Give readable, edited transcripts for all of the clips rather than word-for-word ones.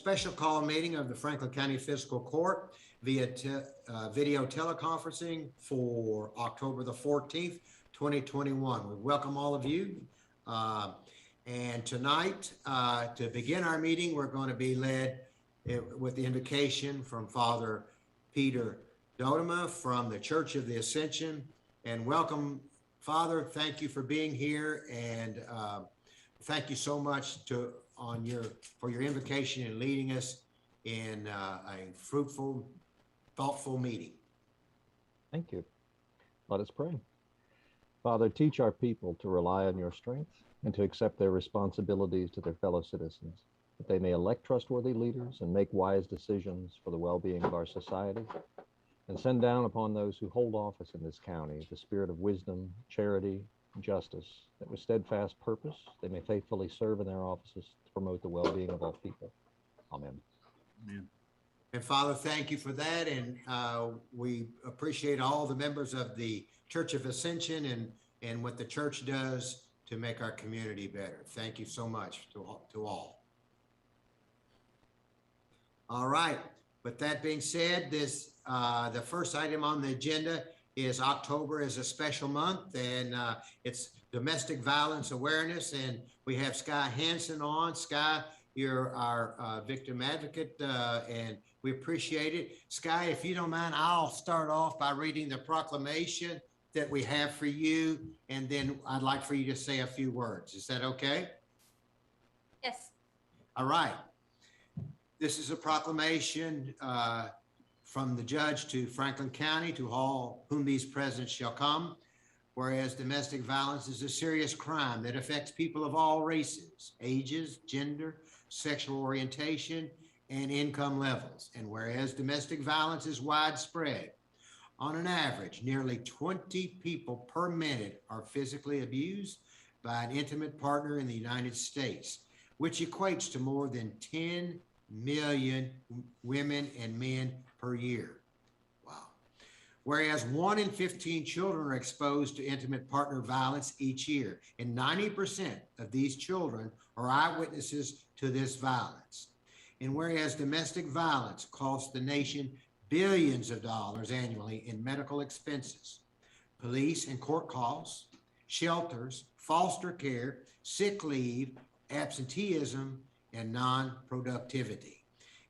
special call meeting of the Franklin County Fiscal Court via video teleconferencing for October the 14th, 2021. We welcome all of you. And tonight, to begin our meeting, we're going to be led with the invocation from Father Peter Dodema from the Church of the Ascension. And welcome, Father. Thank you for being here, and thank you so much for your invocation and leading us in a fruitful, thoughtful meeting. Thank you. Let us pray. Father, teach our people to rely on your strength and to accept their responsibilities to their fellow citizens, that they may elect trustworthy leaders and make wise decisions for the well-being of our society, and send down upon those who hold office in this county the spirit of wisdom, charity, and justice, that with steadfast purpose they may faithfully serve in their offices to promote the well-being of all people. Amen. Amen. And Father, thank you for that. And we appreciate all the members of the Church of Ascension and what the church does to make our community better. Thank you so much to all. All right. With that being said, the first item on the agenda is October is a special month, and it's Domestic Violence Awareness. And we have Sky Hansen on. Sky, you're our victim advocate, and we appreciate it. Sky, if you don't mind, I'll start off by reading the proclamation that we have for you, and then I'd like for you to say a few words. Is that okay? Yes. All right. This is a proclamation from the judge to Franklin County, to all whom these presents shall come. Whereas domestic violence is a serious crime that affects people of all races, ages, gender, sexual orientation, and income levels. And whereas domestic violence is widespread, on an average, nearly 20 people per minute are physically abused by an intimate partner in the United States, which equates to more than 10 million women and men per year. Wow. Whereas 1 in 15 children are exposed to intimate partner violence each year, and 90% of these children are eyewitnesses to this violence. And whereas domestic violence costs the nation billions of dollars annually in medical expenses, police and court costs, shelters, foster care, sick leave, absenteeism, and non-productivity.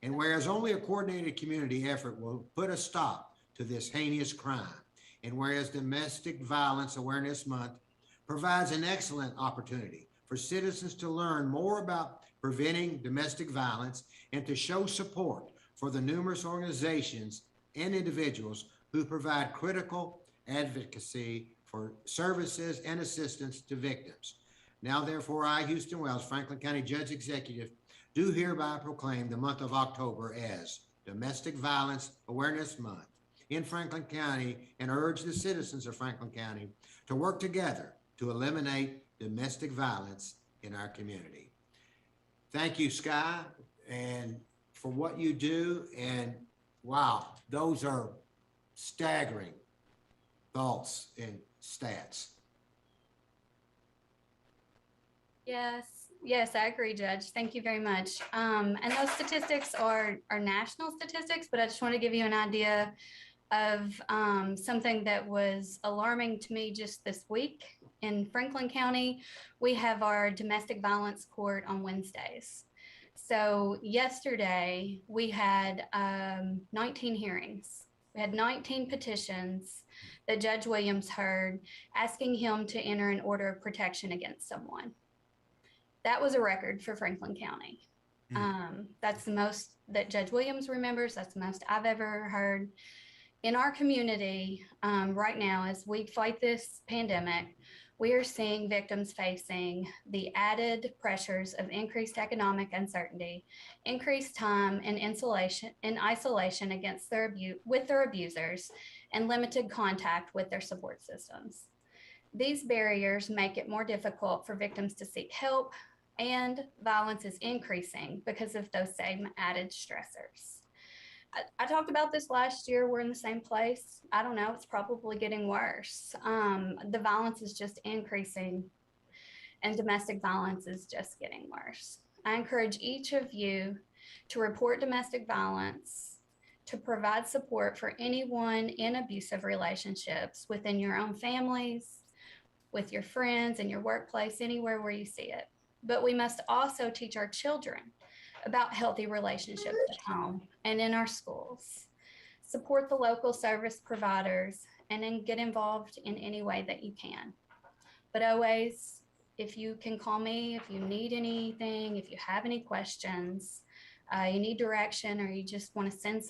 And whereas only a coordinated community effort will put a stop to this heinous crime, and whereas Domestic Violence Awareness Month provides an excellent opportunity for citizens to learn more about preventing domestic violence and to show support for the numerous organizations and individuals who provide critical advocacy for services and assistance to victims. Now, therefore, I, Houston Wells, Franklin County Judge Executive, do hereby proclaim the month of October as Domestic Violence Awareness Month in Franklin County, and urge the citizens of Franklin County to work together to eliminate domestic violence in our community. Thank you, Sky, and for what you do. And wow, those are staggering thoughts and stats. Yes, I agree, Judge. Thank you very much. And those statistics are national statistics, but I just want to give you an idea of something that was alarming to me just this week. In Franklin County, we have our domestic violence court on Wednesdays. So yesterday we had 19 hearings. We had 19 petitions that Judge Williams heard, asking him to enter an order of protection against someone. That was a record for Franklin County. That's the most that Judge Williams remembers. That's the most I've ever heard. In our community right now, as we fight this pandemic, we are seeing victims facing the added pressures of increased economic uncertainty, increased time in isolation against with their abusers, and limited contact with their support systems. These barriers make it more difficult for victims to seek help, and violence is increasing because of those same added stressors. I talked about this last year. We're in the same place. I don't know, it's probably getting worse. The violence is just increasing, and domestic violence is just getting worse. I encourage each of you to report domestic violence, to provide support for anyone in abusive relationships within your own families, with your friends, in your workplace, anywhere where you see it. But we must also teach our children about healthy relationships at home and in our schools. Support the local service providers and then get involved in any way that you can. But always, if you can call me, if you need anything, if you have any questions, you need direction, or you just want to send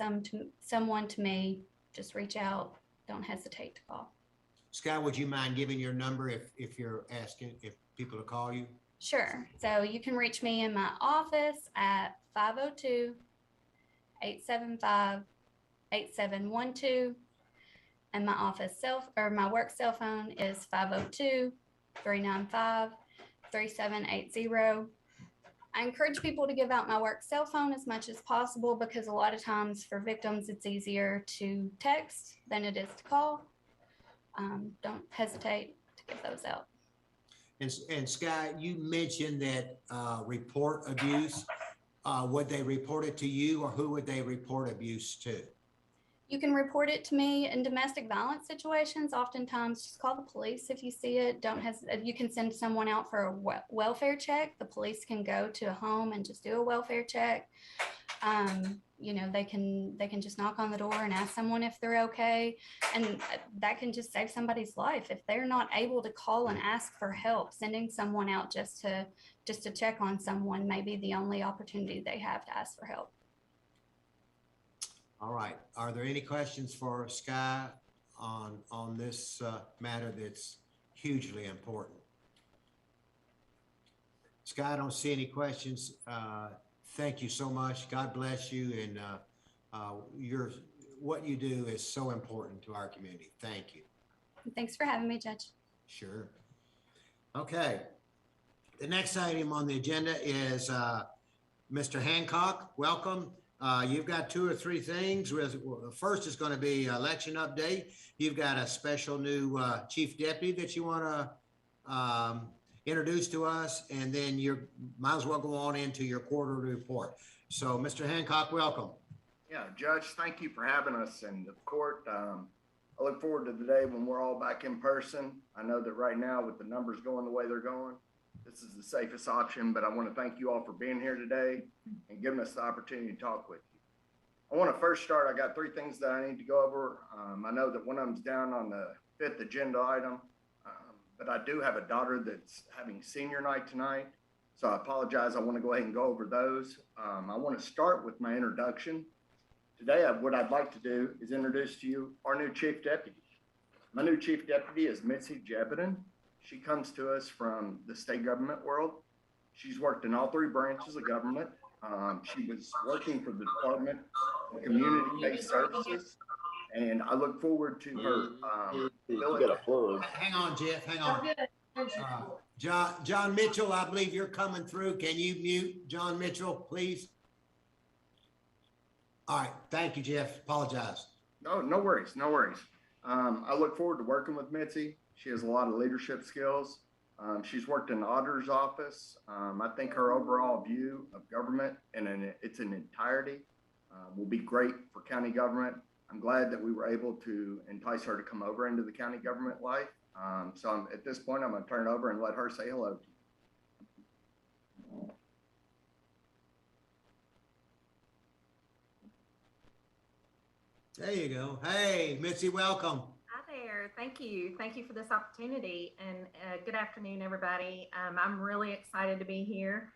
someone to me, just reach out. Don't hesitate to call. Scott, would you mind giving your number if you're asking if people to call you? Sure. So you can reach me in my office at 502-875-8712. And my my work cell phone is 502-395-3780. I encourage people to give out my work cell phone as much as possible, because a lot of times for victims, it's easier to text than it is to call. Don't hesitate to give those out. And Scott, you mentioned that report abuse. Would they report it to you, or who would they report abuse to? You can report it to me in domestic violence situations. Oftentimes, just call the police if you see it. You can send someone out for a welfare check. The police can go to a home and just do a welfare check. They can just knock on the door and ask someone if they're okay, and that can just save somebody's life. If they're not able to call and ask for help, sending someone out just to check on someone may be the only opportunity they have to ask for help. All right. Are there any questions for Sky on this matter that's hugely important? Sky, I don't see any questions. Thank you so much. God bless you. And what you do is so important to our community. Thank you. Thanks for having me, Judge. Sure. Okay. The next item on the agenda is Mr. Hancock. Welcome. You've got 2 or 3 things. The first is going to be election update. You've got a special new chief deputy that you want to introduce to us, and then you might as well go on into your quarterly report. So, Mr. Hancock, welcome. Yeah, Judge, thank you for having us in the court. I look forward to the day when we're all back in person. I know that right now, with the numbers going the way they're going, this is the safest option, but I want to thank you all for being here today and giving us the opportunity to talk with you. I want to first start, I got 3 things that I need to go over. I know that one of them's down on the 5th agenda item, but I do have a daughter that's having senior night tonight, so I apologize. I want to go ahead and go over those. I want to start with my introduction. Today, what I'd like to do is introduce to you our new chief deputy. My new chief deputy is Mitzi Jebedian. She comes to us from the state government world. She's worked in all 3 branches of government. She was working for the Department of Community-Based Services, and I look forward to her. Hang on, Jeff. Hang on. John Mitchell, I believe you're coming through. Can you mute John Mitchell, please? All right. Thank you, Jeff. Apologize. No worries. No worries. I look forward to working with Mitzi. She has a lot of leadership skills. She's worked in the auditor's office. I think her overall view of government and in its entirety will be great for county government. I'm glad that we were able to entice her to come over into the county government life. So at this point, I'm going to turn it over and let her say hello to you. There you go. Hey, Mitzi, welcome. Hi there. Thank you. Thank you for this opportunity, and good afternoon, everybody. I'm really excited to be here.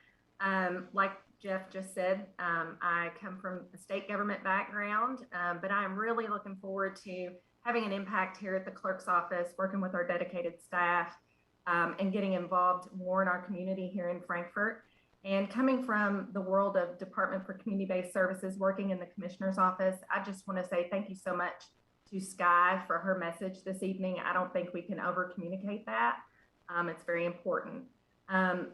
Like Jeff just said, I come from a state government background, but I'm really looking forward to having an impact here at the clerk's office, working with our dedicated staff, and getting involved more in our community here in Frankfort. And coming from the world of Department for Community-Based Services, working in the Commissioner's office, I just want to say thank you so much to Sky for her message this evening. I don't think we can over communicate that. It's very important.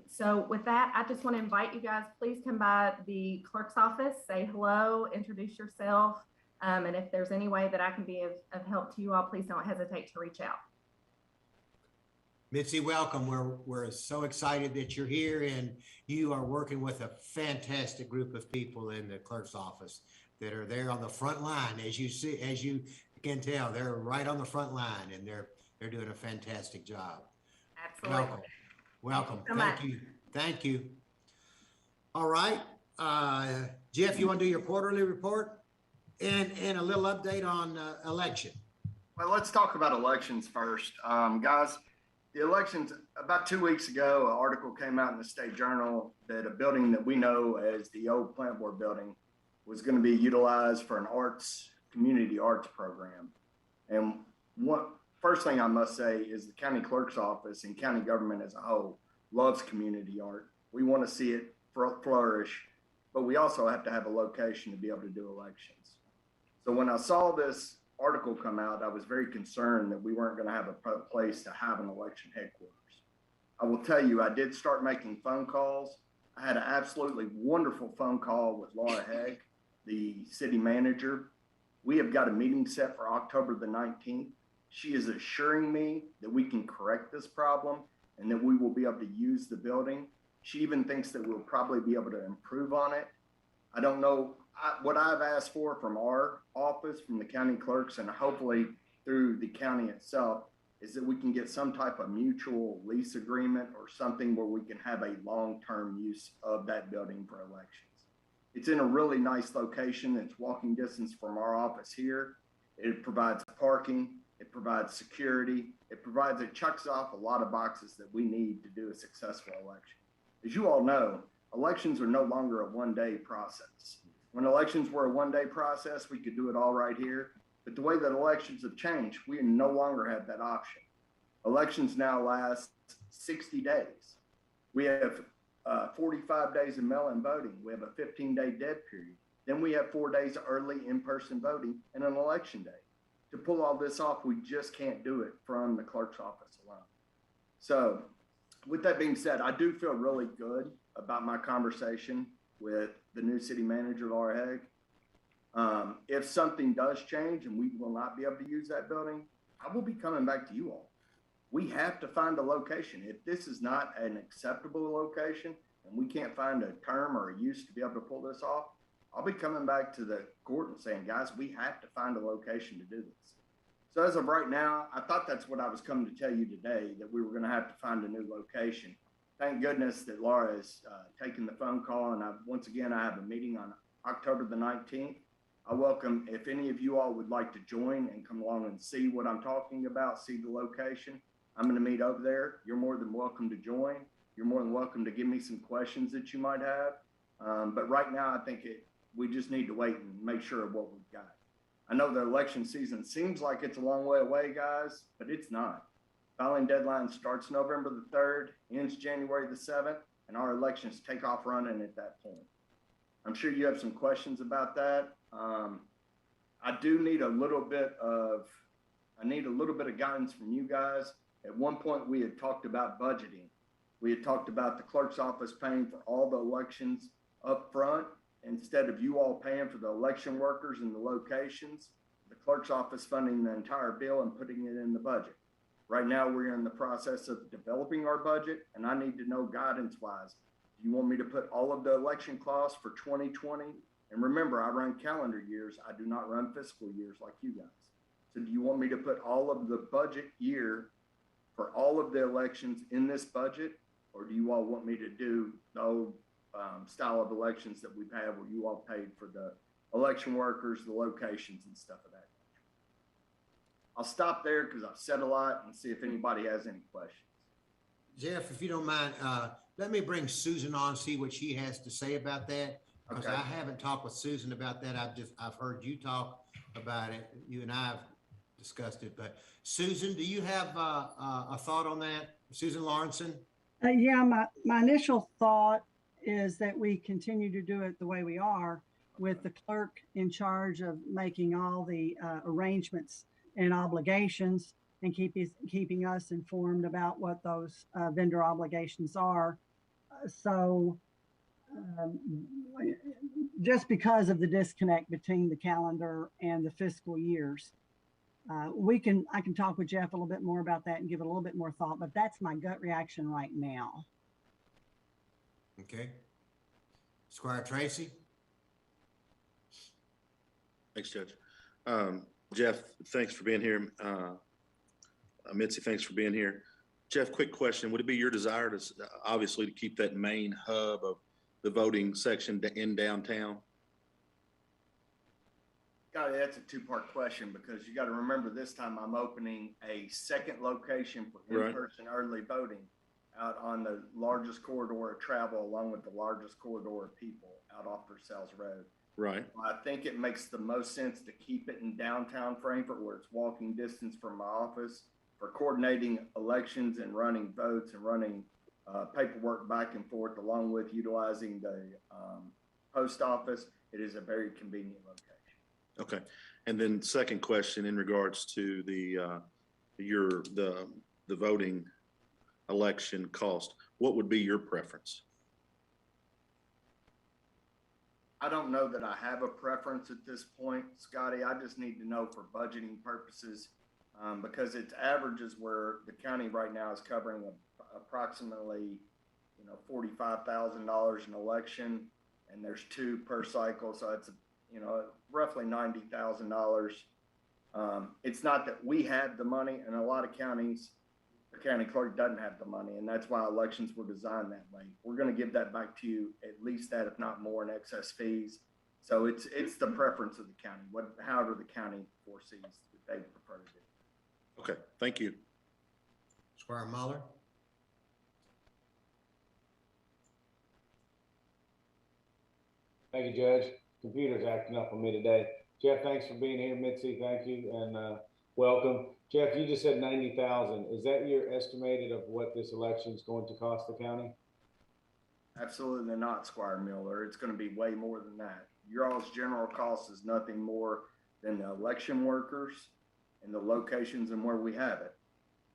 So with that, I just want to invite you guys, please come by the clerk's office, say hello, introduce yourself. And if there's any way that I can be of help to you all, please don't hesitate to reach out. Mitzi, welcome. We're so excited that you're here, and you are working with a fantastic group of people in the clerk's office that are there on the front line. As you can tell, they're right on the front line, and they're doing a fantastic job. Absolutely. Welcome. So Thank much. you. Thank you. All right. Jeff, you want to do your quarterly report and a little update on election? Well, let's talk about elections first. Guys, the elections, about 2 weeks ago, an article came out in the State Journal that a building that we know as the old plant board building was going to be utilized for an community arts program. And first thing I must say is the county clerk's office and county government as a whole loves community art. We want to see it flourish, but we also have to have a location to be able to do elections. So when I saw this article come out, I was very concerned that we weren't going to have a place to have an election headquarters. I will tell you, I did start making phone calls. I had an absolutely wonderful phone call with Laura Hegg, the city manager. We have got a meeting set for October the 19th. She is assuring me that we can correct this problem and that we will be able to use the building. She even thinks that we'll probably be able to improve on it. I don't know. What I've asked for from our office, from the county clerks, and hopefully through the county itself, is that we can get some type of mutual lease agreement or something where we can have a long-term use of that building for elections. It's in a really nice location. It's walking distance from our office here. It provides parking. It provides security. It checks off a lot of boxes that we need to do a successful election. As you all know, elections are no longer a one-day process. When elections were a one-day process, we could do it all right here. But the way that elections have changed, we no longer have that option. Elections now last 60 days. We have 45 days of mail-in voting. We have a 15-day dead period. Then we have 4 days of early in-person voting and an election day. To pull all this off, we just can't do it from the clerk's office alone. So with that being said, I do feel really good about my conversation with the new city manager, Laura Hegg. If something does change and we will not be able to use that building, I will be coming back to you all. We have to find a location. If this is not an acceptable location and we can't find a term or a use to be able to pull this off, I'll be coming back to the court and saying, guys, we have to find a location to do this. So as of right now, I thought that's what I was coming to tell you today, that we were going to have to find a new location. Thank goodness that Laura has taken the phone call, and once again, I have a meeting on October the 19th. I welcome, if any of you all would like to join and come along and see what I'm talking about, see the location, I'm going to meet over there. You're more than welcome to join. You're more than welcome to give me some questions that you might have. But right now, I think we just need to wait and make sure of what we've got. I know the election season seems like it's a long way away, guys, but it's not. Filing deadline starts November the 3rd, ends January the 7th, and our elections take off running at that point. I'm sure you have some questions about that. I do need a little bit of guidance from you guys. At one point, we had talked about budgeting. We had talked about the clerk's office paying for all the elections up front instead of you all paying for the election workers and the locations, the clerk's office funding the entire bill and putting it in the budget. Right now, we're in the process of developing our budget, and I need to know guidance-wise. Do you want me to put all of the election costs for 2020? And remember, I run calendar years. I do not run fiscal years like you guys. So do you want me to put all of the budget year for all of the elections in this budget? Or do you all want me to do the old style of elections that we've had where you all paid for the election workers, the locations and stuff of that nature? I'll stop there because I've said a lot and see if anybody has any questions. Jeff, if you don't mind, let me bring Susan on, see what she has to say about that. Because Okay. I haven't talked with Susan about that. I've heard you talk about it. You and I have discussed it, but Susan, do you have a thought on that? Susan Lawrenson? Yeah, my initial thought is that we continue to do it the way we are, with the clerk in charge of making all the arrangements and obligations and keeping us informed about what those vendor obligations are. So just because of the disconnect between the calendar and the fiscal years. I can talk with Jeff a little bit more about that and give it a little bit more thought, but that's my gut reaction right now. Okay. Squire Tracy? Thanks, Judge. Jeff, thanks for being here. Mitzi, thanks for being here. Jeff, quick question. Would it be your desire to, obviously, to keep that main hub of the voting section in downtown? Scotty, that's a two-part question because you got to remember this time I'm opening a second location for in-person early voting out on the largest corridor of travel along with the largest corridor of people out off Versailles Road. Right. I think it makes the most sense to keep it in downtown Frankfort where it's walking distance from my office for coordinating elections and running votes and running paperwork back and forth along with utilizing the post office. It is a very convenient location. Okay. And then second question in regards to the voting election cost, what would be your preference? I don't know that I have a preference at this point, Scotty. I just need to know for budgeting purposes because it's averages where the county right now is covering approximately, $45,000 an election, and there's 2 per cycle, so it's roughly $90,000. It's not that we have the money, and a lot of counties, the county clerk doesn't have the money, and that's why elections were designed that way. We're going to give that back to you, at least that, if not more, in excess fees. So it's the preference of the county, however the county foresees that they prefer to do. Okay, thank you. Squire Muller? Thank you, Judge. Computer's acting up on me today. Jeff, thanks for being here. Mitzi, thank you, and welcome. Jeff, you just said 90,000. Is that your estimated of what this election is going to cost the county? Absolutely not, Squire Miller. It's going to be way more than that. Your all's general cost is nothing more than the election workers and the locations and where we have it.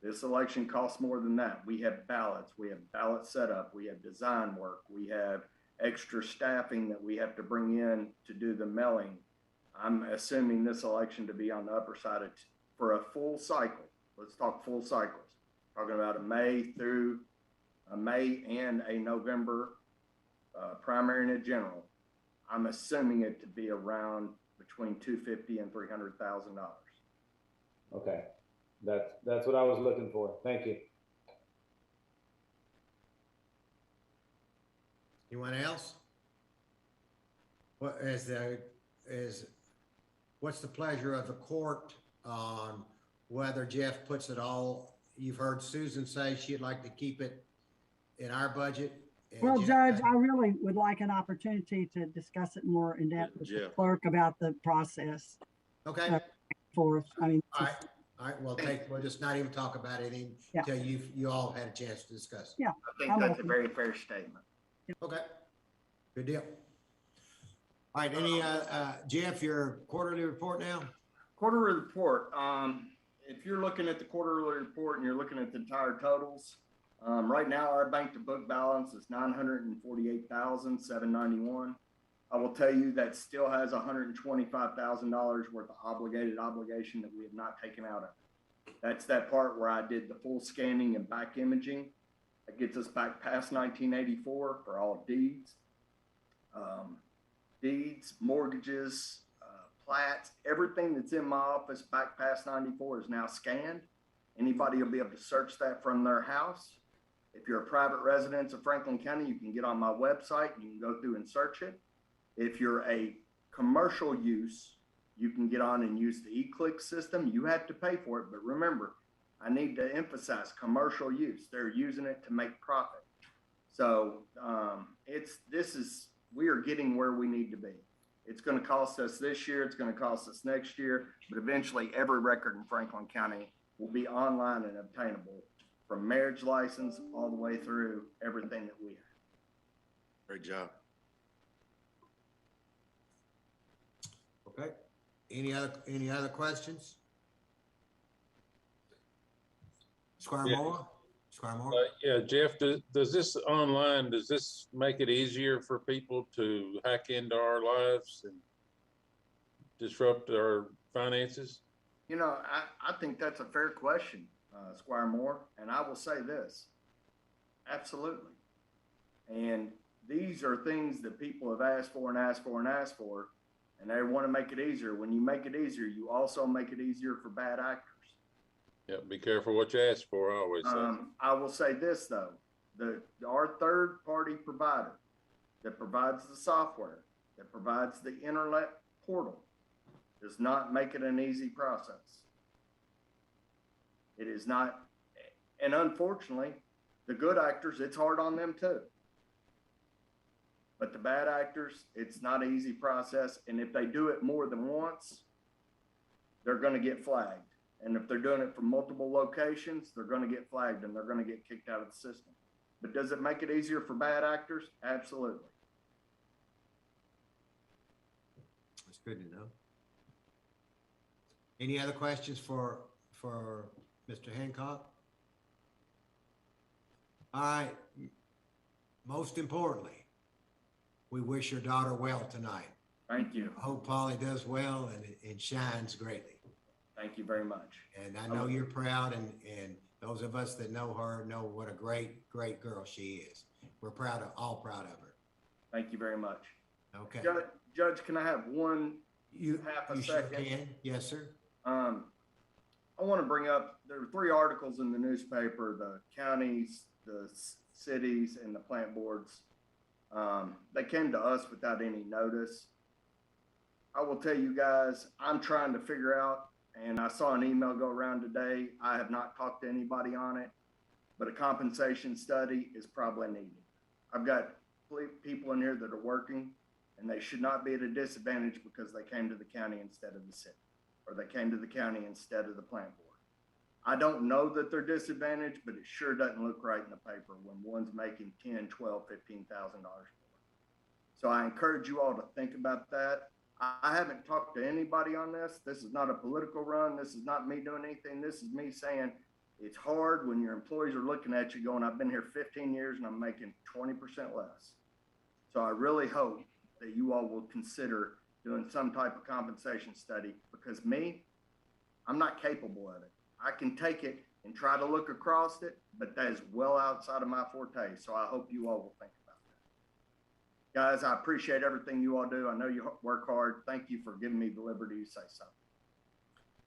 This election costs more than that. We have ballots, we have ballot setup, we have design work, we have extra staffing that we have to bring in to do the mailing. I'm assuming this election to be on the upper side for a full cycle. Let's talk full cycles. Talking about a May and a November primary and a general. I'm assuming it to be around between $250,000 and $300,000. Okay, that's what I was looking for. Thank you. Anyone else? What's the pleasure of the court on whether Jeff puts it all? You've heard Susan say she'd like to keep it in our budget. Well, Judge, I really would like an opportunity to discuss it more in depth with the clerk about the process. Okay. All right. We'll just not even talk about anything until you all had a chance to discuss it. Yeah. I think that's a very fair statement. Okay. Good deal. All right. Jeff, your quarterly report now? Quarterly report. If you're looking at the quarterly report and you're looking at the entire totals, right now our bank to book balance is $948,791. I will tell you that still has $125,000 worth of obligation that we have not taken out of it. That's that part where I did the full scanning and back imaging. That gets us back past 1984 for all deeds, mortgages, plats, everything that's in my office back past 94 is now scanned. Anybody will be able to search that from their house. If you're a private resident of Franklin County, you can get on my website and you can go through and search it. If you're a commercial use, you can get on and use the e-click system. You have to pay for it, but remember, I need to emphasize commercial use. They're using it to make profit. So we are getting where we need to be. It's going to cost us this year. It's going to cost us next year, but eventually every record in Franklin County will be online and obtainable from marriage license all the way through everything that we have. Great job. Okay. Any other questions? Squire Moore? Yeah, Jeff, does this make it easier for people to hack into our lives and disrupt our finances? You know, I think that's a fair question, Squire Moore, and I will say this. Absolutely. And these are things that people have asked for and asked for and asked for, and they want to make it easier. When you make it easier, you also make it easier for bad actors. Yeah, be careful what you ask for, I always say. I will say this though, our third party provider that provides the software, that provides the internet portal, does not make it an easy process. It is not, and unfortunately, the good actors, it's hard on them too. But the bad actors, it's not an easy process. And if they do it more than once, they're going to get flagged. And if they're doing it from multiple locations, they're going to get flagged and they're going to get kicked out of the system. But does it make it easier for bad actors? Absolutely. That's good to know. Any other questions for Mr. Hancock? All right. Most importantly, we wish your daughter well tonight. Thank you. I hope Polly does well and shines greatly. Thank you very much. And I know you're proud, and those of us that know her know what a great girl she is. We're all proud of her. Thank you very much. Okay. Judge, can I have half a you second? Sure can. Yes, sir. I want to bring up, there were 3 articles in the newspaper, the counties, the cities, and the plant boards. They came to us without any notice. I will tell you guys, I'm trying to figure out, and I saw an email go around today. I have not talked to anybody on it, but a compensation study is probably needed. I've got people in here that are working, and they should not be at a disadvantage because they came to the county instead of the city, or they came to the county instead of the plant board. I don't know that they're disadvantaged, but it sure doesn't look right in the paper when one's making $10,000, $12,000, $15,000 more. So I encourage you all to think about that. I haven't talked to anybody on this. This is not a political run. This is not me doing anything. This is me saying it's hard when your employees are looking at you going, I've been here 15 years and I'm making 20% less. So I really hope that you all will consider doing some type of compensation study, because I'm not capable of it. I can take it and try to look across it, but that is well outside of my forte. So I hope you all will think about that. Guys, I appreciate everything you all do. I know you work hard. Thank you for giving me the liberty to say something.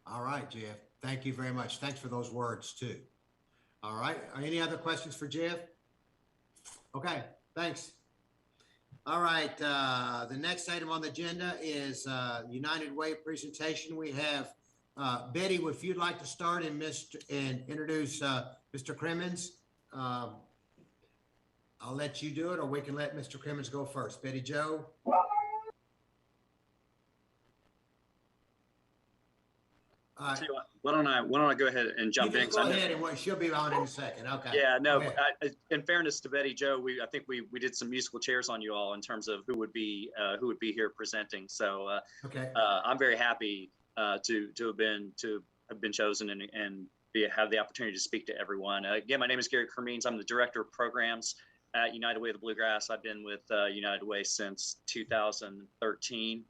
All right, Jeff. Thank you very much. Thanks for those words too. All right. Any other questions for Jeff? Okay, thanks. All right. The next item on the agenda is United Way presentation. We have Betty, if you'd like to start and introduce Mr. Crimmins. I'll let you do it, or we can let Mr. Crimmins go first. Betty Jo. Why don't I go ahead and jump in? Go ahead, and she'll be on in a second. Okay. Yeah, no. In fairness to Betty Jo, I think we did some musical chairs on you all in terms of who would be here presenting. So okay. I'm very happy to have been chosen and have the opportunity to speak to everyone. Again, my name is Gary Cremines. I'm the director of programs at United Way of the Bluegrass. I've been with United Way since 2013,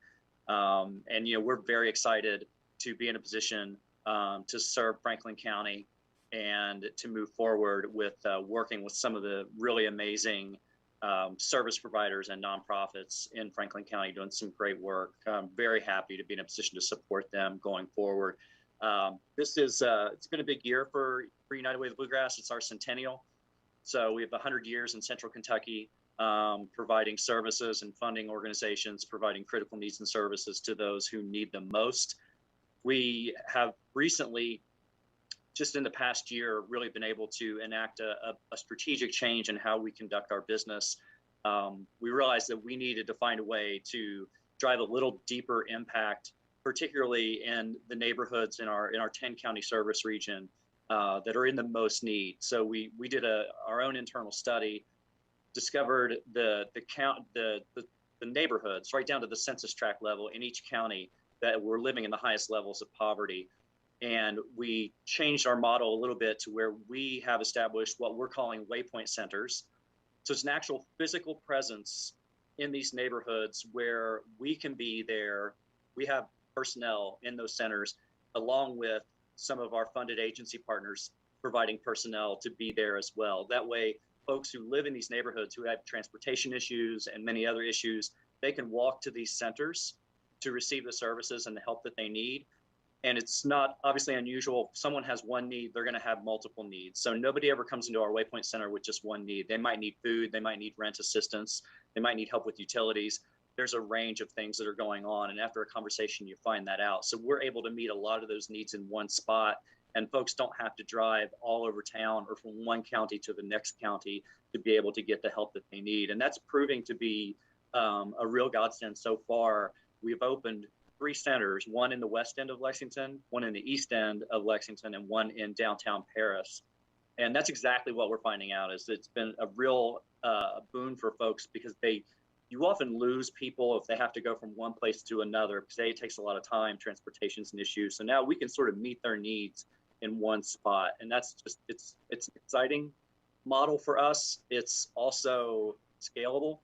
and we're very excited to be in a position to serve Franklin County and to move forward with working with some of the really amazing service providers and nonprofits in Franklin County doing some great work. I'm very happy to be in a position to support them going forward. It's been a big year for United Way of the Bluegrass. It's our centennial. So we have 100 years in Central Kentucky, providing services and funding organizations, providing critical needs and services to those who need them most. We have recently, just in the past year, really been able to enact a strategic change in how we conduct our business. We realized that we needed to find a way to drive a little deeper impact, particularly in the neighborhoods in our 10-county service region that are in the most need. So we did our own internal study, discovered the neighborhoods right down to the census tract level in each county that were living in the highest levels of poverty. And we changed our model a little bit to where we have established what we're calling waypoint centers. So it's an actual physical presence in these neighborhoods where we can be there. We have personnel in those centers along with some of our funded agency partners providing personnel to be there as well. That way, folks who live in these neighborhoods who have transportation issues and many other issues, they can walk to these centers to receive the services and the help that they need. And it's not obviously unusual. If someone has one need, they're going to have multiple needs. So nobody ever comes into our Waypoint Center with just one need. They might need food, they might need rent assistance, they might need help with utilities. There's a range of things that are going on. And after a conversation, you find that out. So we're able to meet a lot of those needs in one spot. And folks don't have to drive all over town or from one county to the next county to be able to get the help that they need. And that's proving to be a real godsend so far. We've opened 3 centers, one in the west end of Lexington, one in the east end of Lexington, and one in downtown Paris. And that's exactly what we're finding out is it's been a real boon for folks because you often lose people if they have to go from one place to another because it takes a lot of time, transportation's an issue. So now we can sort of meet their needs in one spot. And that's just, it's an exciting model for us. It's also scalable.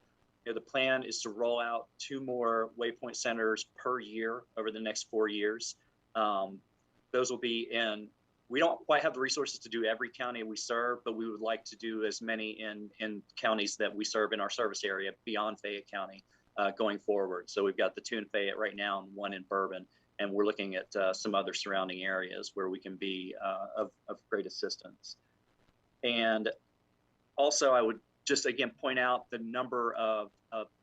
You know, the plan is to roll out 2 more Waypoint centers per year over the next 4 years. Those will be in, we don't quite have the resources to do every county we serve, but we would like to do as many in counties that we serve in our service area beyond Fayette County going forward. So we've got the 2 in Fayette right now and 1 in Bourbon, and we're looking at some other surrounding areas where we can be of great assistance. And also I would just again point out the number of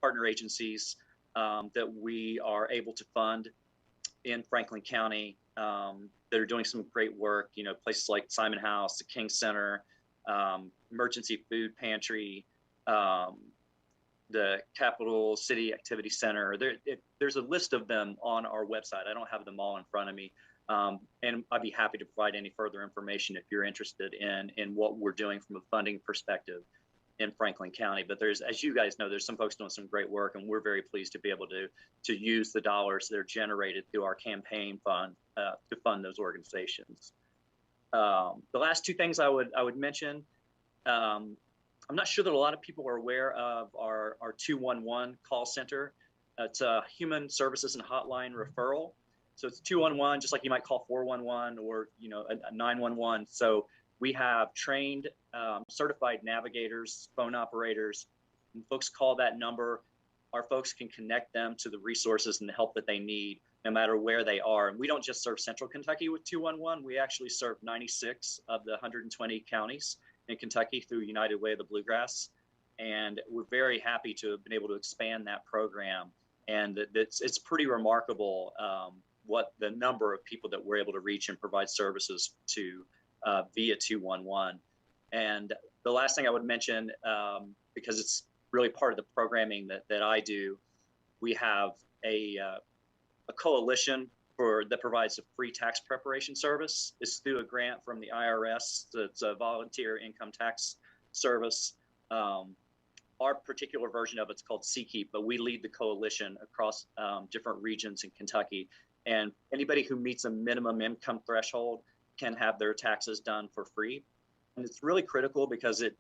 partner agencies that we are able to fund in Franklin County that are doing some great work, you know, places like Simon House, the King Center, Emergency Food Pantry, the Capital City Activity Center. There's a list of them on our website. I don't have them all in front of me. And I'd be happy to provide any further information if you're interested in what we're doing from a funding perspective in Franklin County. But there's, as you guys know, there's some folks doing some great work, and we're very pleased to be able to use the dollars that are generated through our campaign fund to fund those organizations. The last 2 things I would mention, I'm not sure that a lot of people are aware of our 211 call center. It's a human services and hotline referral. So it's 211, just like you might call 411 or, you know, a 911. So we have trained, certified navigators, phone operators. When folks call that number, our folks can connect them to the resources and the help that they need, no matter where they are. And we don't just serve Central Kentucky with 211. We actually serve 96 of the 120 counties in Kentucky through United Way of the Bluegrass. And we're very happy to have been able to expand that program. And it's pretty remarkable what the number of people that we're able to reach and provide services to via 211. And the last thing I would mention, because it's really part of the programming that I do, we have a coalition that provides a free tax preparation service. It's through a grant from the IRS. It's a volunteer income tax service. Our particular version of it's called CKEEP, but we lead the coalition across different regions in Kentucky. And anybody who meets a minimum income threshold can have their taxes done for free. And it's really critical because it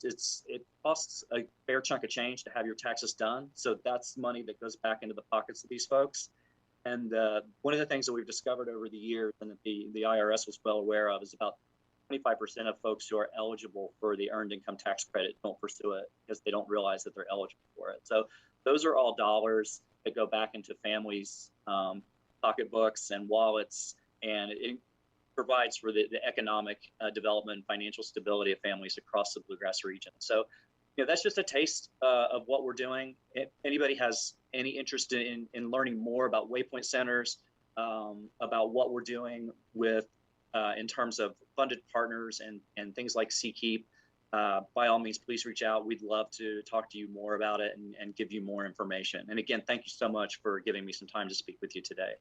costs a fair chunk of change to have your taxes done. So that's money that goes back into the pockets of these folks. And one of the things that we've discovered over the years and that the IRS was well aware of is about 25% of folks who are eligible for the earned income tax credit don't pursue it because they don't realize that they're eligible for it. So those are all dollars that go back into families' pocketbooks and wallets, and it provides for the economic development and financial stability of families across the Bluegrass region. So, you know, that's just a taste of what we're doing. If anybody has any interest in learning more about Waypoint Centers, about what we're doing with in terms of funded partners and things like CKEEP, by all means, please reach out. We'd love to talk to you more about it and give you more information. And again, thank you so much for giving me some time to speak with you today.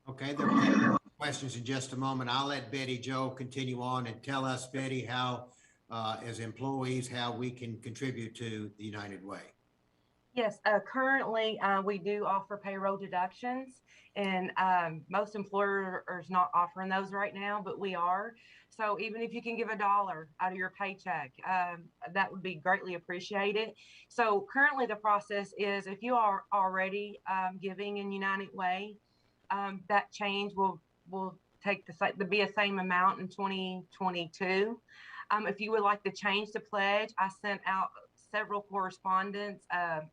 Okay, there will be questions in just a moment. I'll let Betty Jo continue on and tell us, Betty, how, as employees, how we can contribute to the United Way. Yes, currently we do offer payroll deductions, and most employers are not offering those right now, but we are. So even if you can give $1 out of your paycheck, that would be greatly appreciated. So currently the process is if you are already giving in United Way, that change will take the be a same amount in 2022. If you would like to change the pledge, I sent out several correspondence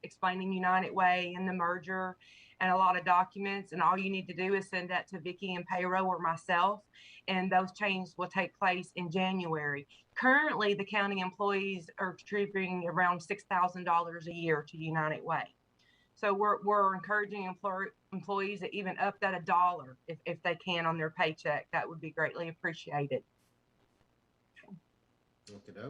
explaining United Way and the merger and a lot of documents. And all you need to do is send that to Vicky and payroll or myself. And those changes will take place in January. Currently, the county employees are contributing around $6,000 a year to United Way. So we're encouraging employees to even up that $1 if they can on their paycheck. That would be greatly appreciated. Okay.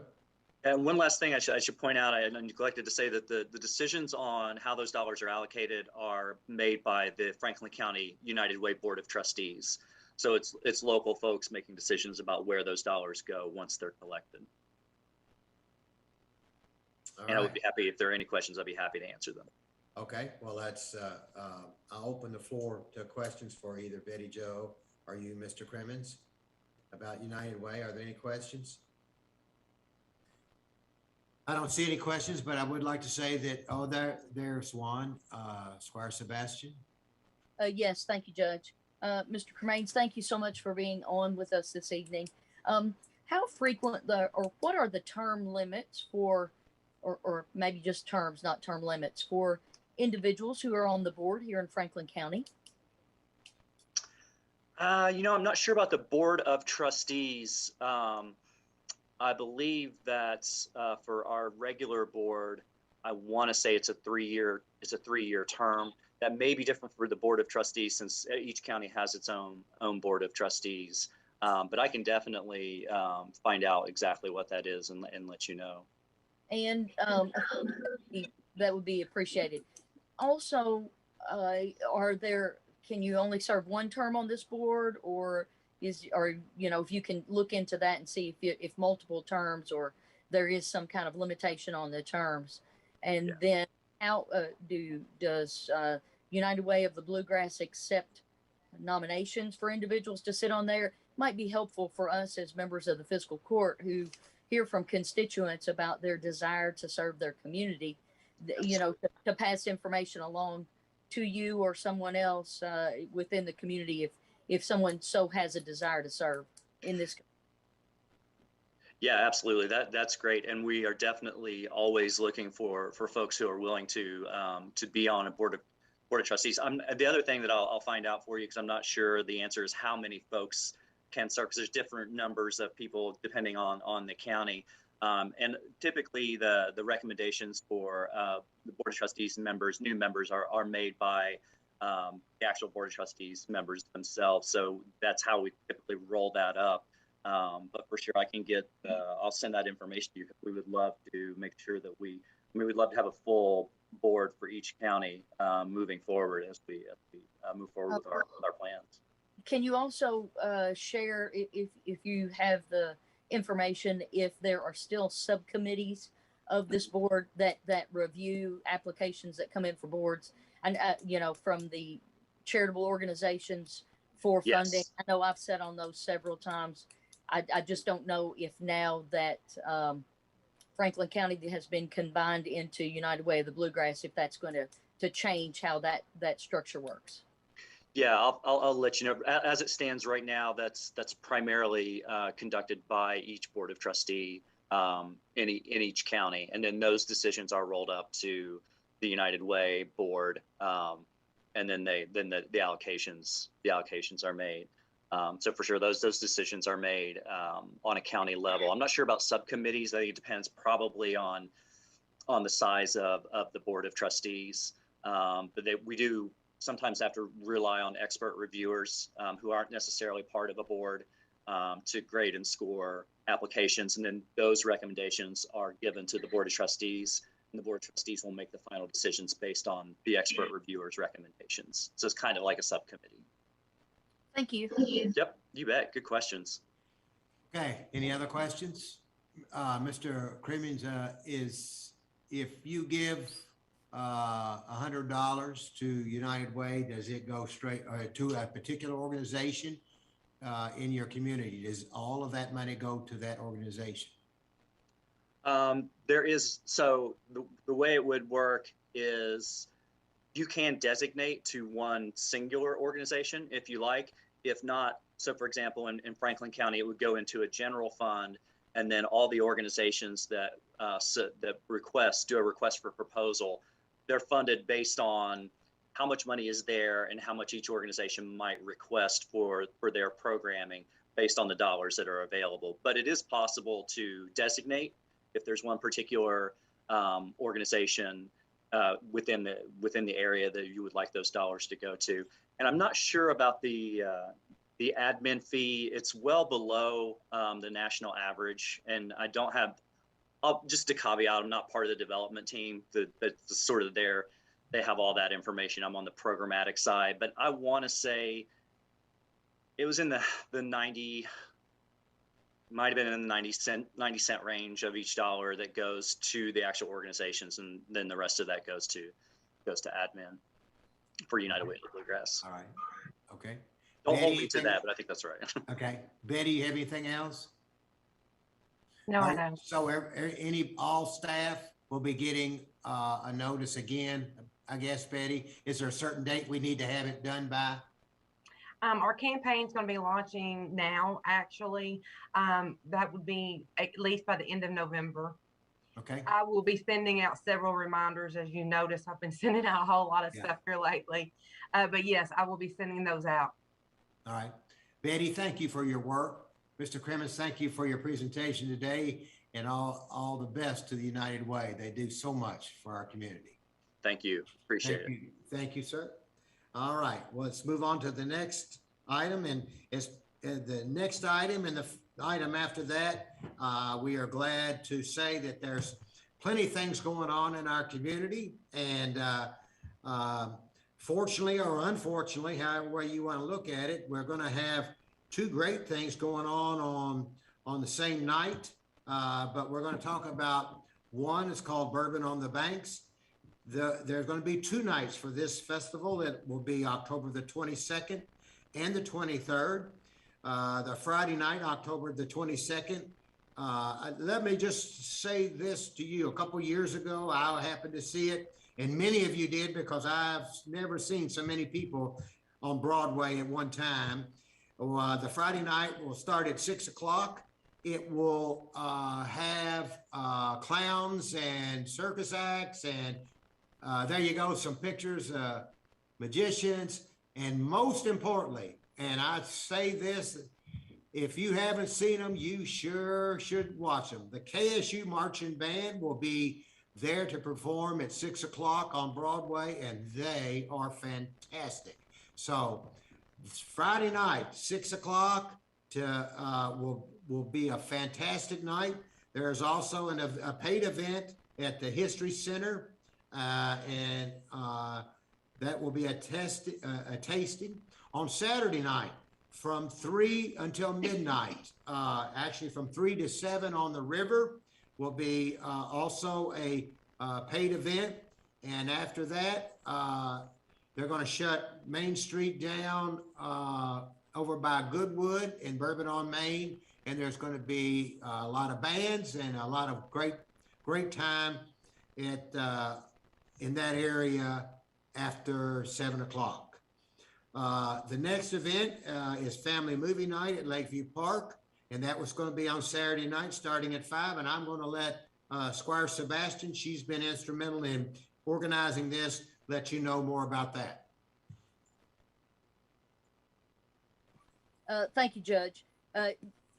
And one last thing I should point out, I neglected to say that the decisions on how those dollars are allocated are made by the Franklin County United Way Board of Trustees. So it's local folks making decisions about where those dollars go once they're collected. And I would be happy, if there are any questions, I'd be happy to answer them. Okay, well, I'll open the floor to questions for either Betty Jo or you, Mr. Crimmins, about United Way. Are there any questions? I don't see any questions, but I would like to say that, there's one, Squire Sebastian. Yes, thank you, Judge. Mr. Cremains, thank you so much for being on with us this evening. How frequent or what are the term limits for, or maybe just terms, not term limits, for individuals who are on the board here in Franklin County? I'm not sure about the Board of Trustees. I believe that for our regular board, I want to say it's a 3-year term. That may be different for the Board of Trustees since each county has its own Board of Trustees. But I can definitely find out exactly what that is and let you know. And that would be appreciated. Also, can you only serve one term on this board, or if you can look into that and see if multiple terms, or there is some kind of limitation on the terms. And then how does United Way of the Bluegrass accept nominations for individuals to sit on there? Might be helpful for us as members of the fiscal court who hear from constituents about their desire to serve their community, to pass information along to you or someone else within the community if someone so has a desire to serve in this. Yeah, absolutely. That's great. And we are definitely always looking for folks who are willing to be on a board of trustees. The other thing that I'll find out for you, because I'm not sure the answer, is how many folks can serve, because there's different numbers of people depending on the county. And typically the recommendations for the Board of Trustees members, new members, are made by the actual Board of Trustees members themselves. So that's how we typically roll that up. But for sure, I can I'll send that information to you. We would love to make sure that we would love to have a full board for each county moving forward as we move forward with our plans. Can you also share, if you have the information, if there are still subcommittees of this board that review applications that come in for boards, and from the charitable organizations for funding? Yes. I know I've sat on those several times. I just don't know if now that Franklin County has been combined into United Way of the Bluegrass, if that's going to change how that structure works. Yeah, I'll let you know. As it stands right now, that's primarily conducted by each Board of Trustee in each county, and then those decisions are rolled up to the United Way board, and then the allocations are made. So for sure, those decisions are made on a county level. I'm not sure about subcommittees. I think it depends probably on the size of the Board of Trustees, but we do sometimes have to rely on expert reviewers who aren't necessarily part of a board to grade and score applications. And then those recommendations are given to the Board of Trustees, and the Board of Trustees will make the final decisions based on the expert reviewers' recommendations. So it's kind of like a subcommittee. Thank you. Yep, you bet. Good questions. Okay, any other questions? Mr. Crimmins, if you give $100 to United Way, does it go straight to a particular organization in your community? Does all of that money go to that organization? So the way it would work is you can designate to one singular organization if you like. If not, So for example, in Franklin County, it would go into a general fund, and then all the organizations that that do a request for proposal, they're funded based on how much money is there and how much each organization might request for their programming based on the dollars that are available. But it is possible to designate if there's one particular organization within the area that you would like those dollars to go to. And I'm not sure about the admin fee. It's well below the national average, and I don't have. Just to caveat, I'm not part of the development team. That's sort of there. They have all that information. I'm on the programmatic side, but I want to say it was in the 90, might have been in the 90 cent range of each dollar that goes to the actual organizations, and then the rest of that goes to admin for United Way of the Bluegrass. All right. Okay. Don't hold Betty, me to that, but I think that's right. Okay. Betty, you have anything else? No, I don't. So all staff will be getting a notice again, I guess, Betty. Is there a certain date we need to have it done by? Our campaign's going to be launching now, actually. That would be at least by the end of November. Okay. I will be sending out several reminders. As you notice, I've been sending out a whole lot of stuff here lately. But yes, I will be sending those out. All right. Betty, thank you for your work. Mr. Crimmins, thank you for your presentation today, and all the best to the United Way. They do so much for our community. Thank you. Appreciate it. Thank you, sir. All right. Well, let's move on to the next item. And as the next item and the item after that, we are glad to say that there's plenty of things going on in our community. And fortunately or unfortunately, however way you want to look at it, we're going to have two great things going on the same night. But we're going to talk about one is called Bourbon on the Banks. There's going to be two nights for this festival. That will be October the 22nd and the 23rd. The Friday night, October the 22nd. Let me just say this to you. A couple years ago, I happened to see it, and many of you did, because I've never seen so many people on Broadway at one time. The Friday night will start at 6 o'clock. It will have clowns and circus acts, and there you go, some pictures, magicians, and most importantly, and I say this, if you haven't seen them, you sure should watch them. The KSU Marching Band will be there to perform at 6 o'clock on Broadway, and they are fantastic. So Friday night, 6 o'clock will be a fantastic night. There's also a paid event at the History Center, and that will be a tasting on Saturday night from 3 until midnight. Actually, from 3 to 7 on the river will be also a paid event. And after that, they're going to shut Main Street down over by Goodwood in Bourbon on Main. And there's going to be a lot of bands and a lot of great time in that area after 7 o'clock. The next event is Family Movie Night at Lakeview Park, and that was going to be on Saturday night starting at 5. And I'm going to let Squire Sebastian, she's been instrumental in organizing this, let you know more about that. Thank you, Judge.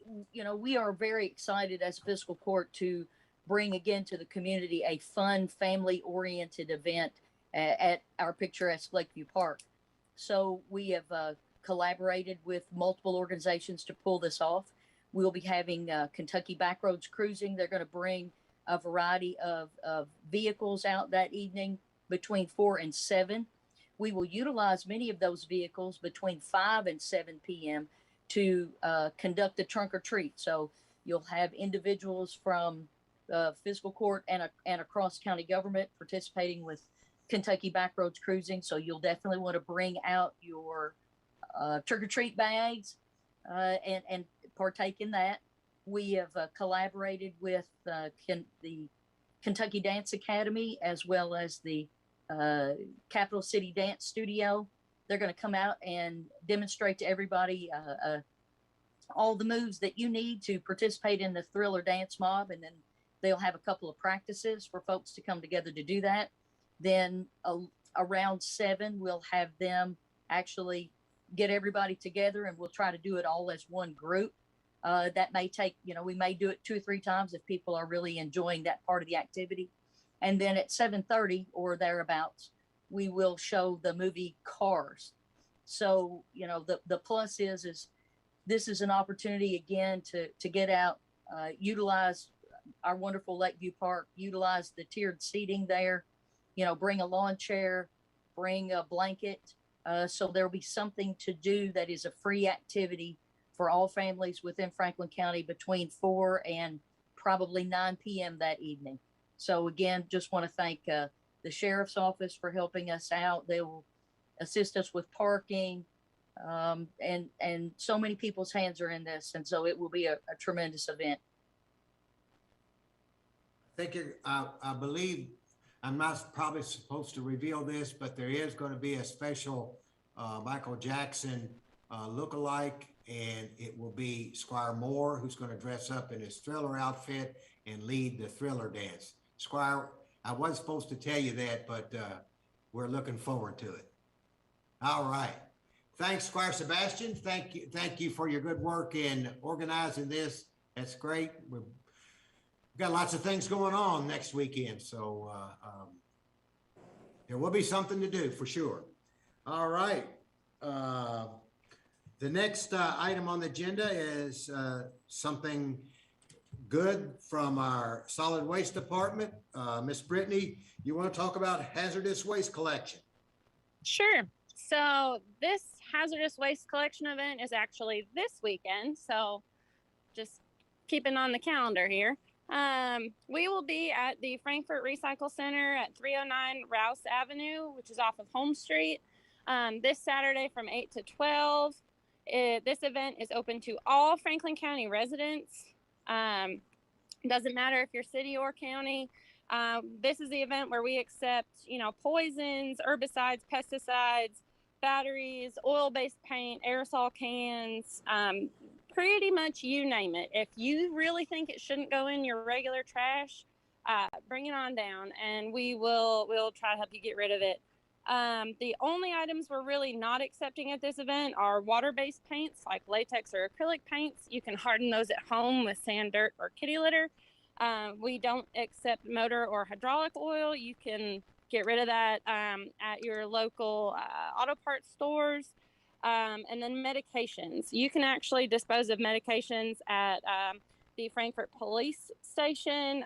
We are very excited as Fiscal Court to bring again to the community a fun, family-oriented event at our picturesque Lakeview Park. So we have collaborated with multiple organizations to pull this off. We'll be having Kentucky Backroads Cruising. They're going to bring a variety of vehicles out that evening between 4 and 7. We will utilize many of those vehicles between 5 and 7 p.m. to conduct the trunk or treat. So you'll have individuals from Fiscal Court and across county government participating with Kentucky Backroads Cruising. So you'll definitely want to bring out your trick or treat bags and partake in that. We have collaborated with the Kentucky Dance Academy as well as the Capital City Dance Studio they're going to come out and demonstrate to everybody all the moves that you need to participate in the Thriller Dance Mob. And then they'll have a couple of practices for folks to come together to do that. Then around 7, we'll have them actually get everybody together, and we'll try to do it all as one group. That may take, we may do it 2 or 3 times if people are really enjoying that part of the activity. And then at 7:30 or thereabouts, we will show the movie Cars. So, the plus is this is an opportunity again to get out, utilize our wonderful Lakeview Park, utilize the tiered seating there, bring a lawn chair, bring a blanket. So there'll be something to do that is a free activity for all families within Franklin County between 4 and probably 9 p.m. that evening. So again, just want to thank the Sheriff's Office for helping us out. They will assist us with parking, and so many people's hands are in this. And so it will be a tremendous event. I believe I'm not probably supposed to reveal this, but there is going to be a special Michael Jackson look-alike, and it will be Squire Moore, who's going to dress up in his Thriller outfit and lead the Thriller dance. Squire, I wasn't supposed to tell you that, but we're looking forward to it. All right. Thanks, Squire Sebastian. Thank you for your good work in organizing this. That's great. We've got lots of things going on next weekend, so there will be something to do for sure. All right. The next item on the agenda is something good from our solid waste department. Miss Brittany, you want to talk about hazardous waste collection? Sure. So this hazardous waste collection event is actually this weekend. So just keeping on the calendar here. We will be at the Frankfurt Recycle Center at 309 Rouse Avenue, which is off of Home Street, this Saturday from 8 to 12. This event is open to all Franklin County residents. Doesn't matter if you're city or county. This is the event where we accept, poisons, herbicides, pesticides, batteries, oil-based paint, aerosol cans, pretty much you name it. If you really think it shouldn't go in your regular trash, bring it on down, and we'll try to help you get rid of it. The only items we're really not accepting at this event are water-based paints like latex or acrylic paints. You can harden those at home with sand, dirt, or kitty litter. We don't accept motor or hydraulic oil. You can get rid of that at your local auto parts stores. And then medications. You can actually dispose of medications at the Frankfurt Police Station,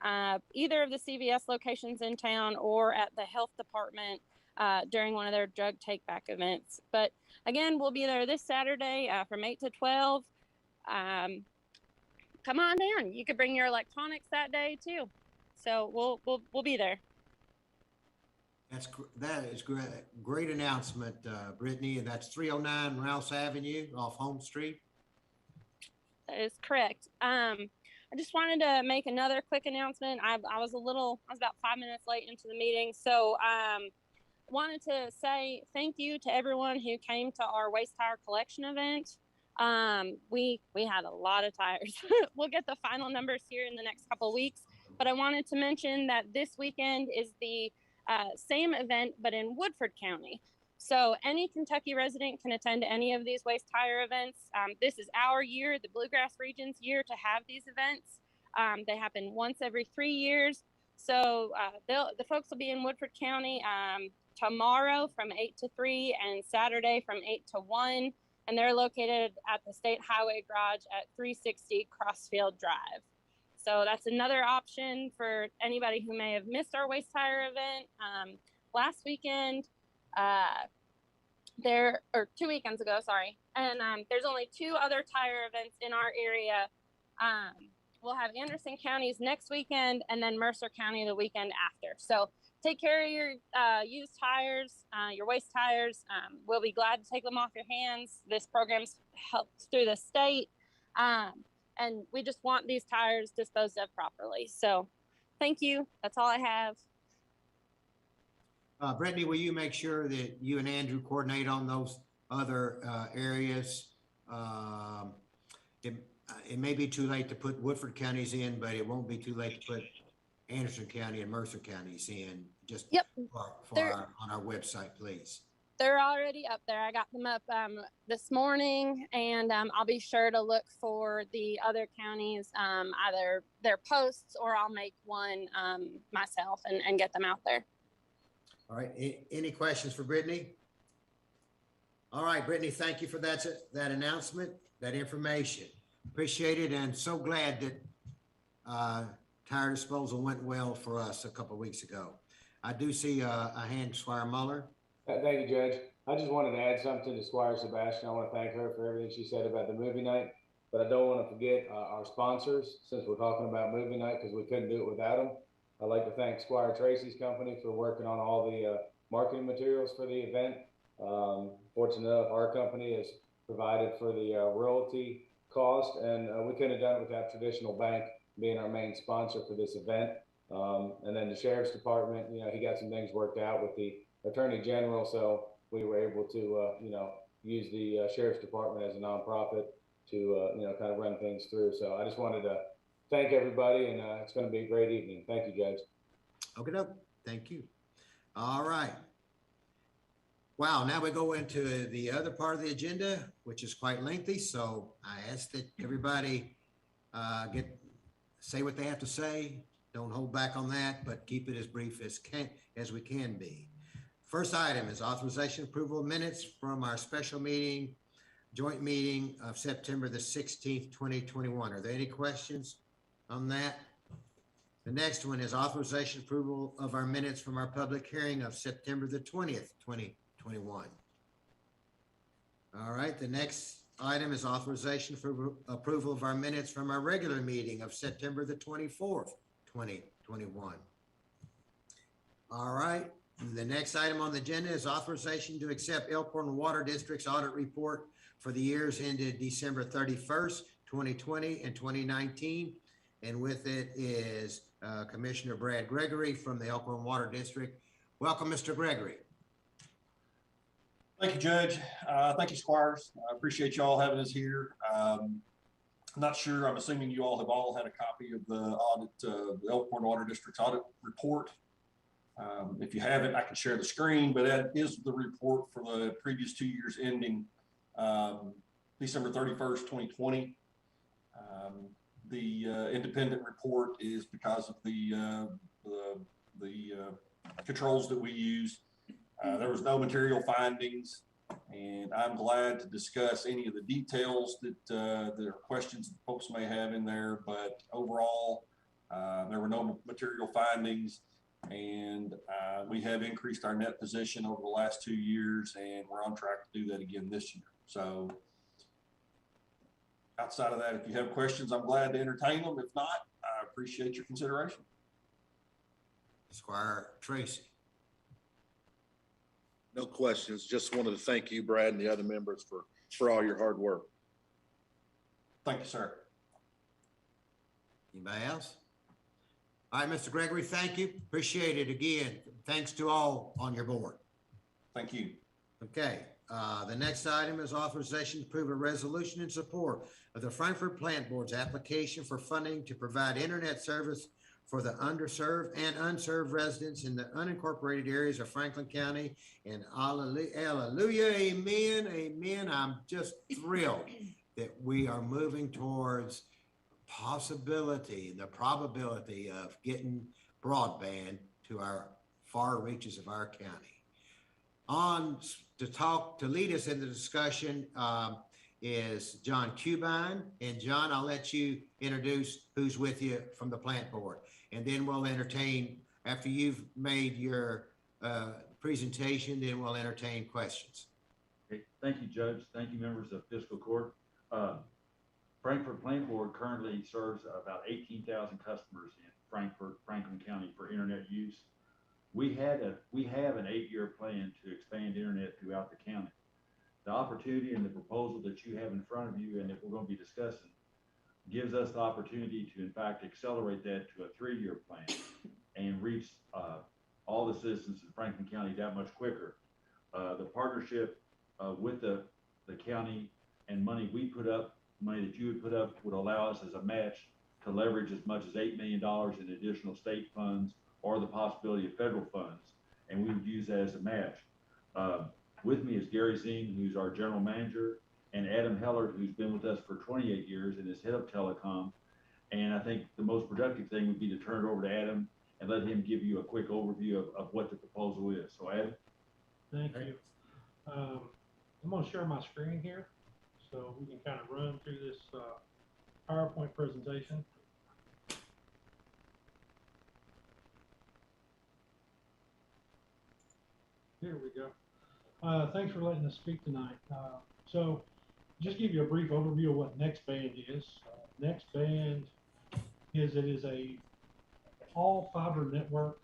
either of the CVS locations in town, or at the health department during one of their drug take-back events. But again, we'll be there this Saturday from 8 to 12. Come on down. You could bring your electronics that day too. So we'll be there. That is great announcement, Brittany. And that's 309 Rouse Avenue off Home Street. That is correct. I just wanted to make another quick announcement. I was about 5 minutes late into the meeting. So wanted to say thank you to everyone who came to our waste tire collection event. We had a lot of tires. We'll get the final numbers here in the next couple of weeks, but I wanted to mention that this weekend is the same event, but in Woodford County. So any Kentucky resident can attend any of these waste tire events. This is our year, the Bluegrass Region's year, to have these events. They happen once every 3 years. So the folks will be in Woodford County tomorrow from 8 to 3 and Saturday from 8 to 1. And they're located at the State Highway Garage at 360 Crossfield Drive. So that's another option for anybody who may have missed our waste tire event last weekend. 2 weekends ago, sorry. And there's only 2 other tire events in our area. We'll have Anderson County's next weekend and then Mercer County the weekend after. So take care of your used tires, your waste tires. We'll be glad to take them off your hands. This program's helped through the state. And we just want these tires disposed of properly. So thank you. That's all I have. Brittany, will you make sure that you and Andrew coordinate on those other areas? It, it may be too late to put Woodford counties in, but it won't be too late to put Anderson County and Mercer counties in, just Yep. on our website, please. They're already up there. I got them up this morning, and I'll be sure to look for the other counties, either their posts or I'll make one myself and get them out there. All right. Any questions for Brittany? All right, Brittany, thank you for that announcement, that information. Appreciate it, and so glad that tire disposal went well for us a couple of weeks ago. I do see a hand, Squire Muller. Thank you, Judge. I just wanted to add something to Squire Sebastian. I want to thank her for everything she said about the movie night, but I don't want to forget our sponsors, since we're talking about movie night, because we couldn't do it without them. I'd like to thank Squire Tracy's company for working on all the marketing materials for the event. Fortunate enough, our company has provided for the royalty cost, and we couldn't have done it without Traditional Bank being our main sponsor for this event. And then the Sheriff's Department, you know, he got some things worked out with the Attorney General, so we were able to, you know, use the Sheriff's Department as a nonprofit to, you know, kind of run things through. So I just wanted to thank everybody, and it's going to be a great evening. Thank you, Judge. Okay, thank you. All right. Wow, now we go into the other part of the agenda, which is quite lengthy. So I ask that everybody say what they have to say. Don't hold back on that, but keep it as brief as we can be. First item is authorization approval of minutes from our special meeting, joint meeting of September the 16th, 2021. Are there any questions on that? The next one is authorization approval of our minutes from our public hearing of September the 20th, 2021. All right, the next item is authorization for approval of our minutes from our regular meeting of September the 24th, 2021. All right, the next item on the agenda is authorization to accept Elkhorn Water District's audit report for the years ended December 31st, 2020 and 2019. And with it is Commissioner Brad Gregory from the Elkhorn Water District. Welcome, Mr. Gregory. Thank you, Judge. Thank you, Squires. I appreciate you all having us here. I'm not sure, I'm assuming you all have had a copy of the audit, the Elkhorn Water District's audit report. If you haven't, I can share the screen, but that is the report for the previous 2 years ending December 31st, 2020. The independent report is because of the controls that we use. There was no material findings, and I'm glad to discuss any of the details that there are questions that folks may have in there, but overall, there were no material findings, and we have increased our net position over the last 2 years, and we're on track to do that again this year. So outside of that, if you have questions, I'm glad to entertain them. If not, I appreciate your consideration. Squire Tracy. No questions. Just wanted to thank you, Brad, and the other members for all your hard work. Thank you, sir. Anybody else? All right, Mr. Gregory, thank you. Appreciate it again. Thanks to all on your board. Thank you. Okay, the next item is authorization to approve a resolution in support of the Frankfurt Plant Board's application for funding to provide internet service for the underserved and unserved residents in the unincorporated areas of Franklin County. And hallelujah, amen, amen. I'm just thrilled that we are moving towards the probability of getting broadband to our far reaches of our county. To lead us in the discussion is John Cubine. And John, I'll let you introduce who's with you from the plant board. And then we'll entertain, after you've made your presentation, then we'll entertain questions. Okay. Thank you, Judge. Thank you, members of Fiscal Court. Frankfurt Plant Board currently serves about 18,000 customers in Franklin County for internet use. We have an 8-year plan to expand internet throughout the county. The opportunity and the proposal that you have in front of you and that we're going to be discussing gives us the opportunity to, in fact, accelerate that to a 3-year plan and reach all the citizens in Franklin County that much quicker. The partnership with the county and money we put up, money that you would put up, would allow us as a match to leverage as much as $8 million in additional state funds or the possibility of federal funds, and we would use that as a match. With me is Gary Zing, who's our general manager, and Adam Hellert, who's been with us for 28 years and is head of telecom. And I think the most productive thing would be to turn it over to Adam and let him give you a quick overview of what the proposal is. So Adam. Thank you. I'm going to share my screen here so we can kind of run through this PowerPoint presentation. Here we go. Thanks for letting us speak tonight. So just give you a brief overview of what NextBand is. NextBand is a all fiber network,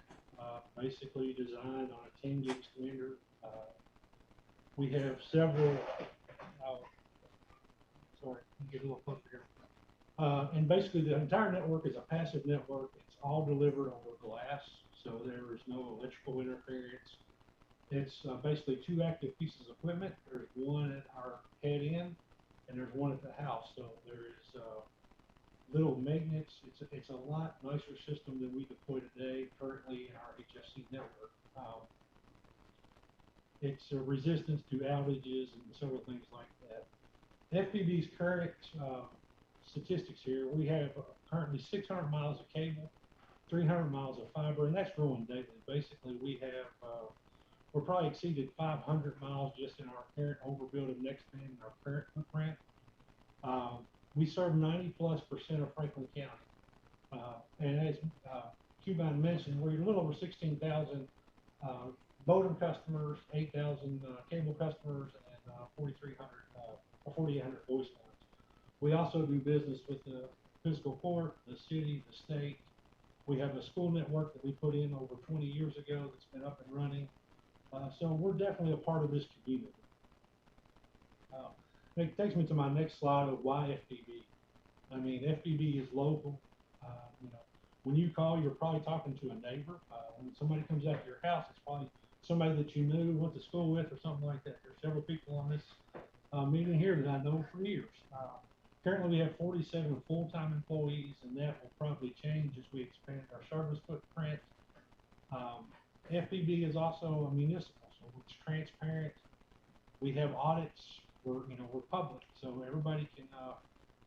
basically designed on a 10 gig standard. We have several, sorry, get a little closer here. And basically the entire network is a passive network. It's all delivered over glass, so there is no electrical interference. It's basically two active pieces of equipment. There's one at our head end, and there's one at the house. So there is little maintenance. It's a lot nicer system than we deploy today currently in our HFC network. It's a resistance to outages and several things like that. FPB's current statistics here, we have currently 600 miles of cable, 300 miles of fiber, and that's growing daily. Basically, we have we're probably exceeded 500 miles just in our current overbuild of NextBand in our current footprint. We serve 90+% of Franklin County. And as Cubine mentioned, we're a little over 16,000 modem customers, 8,000 cable customers, and 4,800 voice lines. We also do business with the fiscal court, the city, the state. We have a school network that we put in over 20 years ago that's been up and running. So we're definitely a part of this community. It takes me to my next slide of why FPB. I mean, FPB is local. You know, when you call, you're probably talking to a neighbor. When somebody comes out to your house, it's probably somebody that you knew, went to school with, or something like that. There's several people on this meeting here that I know for years. Currently, we have 47 full-time employees, and that will probably change as we expand our service footprint. FPB is also a municipal, so it's transparent. We have audits. We're public, so everybody can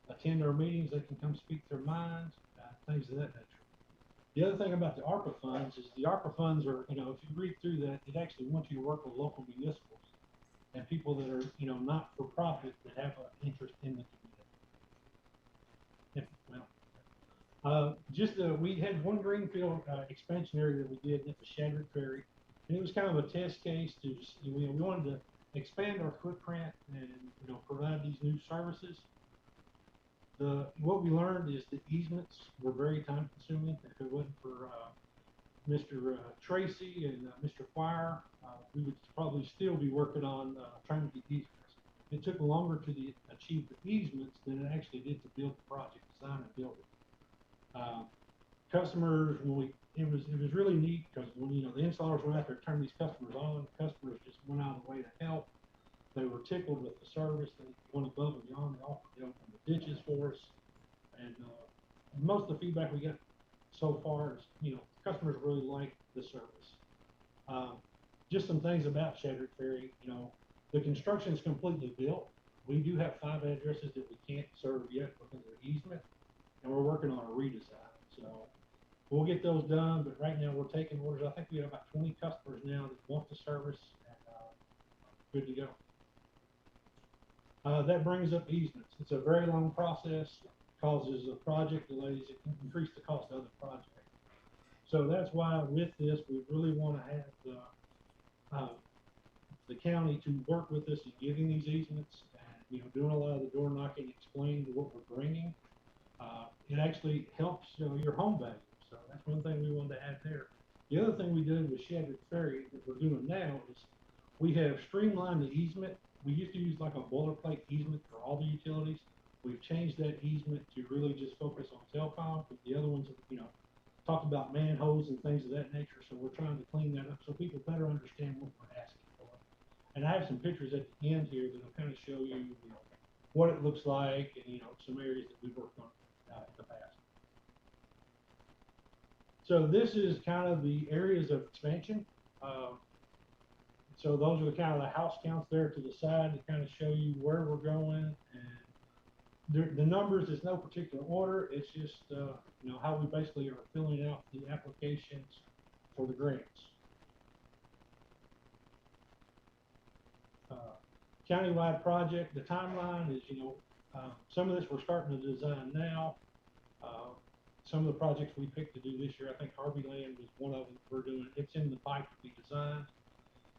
attend our meetings. They can come speak their minds, things of that nature. The other thing about the ARPA funds is the ARPA funds are, if you read through that, it actually wants you to work with local municipals and people that are, not for profit that have an interest in the community. We had one greenfield expansion area that we did at the Shadrick Ferry, and it was kind of a test case to, we wanted to expand our footprint and provide these new services. What we learned is the easements were very time consuming. If it wasn't for Mr. Tracy and Mr. Quire, we would probably still be working on trying to get easements. It took longer to achieve the easements than it actually did to build the project, design and build it. Customers, it was really neat because when the installers went out there to turn these customers on, customers just went out of the way to help. They were tickled with the service. They went above and beyond. They offered to open the ditches for us, and most of the feedback we got so far is customers really like the service. Just some things about Shadrick Ferry. The construction is completely built. We do have 5 addresses that we can't serve yet because of the easement, and we're working on a redesign. So we'll get those done, but right now we're taking orders. I think we have about 20 customers now that want the service, and good to go. That brings up easements. It's a very long process, causes project delays. It can increase the cost of the project. So that's why with this, we really want to have the county to work with us in getting these easements and doing a lot of the door knocking, explaining what we're bringing. It actually helps your home value. So that's one thing we wanted to add there. The other thing we did with Shadrick Ferry that we're doing now is we have streamlined the easement. We used to use like a boilerplate easement for all the utilities. We've changed that easement to really just focus on telecom, but the other ones, talked about manholes and things of that nature. So we're trying to clean that up so people better understand what we're asking for. And I have some pictures at the end here that'll kind of show you, what it looks like and, some areas that we've worked on in the past. So this is kind of the areas of expansion. So those are the kind of the house counts there to the side to kind of show you where we're going. And the numbers is no particular order. It's just, how we basically are filling out the applications for the grants. Countywide project, the timeline is, some of this we're starting to design now. Some of the projects we picked to do this year, I think Harvey Land was one of them we're doing. It's in the pipe to be designed.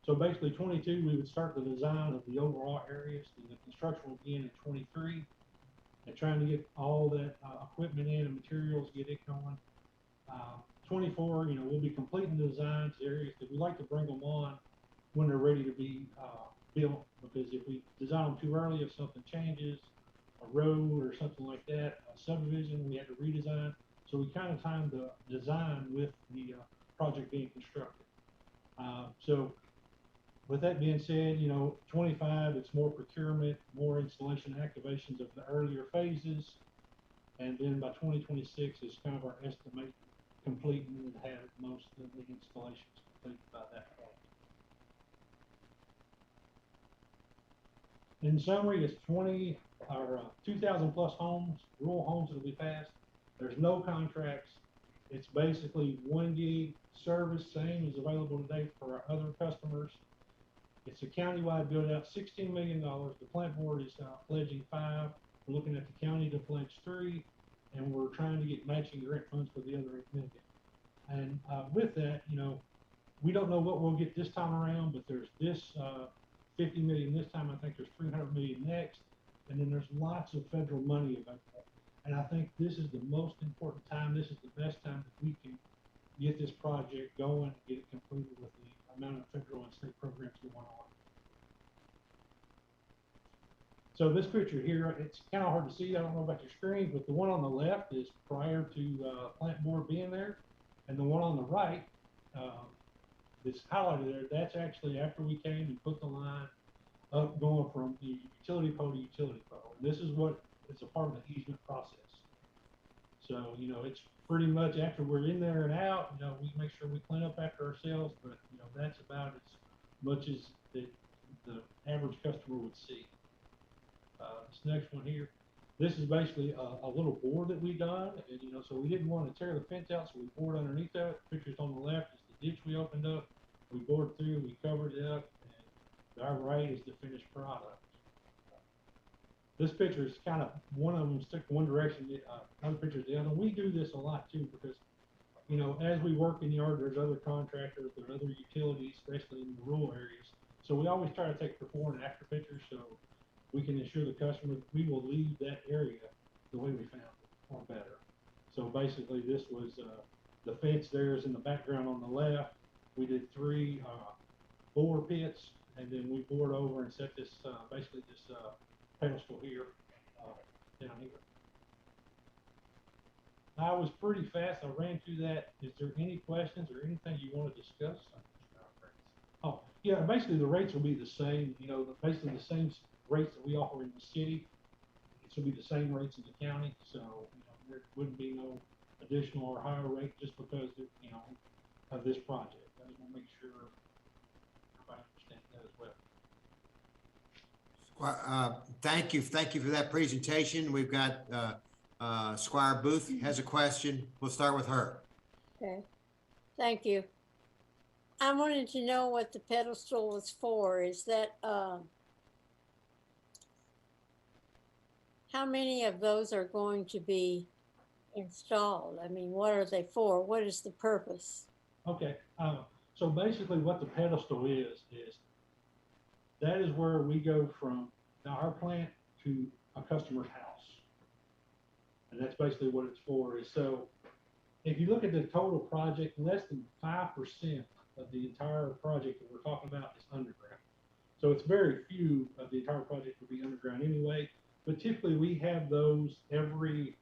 So basically 22, we would start the design of the overall areas, and the construction will begin in 23. And trying to get all that equipment in and materials, get it going. 24, we'll be completing the designs areas that we like to bring them on when they're ready to be built, because if we design them too early, if something changes, a road or something like that, a subdivision, we had to redesign. So we kind of timed the design with the project being constructed. So with that being said, 25, it's more procurement, more installation activations of the earlier phases. And then by 2026 is kind of our estimate completing and have most of the installations complete by that point. In summary, it's 2,000 plus homes, rural homes that will be passed. There's no contracts. It's basically 1 gig service, same as available today for our other customers. It's a countywide build out, $16 million. The plant board is pledging 5. We're looking at the county to pledge 3, and we're trying to get matching grant funds for the other 8 million. And with that, we don't know what we'll get this time around, but there's this 50 million this time. I think there's 300 million next, and then there's lots of federal money available. And I think this is the most important time. This is the best time that we can get this project going, get it completed with the amount of federal and state programs going on. So this picture here, it's kind of hard to see. I don't know about your screen, but the one on the left is prior to plant board being there, and the one on the right that's highlighted there, that's actually after we came and put the line up going from the utility pole to utility pole. And this is what is a part of the easement process. So, it's pretty much after we're in there and out, we make sure we clean up after ourselves, but, that's about as much as the average customer would see. This next one here, this is basically a little bore that we done, and, so we didn't want to tear the fence out, so we bored underneath that. Pictures on the left is the ditch we opened up. We bored through, we covered it up, and our right is the finished product. This picture is kind of, one of them stick one direction, the other picture is the other. We do this a lot too, because, as we work in the yard, there's other contractors, there's other utilities, especially in the rural areas. So we always try to take before and after pictures so we can ensure the customer that we will leave that area the way we found it, or better. So basically this was, the fence there is in the background on the left. We did 3 bore pits, and then we bored over and set this, basically this pedestal here, down here. I was pretty fast. I ran through that. Is there any questions or anything you want to discuss? Oh, yeah, basically the rates will be the same, basically the same rates that we offer in the city. It should be the same rates in the county. So, there wouldn't be no additional or higher rate just because, of this project. I just want to make sure everybody understands that as well. Thank you for that presentation. We've got Squire Booth has a question. We'll start with her. Okay, thank you. I wanted to know what the pedestal was for. Is that how many of those are going to be installed? I mean, what are they for? What is the purpose? Okay, so basically what the pedestal is that is where we go from our plant to a customer's house. And that's basically what it's for. Is so if you look at the total project, less than 5% of the entire project that we're talking about is underground. So it's very few of the entire project will be underground anyway. But typically we have those every,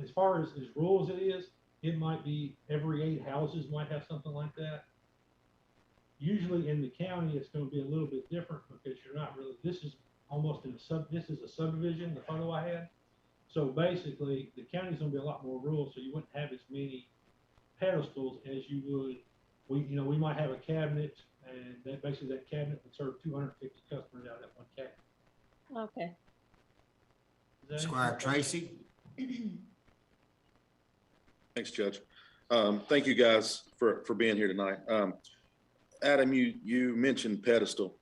as far as rural as it is, it might be every 8 houses might have something like that. Usually in the county, it's going to be a little bit different because you're not really, this is almost this is a subdivision, the photo I had. So basically the county's going to be a lot more rural, so you wouldn't have as many pedestals as you would. We might have a cabinet, and that basically that cabinet would serve 250 customers out of that one cabinet. Okay. Squire Tracy. Thanks, Judge. Thank you guys for being here tonight. Adam, you mentioned pedestal.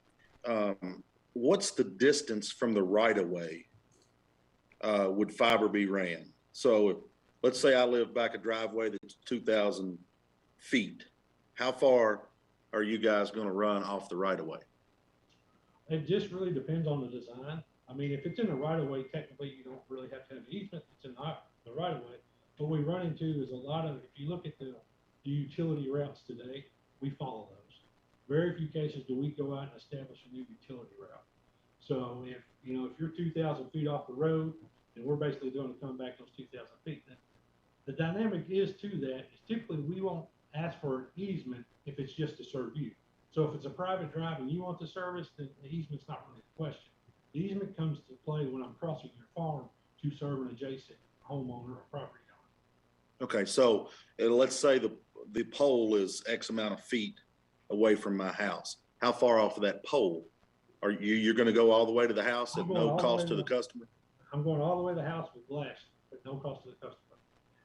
What's the distance from the right of way would fiber be ran? So let's say I live back a driveway that's 2,000 feet. How far are you guys going to run off the right of way? It just really depends on the design. I mean, if it's in the right of way, technically you don't really have to have an easement. It's in the right of way. What we run into is a lot of, if you look at the utility routes today, we follow those. Very few cases do we go out and establish a new utility route. So if you're 2,000 feet off the road, and we're basically going to come back those 2,000 feet. Then the dynamic is to that is typically we won't ask for an easement if it's just to serve you. So if it's a private drive and you want the service, then the easement's not really the question. The easement comes to play when I'm crossing your farm to serve an adjacent homeowner or property owner. Okay, so let's say the pole is X amount of feet away from my house. How far off of that pole are you're going to go all the way to the house at no cost to the customer? I'm going all the way to the house with glass at no cost to the customer.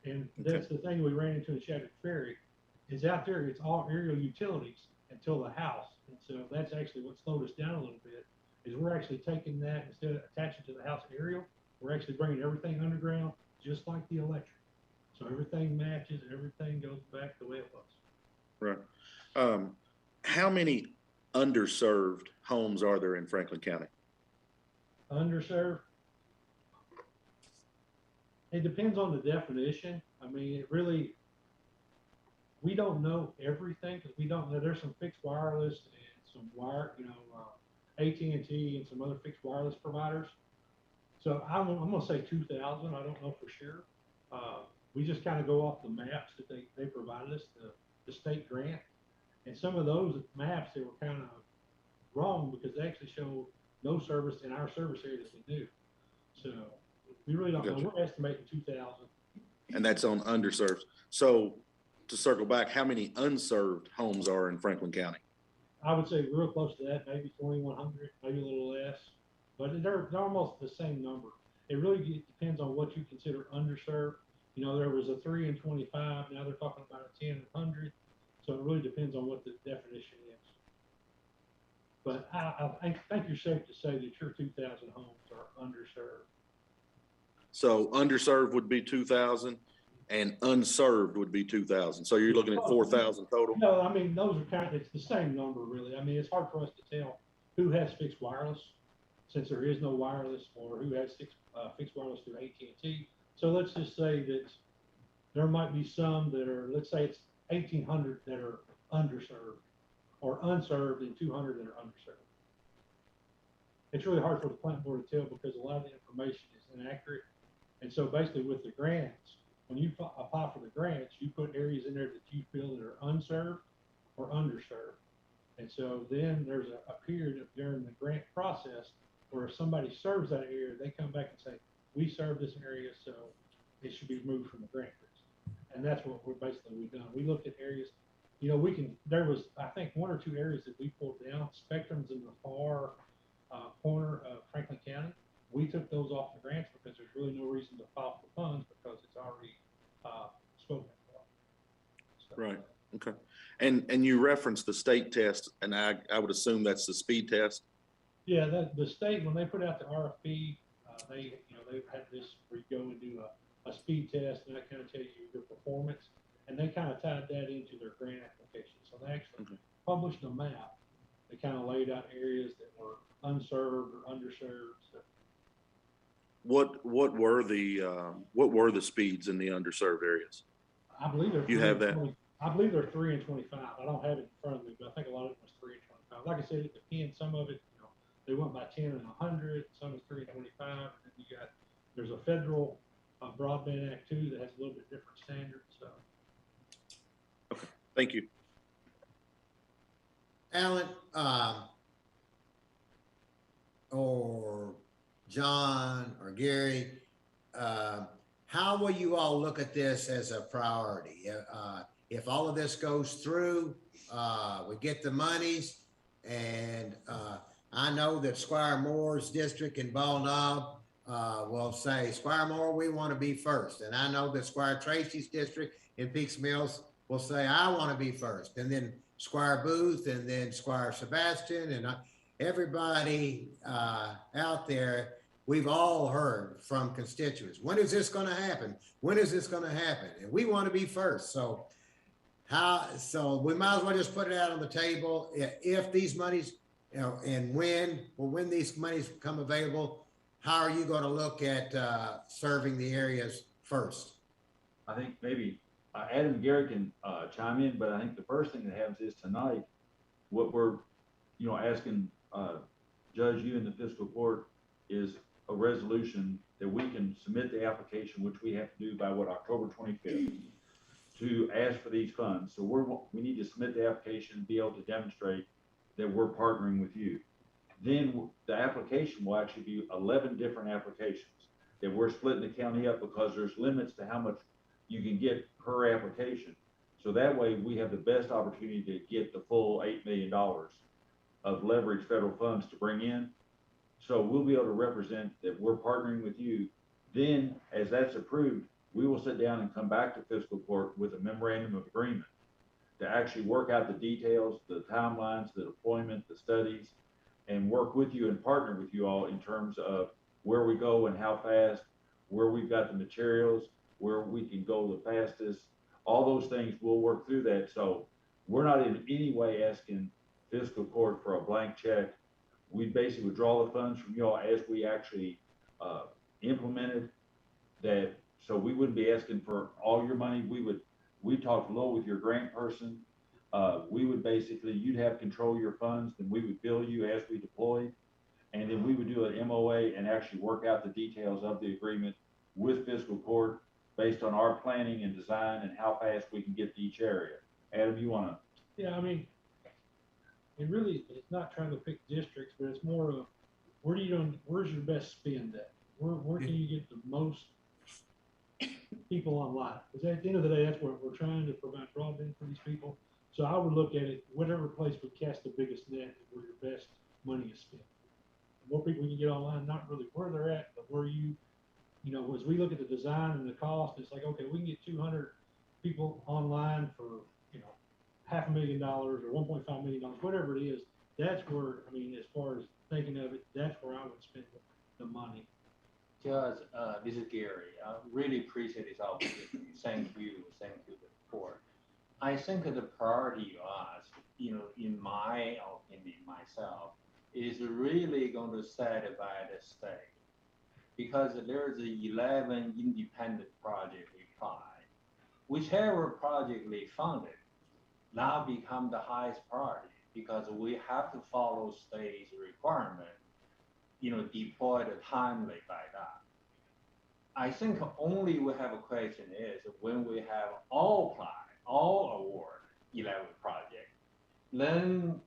And that's the thing we ran into in Shattered Ferry is out there, it's all aerial utilities until the house. And so that's actually what slowed us down a little bit is we're actually taking that instead of attaching to the house aerial, we're actually bringing everything underground just like the electric. So everything matches and everything goes back the way it was. Right. How many underserved homes are there in Franklin County? Underserved? It depends on the definition. I mean, we don't know everything because we don't know. There's some fixed wireless and some AT&T and some other fixed wireless providers. So I'm going to say 2,000. I don't know for sure. We just kind of go off the maps that they provided us, the state grant. And some of those maps, they were kind of wrong because they actually show no service in our service area that we do. So we really don't know. We're estimating 2,000. And that's on underserved. So to circle back, how many unserved homes are in Franklin County? I would say real close to that, maybe 2,100, maybe a little less. But they're almost the same number. It really depends on what you consider underserved. There was a 3 and 25. Now they're talking about a 10 and 100. So it really depends on what the definition is. But I think you're safe to say that your 2,000 homes are underserved. So underserved would be 2,000 and unserved would be 2,000. So you're looking at 4,000 total? No, I mean, those are it's the same number really. I mean, it's hard for us to tell who has fixed wireless since there is no wireless or who has fixed wireless through AT&T. So let's just say that there might be some that are, let's say it's 1,800 that are underserved or unserved and 200 that are underserved. It's really hard for the plant board to tell because a lot of the information is inaccurate. And so basically with the grants, when you apply for the grants, you put areas in there that you feel that are unserved or underserved. And so then there's a period during the grant process where if somebody serves that area, they come back and say, we serve this area, so it should be removed from the grant list. And that's what we've done. We looked at areas, there was, I think, 1 or 2 areas that we pulled down. Spectrum's in the far corner of Franklin County. We took those off the grants because there's really no reason to file for funds because it's already spoken for. So, right. Okay. And you referenced the state test, and I would assume that's the speed test. Yeah, the state, when they put out the RFP, they've had this where you go and do a speed test, and that kind of tells you your performance, and they kind of tied that into their grant application. So they actually published a map that kind of laid out areas that were unserved or underserved. So. What were the speeds in the underserved areas? I believe they're. You have that? I believe they're 3 and 25. I don't have it in front of me, but I think a lot of it was 3 and 25. Like I said, it depends. Some of it, they went by 10 and 100. Some is 3 and 25. And then there's a federal Broadband Act 2 that has a little bit different standards. So Thank you. Alan, or John or Gary, how will you all look at this as a priority? If all of this goes through, we get the monies, and I know that Squire Moore's district in Ball Knob will say, Squire Moore, we want to be first. And I know that Squire Tracy's district in Peaks Mills will say, I want to be first. And then Squire Booth, and then Squire Sebastian, and everybody out there, we've all heard from constituents, when is this going to happen? When is this going to happen? And we want to be first. So we might as well just put it out on the table. If these monies, and when these monies become available, how are you going to look at serving the areas first? I think maybe Adam and Gary can chime in, but I think the first thing that happens is tonight, what we're, asking Judge, you and the fiscal court is a resolution that we can submit the application, which we have to do by October 25th, to ask for these funds. So we need to submit the application and be able to demonstrate that we're partnering with you. Then the application will actually be 11 different applications that we're splitting the county up, because there's limits to how much you can get per application. So that way we have the best opportunity to get the full $8 million of leverage federal funds to bring in. So we'll be able to represent that we're partnering with you. Then as that's approved, we will sit down and come back to fiscal court with a memorandum of agreement to actually work out the details, the timelines, the deployment, the studies, and work with you and partner with you all in terms of where we go and how fast, where we've got the materials, where we can go the fastest. All those things, we'll work through that. So we're not in any way asking fiscal court for a blank check. We basically withdraw the funds from y'all as we actually implemented that. So we wouldn't be asking for all your money. We talked low with your grant person. We would basically, you'd have control of your funds, then we would bill you as we deployed. And then we would do an MOA and actually work out the details of the agreement with fiscal court based on our planning and design and how fast we can get to each area. Adam, you want to? Yeah, I mean, it really, it's not trying to pick districts, but it's more of where's your best spend at? Where can you get the most people online? Because at the end of the day, that's what we're trying to provide broadband for these people. So I would look at it, whatever place would cast the biggest net is where your best money is spent. The more people you can get online, not really where they're at, but where as we look at the design and the cost, it's like, okay, we can get 200 people online for, $500,000 or $1.5 million, whatever it is. That's where, as far as thinking of it, that's where I would spend the money. Judge, this is Gary. I really appreciate this opportunity. Thank you to the court. I think the priority you asked, in my opinion, myself, is really going to set by the state, because there's 11 independent projects we tried. Whichever project they funded now become the highest priority, because we have to follow state's requirement, deploy the timely by that. I think only we have a question is when we have all award 11 projects, then,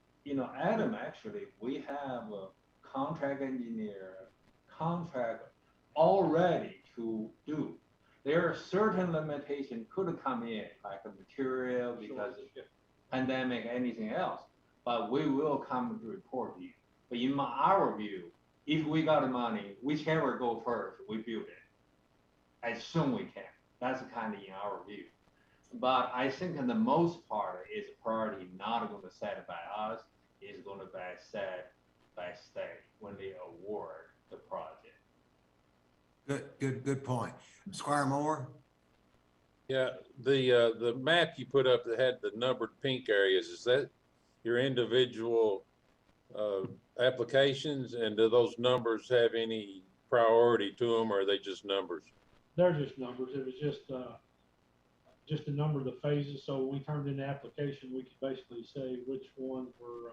Adam, actually, we have a contract engineer, contract all ready to do. There are certain limitations could come in, like a material because of pandemic, anything else, but we will come to report to you. But in our view, if we got the money, whichever go first, we build it as soon we can. That's kind of in our view. But I think in the most part is priority not going to set by us, is going to be set by state when they award the project. Good point. Squire Moore? Yeah, the map you put up that had the numbered pink areas, is that your individual applications? And do those numbers have any priority to them, or are they just numbers? They're just numbers. It was just a number of the phases. So when we turned in the application, we could basically say which ones were,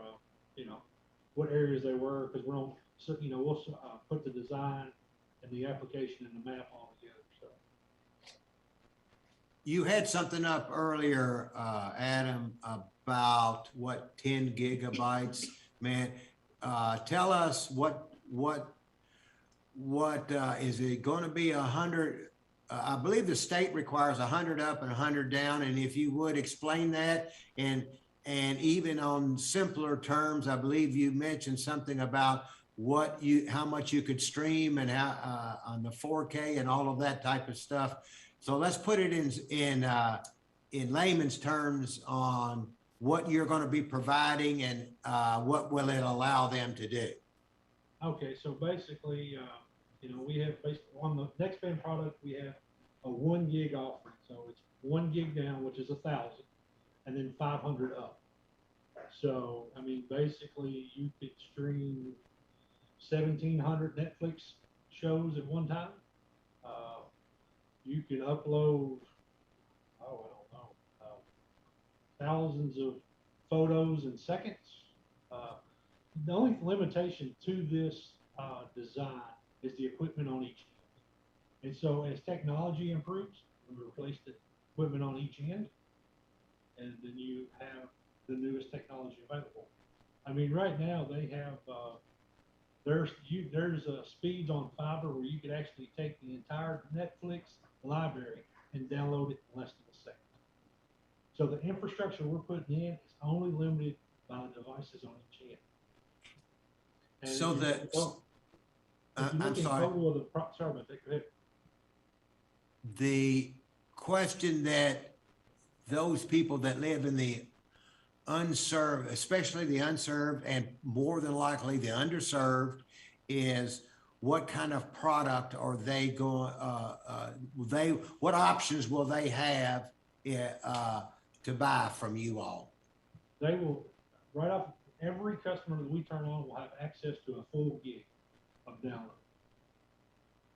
what areas they were, because we'll put the design and the application and the map all together. So. You had something up earlier, Adam, about what 10 gigabytes, man. Tell us what is it going to be 100? I believe the state requires 100 up and 100 down. And if you would explain that, and even on simpler terms, I believe you mentioned something about how much you could stream and how on the 4K and all of that type of stuff. So let's put it in layman's terms on what you're going to be providing and what will it allow them to do. Okay, so basically, we have on the next band product, we have a 1 gig offering. So it's 1 gig down, which is 1,000, and then 500 up. So, I mean, basically you could stream 1,700 Netflix shows at one time. You can upload, I don't know, thousands of photos in seconds. The only limitation to this design is the equipment on each end. And so as technology improves, we replace the equipment on each end, and then you have the newest technology available. I mean, right now they have, there's speeds on fiber where you could actually take the entire Netflix library and download it in less than a second. So the infrastructure we're putting in is only limited by the devices on each end. And So that, I'm sorry. Sorry about that, go ahead. The question that those people that live in the unserved, especially the unserved and more than likely the underserved, is what kind of product are they going, what options will they have to buy from you all? They will, right off, every customer that we turn on will have access to a full gig of download.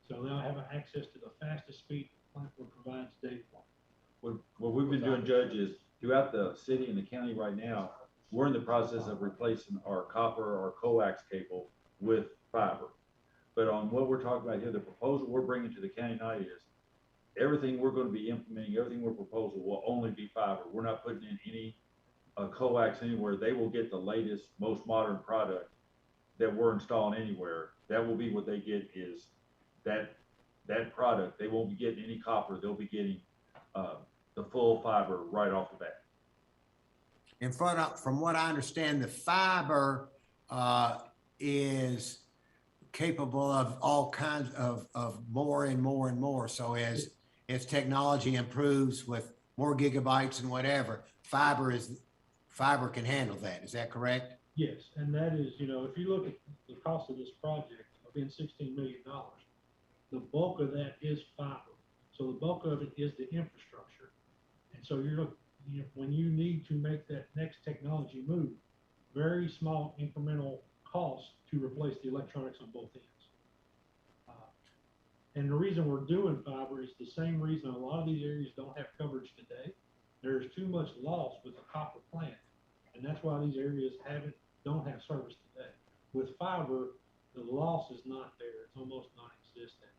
So they'll have access to the fastest speed the platform provides data for. What we've been doing, Judge, is throughout the city and the county right now, we're in the process of replacing our copper or coax cable with fiber. But on what we're talking about here, the proposal we're bringing to the county tonight is everything we're going to be implementing, everything we're proposing will only be fiber. We're not putting in any coax anywhere. They will get the latest, most modern product that we're installing anywhere. That will be what they get, is that product. They won't be getting any copper. They'll be getting the full fiber right off the bat. And from what I understand, the fiber is capable of all kinds of more and more and more. So as technology improves with more gigabytes and whatever, fiber can handle that. Is that correct? Yes, and that is, if you look at the cost of this project of being $16 million, the bulk of that is fiber. So the bulk of it is the infrastructure. And so when you need to make that next technology move, very small incremental costs to replace the electronics on both ends. And the reason we're doing fiber is the same reason a lot of these areas don't have coverage today. There's too much loss with the copper plant. And that's why these areas don't have service today. With fiber, the loss is not there. It's almost non-existent.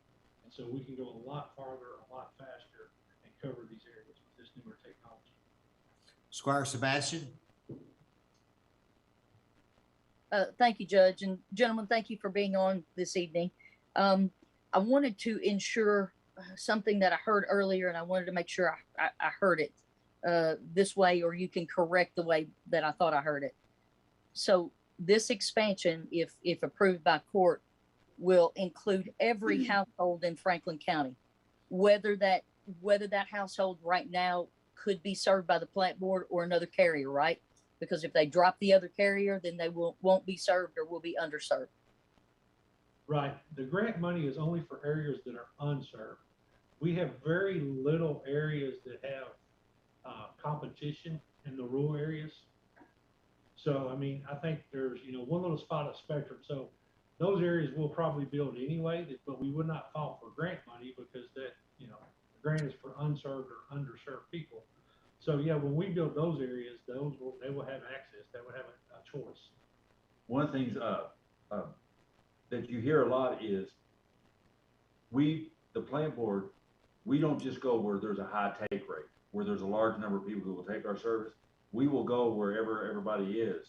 And so we can go a lot farther, a lot faster, and cover these areas with this newer technology. Squire Sebastian? Thank you, Judge. And gentlemen, thank you for being on this evening. I wanted to ensure something that I heard earlier, and I wanted to make sure I heard it this way, or you can correct the way that I thought I heard it. So this expansion, if approved by court, will include every household in Franklin County, whether that household right now could be served by the plant board or another carrier, right? Because if they drop the other carrier, then they won't be served or will be underserved. Right. The grant money is only for areas that are unserved. We have very little areas that have competition in the rural areas. So, I mean, I think there's, one little spot of spectrum. So those areas will probably build anyway, but we would not file for grant money because that, the grant is for unserved or underserved people. So yeah, when we build those areas, they will have access. They will have a choice. One of the things that you hear a lot is the plant board We don't just go where there's a high take rate, where there's a large number of people who will take our service. We will go wherever everybody is,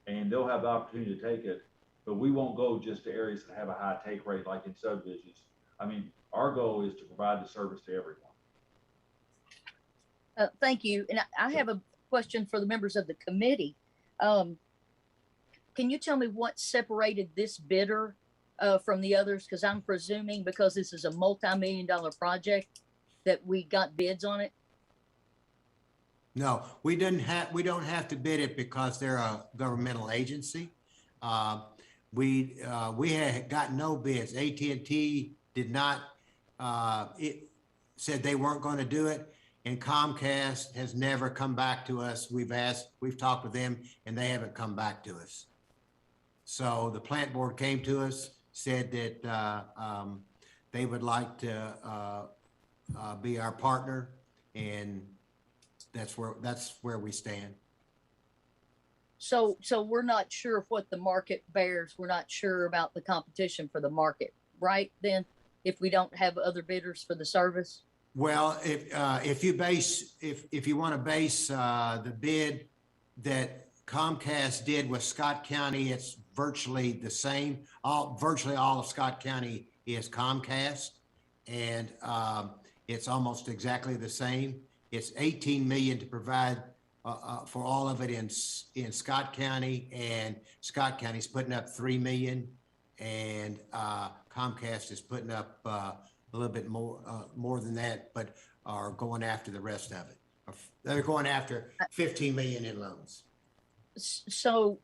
and they'll have the opportunity to take it, but we won't go just to areas that have a high take rate like in subdivisions. I mean, our goal is to provide the service to everyone. Thank you. And I have a question for the members of the committee. Can you tell me what separated this bidder from the others? Because I'm presuming because this is a multi-million-dollar project that we got bids on it. No, we don't have to bid it because they're a governmental agency. We had got no bids. AT&T did not, it said they weren't going to do it. And Comcast has never come back to us. We've talked with them and they haven't come back to us. So the plant board came to us, said that they would like to be our partner, and that's where we stand. So we're not sure of what the market bears. We're not sure about the competition for the market, right? Then, if we don't have other bidders for the service. Well, if you want to base the bid that Comcast did with Scott County, it's virtually the same. Virtually all of Scott County is Comcast, and it's almost exactly the same. It's 18 million to provide for all of it in Scott County, and Scott County's putting up 3 million, and Comcast is putting up a little bit more than that, but are going after the rest of it. They're going after 15 million in loans. So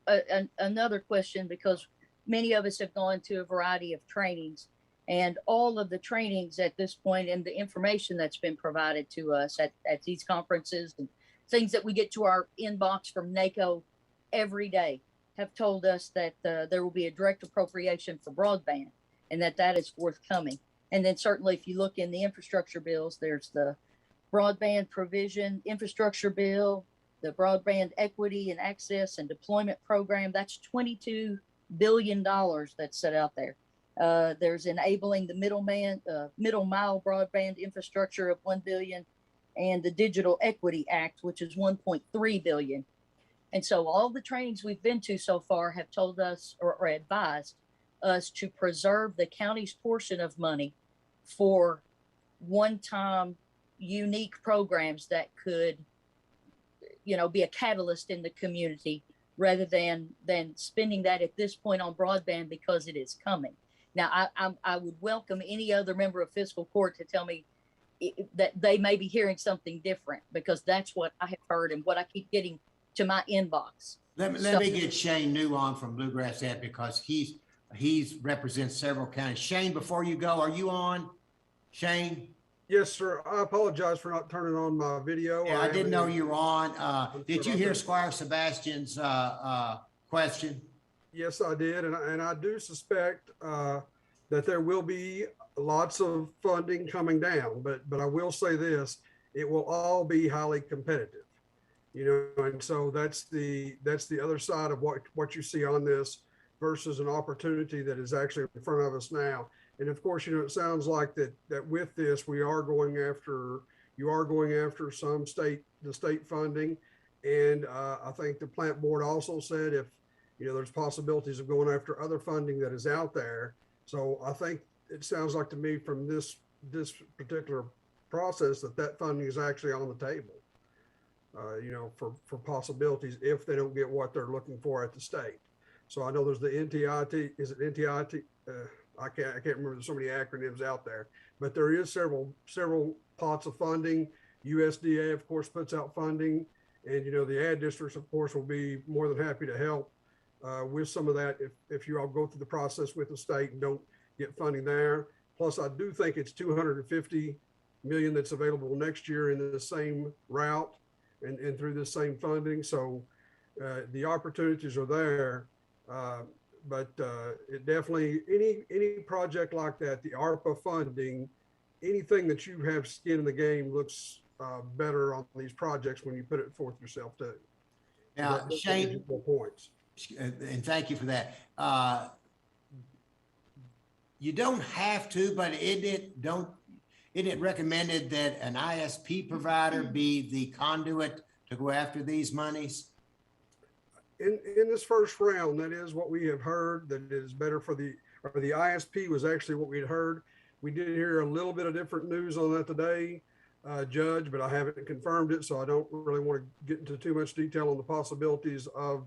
another question, because many of us have gone to a variety of trainings, and all of the trainings at this point and the information that's been provided to us at these conferences and things that we get to our inbox from NACO every day have told us that there will be a direct appropriation for broadband and that is forthcoming. And then certainly if you look in the infrastructure bills, there's the broadband provision infrastructure bill, the broadband equity and access and deployment program. That's $22 billion that's set out there. There's enabling the middle mile broadband infrastructure of 1 billion, and the Digital Equity Act, which is 1.3 billion. And so all the trainings we've been to so far have told us or advised us to preserve the county's portion of money for one-time unique programs that could, be a catalyst in the community, rather than spending that at this point on broadband because it is coming. Now, I would welcome any other member of fiscal court to tell me that they may be hearing something different, because that's what I have heard and what I keep getting to my inbox. Let me get Shane New on from Bluegrass Ed, because he's represents several counties. Shane, before you go, are you on? Shane? Yes, sir. I apologize for not turning on my video. Yeah, I didn't know you were on. Did you hear Squire Sebastian's question? Yes, I did. And I do suspect that there will be lots of funding coming down, but I will say this, it will all be highly competitive, and so that's the other side of what you see on this versus an opportunity that is actually in front of us now. And of course, it sounds like that with this, you are going after some state funding. And I think the plant board also said if, there's possibilities of going after other funding that is out there. So I think it sounds like to me from this particular process that funding is actually on the table, for possibilities if they don't get what they're looking for at the state. So I know there's the NTIT, is it NTIT? I can't remember, there's so many acronyms out there, but there is several pots of funding. USDA, of course, puts out funding, and the ad districts, of course, will be more than happy to help with some of that if you all go through the process with the state and don't get funding there. Plus, I do think it's 250 million that's available next year in the same route and through the same funding. So the opportunities are there. But it definitely, any project like that, the ARPA funding, anything that you have skin in the game looks better on these projects when you put it forth yourself too. Now, Shane, points. And thank you for that. You don't have to, but isn't it recommended that an ISP provider be the conduit to go after these monies? In this first round, that is what we have heard, that it is better for the ISP was actually what we'd heard. We did hear a little bit of different news on that today, Judge, but I haven't confirmed it, so I don't really want to get into too much detail on the possibilities of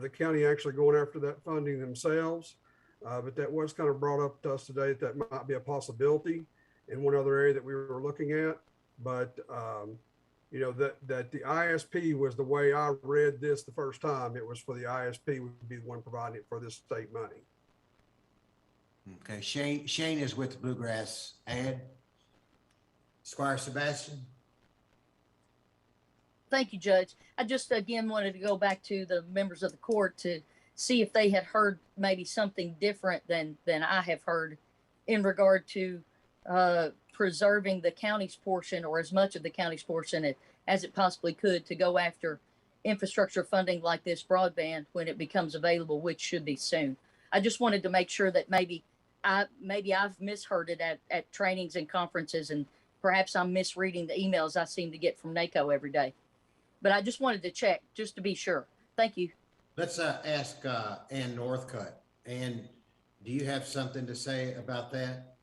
the county actually going after that funding themselves. But that was kind of brought up to us today that might be a possibility in one other area that we were looking at. But you know, that the ISP was the way I read this the first time. It was for the ISP would be the one providing it for this state money. Okay, Shane is with the Bluegrass ad. Squire Sebastian. Thank you, Judge. I just again wanted to go back to the members of the court to see if they had heard maybe something different than I have heard in regard to preserving the county's portion, or as much of the county's portion as it possibly could, to go after infrastructure funding like this broadband when it becomes available, which should be soon. I just wanted to make sure that maybe I've misheard it at trainings and conferences, and perhaps I'm misreading the emails I seem to get from NACO every day. But I just wanted to check just to be sure. Thank you. Let's ask Ann Northcutt. Ann, do you have something to say about that?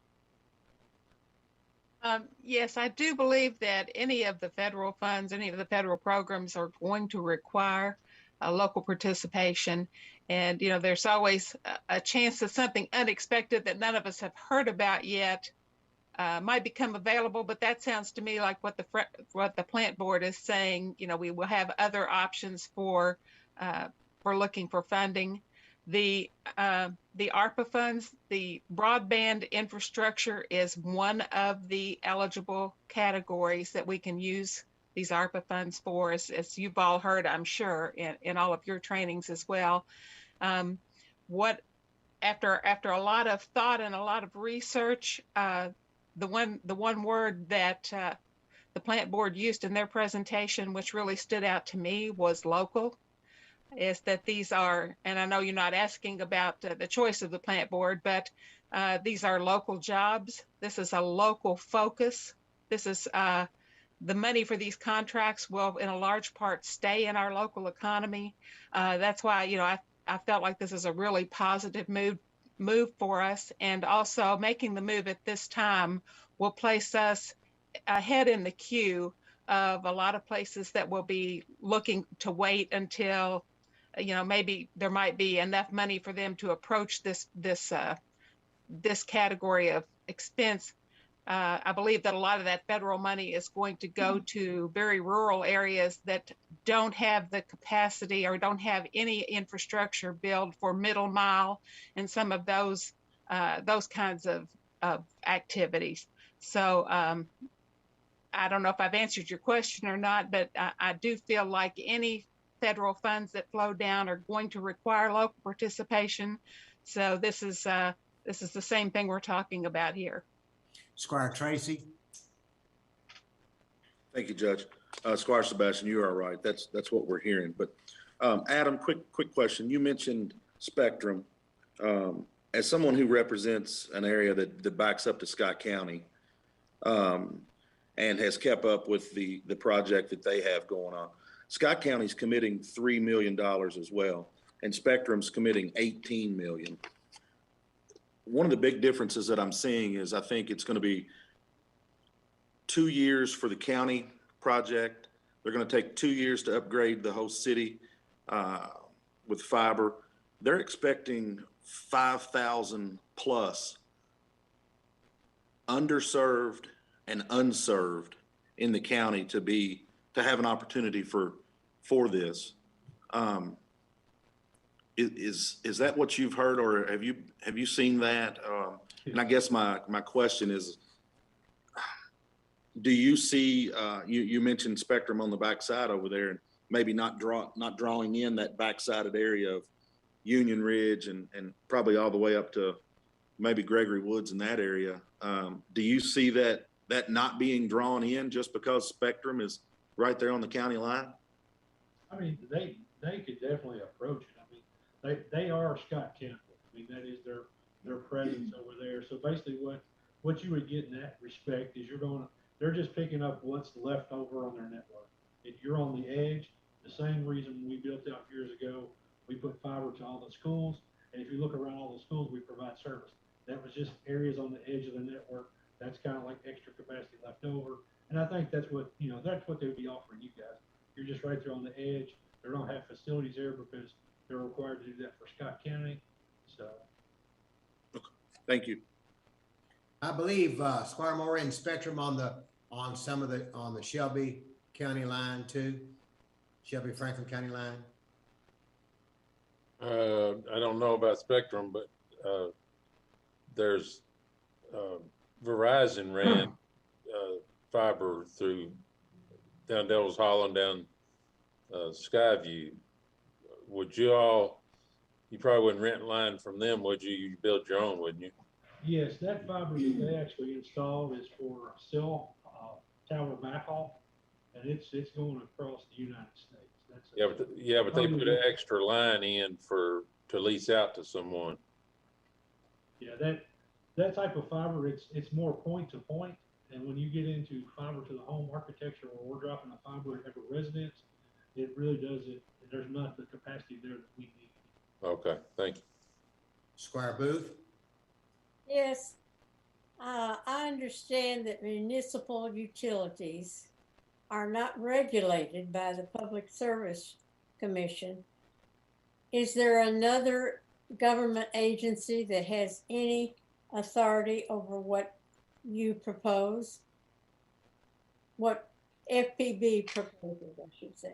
Yes, I do believe that any of the federal funds, any of the federal programs are going to require local participation. And, you know, there's always a chance that something unexpected that none of us have heard about yet might become available. But that sounds to me like what the plant board is saying. You know, we will have other options for looking for funding. The ARPA funds, the broadband infrastructure is one of the eligible categories that we can use these ARPA funds for, as you've all heard, I'm sure, in all of your trainings as well. After a lot of thought and a lot of research, the one word that the plant board used in their presentation, which really stood out to me, was local. Is that these are, and I know you're not asking about the choice of the plant board, but these are local jobs. This is a local focus. This is the money for these contracts will in a large part stay in our local economy. That's why, you know, I felt like this is a really positive move for us, and also making the move at this time will place us ahead in the queue of a lot of places that will be looking to wait until, you know, maybe there might be enough money for them to approach this category of expense. I believe that a lot of that federal money is going to go to very rural areas that don't have the capacity or don't have any infrastructure built for middle mile and some of those kinds of activities. So I don't know if I've answered your question or not, but I do feel like any federal funds that flow down are going to require local participation. So this is the same thing we're talking about here. Squire Tracy. Thank you, Judge. Squire Sebastian, you are right. That's what we're hearing. But Adam, quick question. You mentioned Spectrum. As someone who represents an area that backs up to Scott County and has kept up with the project that they have going on, Scott County's committing $3 million as well, and Spectrum's committing $18 million. One of the big differences that I'm seeing is I think it's going to be 2 years for the county project. They're going to take 2 years to upgrade the whole city with fiber. They're expecting 5,000 plus underserved and unserved in the county to have an opportunity for this. Is that what you've heard, or have you seen that? And I guess my question is, do you see, you mentioned Spectrum on the backside over there, and maybe not drawing in that backsided area of Union Ridge and probably all the way up to maybe Gregory Woods in that area. Do you see that not being drawn in just because Spectrum is right there on the county line? I mean, they could definitely approach it. I mean, they are Scott County. I mean, that is their presence over there. So basically what what you would get in that respect is they're just picking up what's left over on their network. If you're on the edge, the same reason we built out years ago, we put fiber to all the schools. And if you look around all the schools, we provide service. That was just areas on the edge of the network. That's kind of like extra capacity left over. And I think that's what, that's what they would be offering you guys. You're just right there on the edge. They don't have facilities there because they're required to do that for Scott County. So. Thank you. I believe Squire Moore in Spectrum on the Shelby County line too. Shelby Franklin County line. I don't know about Spectrum, but there's Verizon ran fiber through down Devil's Hollow and down Skyview. Would you probably wouldn't rent line from them, would you? You'd build your own, wouldn't you? Yes, that fiber that they actually installed is for cell tower backhaul, and it's going across the United States. But they put an extra line in to lease out to someone. Yeah, that type of fiber, it's more point to point, and when you get into fiber to the home architecture, where we're dropping a fiber at every residence, it really does it. There's not the capacity there that we need. Okay, thank you. Squire Booth. Yes, I understand that municipal utilities are not regulated by the Public Service Commission. Is there another government agency that has any authority over what you propose? What FPB proposes, I should say.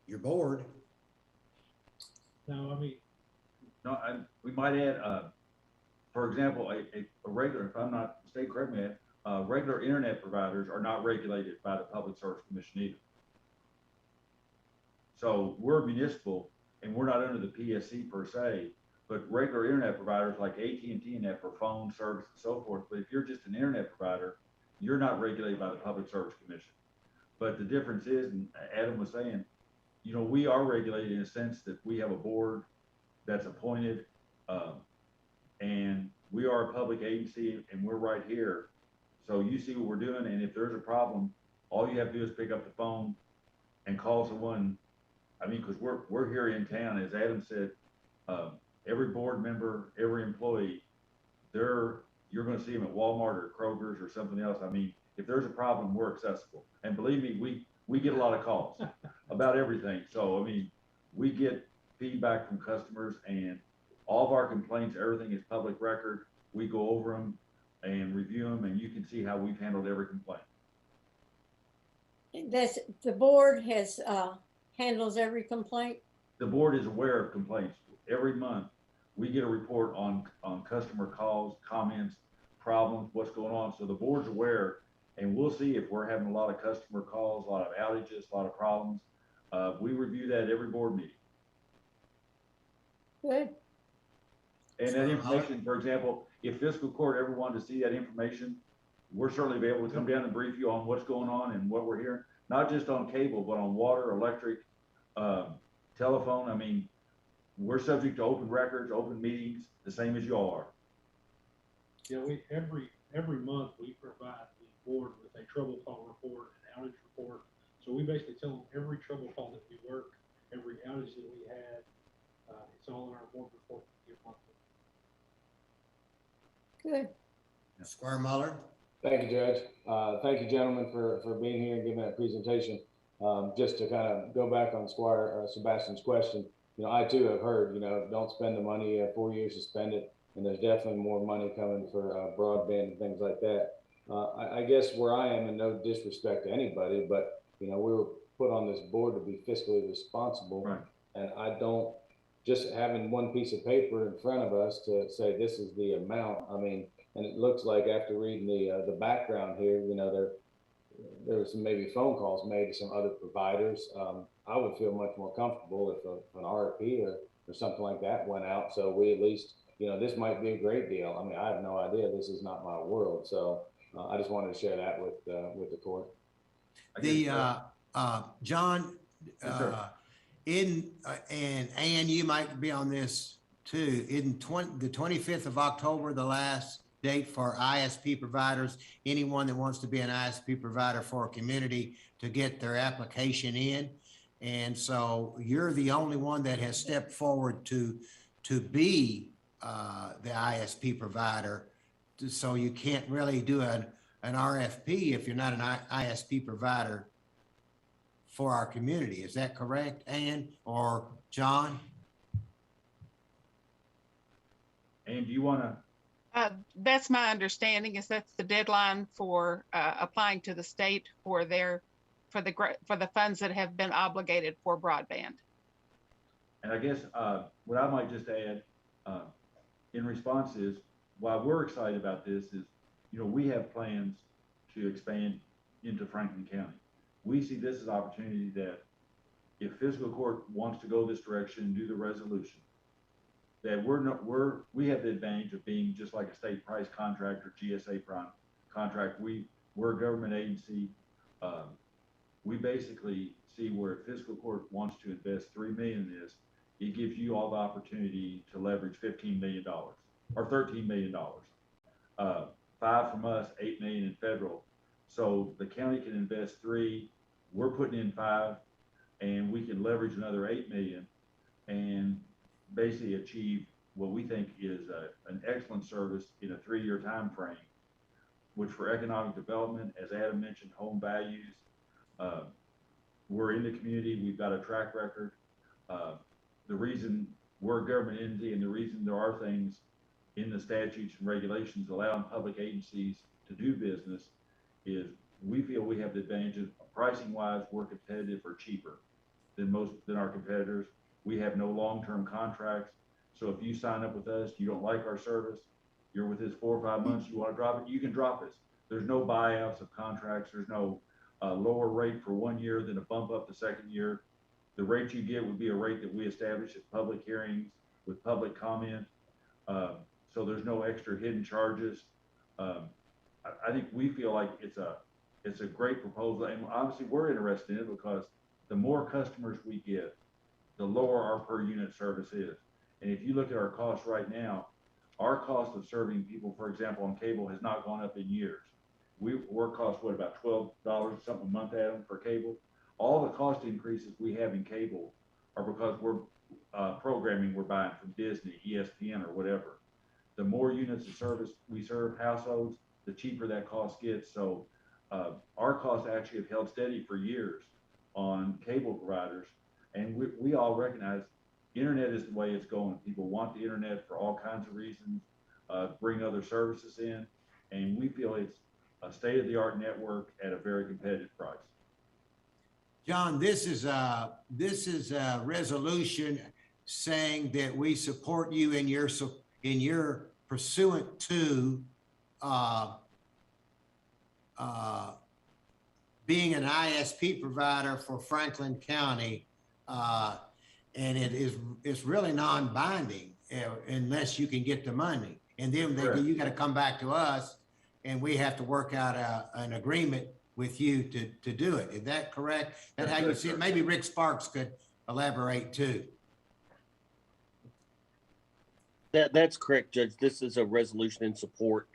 Your board. No, I mean. No, we might add, for example, a regular, if I'm not mistaken, correct me, regular internet providers are not regulated by the Public Service Commission either. So we're municipal and we're not under the PSC per se, but regular internet providers like AT&T and that for phone service and so forth. But if you're just an internet provider, you're not regulated by the Public Service Commission. But the difference is, and Adam was saying, we are regulated in a sense that we have a board that's appointed, and we are a public agency and we're right here. So you see what we're doing, and if there's a problem, all you have to do is pick up the phone and call someone. I mean, because we're here in town, as Adam said, every board member, every employee, you're going to see them at Walmart or Kroger's or something else. I mean, if there's a problem, we're accessible. And believe me, we get a lot of calls about everything. So, I mean, we get feedback from customers, and all of our complaints, everything is public record. We go over them and review them, and you can see how we've handled every complaint. The board handles every complaint? The board is aware of complaints. Every month, we get a report on customer calls, comments, problems, what's going on. So the board's aware, and we'll see if we're having a lot of customer calls, a lot of outages, a lot of problems. We review that at every board meeting. Good. And that information, for example, if fiscal court ever wanted to see that information, we're certainly be able to come down and brief you on what's going on and what we're hearing, not just on cable, but on water, electric, telephone. I mean, we're subject to open records, open meetings, the same as y'all are. Yeah, every month we provide the board with a trouble call report, an outage report. So we basically tell them every trouble call that we work, every outage that we had. It's all in our board report. Good. Squire Muller. Thank you, Judge. Thank you, gentlemen, for being here and giving that presentation. Just to kind of go back on Squire Sebastian's question, I too have heard, don't spend the money, 4 years to spend it, and there's definitely more money coming for broadband and things like that. I guess where I am, and no disrespect to anybody, but we were put on this board to be fiscally responsible, right. And I don't just having one piece of paper in front of us to say this is the amount. I mean, and it looks like after reading the background here, there was some maybe phone calls made to some other providers. I would feel much more comfortable if an RFP or something like that went out. So we at least, this might be a great deal. I mean, I have no idea. This is not my world. So I just wanted to share that with the court. John, and you might be on this in the 25th of October, the last date for ISP providers, anyone that wants to be an ISP provider for a community to get their application in. And so you're the only one that has stepped forward to be the ISP provider. So you can't really do an RFP if you're not an ISP provider for our community. Is that correct, Ann or John? And do you want to? That's my understanding, is that's the deadline for applying to the state for the funds that have been obligated for broadband. And I guess what I might just add in response is, why we're excited about this is, we have plans to expand into Franklin County. We see this as an opportunity that if fiscal court wants to go this direction and do the resolution, that we have the advantage of being just like a state price contract or GSA contract. We're a government agency. We basically see where fiscal court wants to invest $3 million in this. It gives you all the opportunity to leverage $15 million or $13 million. 5 from us, 8 million in federal. So the county can invest 3, we're putting in 5, and we can leverage another 8 million and basically achieve what we think is an excellent service in a 3-year time frame, which for economic development, as Adam mentioned, home values, we're in the community, we've got a track record. The reason we're a government entity and the reason there are things in the statutes and regulations allowing public agencies to do business is we feel we have the advantage of pricing wise, we're competitive or cheaper than our competitors. We have no long-term contracts. So if you sign up with us, you don't like our service, you're with us 4 or 5 months, you want to drop it, you can drop us. There's no buyouts of contracts. There's no lower rate for 1 year, then a bump up the second year. The rate you get would be a rate that we establish at public hearings with public comment. So there's no extra hidden charges. I think we feel like it's a great proposal, and obviously we're interested in it because the more customers we get, the lower our per unit service is. And if you look at our costs right now, our cost of serving people, for example, on cable has not gone up in years. We're cost about $12 or something a month, Adam, for cable. All the cost increases we have in cable are because we're programming we're buying from Disney, ESPN, or whatever. The more units of service we serve households, the cheaper that cost gets. So our costs actually have held steady for years on cable providers. And we all recognize internet is the way it's going. People want the internet for all kinds of reasons, bring other services in. And we feel it's a state-of-the-art network at a very competitive price. John, this is a resolution saying that we support you in your pursuant to being an ISP provider for Franklin County, and it's really non-binding unless you can get the money, and then you got to come back to us, and we have to work out an agreement with you to do it. Is that correct? That's how you see it? Maybe Rick Sparks could elaborate too. That's correct, Judge. This is a resolution in support.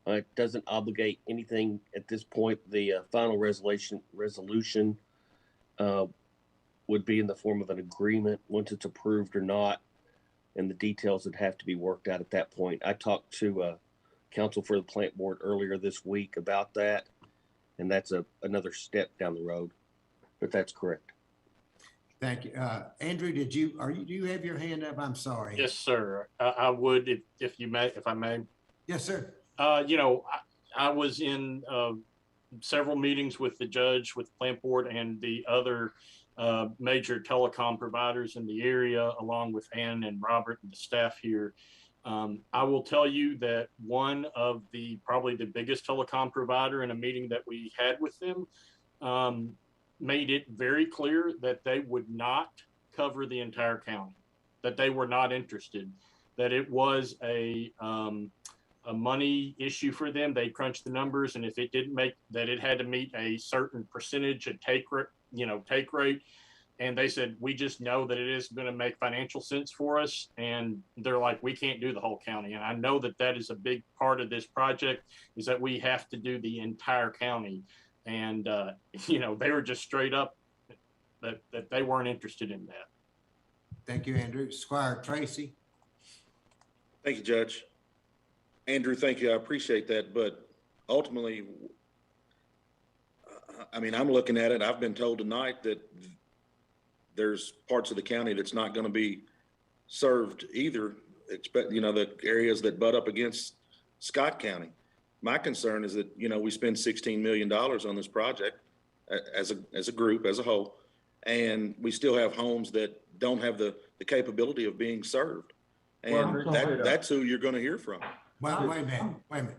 It doesn't obligate anything at this point. The final resolution would be in the form of an agreement once it's approved or not, and the details would have to be worked out at that point. I talked to counsel for the plant board earlier this week about that, and that's another step down the road, but that's correct. Thank you. Andrew, do you have your hand up? I'm sorry. Yes, sir. I would, if I may. Yes, sir. I was in several meetings with the judge, with the plant board, and the other major telecom providers in the area, along with Ann and Robert and the staff here. I will tell you that one of probably the biggest telecom provider in a meeting that we had with them made it very clear that they would not cover the entire county, that they were not interested, that it was a money issue for them. They crunched the numbers, and if it didn't make that, it had to meet a certain percentage of take rate, and they said, we just know that it is going to make financial sense for us. And they're like, we can't do the whole county. And I know that that is a big part of this project, is that we have to do the entire county. And, you know, they were just straight up that they weren't interested in that. Thank you, Andrew. Squire Tracy. Thank you, Judge. Andrew, thank you. I appreciate that. But ultimately, I mean, I'm looking at it. I've been told tonight that there's parts of the county that's not going to be served either, expect, you know, the areas that butt up against Scott County. My concern is that, you know, we spend $16 million on this project as a group, as a whole, and we still have homes that don't have the capability of being served. And that's who you're going to hear from. Well, wait a minute.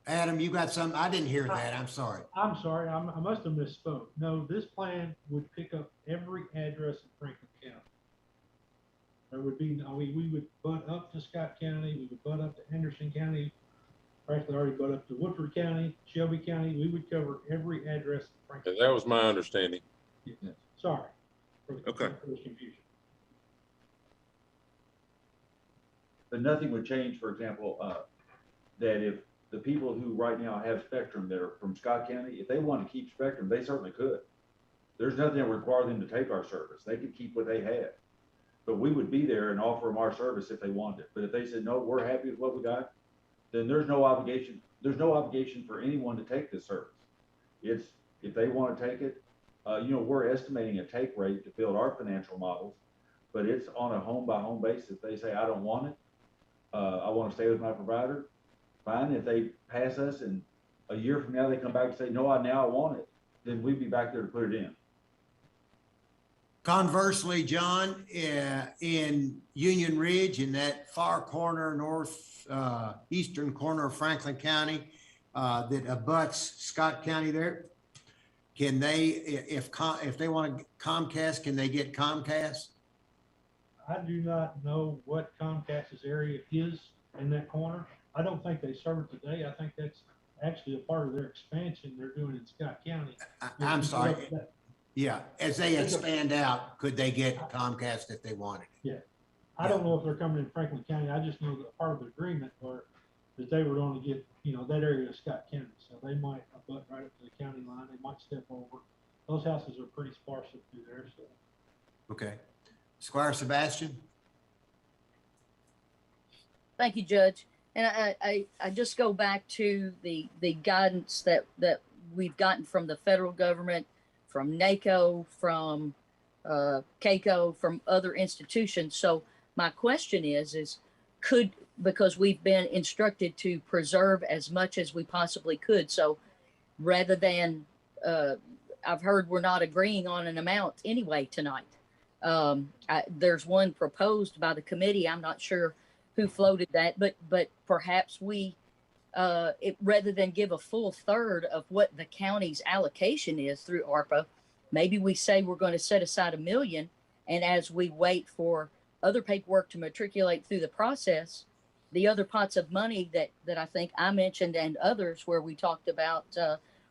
Adam, you got some, I didn't hear that. I'm sorry. I'm sorry, I must have misspoke. No, this plan would pick up every address in Franklin County. There would be, I mean, we would butt up to Scott County, we would butt up to Anderson County, frankly, already butt up to Woodford County, Shelby County. We would cover every address in Franklin. That was my understanding. Yeah. Sorry for the confusion. But nothing would change, for example, that if the people who right now have Spectrum that are from Scott County, if they want to keep Spectrum, they certainly could. There's nothing that would require them to take our service. They could keep what they had. But we would be there and offer them our service if they wanted it. But if they said, no, we're happy with what we got, then there's no obligation. There's no obligation for anyone to take this service. It's, if they want to take it, you know, we're estimating a take rate to build our financial models, but it's on a home by home basis. If they say, I don't want it, I want to stay with my provider, fine. If they pass us and a year from now they come back and say, no, now I want it, then we'd be back there to put it in. Conversely, John, in Union Ridge, in that far corner, eastern corner of Franklin County, that abuts Scott County there, can they, if they want Comcast, can they get Comcast? I do not know what Comcast's area is in that corner. I don't think they serve it today. I think that's actually a part of their expansion they're doing in Scott County. I'm sorry. Yeah, as they expand out, could they get Comcast if they wanted? Yeah. I don't know if they're coming in Franklin County. I just know that part of the agreement were that they were going to get, you know, that area of Scott County. So they might abut right up to the county line. They might step over. Those houses are pretty sparse up through there. So. Okay. Squire Sebastian. Thank you, Judge. And I just go back to the guidance that we've gotten from the federal government, from NACO, from CAECO, from other institutions. So my question is because we've been instructed to preserve as much as we possibly could. So rather than, I've heard we're not agreeing on an amount anyway tonight. There's one proposed by the committee. I'm not sure who floated that, but perhaps we, rather than give a full third of what the county's allocation is through ARPA, maybe we say we're going to set aside $1 million, and as we wait for other paperwork to matriculate through the process, the other pots of money that I think I mentioned and others, where we talked about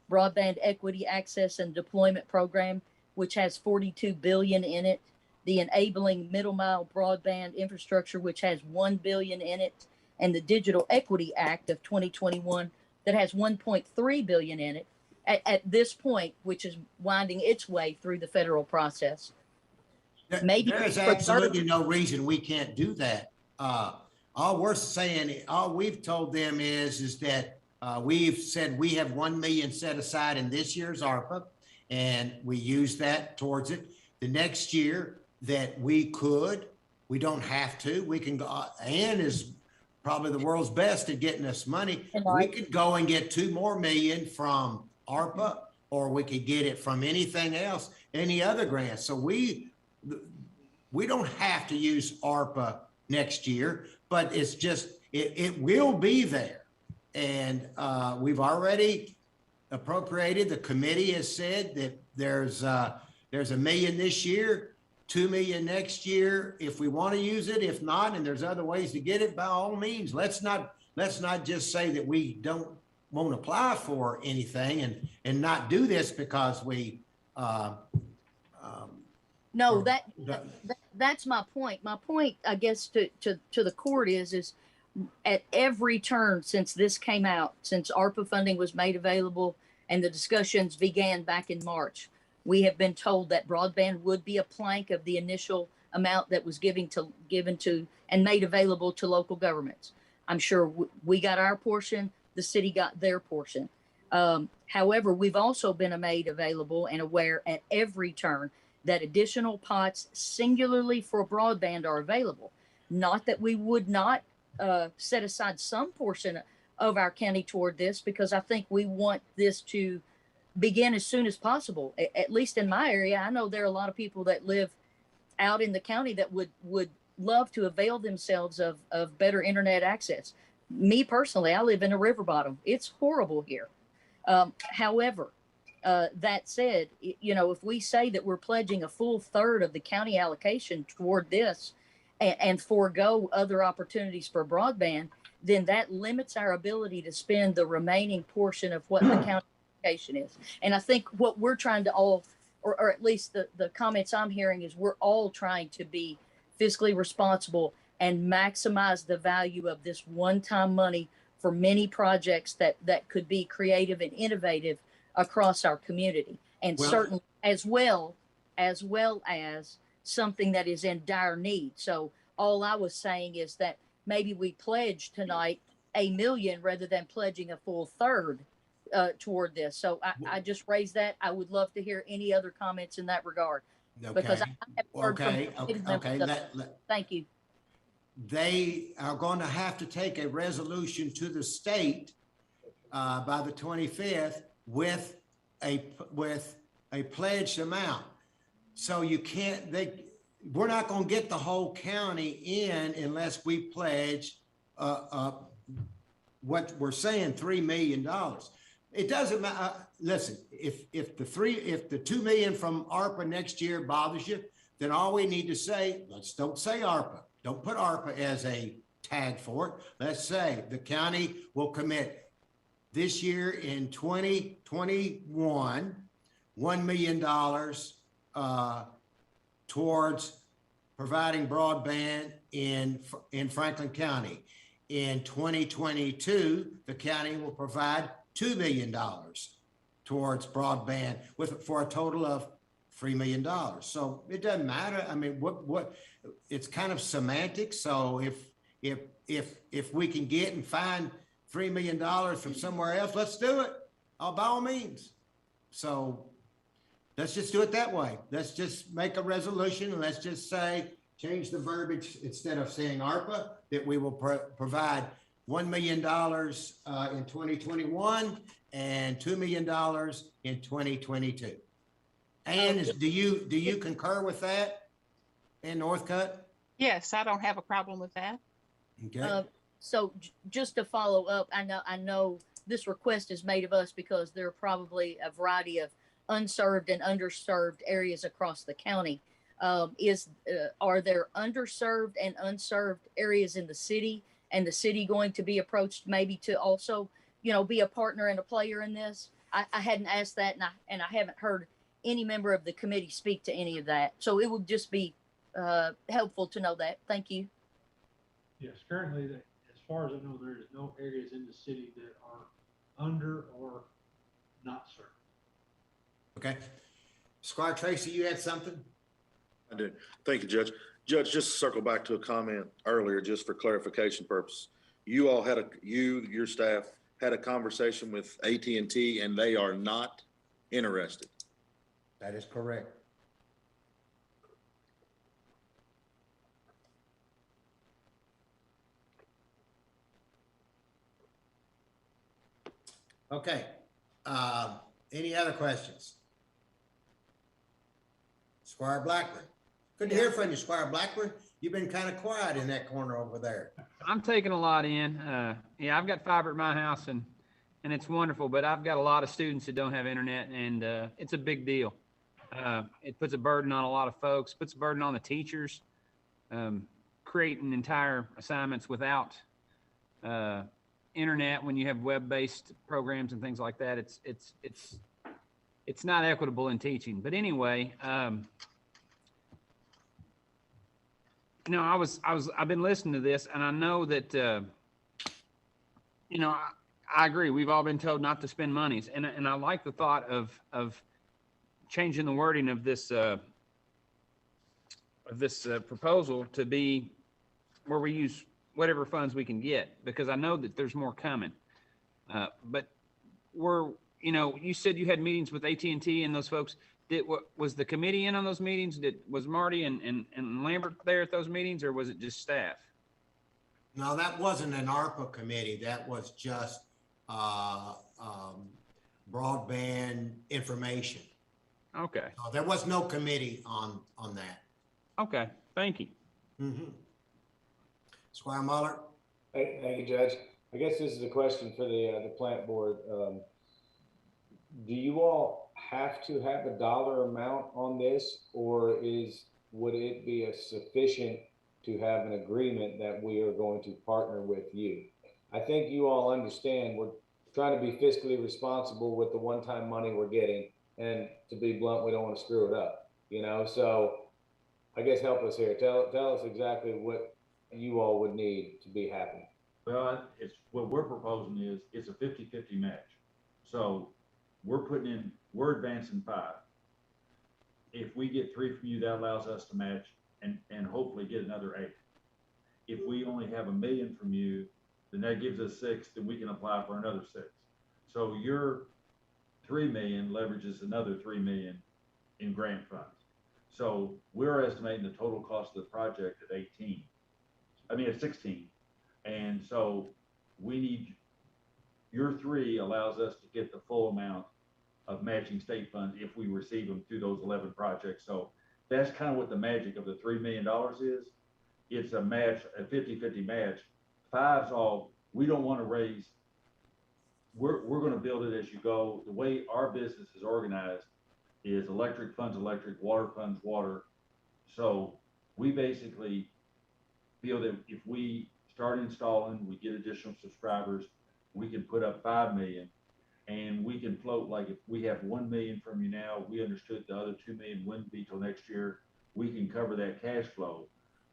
broadband equity access and deployment program, which has $42 billion in it, the enabling middle mile broadband infrastructure, which has $1 billion in it, and the Digital Equity Act of 2021 that has $1.3 billion in it at this point, which is winding its way through the federal process. Maybe there's absolutely no reason we can't do that. All we're saying, all we've told them is that we've said we have 1 million set aside in this year's ARPA, and we use that towards it. The next year that we don't have to, we can go, Ann is probably the world's best at getting us money. We could go and get 2 more million from ARPA, or we could get it from anything else, any other grants. So we don't have to use ARPA next year, but it's just, it will be there. And we've already appropriated. The committee has said that there's $1 million this year, 2 million next year if we want to use it. If not, and there's other ways to get it, by all means, let's not just say that we won't apply for anything and not do this because we No, Or- that's my point. My point, I guess, to the court is at every turn since this came out, since ARPA funding was made available and the discussions began back in March, we have been told that broadband would be a plank of the initial amount that was given to and made available to local governments. I'm sure we got our portion, the city got their portion. However, we've also been made available and aware at every turn that additional pots singularly for broadband are available. Not that we would not set aside some portion of our county toward this, because I think we want this to begin as soon as possible. At least in my area, I know there are a lot of people that live out in the county that would love to avail themselves of better internet access. Me personally, I live in a river bottom. It's horrible here. However, that said, if we say that we're pledging a full third of the county allocation toward this and forego other opportunities for broadband, then that limits our ability to spend the remaining portion of what the county allocation is. And I think what we're trying to all, or at least the comments I'm hearing, is we're all trying to be fiscally responsible and maximize the value of this one-time money for many projects that could be creative and innovative across our community, and certainly as well as something that is in dire need. So all I was saying is that maybe we pledge tonight $1 million rather than pledging a full third toward this. So I just raised that. I would love to hear any other comments in that regard. Okay. Because I have heard from Okay. Thank you. They are going to have to take a resolution to the state by the 25th with a pledged amount. So we're not going to get the whole county in unless we pledge what we're saying, $3 million. It doesn't matter. Listen, if the $2 million from ARPA next year bothers you, then all we need to say, don't say ARPA. Don't put ARPA as a tag for it. Let's say the county will commit this year in 2021, $1 million towards providing broadband in Franklin County. In 2022, the county will provide $2 million towards broadband for a total of $3 million. So it doesn't matter. I mean, what it's kind of semantics. So if we can get and find $3 million from somewhere else, let's do it by all means. So let's just do it that way. Let's just make a resolution and let's just say, change the verbiage instead of saying ARPA, that we will provide $1 million in 2021 and $2 million in 2022. And do you concur with that in Northcutt? Yes, I don't have a problem with that. Okay. So just to follow up, I know this request is made of us because there are probably a variety of unserved and underserved areas across the county. Are there underserved and unserved areas in the city, and the city going to be approached maybe to also, be a partner and a player in this? I hadn't asked that, and I haven't heard any member of the committee speak to any of that. So it would just be helpful to know that. Thank you. Yes, currently, as far as I know, there is no areas in the city that are under or not served. Okay. Squire Tracy, you had something? I do. Thank you, Judge. Judge, just to circle back to a comment earlier, just for clarification purpose. You all your staff had a conversation with AT&T and they are not interested. That is correct. Okay. Any other questions? Squire Blackburn. Good to hear from you, Squire Blackburn. You've been kind of quiet in that corner over there. I'm taking a lot in. Yeah, I've got fiber at my house and it's wonderful, but I've got a lot of students that don't have internet, and it's a big deal. It puts a burden on a lot of folks, puts a burden on the teachers, creating entire assignments without internet when you have web-based programs and things like that. It's not equitable in teaching. But anyway, I've been listening to this, and I know that, I agree. We've all been told not to spend monies, and I like the thought of changing the wording of this proposal to be where we use whatever funds we can get, because I know that there's more coming. But you said you had meetings with AT&T and those folks. Was the committee in on those meetings? Was Marty and Lambert there at those meetings, or was it just staff? No, that wasn't an ARPA committee. That was just broadband information. Okay. So there was no committee on that. Okay. Thank you. Mm-hmm. Squire Muller. Thank you, Judge. I guess this is a question for the plant board. Do you all have to have a dollar amount on this, or would it be sufficient to have an agreement that we are going to partner with you? I think you all understand we're trying to be fiscally responsible with the one-time money we're getting, and to be blunt, we don't want to screw it up, So I guess help us here. Tell us exactly what you all would need to be happy. Well, what we're proposing is it's a 50-50 match. So we're advancing 5. If we get 3 from you, that allows us to match and hopefully get another 8. If we only have $1 million from you, then that gives us 6, then we can apply for another 6. So your $3 million leverages another $3 million in grant funds. So we're estimating the total cost of the project at 16. And so we need, your 3 allows us to get the full amount of matching state funds if we receive them through those 11 projects. So that's kind of what the magic of the $3 million is. It's a match, a 50-50 match. 5's all, we don't want to raise, we're going to build it as you go. The way our business is organized is electric funds electric, water funds water. So we basically feel that if we start installing, we get additional subscribers, we can put up 5 million, and we can float, like if we have 1 million from you now, we understood the other 2 million wouldn't be till next year. We can cover that cash flow,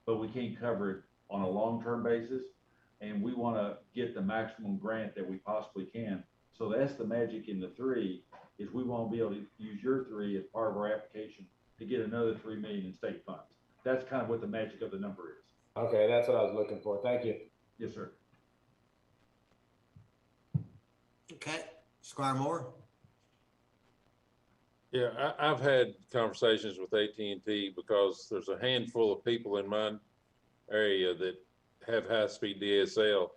but we can't cover it on a long-term basis. And we want to get the maximum grant that we possibly can. So that's the magic in the 3, is we won't be able to use your 3 as part of our application to get another 3 million in state funds. That's kind of what the magic of the number is. Okay, that's what I was looking for. Thank you. Yes, sir. Okay, Squire Moore. Yeah, I've had conversations with AT&T because there's a handful of people in my area that have high-speed DSL.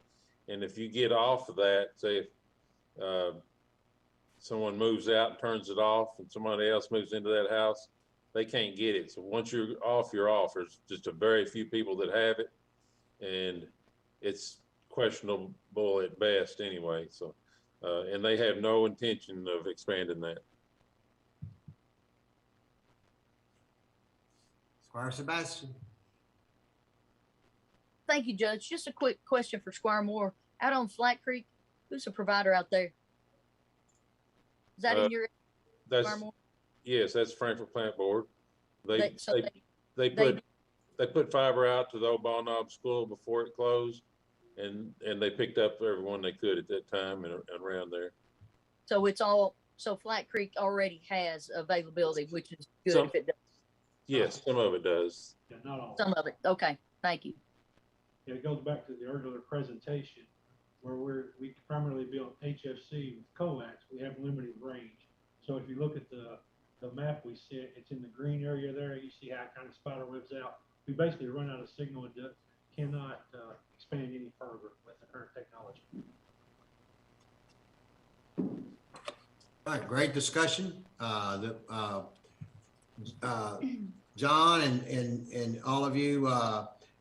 And if you get off of that, say if someone moves out and turns it off and somebody else moves into that house, they can't get it. So once you're off, you're off. There's just a very few people that have it, and it's questionable at best anyway. So, and they have no intention of expanding that. Squire Sebastian. Thank you, Judge. Just a quick question for Squire Moore. Out on Flat Creek, who's the provider out there? Is that in your Squire Moore? Yes, that's Frankfurt Plant Board. They They put fiber out to the old Ball Knob School before it closed, and they picked up everyone they could at that time and around there. So so Flat Creek already has availability, which is good if it does. Yes, some of it does. Yeah, not all. Some of it. Okay, thank you. Yeah, it goes back to the earlier presentation where we primarily build HFC with coax. We have limited range. So if you look at the map we see, it's in the green area there. You see how it kind of spider webs out. We basically run out of signal and cannot expand any further with the current technology. All right, great discussion. John and all of you,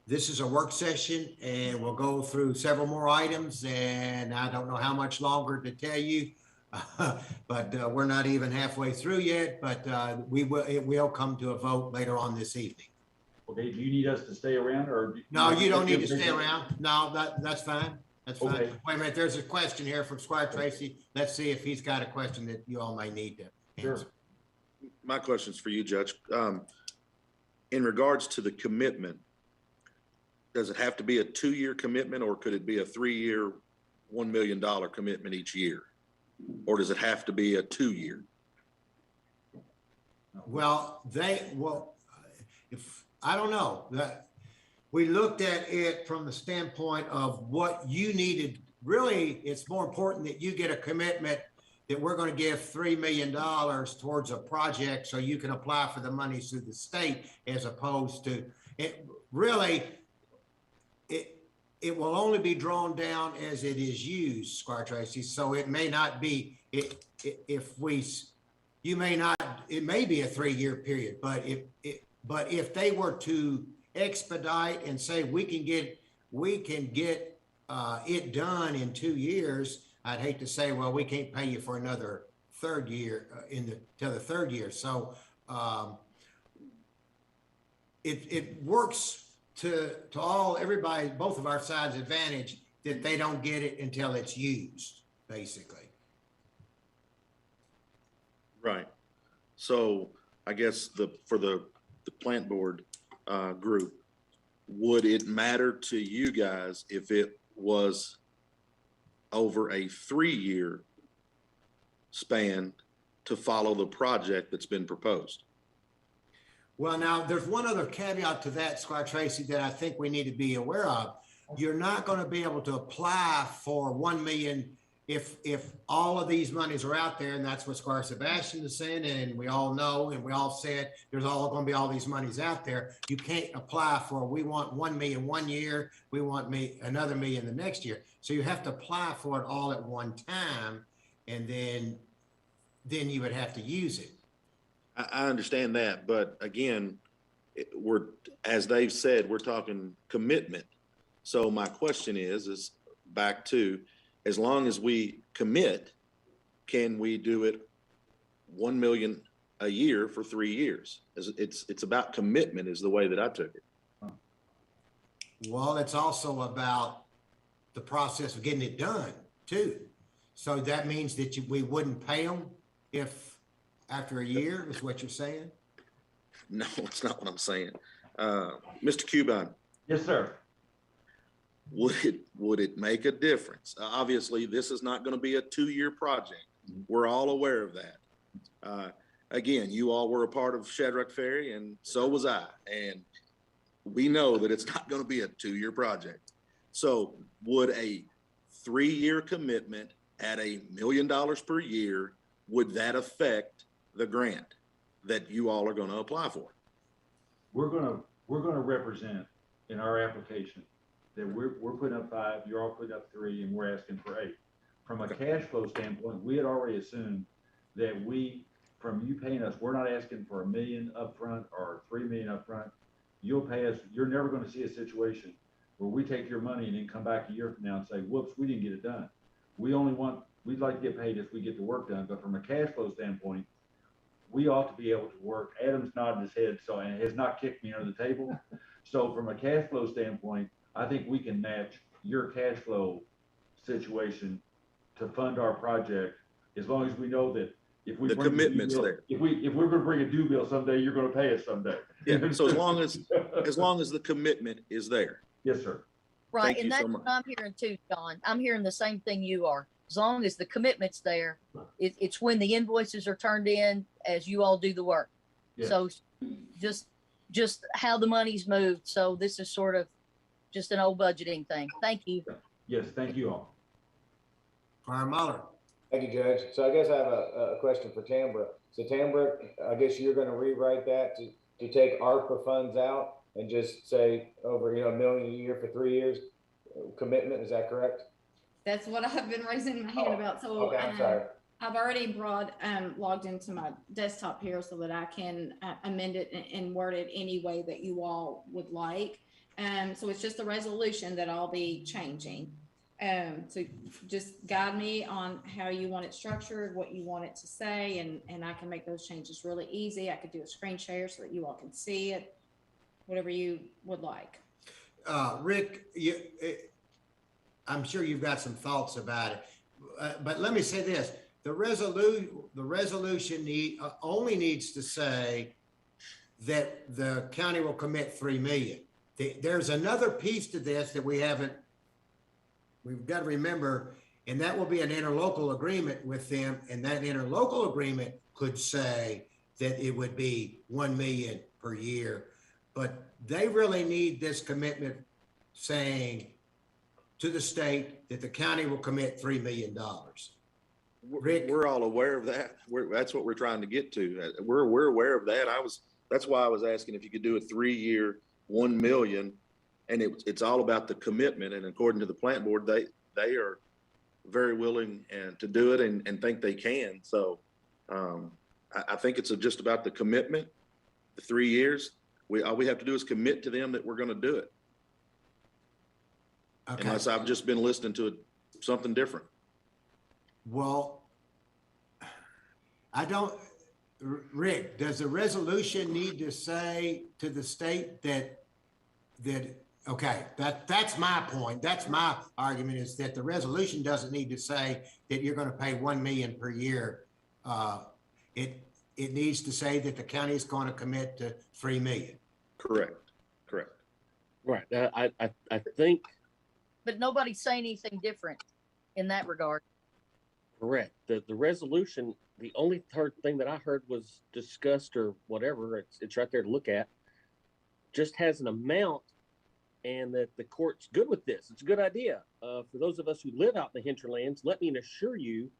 this is a work session, and we'll go through several more items, and I don't know how much longer to tell you, but we're not even halfway through yet, but it will come to a vote later on this evening. Okay, do you need us to stay around, or? No, you don't need to stay around. No, that's fine. That's fine. Okay. Wait a minute, there's a question here from Squire Tracy. Let's see if he's got a question that you all may need to answer. Sure. My question's for you, Judge. In regards to the commitment, does it have to be a 2-year commitment, or could it be a 3-year, $1 million commitment each year? Or does it have to be a 2-year? Well, if, I don't know, that we looked at it from the standpoint of what you needed. Really, it's more important that you get a commitment that we're going to give $3 million towards a project so you can apply for the money through the state, as opposed to it. Really, it will only be drawn down as it is used, Squire Tracy. So it may not be, it may be a 3-year period, but if they were to expedite and say we can get it done in 2 years, I'd hate to say, well, we can't pay you for another 3rd year till the 3rd year. So it works to everybody, both of our sides' advantage, that they don't get it until it's used, basically. Right. So I guess for the plant board group, would it matter to you guys if it was over a 3-year span to follow the project that's been proposed? Well, now there's one other caveat to that, Squire Tracy, that I think we need to be aware of. You're not going to be able to apply for 1 million if all of these monies are out there, and that's what Squire Sebastian is saying, and we all know, and we all said there's all going to be all these monies out there. You can't apply for, we want 1 million 1 year, we want another million the next year. So you have to apply for it all at one time, and then you would have to use it. I understand that, but again, as they've said, we're talking commitment. So my question is back to, as long as we commit, can we do it 1 million a year for 3 years? It's about commitment is the way that I took it. Well, it's also about the process of getting it done too. So that means that we wouldn't pay them if after a year, is what you're saying? No, it's not what I'm saying. Mr. Cuban. Yes, sir. Would it make a difference? Obviously, this is not going to be a 2-year project. We're all aware of that. Again, you all were a part of Shadrach Ferry, and so was I. And we know that it's not going to be a 2-year project. So would a 3-year commitment at $1 million per year, would that affect the grant that you all are going to apply for? We're going to represent in our application that we're putting up 5, you're all putting up 3, and we're asking for 8. From a cash flow standpoint, we had already assumed that from you paying us, we're not asking for $1 million upfront or $3 million upfront. You'll pay us. You're never going to see a situation where we take your money and then come back a year from now and say, whoops, we didn't get it done. We'd like to get paid if we get the work done, but from a cash flow standpoint, we ought to be able to work. Adam's nodding his head, and has not kicked me under the table. So from a cash flow standpoint, I think we can match your cash flow situation to fund our project, as long as we know that if we the commitment's there. If we're going to bring a due bill someday, you're going to pay us someday. Yeah. So as long as the commitment is there. Yes, sir. Right, and that's what I'm hearing too, John. I'm hearing the same thing you are. As long as the commitment's there, it's when the invoices are turned in as you all do the work. Yes. So just how the money's moved. So this is sort of just an old budgeting thing. Thank you. Yes, thank you all. Fire Muller. Thank you, Judge. So I guess I have a question for Tambra. So Tambra, I guess you're going to rewrite that to take ARPA funds out and just say over, $1 million a year for 3 years commitment. Is that correct? That's what I've been raising my hand about. So okay, I'm sorry. I've already logged into my desktop here so that I can amend it and word it any way that you all would like. So it's just a resolution that I'll be changing. So just guide me on how you want it structured, what you want it to say, and I can make those changes really easy. I could do a screen share so that you all can see it, whatever you would like. Rick, I'm sure you've got some thoughts about it, but let me say this. The resolution only needs to say that the county will commit $3 million. there's another piece to this that we've got to remember, and that will be an interlocal agreement with them. And that interlocal agreement could say that it would be 1 million per year, but they really need this commitment saying to the state that the county will commit $3 million. Rick? We're all aware of that. That's what we're trying to get to. We're aware of that. That's why I was asking if you could do a 3-year, 1 million, and it's all about the commitment. And according to the plant board, they are very willing to do it and think they can. So I think it's just about the commitment, the 3 years. All we have to do is commit to them that we're going to do it. Okay. Unless I've just been listening to something different. Well, Rick, does the resolution need to say to the state that okay, that's my point. That's my argument, is that the resolution doesn't need to say that you're going to pay 1 million per year. It needs to say that the county is going to commit to 3 million. Correct. Right. I think. But nobody's saying anything different in that regard. Correct. The resolution, the only third thing that I heard was discussed or whatever, it's right there to look at, just has an amount, and that the court's good with this. It's a good idea. For those of us who live out in the hinterlands, let me assure you,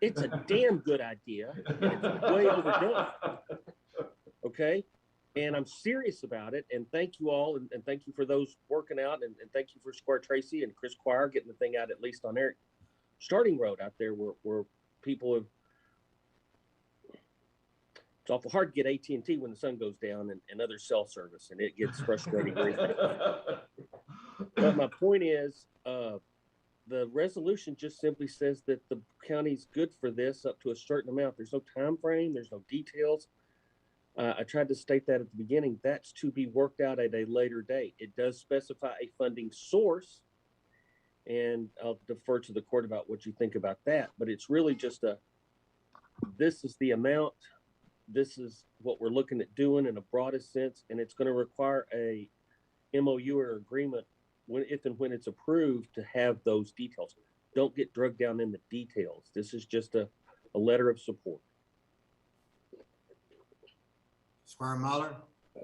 it's a damn good idea, and it's way overdone. Okay? And I'm serious about it, and thank you all, and thank you for those working out, and thank you for Squire Tracy and Chris Quire getting the thing out, at least on Eric Starting Road out there where people have, it's awful hard to get AT&T when the sun goes down and other cell service, and it gets frustrating. But my point is, the resolution just simply says that the county's good for this up to a certain amount. There's no time frame, there's no details. I tried to state that at the beginning. That's to be worked out at a later date. It does specify a funding source, and I'll defer to the court about what you think about that. But it's really just this is the amount, this is what we're looking at doing in a broadest sense, and it's going to require a MOU or agreement if and when it's approved to have those details. Don't get drugged down in the details. This is just a letter of support. Squire Muller?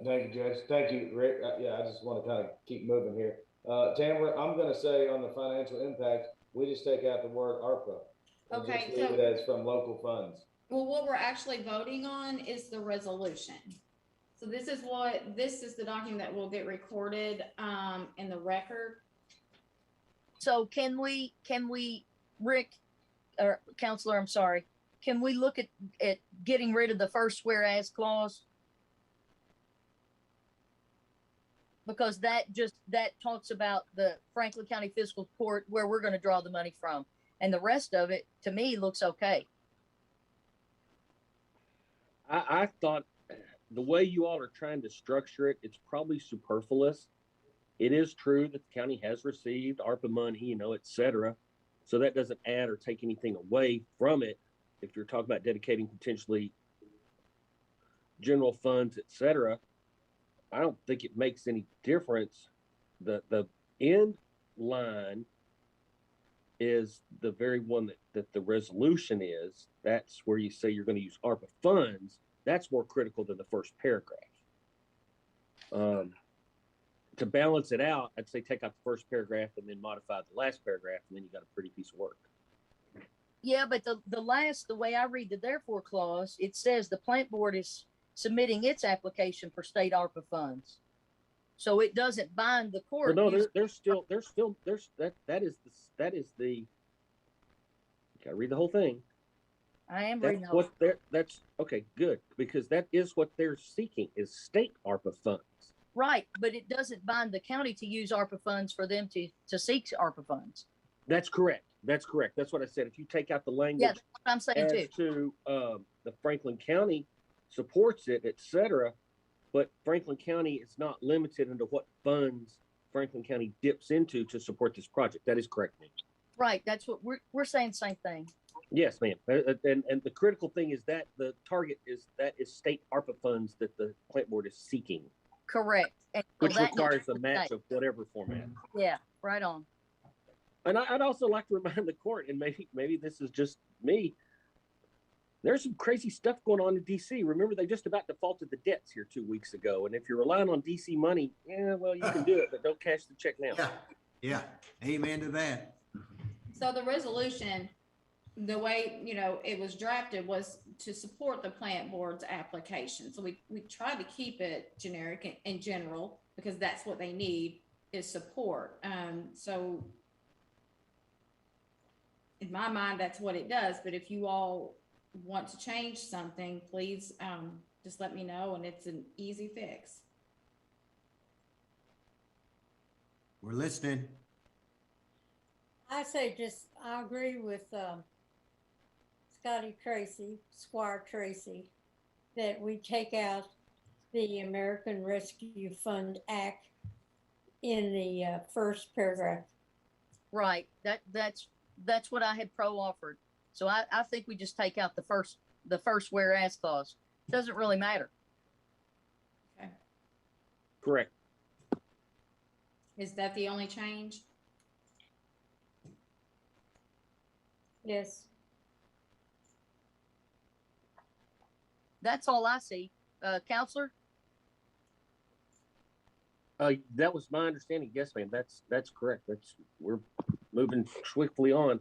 Thank you, Judge. Thank you, Rick. Yeah, I just want to kind of keep moving here. Tamara, I'm going to say on the financial impact, we just take out the word ARPA. And Okay, just leave it as from local funds. Well, what we're actually voting on is the resolution. So this is the document that will get recorded in the record. So can we, Rick, or Counselor, I'm sorry, can we look at getting rid of the first whereas clause? Because that talks about the Franklin County Fiscal Court, where we're going to draw the money from. And the rest of it, to me, looks okay. I thought the way you all are trying to structure it, it's probably superfluous. It is true that the county has received ARPA money, et cetera. So that doesn't add or take anything away from it. If you're talking about dedicating potentially general funds, et cetera, I don't think it makes any difference. The end line is the very one that the resolution is. That's where you say you're going to use ARPA funds. That's more critical than the first paragraph. To balance it out, I'd say take out the first paragraph and then modify the last paragraph, and then you got a pretty piece of work. Yeah, but the way I read the therefore clause, it says the plant board is submitting its application for state ARPA funds. So it doesn't bind the court. Well, no, there's still that is the, you gotta read the whole thing. I am That's reading the whole what that's okay, good, because that is what they're seeking is state ARPA funds. Right, but it doesn't bind the county to use ARPA funds for them to seek ARPA funds. That's correct. That's what I said. If you take out the language, Yeah, that's what I'm saying as too. To the Franklin County supports it, et cetera, but Franklin County is not limited into what funds Franklin County dips into to support this project. That is correct, ma'am. Right, that's what we're saying. Same thing. Yes, ma'am. And the critical thing is that the target is state ARPA funds that the plant board is seeking. Correct. And so which that needs requires to a match stay. of whatever format. Yeah, right on. And I'd also like to remind the court, and maybe this is just me, there's some crazy stuff going on in DC. Remember, they just about defaulted the debts here 2 weeks ago. And if you're relying on DC money, yeah, well, you can do it, but don't cash the check now. Yeah, amen to that. So the resolution, the way, it was drafted was to support the plant board's application. So we tried to keep it generic in general because that's what they need is support. So in my mind, that's what it does. But if you all want to change something, please just let me know, and it's an easy fix. We're listening. I say I agree with Scotty Tracy, Squire Tracy, that we take out the American Rescue Fund Act in the first paragraph. Right. That's what I had offered. So I think we just take out the first whereas clause. Doesn't really matter. Okay. Correct. Is that the only change? Yes. That's all I see. Counselor? That was my understanding. Yes, ma'am. That's correct. We're moving swiftly on.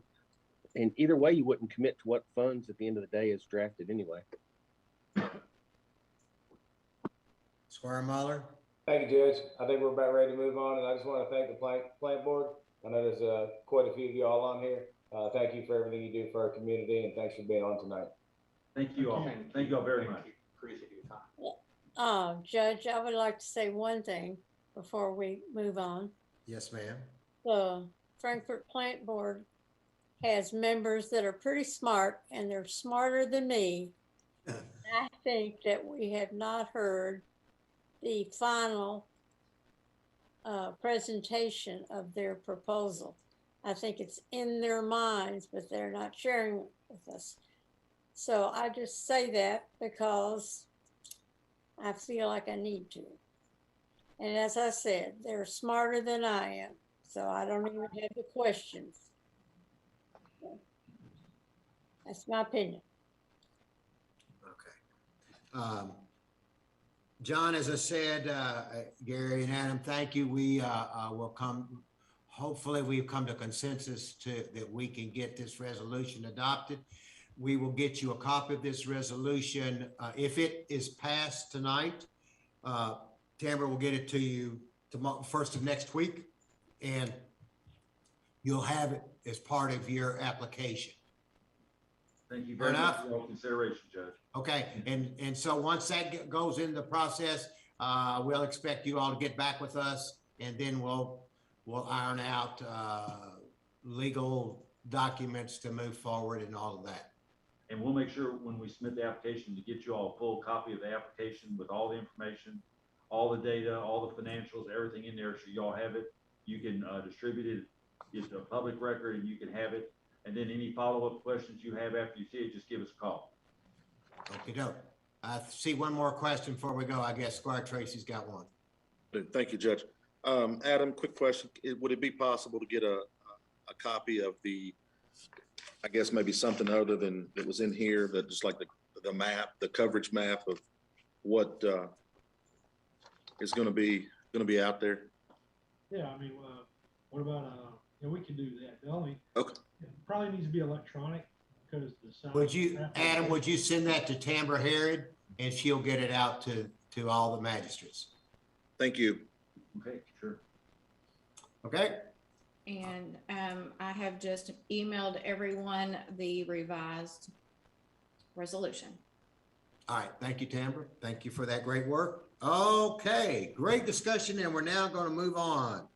And either way, you wouldn't commit to what funds at the end of the day is drafted anyway. Squire Muller. Thank you, Judge. I think we're about ready to move on, and I just want to thank the plant board. I know there's quite a few of you all on here. Thank you for everything you do for our community, and thanks for being on tonight. Thank you all. Thank you all very much. Appreciate your time. Judge, I would like to say one thing before we move on. Yes, ma'am. The Frankfurt Plant Board has members that are pretty smart, and they're smarter than me. I think that we have not heard the final presentation of their proposal. I think it's in their minds, but they're not sharing it with us. So I just say that because I feel like I need to. And as I said, they're smarter than I am, so I don't even have the questions. That's my opinion. Okay. John, as I said, Gary and Adam, thank you. We will come, hopefully we've come to consensus that we can get this resolution adopted. We will get you a copy of this resolution. If it is passed tonight, Tamara will get it to you tomorrow, first of next week, and you'll have it as part of your application. Thank you very much for your consideration, Judge. Okay, and so once that goes into the process, we'll expect you all to get back with us, and then we'll iron out legal documents to move forward and all of that. And we'll make sure when we submit the application to get you all a full copy of the application with all the information, all the data, all the financials, everything in there, so y'all have it. You can distribute it. It's a public record, and you can have it. And then any follow-up questions you have after you see it, just give us a call. Okay, doke. I see one more question before we go. I guess Squire Tracy's got one. Thank you, Judge. Adam, quick question. Would it be possible to get a copy of the, I guess maybe something other than that was in here, that just like the map, the coverage map of what is going to be out there? Yeah, I mean, what about, we can do that. The only, okay. It probably needs to be electronic because the size. Would you, Adam, would you send that to Tamara Herod and she'll get it out to all the magistrates? Thank you. Okay, sure. Okay. And I have just emailed everyone the revised resolution. All right. Thank you, Tamara. Thank you for that great work. Okay. Great discussion. And we're now going to move on.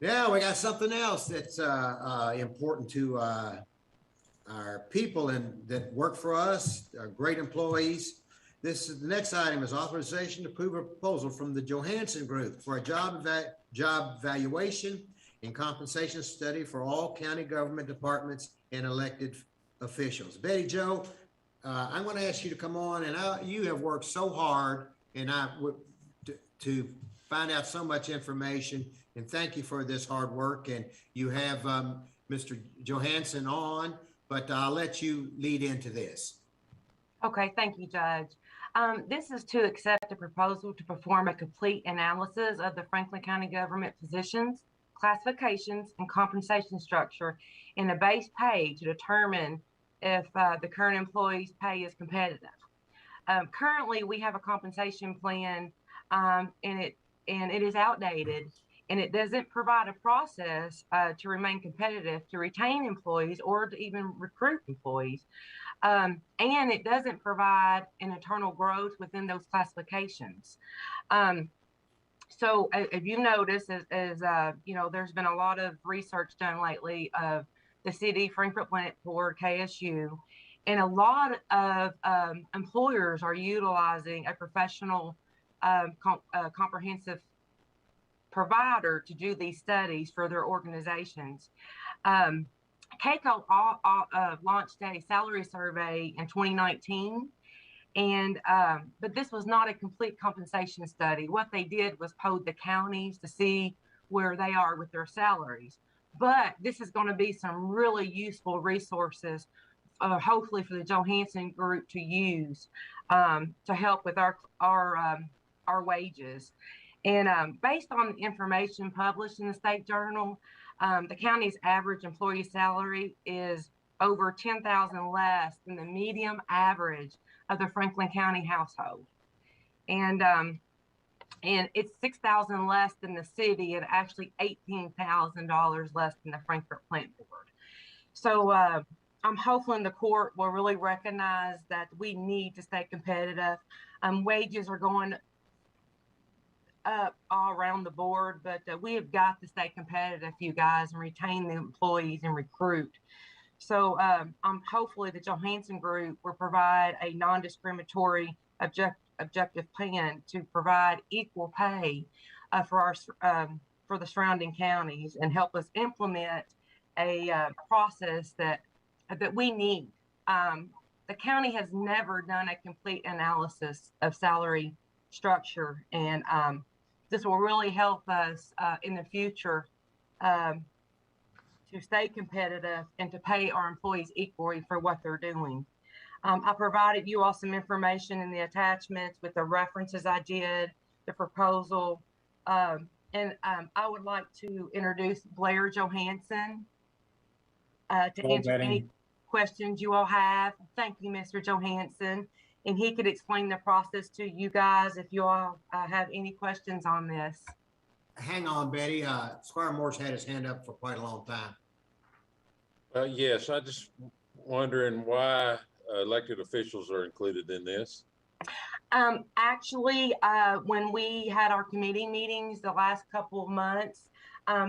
Now we got something else that's important to our people and that work for us, our great employees. The next item is authorization to approve a proposal from the Johansson Group for a job valuation and compensation study for all county government departments and elected officials. Betty Jo, I'm going to ask you to come on, and you have worked so hard, and to find out so much information, and thank you for this hard work. And you have Mr. Johansson on, but I'll let you lead into this. Okay, thank you, Judge. This is to accept a proposal to perform a complete analysis of the Franklin County government positions, classifications, and compensation structure in a base pay to determine if the current employee's pay is competitive. Currently, we have a compensation plan, and it is outdated, and it doesn't provide a process to remain competitive, to retain employees, or to even recruit employees. And it doesn't provide an internal growth within those classifications. So if you notice, as you know, there's been a lot of research done lately of the city, Frankfort Plant Board, KSU, and a lot of employers are utilizing a professional comprehensive provider to do these studies for their organizations. CAECO launched a salary survey in 2019, and but this was not a complete compensation study. What they did was poll the counties to see where they are with their salaries. But this is going to be some really useful resources, hopefully for the Johansson Group to use to help with our wages. And based on the information published in the State Journal, the county's average employee salary is over $10,000 less than the median average of the Franklin County household. And it's $6,000 less than the city, and actually $18,000 less than the Frankfort Plant Board. So I'm hoping the court will really recognize that we need to stay competitive. Wages are going up all around the board, but we have got to stay competitive, you guys, and retain the employees and recruit. So hopefully the Johansson Group will provide a non-discriminatory objective plan to provide equal pay for the surrounding counties, and help us implement a process that we need. The county has never done a complete analysis of salary structure, and this will really help us in the future to stay competitive and to pay our employees equally for what they're doing. I provided you all some information in the attachments with the references I did, the proposal, and I would like to introduce Blair Johansson to answer any questions you all have. Thank you, Mr. Johansson. And he could explain the process to you guys if you all have any questions on this. Hang on, Betty. Squire Moore's had his hand up for quite a long time. Yes, I just wondering why elected officials are included in this. Actually, when we had our committee meetings the last couple of months,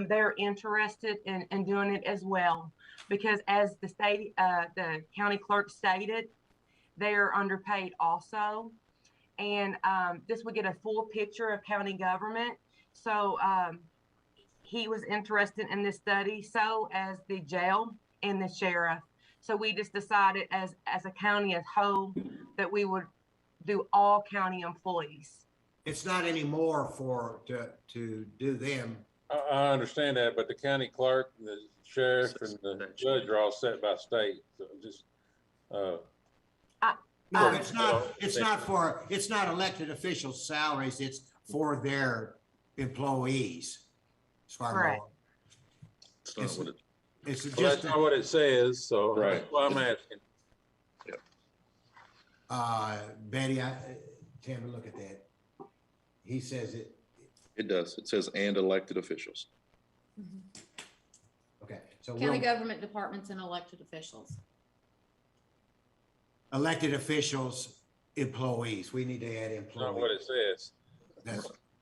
they're interested in doing it as well, because as the county clerk stated, they are underpaid also. And this would get a full picture of county government. So he was interested in this study, so as the jail and the sheriff. So we just decided as a county as whole that we would do all county employees. It's not anymore to do them. I understand that, but the county clerk, the sheriff, and the judge are all set by state. So just no, it's not elected officials' salaries. It's for their employees. Correct. That's not what it says, so right. That's why I'm asking. Betty, Tim, look at that. He says it. It does. It says and elected officials. Okay, so County government departments and elected officials. Elected officials, employees. We need to add employees. That's not what it says.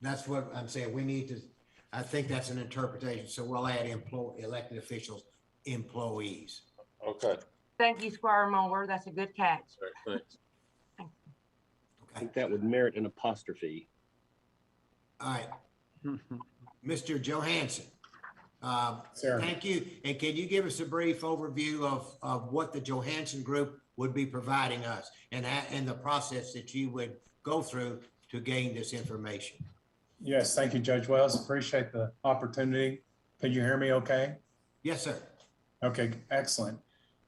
That's what I'm saying. We need to. I think that's an interpretation. So we'll add elected officials, employees. Okay. Thank you, Squire Moore. That's a good catch. Thanks. I think that would merit an apostrophe. All right. Mr. Johansson, thank you. And can you give us a brief overview of what the Johansson Group would be providing us and the process that you would go through to gain this information? Yes, thank you, Judge Wells. Appreciate the opportunity. Can you hear me okay? Yes, sir. Okay, excellent.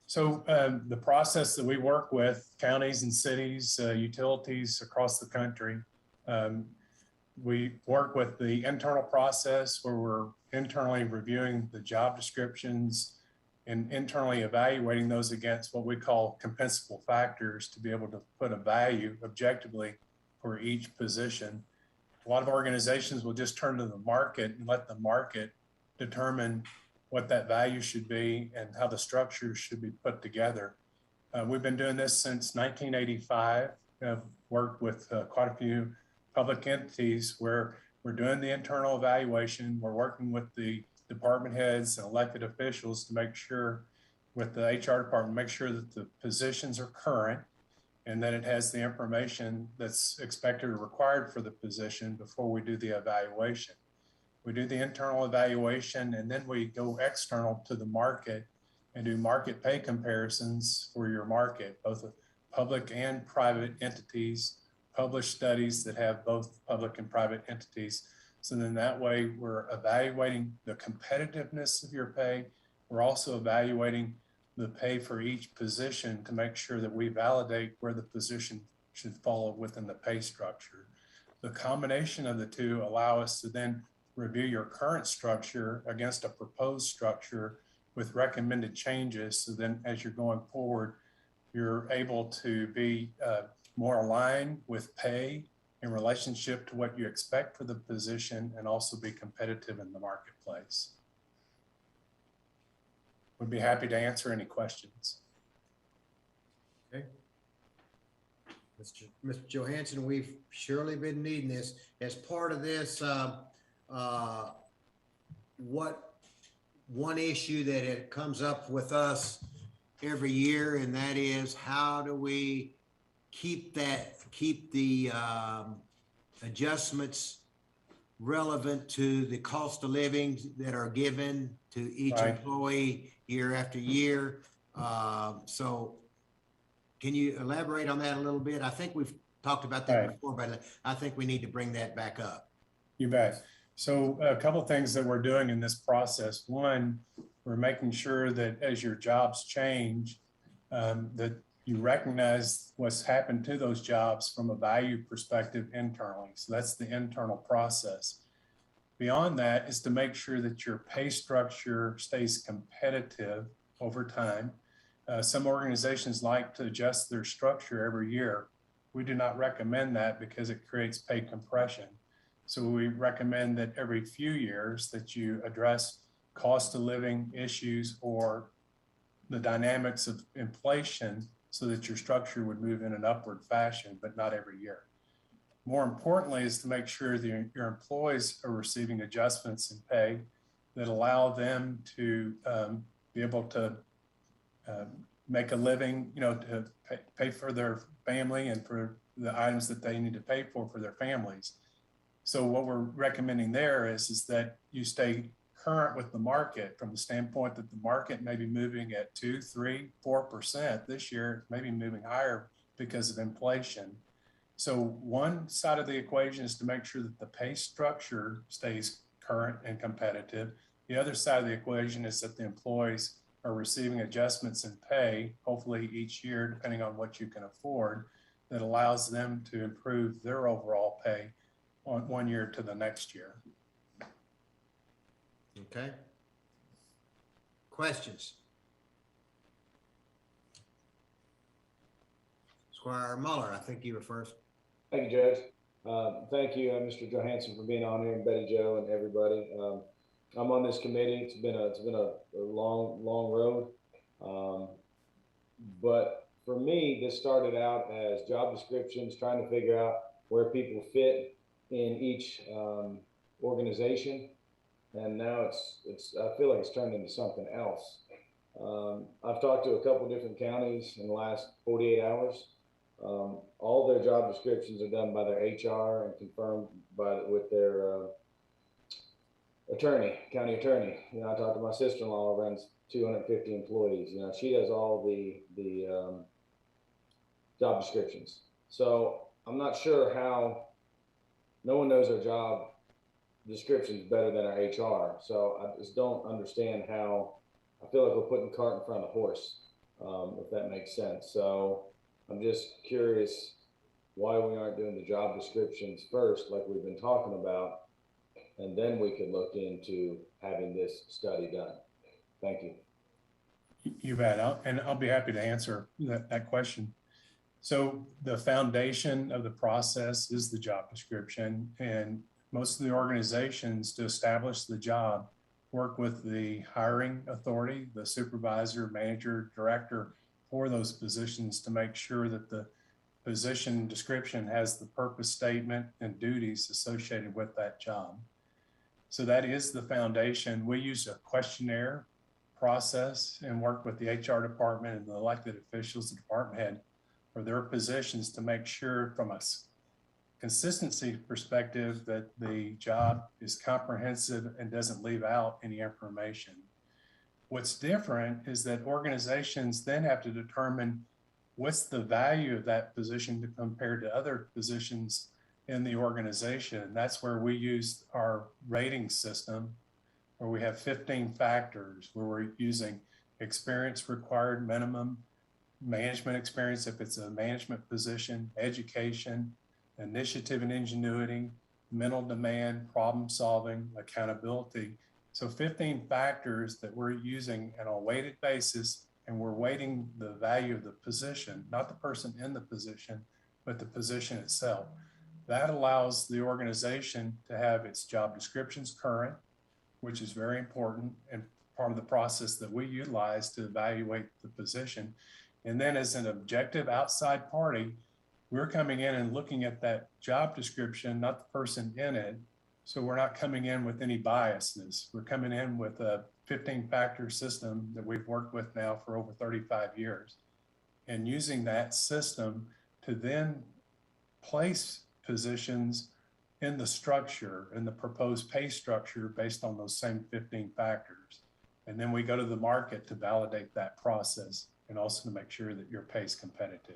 So the process that we work with counties and cities, utilities across the country, we work with the internal process where we're internally reviewing the job descriptions and internally evaluating those against what we call compensable factors to be able to put a value objectively for each position. A lot of organizations will just turn to the market and let the market determine what that value should be and how the structure should be put together. We've been doing this since 1985. I've worked with quite a few public entities where we're doing the internal evaluation. We're working with the department heads and elected officials to make sure, with the HR department, make sure that the positions are current and that it has the information that's expected or required for the position before we do the evaluation. We do the internal evaluation and then we go external to the market and do market pay comparisons for your market, both public and private entities, publish studies that have both public and private entities. So then that way we're evaluating the competitiveness of your pay. We're also evaluating the pay for each position to make sure that we validate where the position should fall within the pay structure. The combination of the two allow us to then review your current structure against a proposed structure with recommended changes. So then as you're going forward, you're able to be more aligned with pay in relationship to what you expect for the position and also be competitive in the marketplace. Would be happy to answer any questions. Okay. Mr. Johansson, we've surely been needing this. As part of this, what one issue that it comes up with us every year, and that is how do we keep the adjustments relevant to the cost of living that are given to each employee year after year. So can you elaborate on that a little bit? I think we've talked about that before, but I think we need to bring that back up. You bet. So a couple of things that we're doing in this process. One, we're making sure that as your jobs change, that you recognize what's happened to those jobs from a value perspective internally. So that's the internal process. Beyond that is to make sure that your pay structure stays competitive over time. Some organizations like to adjust their structure every year. We do not recommend that because it creates pay compression. So we recommend that every few years that you address cost of living issues or the dynamics of inflation so that your structure would move in an upward fashion, but not every year. More importantly is to make sure that your employees are receiving adjustments in pay that allow them to be able to make a living, to pay for their family and for the items that they need to pay for their families. So what we're recommending there is that you stay current with the market from the standpoint that the market may be moving at 2, 3, 4% this year, maybe moving higher because of inflation. So one side of the equation is to make sure that the pay structure stays current and competitive. The other side of the equation is that the employees are receiving adjustments in pay, hopefully each year, depending on what you can afford, that allows them to improve their overall pay on one year to the next year. Okay. Questions? Squire Muller, I think you were first. Thank you, Judge. Thank you, Mr. Johansson, for being on here, and Betty Jo and everybody. I'm on this committee. It's been a long road, but for me, this started out as job descriptions, trying to figure out where people fit in each organization, and now I feel like it's turned into something else. I've talked to a couple different counties in the last 48 hours. All their job descriptions are done by their HR and confirmed with their county attorney. I talked to my sister-in-law, who runs 250 employees. She does all the job descriptions. So I'm not sure how. No one knows their job description is better than our HR. So I just don't understand how, I feel like we're putting the cart in front of the horse, if that makes sense. So I'm just curious why we aren't doing the job descriptions first, like we've been talking about, and then we could look into having this study done. Thank you. You bet. I'll be happy to answer that question. So the foundation of the process is the job description, and most of the organizations to establish the job work with the hiring authority, the supervisor, manager, director for those positions to make sure that the position description has the purpose statement and duties associated with that job. So that is the foundation. We use a questionnaire process and work with the HR department and the elected officials, the department head, for their positions to make sure from a consistency perspective that the job is comprehensive and doesn't leave out any information. What's different is that organizations then have to determine what's the value of that position to compare to other positions in the organization. That's where we use our rating system, where we have 15 factors, where we're using experience required minimum, management experience if it's a management position, education, initiative and ingenuity, mental demand, problem solving, accountability. So 15 factors that we're using on a weighted basis, and we're weighting the value of the position, not the person in the position, but the position itself. That allows the organization to have its job descriptions current, which is very important and part of the process that we utilize to evaluate the position. And then as an objective outside party, we're coming in and looking at that job description, not the person in it. So we're not coming in with any biasness. We're coming in with a 15-factor system that we've worked with now for over 35 years, and using that system to then place positions in the structure, in the proposed pay structure based on those same 15 factors. And then we go to the market to validate that process and also to make sure that your pay is competitive.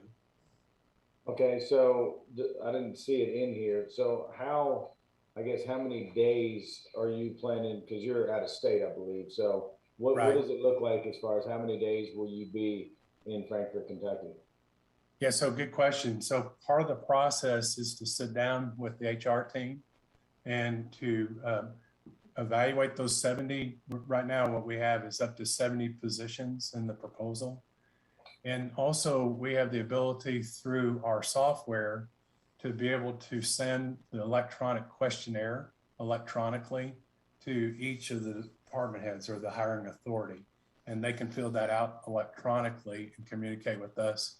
Okay, so I didn't see it in here. So how many days are you planning? Because you're out of state, I believe. So what does it look like as far as how many days will you be in Frankfort, Kentucky? Yeah, so good question. So part of the process is to sit down with the HR team and to evaluate those 70. Right now, what we have is up to 70 positions in the proposal. And also we have the ability through our software to be able to send the electronic questionnaire electronically to each of the department heads or the hiring authority. And they can fill that out electronically and communicate with us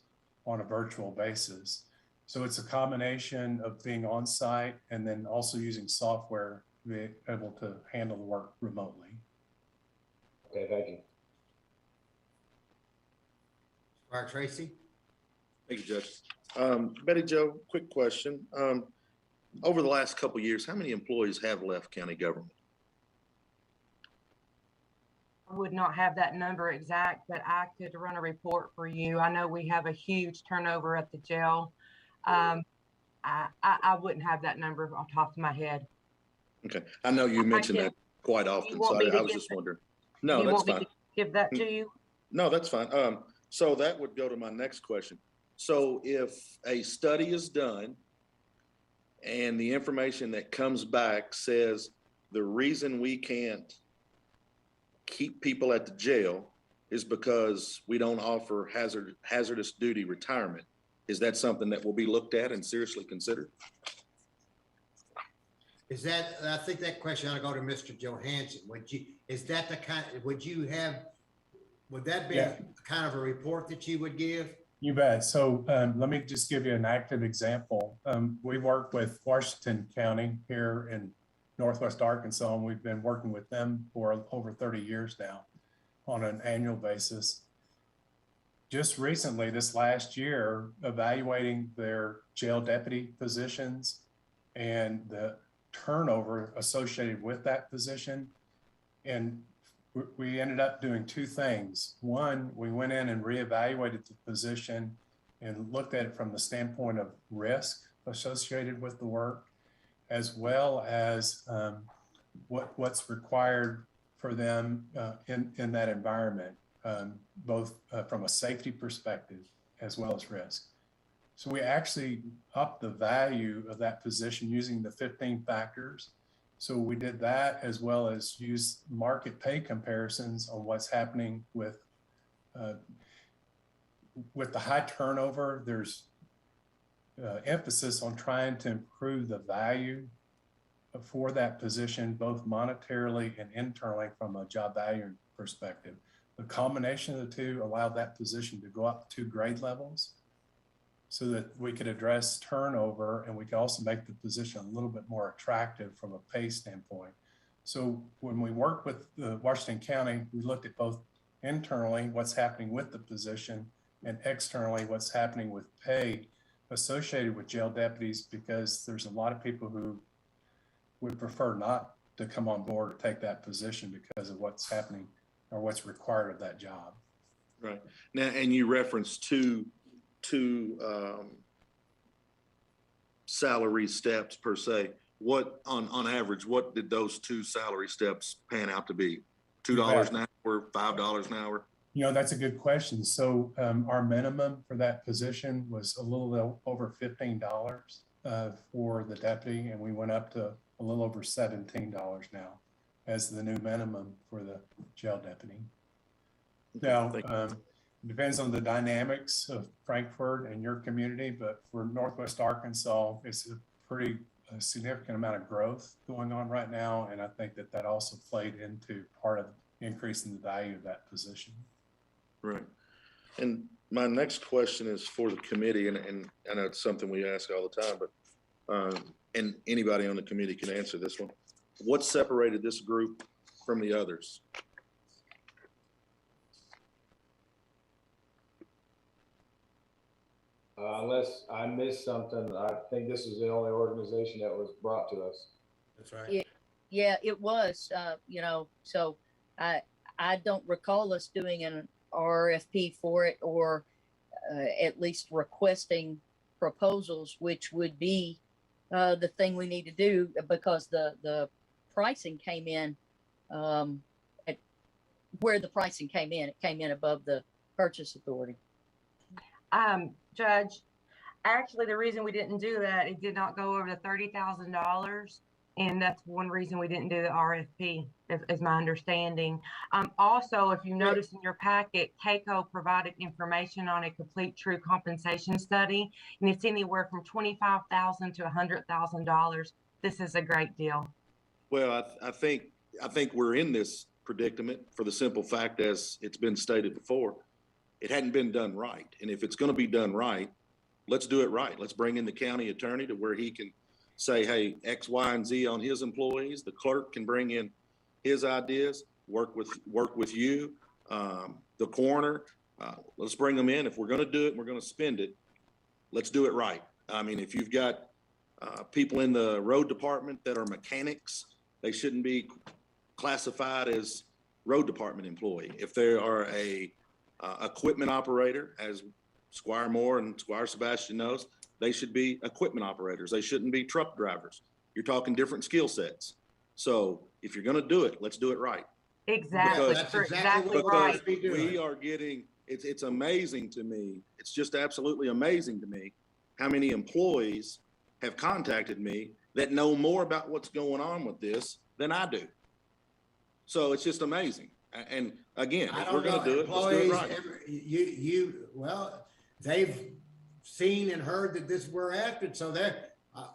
on a virtual basis. So it's a combination of being on site and then also using software to be able to handle the work remotely. Okay, thank you. All right, Tracy. Thank you, Judge. Betty Jo, quick question. Over the last couple of years, how many employees have left county government? I would not have that number exact, but I could run a report for you. I know we have a huge turnover at the jail. I wouldn't have that number off the top of my head. Okay, I know you mentioned that quite often, so I was just wondering. No, that's fine. Give that to you? No, that's fine. So that would go to my next question. So if a study is done and the information that comes back says the reason we can't keep people at the jail is because we don't offer hazardous duty retirement, is that something that will be looked at and seriously considered? Is that, I think that question ought to go to Mr. Johansson. Would that be a kind of a report that you would give? You bet. So let me just give you an active example. We work with Washington County here in Northwest Arkansas, and we've been working with them for over 30 years now on an annual basis. Just recently, this last year, evaluating their jail deputy positions and the turnover associated with that position. And we ended up doing two things. One, we went in and reevaluated the position and looked at it from the standpoint of risk associated with the work, as well as what's required for them in that environment, both from a safety perspective as well as risk. So we actually upped the value of that position using the 15 factors. So we did that as well as use market pay comparisons on what's happening with the high turnover. There's emphasis on trying to improve the value for that position, both monetarily and internally from a job value perspective. The combination of the two allowed that position to go up 2 grade levels so that we could address turnover, and we could also make the position a little bit more attractive from a pay standpoint. So when we worked with Washington County, we looked at both internally, what's happening with the position, and externally, what's happening with pay associated with jail deputies, because there's a lot of people who would prefer not to come on board or take that position because of what's happening or what's required of that job. Right. Now, and you referenced two salary steps per se. What on average, what did those 2 salary steps pan out to be? $2 an hour, $5 an hour? You know, that's a good question. So our minimum for that position was a little over $15 for the deputy, and we went up to a little over $17 now as the new minimum for the jail deputy. Now, it depends on the dynamics of Frankfurt and your community, but for Northwest Arkansas, it's a pretty significant amount of growth going on right now. And I think that also played into part of increasing the value of that position. Right. And my next question is for the committee, and I know it's something we ask all the time, but and anybody on the committee can answer this one. What separated this group from the others? Unless I missed something, I think this is the only organization that was brought to us. That's right. Yeah, it was, you know, so I don't recall us doing an RFP for it, or at least requesting proposals, which would be the thing we need to do, because the pricing came in at where the pricing came in. It came in above the purchase authority. Judge, actually, the reason we didn't do that, it did not go over the $30,000. And that's one reason we didn't do the RFP, is my understanding. Also, if you notice in your packet, CAECO provided information on a complete true compensation study, and it's anywhere from $25,000 to $100,000. This is a great deal. Well, I think we're in this predicament for the simple fact, as it's been stated before, it hadn't been done right. And if it's going to be done right, let's do it right. Let's bring in the county attorney to where he can say, hey, X, Y, and Z on his employees. The clerk can bring in his ideas, work with you, the coroner. Let's bring them in. If we're going to do it, and we're going to spend it, let's do it right. I mean, if you've got people in the road department that are mechanics, they shouldn't be classified as road department employee. If they are a equipment operator, as Squire Moore and Squire Sebastian knows, they should be equipment operators. They shouldn't be truck drivers. You're talking different skill sets. So if you're going to do it, let's do it right. Exactly. That's exactly what right. We are getting, it's amazing to me. It's just absolutely amazing to me how many employees have contacted me that know more about what's going on with this than I do. So it's just amazing. And again, if we're going to do it, let's do it right. Well, they've seen and heard that this we're after, so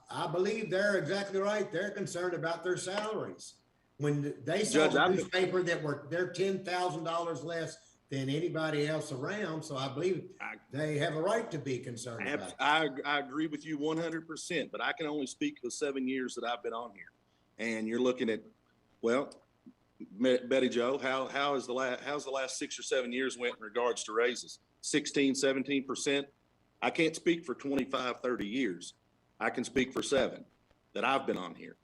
I believe they're exactly right. They're concerned about their salaries. When they saw the newspaper that they're $10,000 less than anybody else around, so I believe they have a right to be concerned about it. I agree with you 100%, but I can only speak for the 7 years that I've been on here. And you're looking at, well, Betty Jo, how's the last 6 or 7 years went in regards to raises? 16, 17%. I can't speak for 25, 30 years. I can speak for 7 that I've been on here.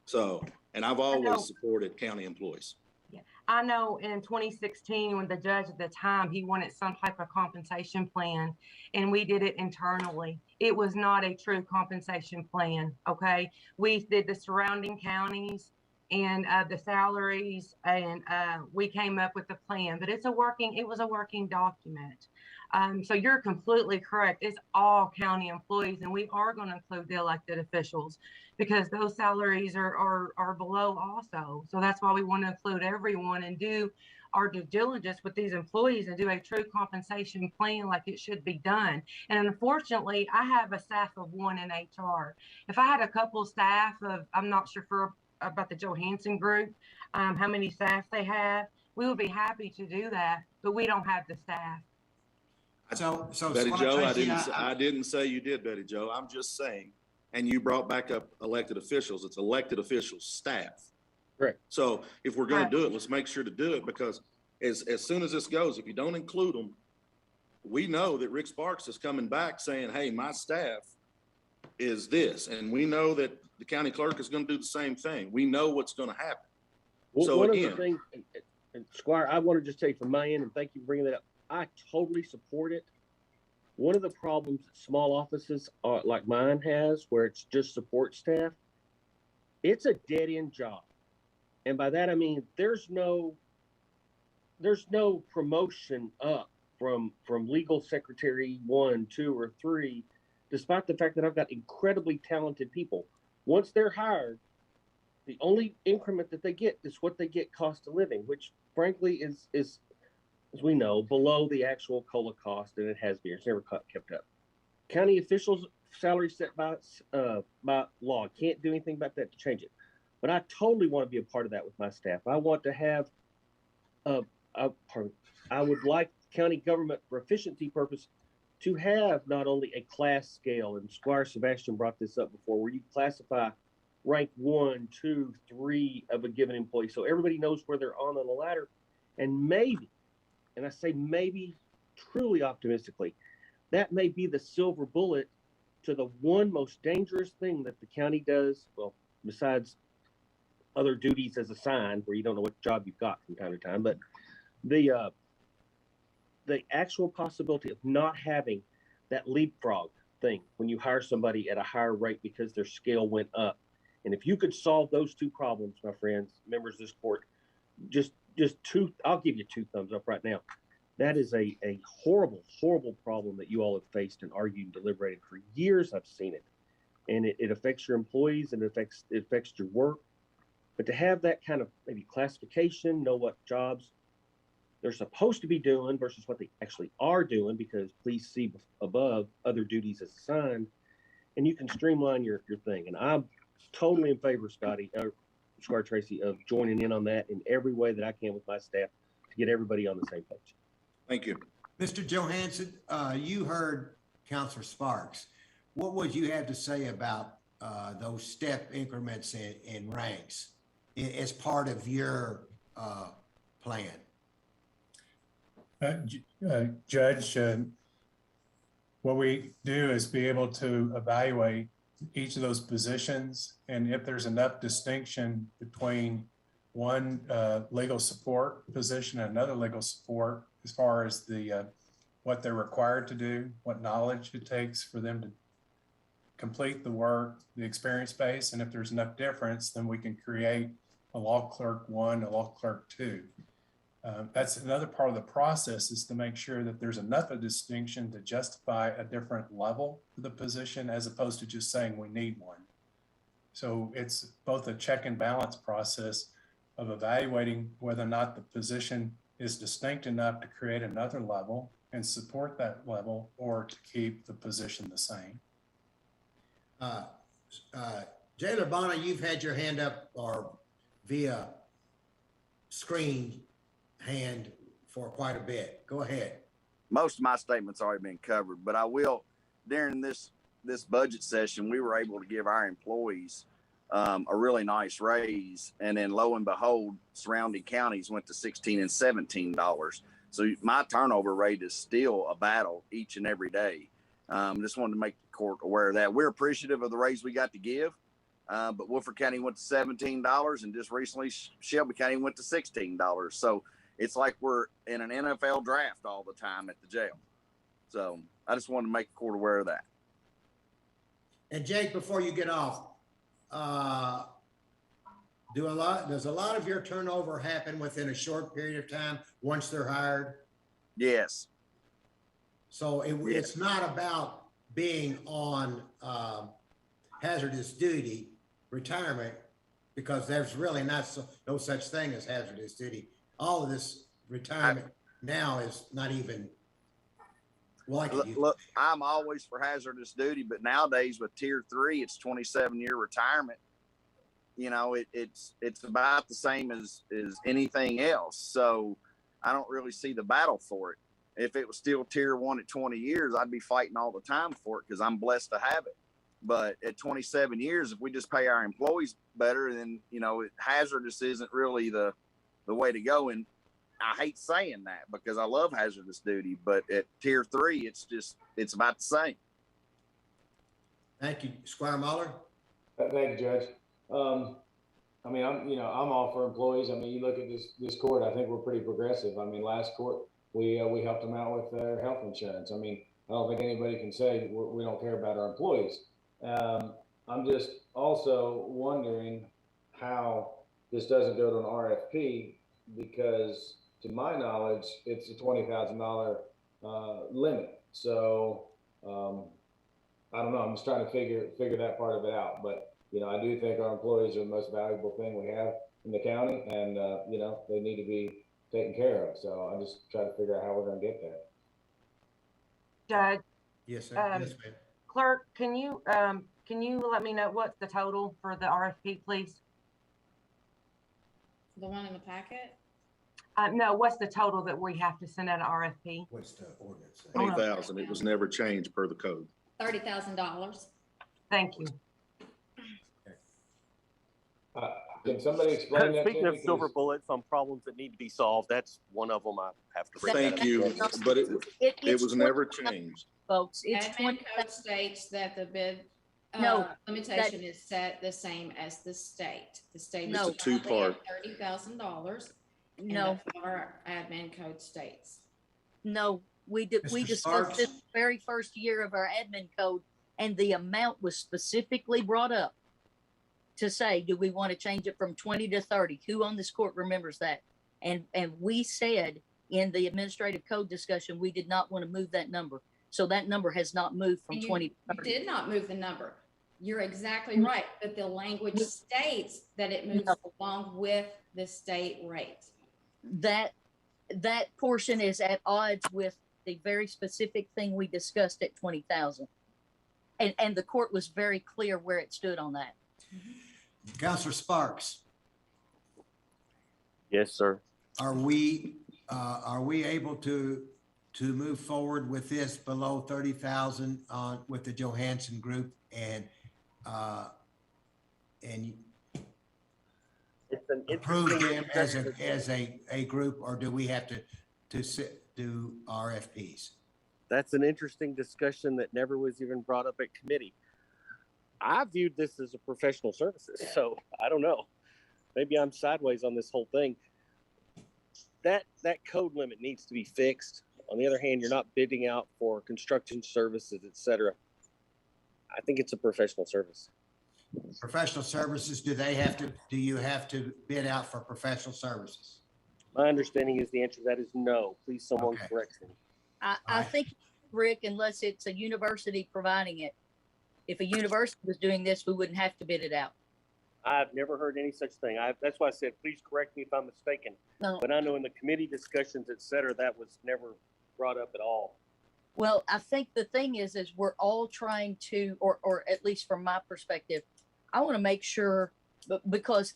So, and I've always supported county employees. Yeah. I know in 2016, when the judge at the time, he wanted some type of compensation plan, and we did it internally. It was not a true compensation plan. Okay. We did the surrounding counties, and the salaries, and we came up with a plan, but it was a working document. So you're completely correct. It's all county employees, and we are going to include the elected officials because those salaries are below also. So that's why we want to include everyone and do our due diligence with these employees and do a true compensation plan like it should be done. And unfortunately, I have a staff of 1 in HR. If I had a couple of staff of, I'm not sure about the Johansson group, how many staff they have, we would be happy to do that, but we don't have the staff. So Betty Squad Joe, Tracy, I didn't say you did, Betty Joe. I'm just saying, and you brought back up elected officials. It's elected officials staff. Correct. So if we're going to do it, let's make sure to do it, because as soon as this goes, if you don't include them, we know that Rick Sparks is coming back saying, hey, my staff is this. And we know that the county clerk is going to do the same thing. We know what's going to happen. Well, so one again, of the things, and Squire, I want to just tell you from my end, and thank you for bringing that up. I totally support it. One of the problems that small offices like mine has, where it's just support staff, it's a dead end job. And by that, I mean, there's no promotion up from legal secretary 1, 2, or 3, despite the fact that I've got incredibly talented people. Once they're hired, the only increment that they get is what they get cost of living, which frankly is as we know, below the actual COLA cost, and it has been. It's never kept up. County officials' salaries set by law. Can't do anything about that to change it. But I totally want to be a part of that with my staff. I want to have, I would like county government for efficiency purpose to have not only a class scale, and Squire Sebastian brought this up before, where you classify rank 1, 2, 3 of a given employee, so everybody knows where they're on the ladder, and maybe, and I say maybe truly optimistically, that may be the silver bullet to the one most dangerous thing that the county does, well, besides other duties as assigned, where you don't know what job you've got from time to time, but the actual possibility of not having that leapfrog thing when you hire somebody at a higher rate because their scale went up. And if you could solve those two problems, my friends, members of this court, just two, I'll give you 2 thumbs up right now. That is a horrible, horrible problem that you all have faced and argued and deliberated for years. I've seen it. And it affects your employees and it affects your work. But to have that kind of maybe classification, know what jobs they're supposed to be doing versus what they actually are doing, because please see above other duties as assigned, and you can streamline your thing. And I'm totally in favor, Squire Tracy, of joining in on that in every way that I can with my staff to get everybody on the same page. Thank you. Mr. Johansson, you heard Councilor Sparks. What would you have to say about those step increments in ranks as part of your plan? Judge, what we do is be able to evaluate each of those positions, and if there's enough distinction between one legal support position and another legal support as far as the what they're required to do, what knowledge it takes for them to complete the work, the experience base, and if there's enough difference, then we can create a law clerk 1, a law clerk 2. That's another part of the process, is to make sure that there's enough of distinction to justify a different level for the position, as opposed to just saying we need one. So it's both a check and balance process of evaluating whether or not the position is distinct enough to create another level and support that level, or to keep the position the same. Jailer Bonner, you've had your hand up or via screen hand for quite a bit. Go ahead. Most of my statements already been covered, but I will, during this budget session, we were able to give our employees a really nice raise, and then lo and behold, surrounding counties went to $16 and $17. So my turnover rate is still a battle each and every day. Just wanted to make the court aware of that. We're appreciative of the raise we got to give, but Woodford County went to $17, and just recently Shelby County went to $16. So it's like we're in an NFL draft all the time at the jail. So I just wanted to make the court aware of that. And Jake, before you get off, Does a lot of your turnover happen within a short period of time once they're hired? Yes. So it's not about being on hazardous duty retirement, because there's really no such thing as hazardous duty. All of this retirement now is not even Look, I'm always for hazardous duty, but nowadays with tier 3, it's 27-year retirement. You know, it's about the same as anything else. So I don't really see the battle for it. If it was still tier 1 at 20 years, I'd be fighting all the time for it because I'm blessed to have it. But at 27 years, if we just pay our employees better, then, you know, hazardous isn't really the way to go. And I hate saying that because I love hazardous duty, but at tier 3, it's about the same. Thank you, Squire Muller. Thank you, Judge. I mean, I'm all for employees. I mean, you look at this court, I think we're pretty progressive. I mean, last court, we helped them out with their health insurance. I mean, I don't think anybody can say we don't care about our employees. I'm just also wondering how this doesn't go to an RFP, because to my knowledge, it's a $20,000 limit. So I don't know. I'm just trying to figure that part of it out. But you know, I do think our employees are the most valuable thing we have in the county, and you know, they need to be taken care of. So I'm just trying to figure out how we're going to get there. Judge. Yes, sir. Yes, ma'am. Clerk, can you let me know what's the total for the RFP, please? The one in the packet? No, what's the total that we have to send out an RFP? What's the ordinance say? 20,000. It was never changed per the code. $30,000. Thank you. Can somebody explain that? Speaking of silver bullets on problems that need to be solved, that's one of them I have to bring. Thank you, but it was never changed. Folks, it's Admin code states that the bid No, limitation is set the same as the state. The state No. is It's a two-part. $30,000. No. Our admin code states. No, we Mr. discussed Sparks? this very first year of our admin code, and the amount was specifically brought up to say, do we want to change it from 20 to 30? Who on this court remembers that? And we said in the administrative code discussion, we did not want to move that number. So that number has not moved from And 20 to you 30. did not move the number. You're exactly right, but the language states that it moves along with the state rate. That portion is at odds with the very specific thing we discussed at 20,000. And the court was very clear where it stood on that. Counselor Sparks, Yes, sir. are we able to move forward with this below 30,000 on with the Johansson Group and It's an approve interesting them as discussion. a group, or do we have to do RFPs? That's an interesting discussion that never was even brought up at committee. I viewed this as a professional services, so I don't know. Maybe I'm sideways on this whole thing. That code limit needs to be fixed. On the other hand, you're not bidding out for construction services, et cetera. I think it's a professional service. Professional services, do you have to bid out for professional services? My understanding is the answer to that is no. Please, someone Okay. correct me. I think, Rick, unless it's a university providing it, if a university was doing this, we wouldn't have to bid it out. I've never heard any such thing. That's why I said, please correct me if I'm mistaken. No. But I know in the committee discussions, et cetera, that was never brought up at all. Well, I think the thing is we're all trying to, or at least from my perspective, I want to make sure, because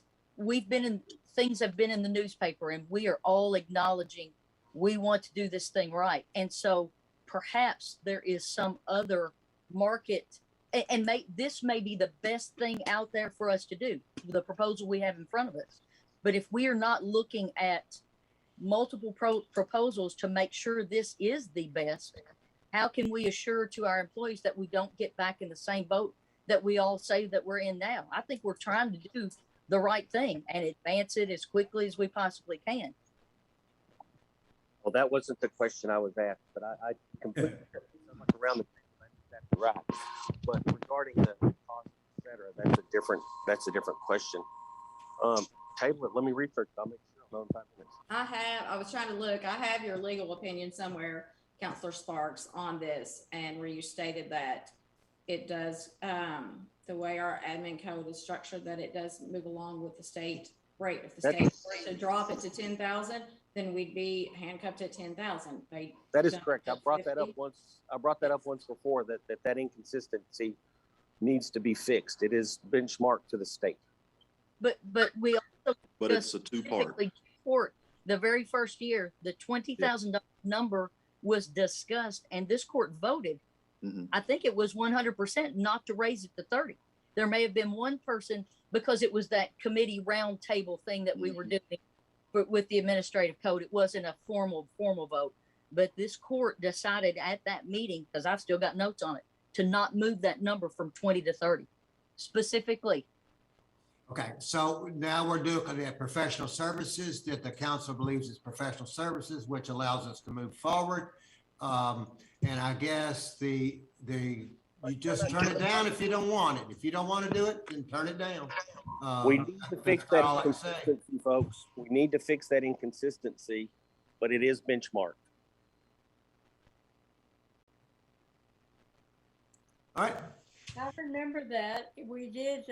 things have been in the newspaper and we are all acknowledging we want to do this thing right. And so perhaps there is some other market, and this may be the best thing out there for us to do, the proposal we have in front of us. But if we are not looking at multiple proposals to make sure this is the best, how can we assure to our employees that we don't get back in the same boat that we all say that we're in now? I think we're trying to do the right thing and advance it as quickly as we possibly can. Well, that wasn't the question I was asked, but I completely around the table. That's right. But regarding the cost, et cetera, that's a different question. Table it. Let me research. I'll make sure I'm on 5 minutes. I was trying to look, I have your legal opinion somewhere, Counselor Sparks, on this, and where you stated that it does, the way our admin code is structured, that it does move along with the state rate. If the state were to drop it to 10,000, then we'd be handcuffed at 10,000. That is correct. I brought that up once before, that inconsistency needs to be fixed. It is benchmarked to the state. But we also But it's a two-part. Court, the very first year, the $20,000 number was discussed, and this court voted. Mm-hmm. I think it was 100% not to raise it to 30. There may have been one person, because it was that committee roundtable thing that we were doing with the administrative code. It wasn't a formal vote, but this court decided at that meeting, because I've still got notes on it, to not move that number from 20 to 30 specifically. Okay, so now we're looking at professional services that the council believes is professional services, which allows us to move forward. And I guess you just turn it down if you don't want it. If you don't want to do it, then turn it down. We need to fix that inconsistency, folks. We need to fix that inconsistency, but it is benchmarked. All right. I remember that we did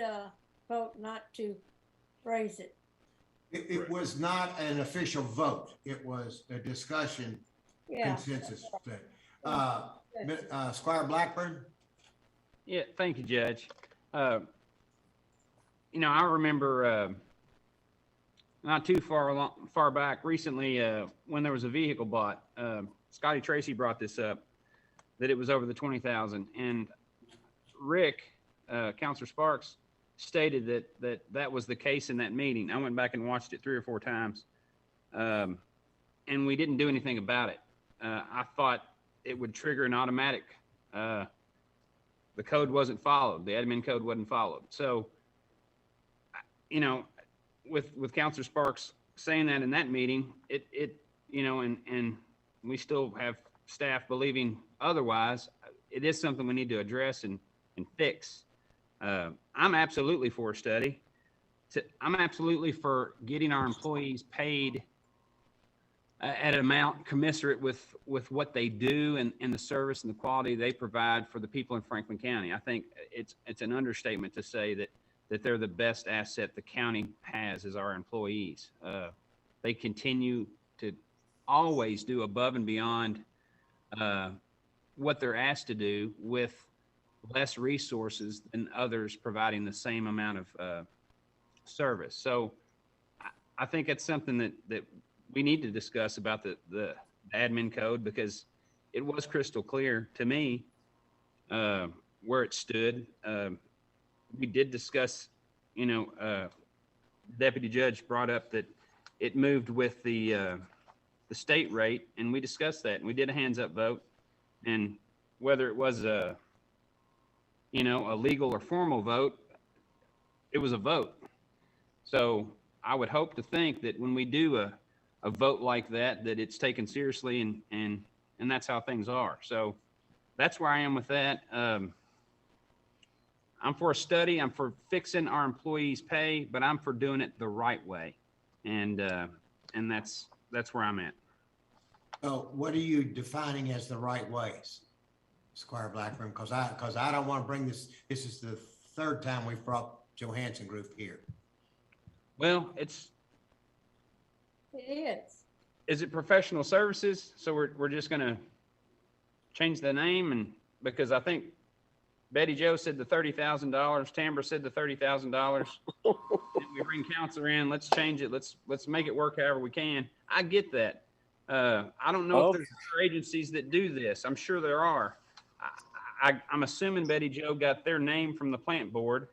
vote not to raise it. It was not an official vote. It was a discussion, consensus thing. Squire Blackburn? Yeah, thank you, Judge. I remember not too far back recently when there was a vehicle bought. Scotty Tracy brought this up, that it was over the 20,000, and Rick, Counselor Sparks, stated that was the case in that meeting. I went back and watched it 3 or 4 times, and we didn't do anything about it. I thought it would trigger an automatic. The code wasn't followed. The admin code wasn't followed. So, with Counselor Sparks saying that in that meeting, and we still have staff believing otherwise, it is something we need to address and fix. I'm absolutely for a study. I'm absolutely for getting our employees paid at an amount commensurate with what they do and the service and the quality they provide for the people in Franklin County. I think it's an understatement to say that they're the best asset the county has is our employees. They continue to always do above and beyond what they're asked to do with less resources than others providing the same amount of service. So I think it's something that we need to discuss about the admin code, because it was crystal clear to me where it stood. We did discuss, Deputy Judge brought up that it moved with the state rate, and we discussed that, and we did a hands up vote, and whether it was a legal or formal vote, it was a vote. So I would hope to think that when we do a vote like that it's taken seriously, and that's how things are. So that's where I am with that. I'm for a study. I'm for fixing our employees' pay, but I'm for doing it the right way. And that's where I'm at. So what are you defining as the right ways, Squire Blackburn? Because I don't want to bring this. This is the 3rd time we've brought Johansson Group here. Well, It is. Is it professional services? So we're just going to change the name, and because I think Betty Jo said the $30,000, Tambra said the $30,000. We bring counselor in. Let's change it. Let's make it work however we can. I get that. I don't know if there's other agencies that do this. I'm sure there are. I'm assuming Betty Jo got their name from the plant board,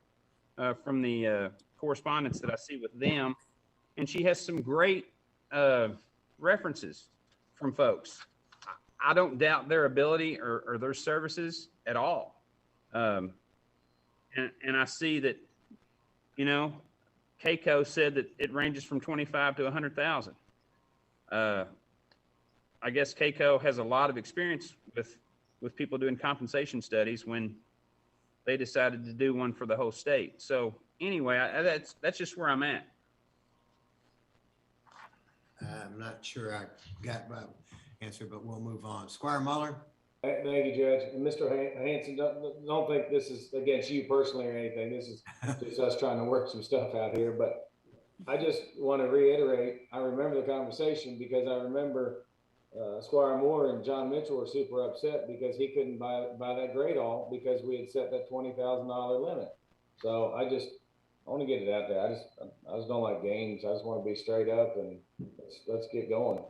from the correspondence that I see with them, and she has some great references from folks. I don't doubt their ability or their services at all. And I see that, Keiko said that it ranges from 25 to 100,000. I guess Keiko has a lot of experience with people doing compensation studies when they decided to do one for the whole state. So anyway, that's just where I'm at. I'm not sure I got my answer, but we'll move on. Squire Muller? Thank you, Judge. And Mr. Hanson, don't think this is against you personally or anything. This is just us trying to work some stuff out here. But I just want to reiterate, I remember the conversation because I remember Squire Moore and John Mitchell were super upset because he couldn't buy that grade all because we had set that $20,000 limit. So I want to get it out there. I just don't like games. I just want to be straight up and let's get going.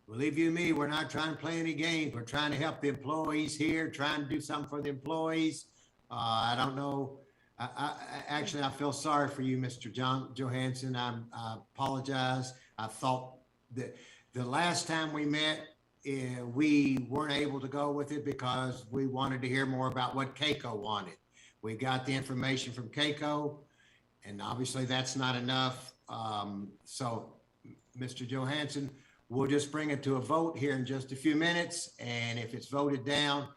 Believe you me, we're not trying to play any games. We're trying to help the employees here, trying to do something for the employees. I don't know. Actually, I feel sorry for you, Mr. Johansson. I apologize. I thought that the last time we met, we weren't able to go with it because we wanted to hear more about what Keiko wanted. We got the information from Keiko, and obviously that's not enough. So, Mr. Johansson, we'll just bring it to a vote here in just a few minutes. And if it's voted down,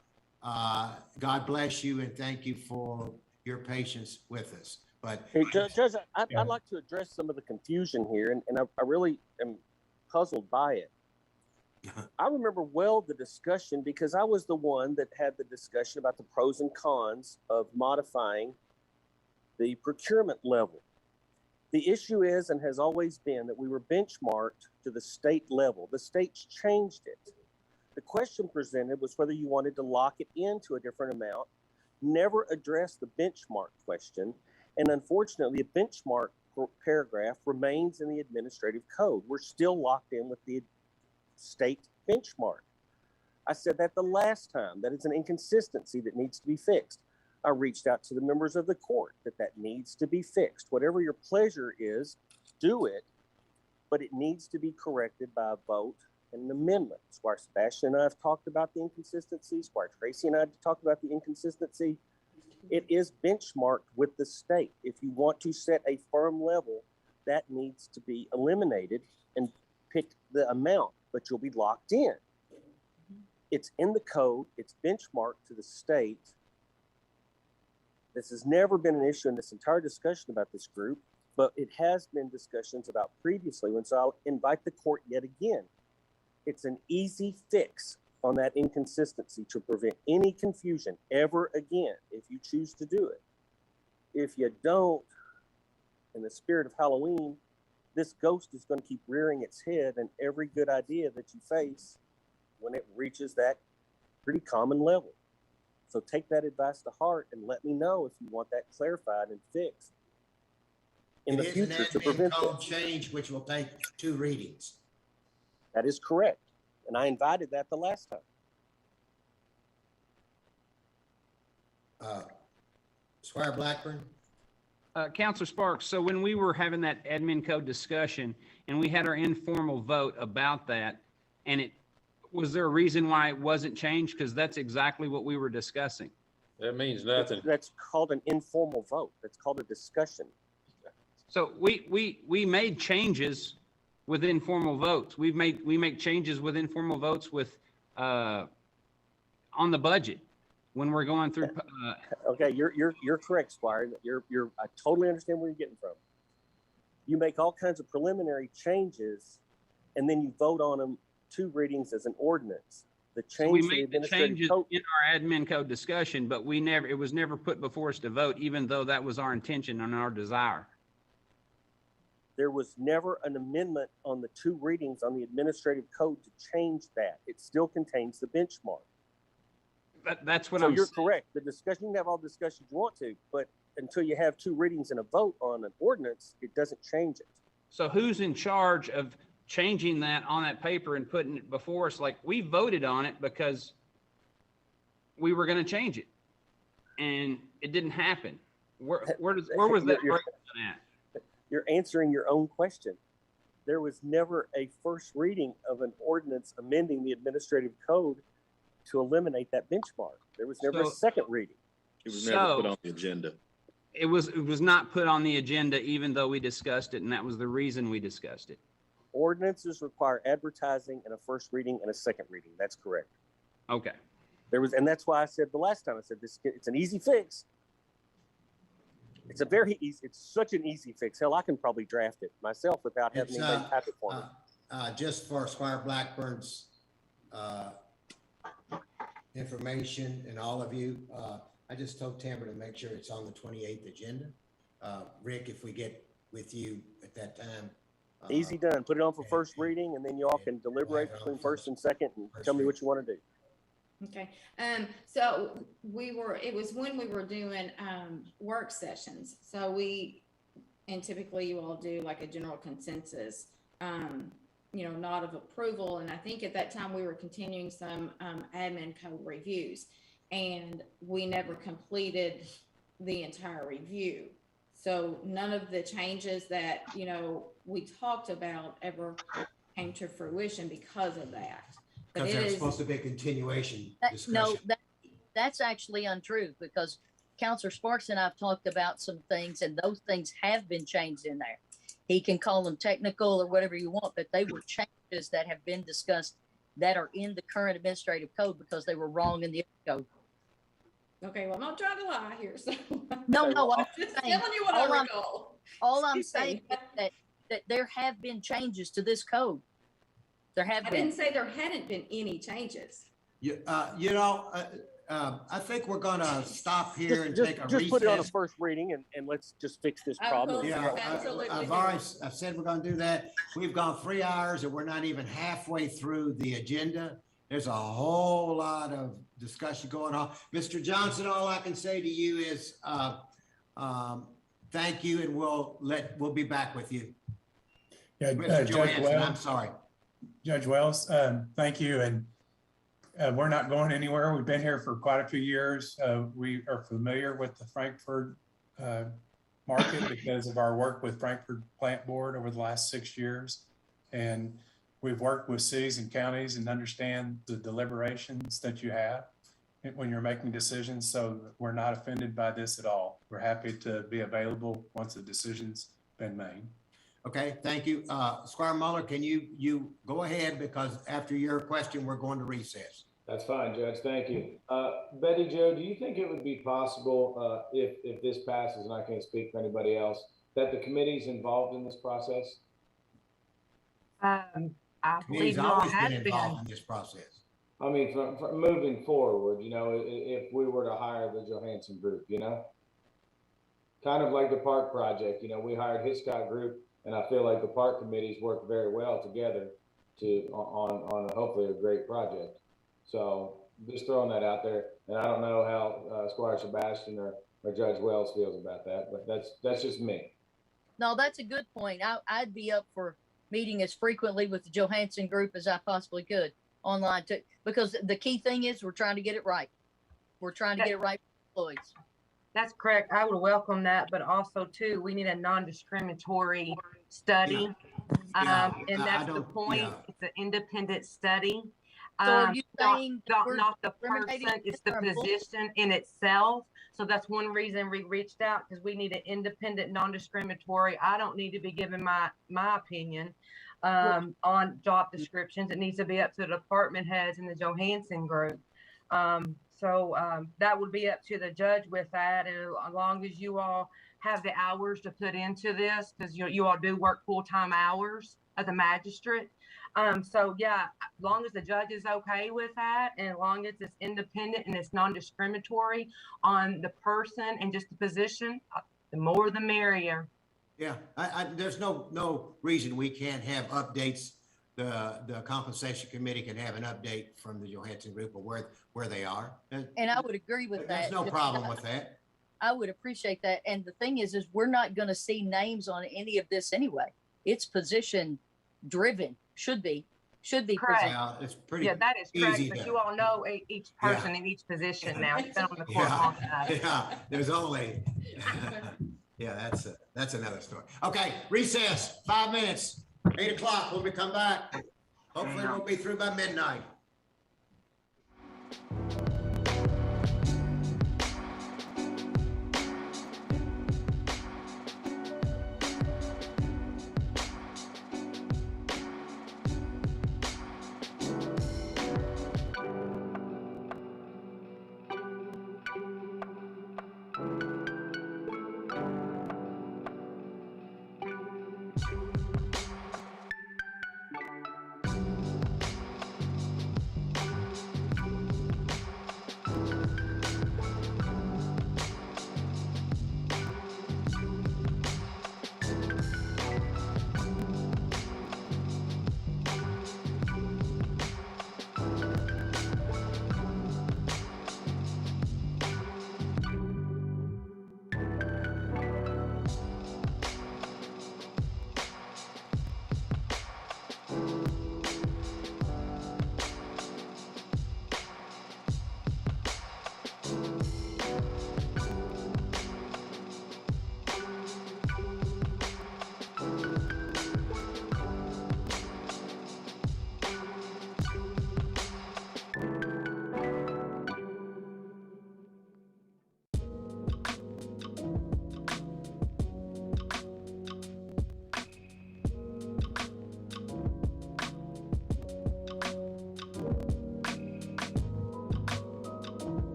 God bless you and thank you for your patience with us. But hey, Judge, I'd like to address some of the confusion here, and I really am puzzled by it. I remember well the discussion because I was the one that had the discussion about the pros and cons of modifying the procurement level. The issue is and has always been that we were benchmarked to the state level. The states changed it. The question presented was whether you wanted to lock it into a different amount, never addressed the benchmark question, and unfortunately, a benchmark paragraph remains in the administrative code. We're still locked in with the state benchmark. I said that the last time, that it's an inconsistency that needs to be fixed. I reached out to the members of the court that needs to be fixed. Whatever your pleasure is, do it, but it needs to be corrected by a vote and an amendment. Squire Sebastian and I have talked about the inconsistency. Squire Tracy and I have talked about the inconsistency. It is benchmarked with the state. If you want to set a firm level, that needs to be eliminated and pick the amount, but you'll be locked in. It's in the code. It's benchmarked to the state. This has never been an issue in this entire discussion about this group, but it has been discussions about previously. And so I'll invite the court yet again. It's an easy fix on that inconsistency to prevent any confusion ever again if you choose to do it. If you don't, in the spirit of Halloween, this ghost is going to keep rearing its head, and every good idea that you face when it reaches that pretty common level. So take that advice to heart and let me know if you want that clarified and fixed in the future to prevent code change, which will take 2 readings. That is correct. And I invited that the last time. Squire Blackburn? Counselor Sparks, so when we were having that admin code discussion and we had our informal vote about that, and was there a reason why it wasn't changed? Because that's exactly what we were discussing. That means nothing. That's called an informal vote. That's called a discussion. So we made changes with informal votes. We make changes with informal votes with on the budget when we're going through. Okay, you're correct, Squire. I totally understand where you're getting from. You make all kinds of preliminary changes, and then you vote on them 2 readings as an ordinance. The change. So we made the changes in our admin code discussion, but it was never put before us to vote, even though that was our intention and our desire. There was never an amendment on the 2 readings on the administrative code to change that. It still contains the benchmark. That's what so I'm you're saying. Correct. The discussion, you can have all the discussions you want to, but until you have 2 readings and a vote on an ordinance, it doesn't change it. So who's in charge of changing that on that paper and putting it before us? Like, we voted on it because we were going to change it, and it didn't happen. Where was that breakdown at? You're answering your own question. There was never a first reading of an ordinance amending the administrative code to eliminate that benchmark. There was never a second reading. It was never put on the agenda. It was not put on the agenda, even though we discussed it, and that was the reason we discussed it. Ordinances require advertising and a first reading and a second reading. That's correct. Okay. And that's why I said the last time, I said it's an easy fix. It's a very easy, it's such an easy fix. Hell, I can probably draft it myself without having It's, anybody type it for me. just for Squire Blackburn's information and all of you, I just told Tamara to make sure it's on the 28th agenda. Rick, if we get with you at that time. Easy done. Put it on for first reading, and then you all can deliberate between first and second and tell me what you want to do. Okay, so it was when we were doing, work sessions. So and typically you all do like a general consensus, nod of approval. And I think at that time we were continuing some, admin code reviews, and we never completed the entire review. So none of the changes that, we talked about ever came to fruition because of that. But Because there's supposed to be a continuation discussion. No, that's actually untrue, because Counselor Sparks and I've talked about some things, and those things have been changed in there. He can call them technical or whatever you want, but they were changes that have been discussed that are in the current administrative code because they were wrong in the code. Okay, well, I'm not trying to lie here, so. No, I'm just saying, telling you what I recall. all I'm saying is that there have been changes to this code. There have I been. didn't say there hadn't been any changes. I think we're gonna stop here and take a recess. Just put it on a first reading and let's just fix this problem. Yeah, I've said we're gonna do that. We've gone 3 hours and we're not even halfway through the agenda. There's a whole lot of discussion going on. Mr. Johnson, all I can say to you is, thank you, and we'll be back with you. Yeah, Mr. Judge Johansson, Wells. I'm sorry. Judge Wells, thank you. And we're not going anywhere. We've been here for quite a few years. We are familiar with the Frankfurt market because of our work with Frankfurt Plant Board over the last 6 years. And we've worked with cities and counties and understand the deliberations that you have when you're making decisions. So we're not offended by this at all. We're happy to be available once the decision's been made. Okay, thank you. Squire Muller, can you go ahead, because after your question, we're going to recess. That's fine, Judge. Thank you. Betty Jo, do you think it would be possible, if this passes, and I can't speak for anybody else, that the committee's involved in this process? I believe Committee's you all always have been been. involved in this process. I mean, from moving forward, if we were to hire the Johansson Group, kind of like the park project, we hired Hiscott Group, and I feel like the park committees work very well together on hopefully a great project. So just throwing that out there, and I don't know how Squire Sebastian or Judge Wells feels about that, but that's just me. No, that's a good point. I'd be up for meeting as frequently with the Johansson Group as I possibly could online too, because the key thing is we're trying to get it right. We're trying to get it right for employees. That's correct. I would welcome that, but also too, we need a non-discriminatory study. And that's the point. Yeah. It's an independent study. So are you saying not the person, it's the position in itself. So that's one reason we reached out, because we need an independent, non-discriminatory. I don't need to be giving my opinion on job descriptions. It needs to be up to the department heads in the Johansson Group. So that would be up to the judge with that. And as long as you all have the hours to put into this, because you all do work full-time hours as a magistrate. So yeah, as long as the judge is okay with that, and as long as it's independent and it's non-discriminatory on the person and just the position, the more the merrier. Yeah, there's no reason we can't have updates. The compensation committee can have an update from the Johansson Group of where they are. And I would agree with that. There's no problem with that. I would appreciate that. And the thing is we're not going to see names on any of this anyway. It's position driven. Should be correct. Yeah, it's pretty. Yeah, that is correct. easy But to, you all know each person in each position now. You've been on the court long enough. Yeah, there's only. Yeah, that's another story. Okay, recess. 5 minutes. 8 o'clock when we come back. Hopefully we'll be through by midnight.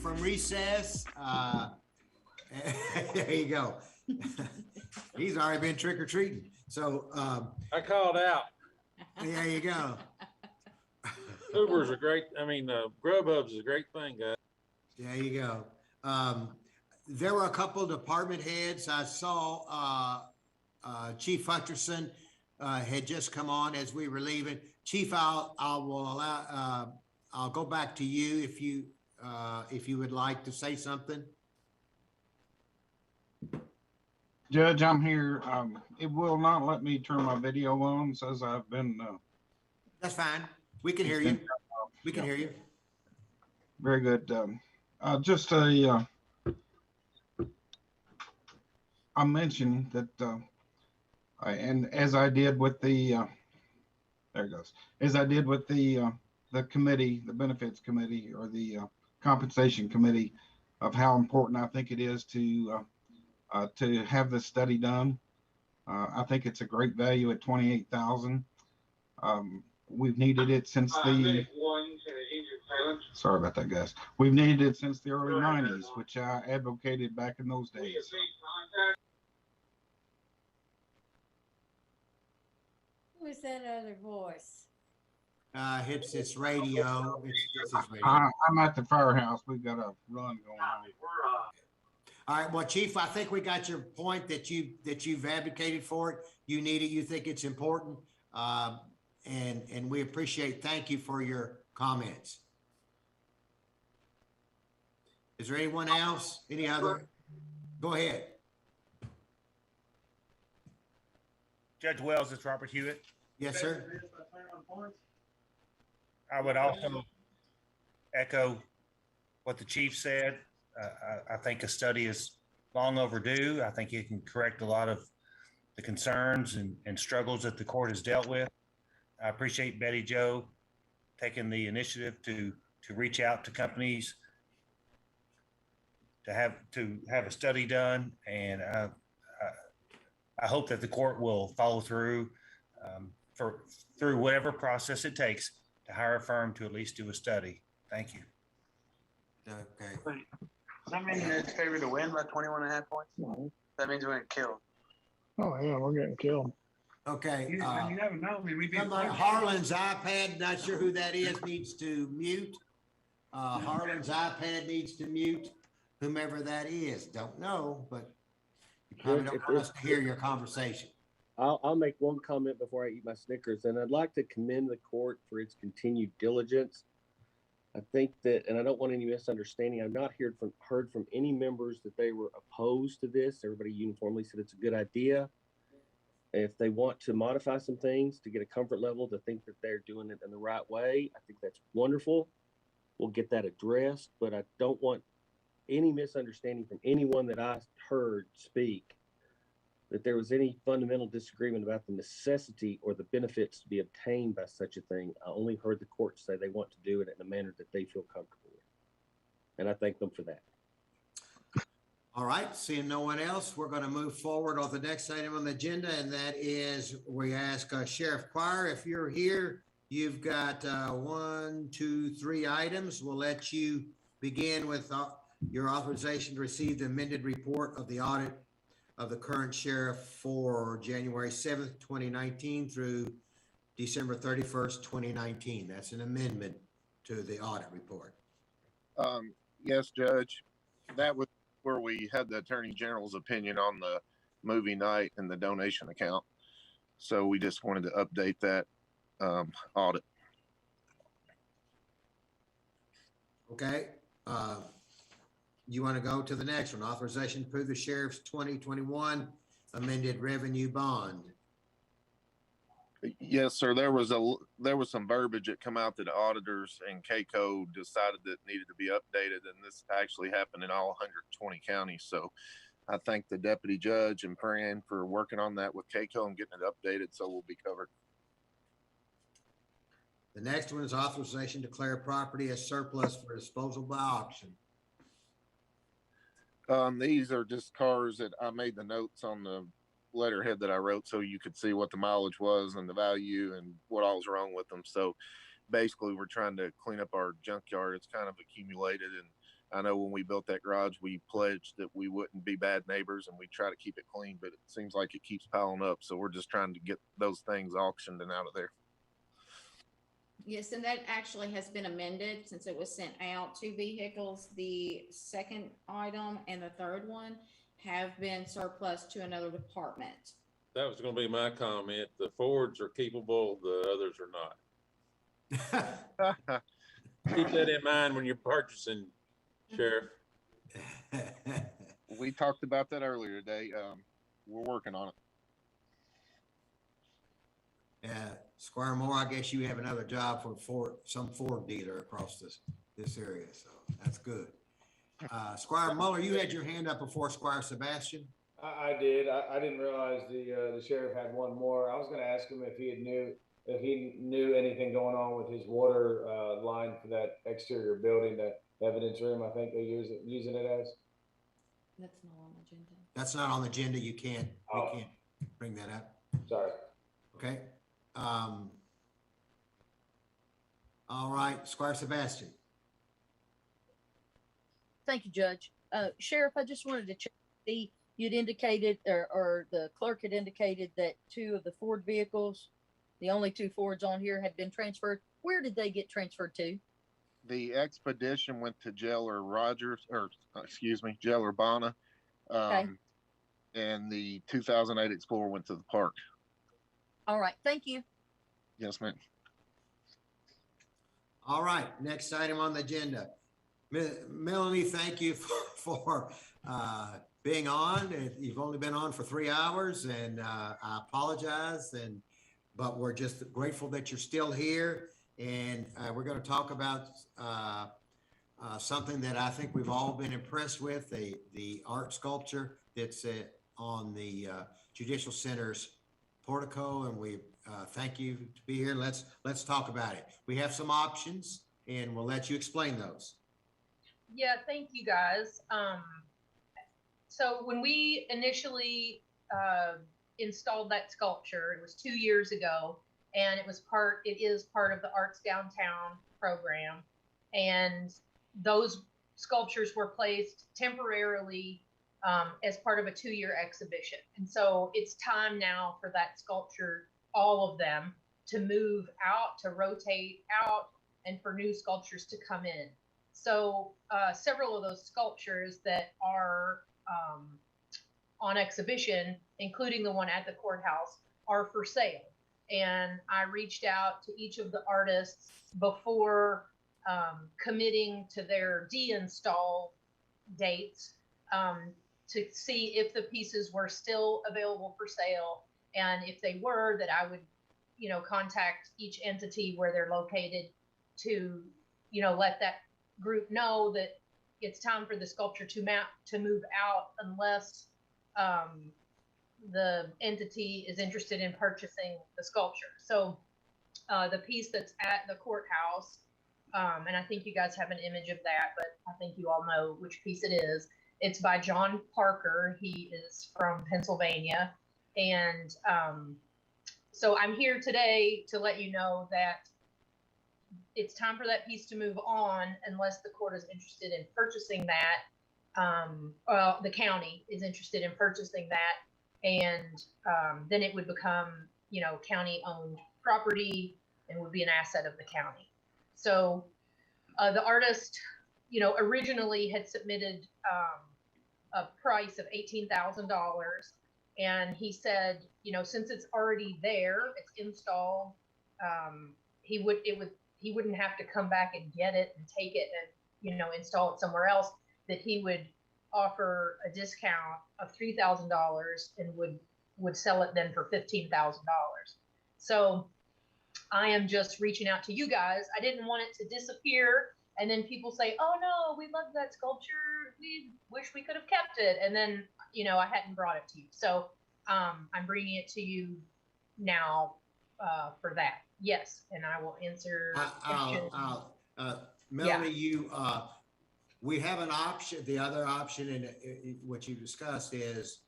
From recess. There you go. He's already been trick or treating. So I called out. there you go. Uber's a great, Grubhub's a great thing, guys. There you go. There were a couple of department heads. I saw Chief Hutcherson had just come on as we were leaving. Chief, I'll go back to you if you would like to say something. Judge, I'm here. It will not let me turn my video on. It says I've been. That's fine. We can hear you. We can hear you. Very good. I mentioned that, and as I did with the, there it goes. As I did with the committee, the benefits committee or the compensation committee, of how important I think it is to have this study done. I think it's a great value at 28,000. We've needed it since sorry about that, guys. We've needed it since the early 90s, which I advocated back in those days. Who is that other voice? It's radio. It's his radio. I'm at the firehouse. We've got a run going on. All right. Well, Chief, I think we got your point that you've advocated for it. You need it. You think it's important. And we appreciate. Thank you for your comments. Is there anyone else? Any other? Go ahead. Judge Wells, it's Robert Hewitt. Yes, sir. I would also echo what the chief said. I think a study is long overdue. I think it can correct a lot of the concerns and struggles that the court has dealt with. I appreciate Betty Jo taking the initiative to reach out to companies to have a study done, and I hope that the court will follow through through whatever process it takes to hire a firm to at least do a study. Thank you. Okay. Does that mean it's favored to win by 21.5 points? That means we're getting killed. Oh, yeah, we're getting killed. Okay. You never know. We may be. Somebody, Harlan's iPad, not sure who that is, needs to mute. Harlan's iPad needs to mute. Whomever that is, don't know, but you probably Judge, don't want us to hear your conversation. I'll make one comment before I eat my Snickers, and I'd like to commend the court for its continued diligence. I think that, and I don't want any misunderstanding, I've not heard from any members that they were opposed to this. Everybody uniformly said it's a good idea. If they want to modify some things to get a comfort level to think that they're doing it in the right way, I think that's wonderful. We'll get that addressed, but I don't want any misunderstanding from anyone that I heard speak that there was any fundamental disagreement about the necessity or the benefits to be obtained by such a thing. I only heard the court say they want to do it in a manner that they feel comfortable with. And I thank them for that. All right, seeing no one else, we're going to move forward on the next item on the agenda, and that is we ask Sheriff Choir, if you're here, you've got 1, 2, 3 items. We'll let you begin with your authorization to receive the amended report of the audit of the current sheriff for January 7th, 2019 through December 31st, 2019. That's an amendment to the audit report. Yes, Judge. That was where we had the Attorney General's opinion on the movie night and the donation account. So we just wanted to update that audit. Okay. You want to go to the next one? Authorization to approve the sheriff's 2021 amended revenue bond. Yes, sir. There was some verbiage that come out that the auditors and KCO decided that needed to be updated, and this actually happened in all 120 counties. So I thank the deputy judge and Fran for working on that with KCO and getting it updated, so we'll be covered. The next one is authorization to declare property as surplus for disposal by auction. These are just cars that I made the notes on the letterhead that I wrote so you could see what the mileage was and the value and what all was wrong with them. So basically we're trying to clean up our junkyard. It's kind of accumulated, and I know when we built that garage, we pledged that we wouldn't be bad neighbors and we try to keep it clean, but it seems like it keeps piling up. So we're just trying to get those things auctioned and out of there. Yes, and that actually has been amended since it was sent out. 2 vehicles, the second item and the third one have been surplus to another department. That was going to be my comment. The Fords are capable, the others are not. Keep that in mind when you're purchasing, Sheriff. We talked about that earlier today. We're working on it. Squire Moore, I guess you have another job for some Ford dealer across this area, so that's good. Squire Muller, you had your hand up before Squire Sebastian. I did. I didn't realize the sheriff had one more. I was going to ask him if he knew anything going on with his water line for that exterior building, that evidence room. I think they're using it as. That's not on the agenda. That's not on the agenda. We can't bring that up. Sorry. Okay. All right, Squire Sebastian. Thank you, Judge. Sheriff, I just wanted to check. You'd indicated, or the clerk had indicated that 2 of the Ford vehicles, the only 2 Fords on here, had been transferred. Where did they get transferred to? The Expedition went to Jailer Bonner. Okay. And the 2008 Explorer went to the park. All right. Thank you. Yes, ma'am. All right, next item on the agenda. Melanie, thank you for being on. You've only been on for 3 hours, and I apologize, but we're just grateful that you're still here. And we're going to talk about something that I think we've all been impressed with, the art sculpture that's on the Judicial Center's portico, and we thank you to be here. Let's talk about it. We have some options, and we'll let you explain those. Yeah, thank you guys. So when we initially installed that sculpture, it was 2 years ago, and it is part of the Arts Downtown program. And those sculptures were placed temporarily as part of a 2-year exhibition. And so it's time now for that sculpture, all of them, to move out, to rotate out, and for new sculptures to come in. So several of those sculptures that are on exhibition, including the one at the courthouse, are for sale. And I reached out to each of the artists before committing to their de-install dates to see if the pieces were still available for sale. And if they were, that I would, contact each entity where they're located to, let that group know that it's time for the sculpture to move out unless the entity is interested in purchasing the sculpture. So the piece that's at the courthouse, and I think you guys have an image of that, but I think you all know which piece it is. It's by John Parker. He is from Pennsylvania. And so I'm here today to let you know that it's time for that piece to move on unless the court is interested in purchasing that. Well, the county is interested in purchasing that. And then it would become, county-owned property and would be an asset of the county. So the artist, originally had submitted a price of $18,000, and he said, since it's already there, it's installed, he wouldn't have to come back and get it and take it and install it somewhere else. That he would offer a discount of $3,000 and would sell it then for $15,000. So I am just reaching out to you guys. I didn't want it to disappear and then people say, oh no, we love that sculpture, we wish we could have kept it, and then I hadn't brought it to you. So I'm bringing it to you now for that. Yes, and I will answer questions. Melanie, we have an option. The other option in what you discussed is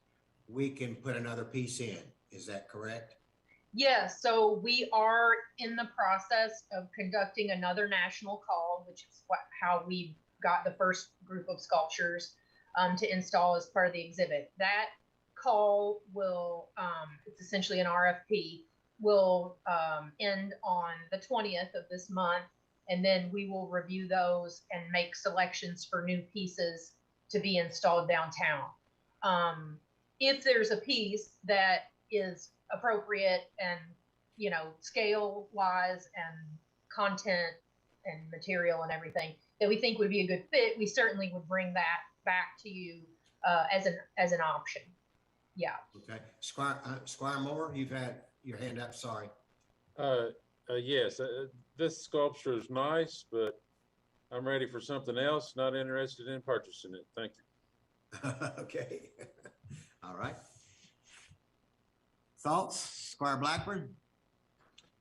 we can put another piece in. Is that correct? Yes, so we are in the process of conducting another national call, which is how we got the first group of sculptures to install as part of the exhibit. That call will, it's essentially an RFP, will end on the 20th of this month, and then we will review those and make selections for new pieces to be installed downtown. If there's a piece that is appropriate and scale wise and content and material and everything that we think would be a good fit, we certainly would bring that back to you as an option. Yeah. Okay. Squire Moore, you've had your hand up. Sorry. Yes, this sculpture is nice, but I'm ready for something else. Not interested in purchasing it. Thank you. Okay. All right. Thoughts, Squire Blackburn?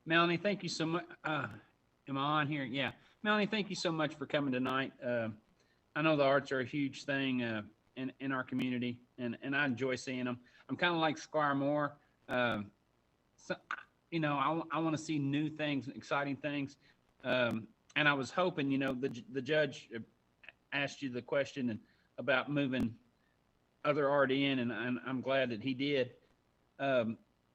Melanie, thank you so much. Am I on here? Yeah. Melanie, thank you so much for coming tonight. I know the arts are a huge thing in our community, and I enjoy seeing them. I'm kind of like Squire Moore. I want to see new things, exciting things. And I was hoping, the judge asked you the question about moving other art in, and I'm glad that he did.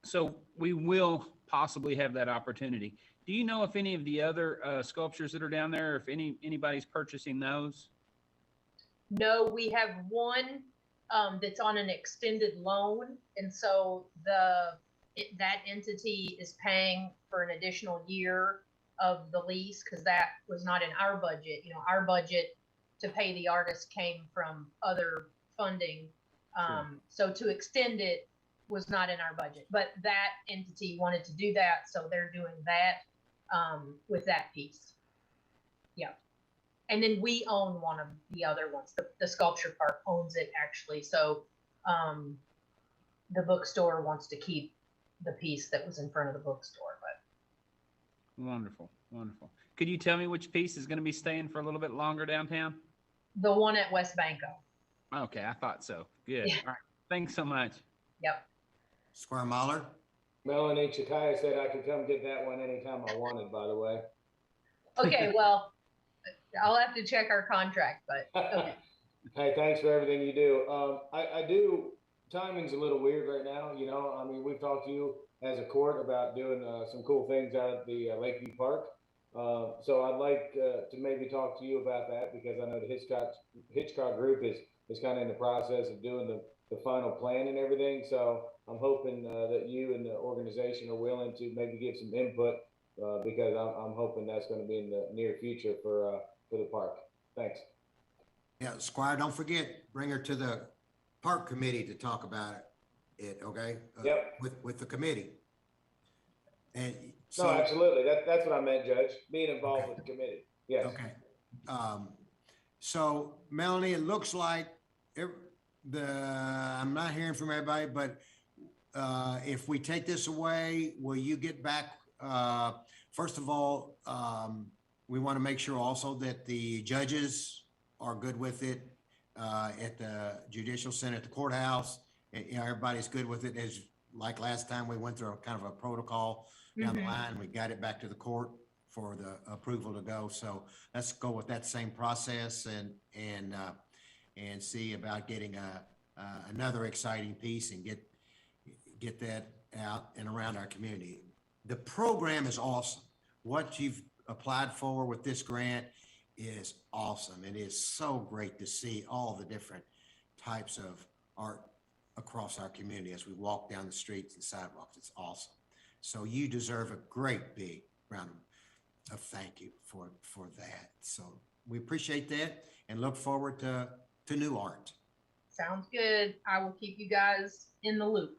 So we will possibly have that opportunity. Do you know if any of the other sculptures that are down there, if anybody's purchasing those? No, we have one that's on an extended loan, and so that entity is paying for an additional year of the lease because that was not in our budget. Our budget to pay the artist came from other funding. Sure. So to extend it was not in our budget, but that entity wanted to do that, so they're doing that with that piece. Yeah. And then we own one of the other ones. The sculpture part owns it actually. So the bookstore wants to keep the piece that was in front of the bookstore. But wonderful, wonderful. Could you tell me which piece is going to be staying for a little bit longer downtown? The one at West Banco. Okay, I thought so. Good. Yeah. All right. Thanks so much. Yep. Squire Mahler? Melanie Chakaya said I could come get that one anytime I wanted, by the way. Okay, well, I'll have to check our contract, but okay. Hey, thanks for everything you do. I do, timing's a little weird right now, you know, I mean, we've talked to you as a court about doing, some cool things out at the Lakeview Park. So I'd like, to maybe talk to you about that because I know the Hitchcock group is kind of in the process of doing the final plan and everything. So I'm hoping, that you and the organization are willing to maybe give some input, because I'm hoping that's going to be in the near future for the park. Thanks. Yeah, Squire, don't forget, bring her to the park committee to talk about it, okay? Yep. With the committee. And No, so, absolutely. That's what I meant, Judge. Being involved with the committee. Yes. okay. So Melanie, it looks like I'm not hearing from everybody, but if we take this away, will you get back? First of all, we want to make sure also that the judges are good with it at the Judicial Center at the courthouse. You know, everybody's good with it. As like last time, we went through a kind of a protocol down the line. We got it back to the court for the approval to go. So let's go with that same process and see about getting another exciting piece and get that out and around our community. The program is awesome. What you've applied for with this grant is awesome. It is so great to see all the different types of art across our community as we walk down the streets and sidewalks. It's awesome. So you deserve a great big round of thank you for that. So we appreciate that and look forward to new art. Sounds good. I will keep you guys in the loop.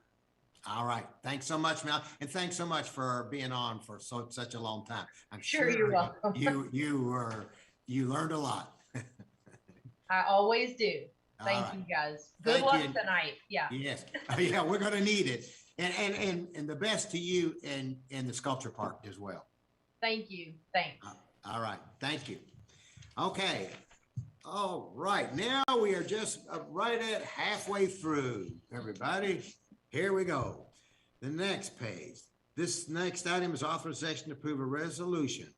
All right. Thanks so much, Mel. And thanks so much for being on for such a long time. I'm Sure, you're welcome. You learned a lot. I always do. Thank right. you guys. Good Thank luck you. tonight. Yeah. Yes. Yeah, we're going to need it. And the best to you and the sculpture park as well. Thank you. Thanks. All right. Thank you. Okay. All right. Now we are just right at halfway through, everybody. Here we go. The next page. This next item is authorization to approve a resolution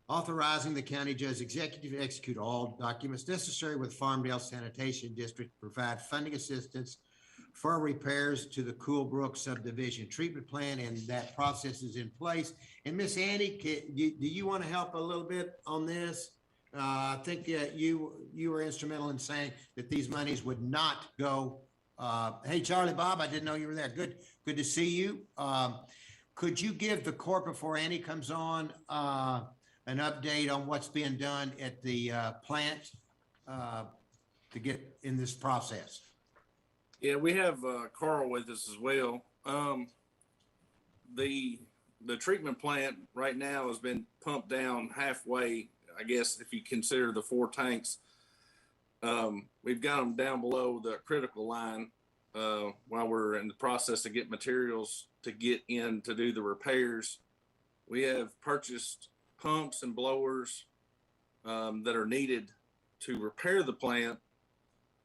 authorizing the county judge executive to execute all documents necessary with Farmdale Sanitation District to provide funding assistance for repairs to the Cool Brook subdivision treatment plant, and that process is in place. And Miss Annie, do you want to help a little bit on this? I think you were instrumental in saying that these monies would not go. Hey, Charlie Bob, I didn't know you were there. Good to see you. Could you give the court before Annie comes on an update on what's being done at the plant to get in this process? Yeah, we have Carl with us as well. The treatment plant right now has been pumped down halfway, I guess, if you consider the 4 tanks. We've got them down below the critical line while we're in the process of getting materials to get in to do the repairs. We have purchased pumps and blowers that are needed to repair the plant.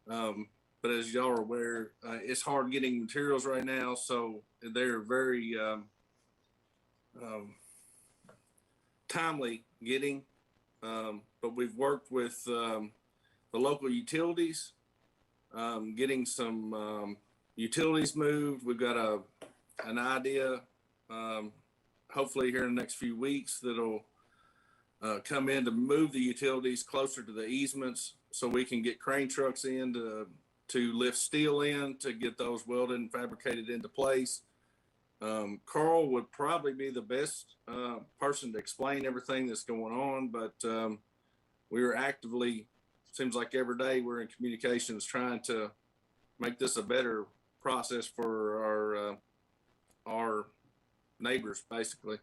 But as y'all are aware, it's hard getting materials right now. So they're very timely getting, but we've worked with the local utilities, getting some utilities moved. We've got an idea, hopefully here in the next few weeks, that'll come in to move the utilities closer to the easements so we can get crane trucks in to lift steel in to get those welded and fabricated into place. Carl would probably be the best person to explain everything that's going on, but we are actively, seems like every day we're in communications trying to make this a better process for our neighbors, basically.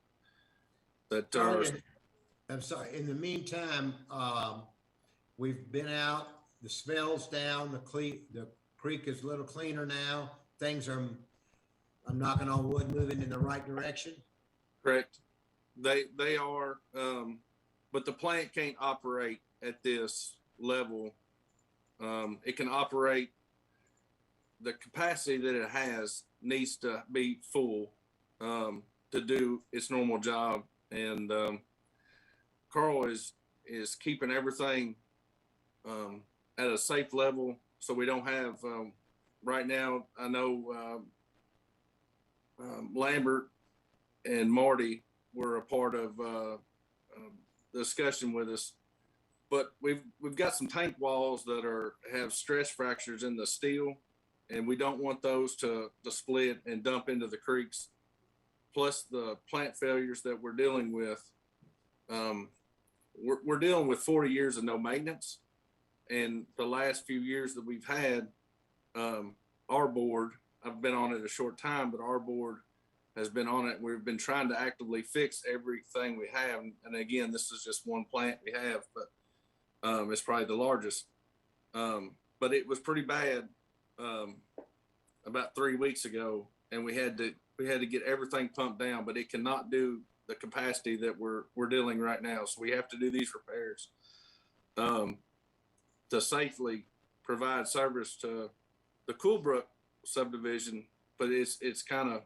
That are. I'm sorry. In the meantime, we've been out. The smell's down. The creek is a little cleaner now. Things are, I'm knocking on wood, moving in the right direction. Correct. They are, but the plant can't operate at this level. It can operate, the capacity that it has needs to be full to do its normal job. And Carl is keeping everything at a safe level, so we don't have, right now, I know, Lambert and Marty were a part of, the discussion with us, but we've got some tank walls that have stress fractures in the steel, and we don't want those to split and dump into the creeks. Plus the plant failures that we're dealing with. We're dealing with 40 years of no maintenance. And the last few years that we've had, our board, I've been on it a short time, but our board has been on it. We've been trying to actively fix everything we have. And again, this is just one plant we have, but it's probably the largest. But it was pretty bad about 3 weeks ago, and we had to get everything pumped down, but it cannot do the capacity that we're dealing right now. So we have to do these repairs to safely provide service to the Coolbrook subdivision, but it's kind of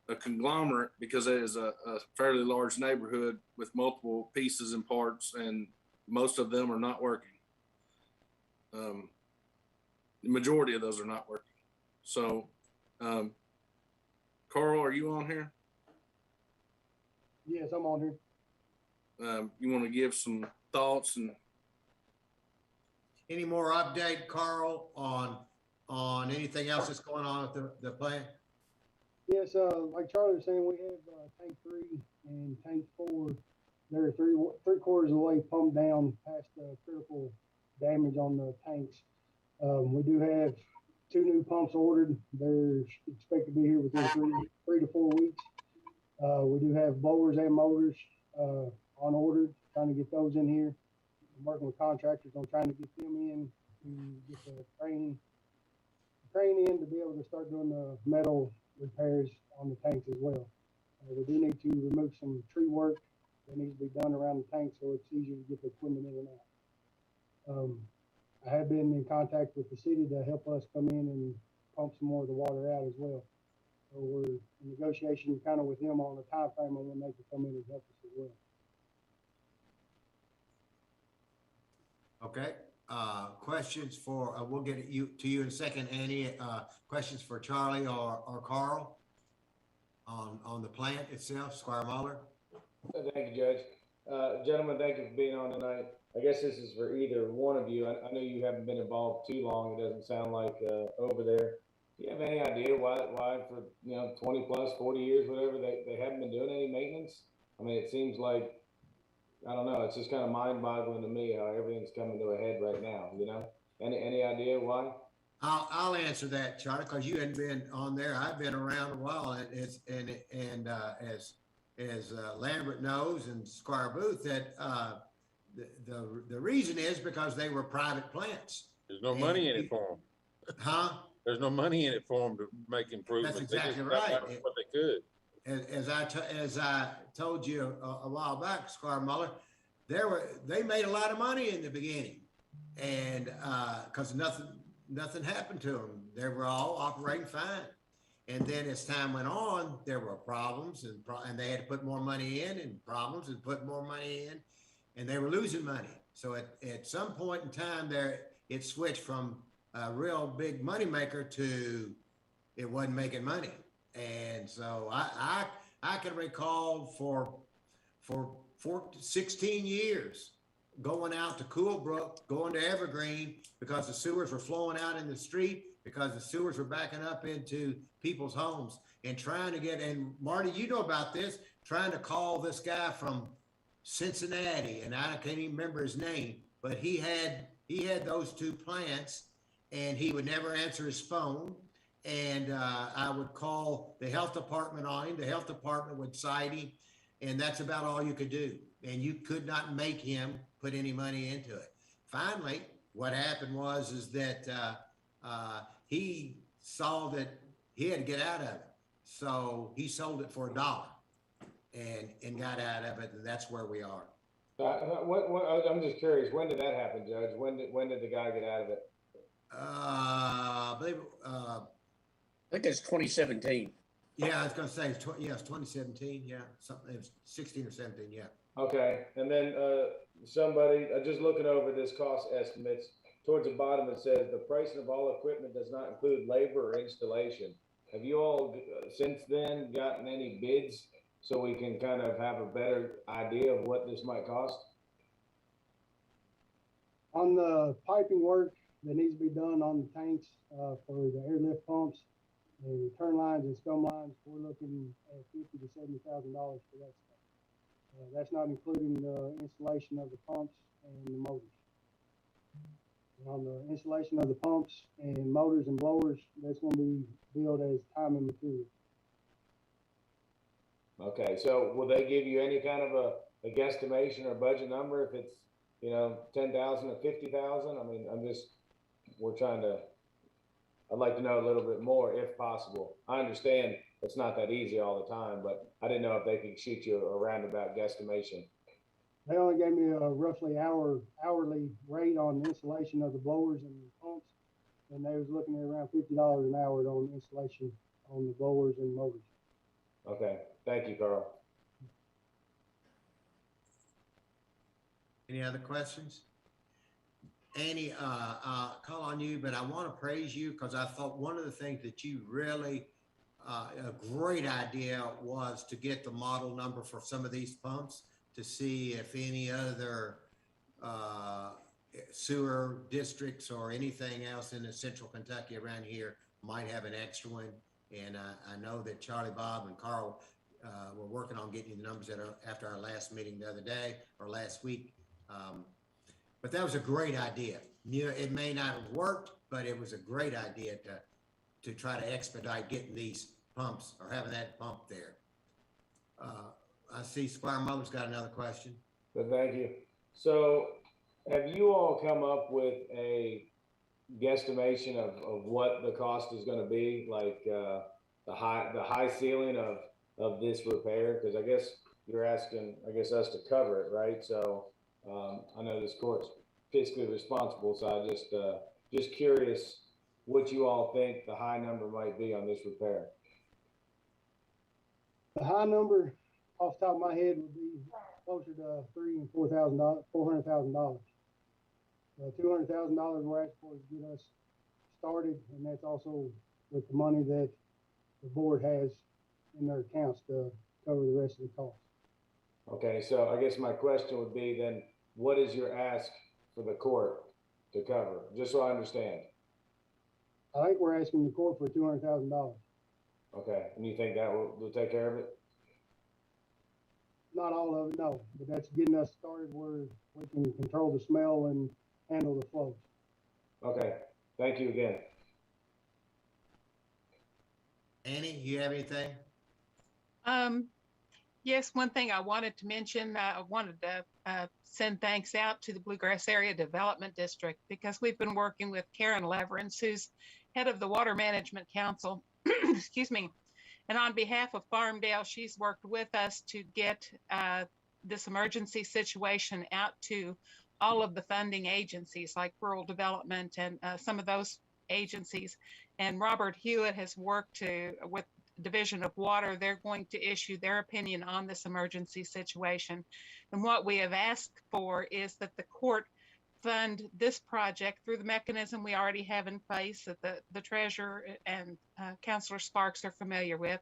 a conglomerate because it is a fairly large neighborhood with multiple pieces and parts, and most of them are not working. The majority of those are not working. So, Carl, are you on here? Yes, I'm on here. You want to give some thoughts and any more update, Carl, on anything else that's going on with the plant? Yes, like Charlie was saying, we have tank 3 and tank 4. They're three-quarters of the way pumped down past critical damage on the tanks. We do have 2 new pumps ordered. They're expected to be here within 3 to 4 weeks. We do have blowers and motors on order, trying to get those in here. I'm working with contractors on trying to get them in to get the crane in to be able to start doing the metal repairs on the tanks as well. We do need to remove some tree work that needs to be done around the tank so it's easier to get the equipment in and out. I have been in contact with the city to help us come in and pump some more of the water out as well. So we're in negotiation kind of with them on a time frame on when they can come in and help us as well. Okay. Questions for, we'll get to you in a second, Annie. Questions for Charlie or Carl on the plant itself, Squire Muller? Thank you, Judge. Gentlemen, thank you for being on tonight. I guess this is for either one of you. I know you haven't been involved too long. It doesn't sound like over there. Do you have any idea why for 20 plus 40 years, whatever, they haven't been doing any maintenance? I mean, it seems like, I don't know, it's just kind of mind-boggling to me how everything's coming to a head right now, Any idea why? I'll answer that, Charlie, because you hadn't been on there. I've been around a while, and as Lambert knows and Squire Booth, that the reason is because they were private plants. There's no money in it for them. Huh? There's no money in it for them to make improvements. That's exactly right. What they could. As I told you a while back, Squire Muller, they made a lot of money in the beginning, and because nothing happened to them, they were all operating fine. And then as time went on, there were problems, and they had to put more money in, and problems, and put more money in, and they were losing money. So at some point in time, it switched from a real big money maker to it wasn't making money. And so I can recall for 16 years going out to Coolbrook, going to Evergreen because the sewers were flowing out in the street, because the sewers were backing up into people's homes, and trying to get, and Marty, you know about this, trying to call this guy from Cincinnati, and I can't even remember his name, but he had those 2 plants, and he would never answer his phone. And I would call the health department on him. The health department would cite him, and that's about all you could do. And you could not make him put any money into it. Finally, what happened is that he saw that he had to get out of it, so he sold it for $1 and got out of it, and that's where we are. I'm just curious. When did that happen, Judge? When did the guy get out of it? I believe. I think it's 2017. Yeah, I was going to say, it's 2017. Yeah, something. It was 16 or 17. Yeah. Okay, and then somebody just looking over this cost estimates. towards the bottom, it says the pricing of all equipment does not include labor or installation. Have you all since then gotten any bids so we can kind of have a better idea of what this might cost? On the piping work that needs to be done on the tanks for the airlift pumps and turn lines and scum lines, we're looking at $50,000 to $70,000 for that stuff. That's not including the installation of the pumps and the motors. And on the installation of the pumps and motors and blowers, that's going to be billed as time and material. Okay, so will they give you any kind of a guesstimation or budget number if it's, you know, 10,000 or 50,000? I mean, I'd like to know a little bit more if possible. I understand it's not that easy all the time, but I didn't know if they could shoot you a roundabout guesstimation. They only gave me a roughly hourly rate on the installation of the blowers and the pumps, and they was looking at around $50 an hour on installation on the blowers and motors. Okay, thank you, Carl. Any other questions? Annie, I'll call on you, but I want to praise you because I thought one of the things that you really, a great idea was to get the model number for some of these pumps to see if any other sewer districts or anything else in the central Kentucky around here might have an extra one. And I know that Charlie, Bob, and Carl were working on getting you the numbers after our last meeting the other day or last week. But that was a great idea. You know, it may not have worked, but it was a great idea to try to expedite getting these pumps or having that pump there. I see Squire Muller's got another question. But thank you. So have you all come up with a guesstimation of what the cost is going to be, like the high ceiling of this repair? Because I guess you're asking, us to cover it, right? So I know this court's fiscally responsible, so I just curious what you all think the high number might be on this repair. The high number off the top of my head would be closer to $300,000 and $400,000. $200,000 we're asking for to get us started, and that's also with the money that the board has in their accounts to cover the rest of the cost. Okay, so I guess my question would be then, what is your ask for the court to cover, just so I understand? I think we're asking the court for $200,000. Okay, and you think that will take care of it? Not all of it, no, but that's getting us started where we can control the smell and handle the flows. Okay, thank you again. Annie, you have anything? Yes, one thing I wanted to mention, I wanted to send thanks out to the Bluegrass Area Development District because we've been working with Karen Leverance, who's head of the Water Management Council, excuse me. And on behalf of Farmdale, she's worked with us to get this emergency situation out to all of the funding agencies like rural development and some of those agencies. And Robert Hewitt has worked with Division of Water. They're going to issue their opinion on this emergency situation. And what we have asked for is that the court fund this project through the mechanism we already have in place that the treasurer and Councilor Sparks are familiar with,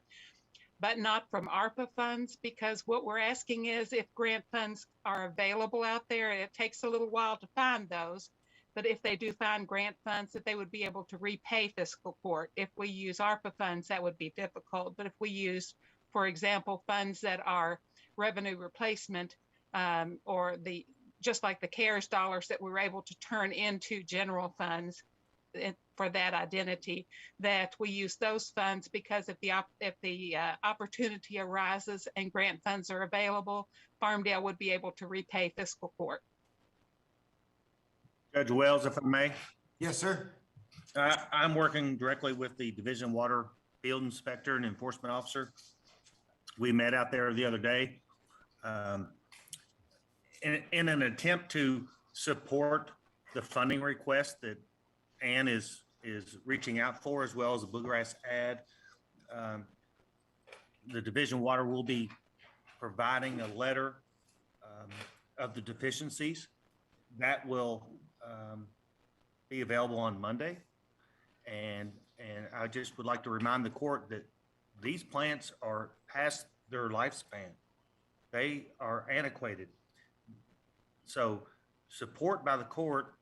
but not from ARPA funds, because what we're asking is if grant funds are available out there, it takes a little while to find those, but if they do find grant funds, that they would be able to repay fiscal court. If we use ARPA funds, that would be difficult. But if we use, for example, funds that are revenue replacement or just like the CARES dollars that we were able to turn into general funds for that identity, that we use those funds because if the opportunity arises and grant funds are available, Farmdale would be able to repay fiscal court. Judge Wells, if I may. Yes, sir. I'm working directly with the Division of Water Field Inspector and Enforcement Officer. We met out there the other day. In an attempt to support the funding request that Ann is reaching out for, as well as the Bluegrass ad, the Division of Water will be providing a letter of the deficiencies that will be available on Monday. And I just would like to remind the court that these plants are past their lifespan. They are antiquated. So support by the court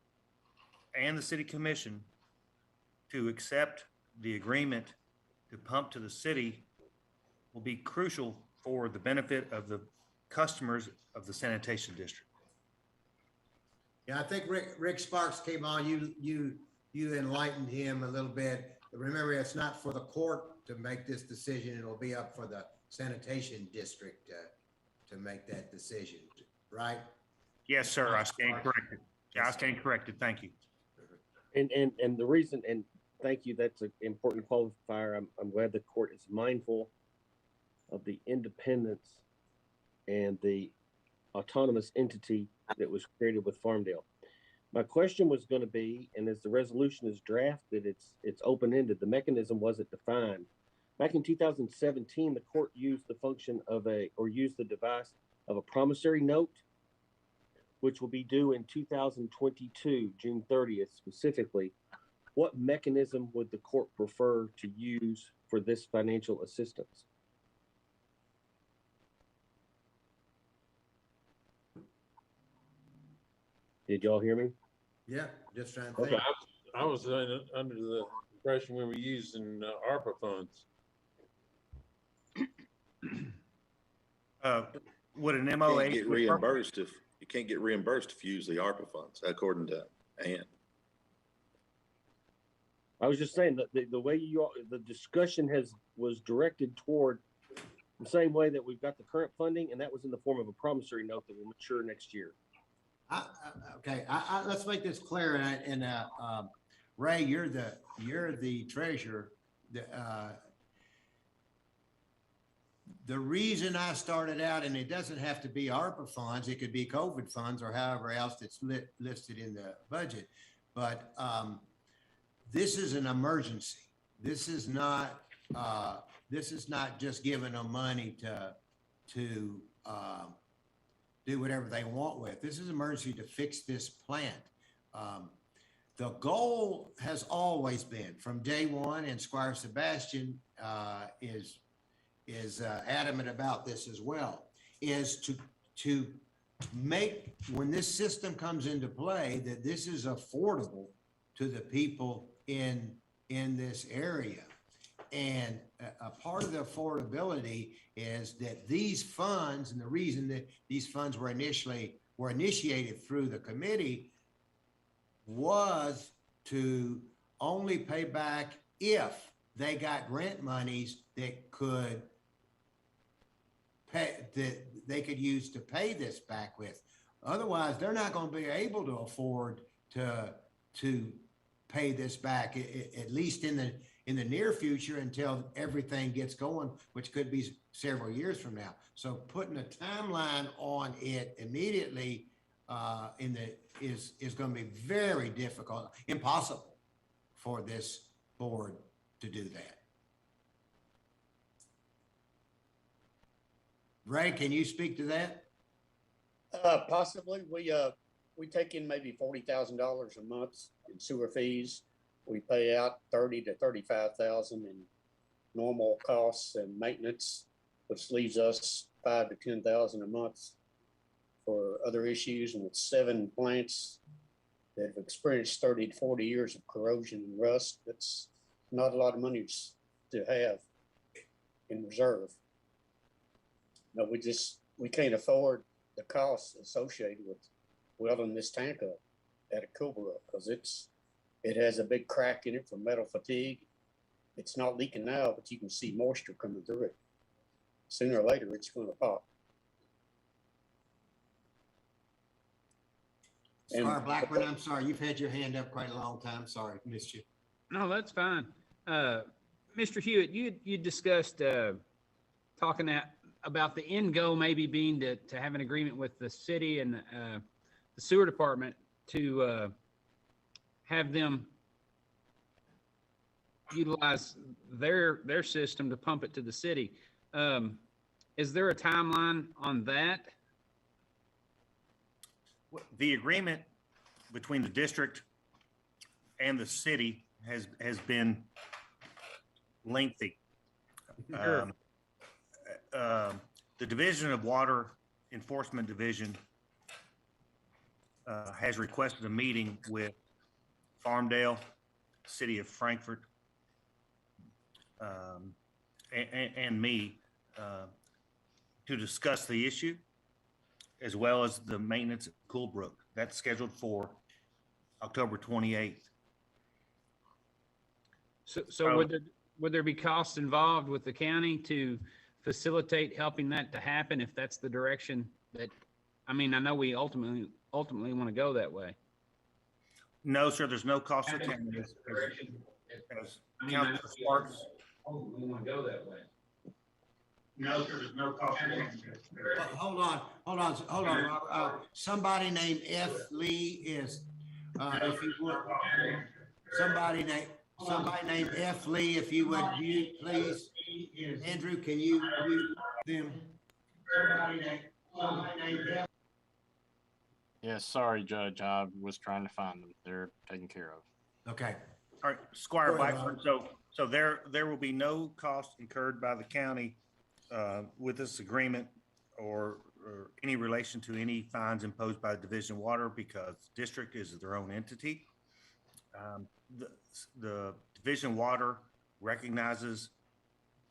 and the city commission to accept the agreement to pump to the city will be crucial for the benefit of the customers of the sanitation district. Yeah, I think Rick Sparks came on. You enlightened him a little bit. Remember, it's not for the court to make this decision. It'll be up for the sanitation district to make that decision, right? Yes, sir. I stand corrected. Yeah, I stand corrected. Thank you. And the reason, and thank you, that's an important qualifier. I'm glad the court is mindful of the independence and the autonomous entity that was created with Farmdale. My question was going to be, and as the resolution is drafted, it's open-ended. The mechanism wasn't defined. Back in 2017, the court used the function of used the device of a promissory note, which will be due in 2022, June 30th specifically. What mechanism would the court prefer to use for this financial assistance? Did y'all hear me? Yeah, just trying to think. Okay. I was under the impression we were using ARPA funds. Would an MOA Can't get reimbursed if you can't get reimbursed if you use the ARPA funds, according to Ann. I was just saying that the way the discussion was directed toward the same way that we've got the current funding, and that was in the form of a promissory note that will mature next year. Okay, let's make this clear. And Ray, you're the treasurer. The reason I started out, and it doesn't have to be ARPA funds, it could be COVID funds or however else that's listed in the budget. But this is an emergency. This is not just giving them money to do whatever they want with. This is emergency to fix this plant. The goal has always been from day one, and Squire Sebastian is adamant about this as well, is to make, when this system comes into play, that this is affordable to the people in this area. And a part of the affordability is that these funds, and the reason that these funds were initiated through the committee, was to only pay back if they got grant monies that could pay, that they could use to pay this back with. Otherwise, they're not going to be able to afford to pay this back, at least in the near future, until everything gets going, which could be several years from now. So putting a timeline on it immediately is going to be very difficult, impossible for this board to do that. Ray, can you speak to that? Possibly. We take in maybe $40,000 a month in sewer fees. We pay out 30 to 35,000 in normal costs and maintenance, which leaves us 5 to 10,000 a month for other issues. And with 7 plants that have experienced 30 to 40 years of corrosion and rust, that's not a lot of money to have in reserve. No, we can't afford the costs associated with welding this tank up at a Cobra, because it has a big crack in it from metal fatigue. It's not leaking now, but you can see moisture coming through it. Sooner or later, it's going to pop. Squire Blackburn, I'm sorry, you've had your hand up quite a long time. Sorry, missed you. No, that's fine. Mr. Hewitt, you discussed talking about the end goal maybe being to have an agreement with the city and the sewer department to have them utilize their system to pump it to the city. Is there a timeline on that? The agreement between the district and the city has been lengthy. Sure. The Division of Water Enforcement Division has requested a meeting with Farmdale, City of Frankfurt, and me to discuss the issue, as well as the maintenance at Coolbrook. That's scheduled for October 28th. So would there be costs involved with the county to facilitate helping that to happen if that's the direction that, I mean, I know we ultimately want to go that way. No, sir, there's no cost to the county. As Councilor Sparks. We want to go that way. No, sir, there's no cost to the county. Hold on, Robert. Somebody named F. Lee is, if you would, somebody named F. Lee, if you would mute, please. Andrew, can you mute them? Somebody named F. Yes, sorry, Judge. I was trying to find them. They're taken care of. Okay. All right, Squire Blackburn. So there will be no cost incurred by the county with this agreement or any relation to any fines imposed by the Division of Water, because district is their own entity. The Division of Water recognizes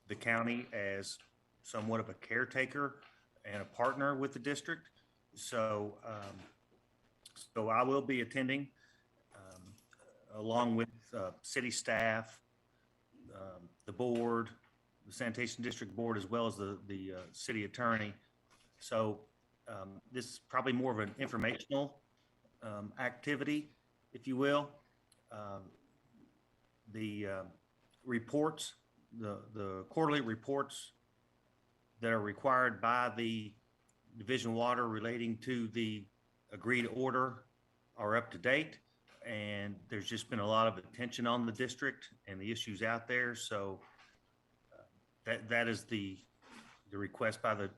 the county as somewhat of a caretaker and a partner with the district. So I will be attending along with city staff, the board, the sanitation district board, as well as the city attorney. So this is probably more of an informational activity, if you will. The reports, the quarterly reports that are required by the Division of Water relating to the agreed order are up to date. And there's just been a lot of attention on the district and the issues out there. So that is the request by the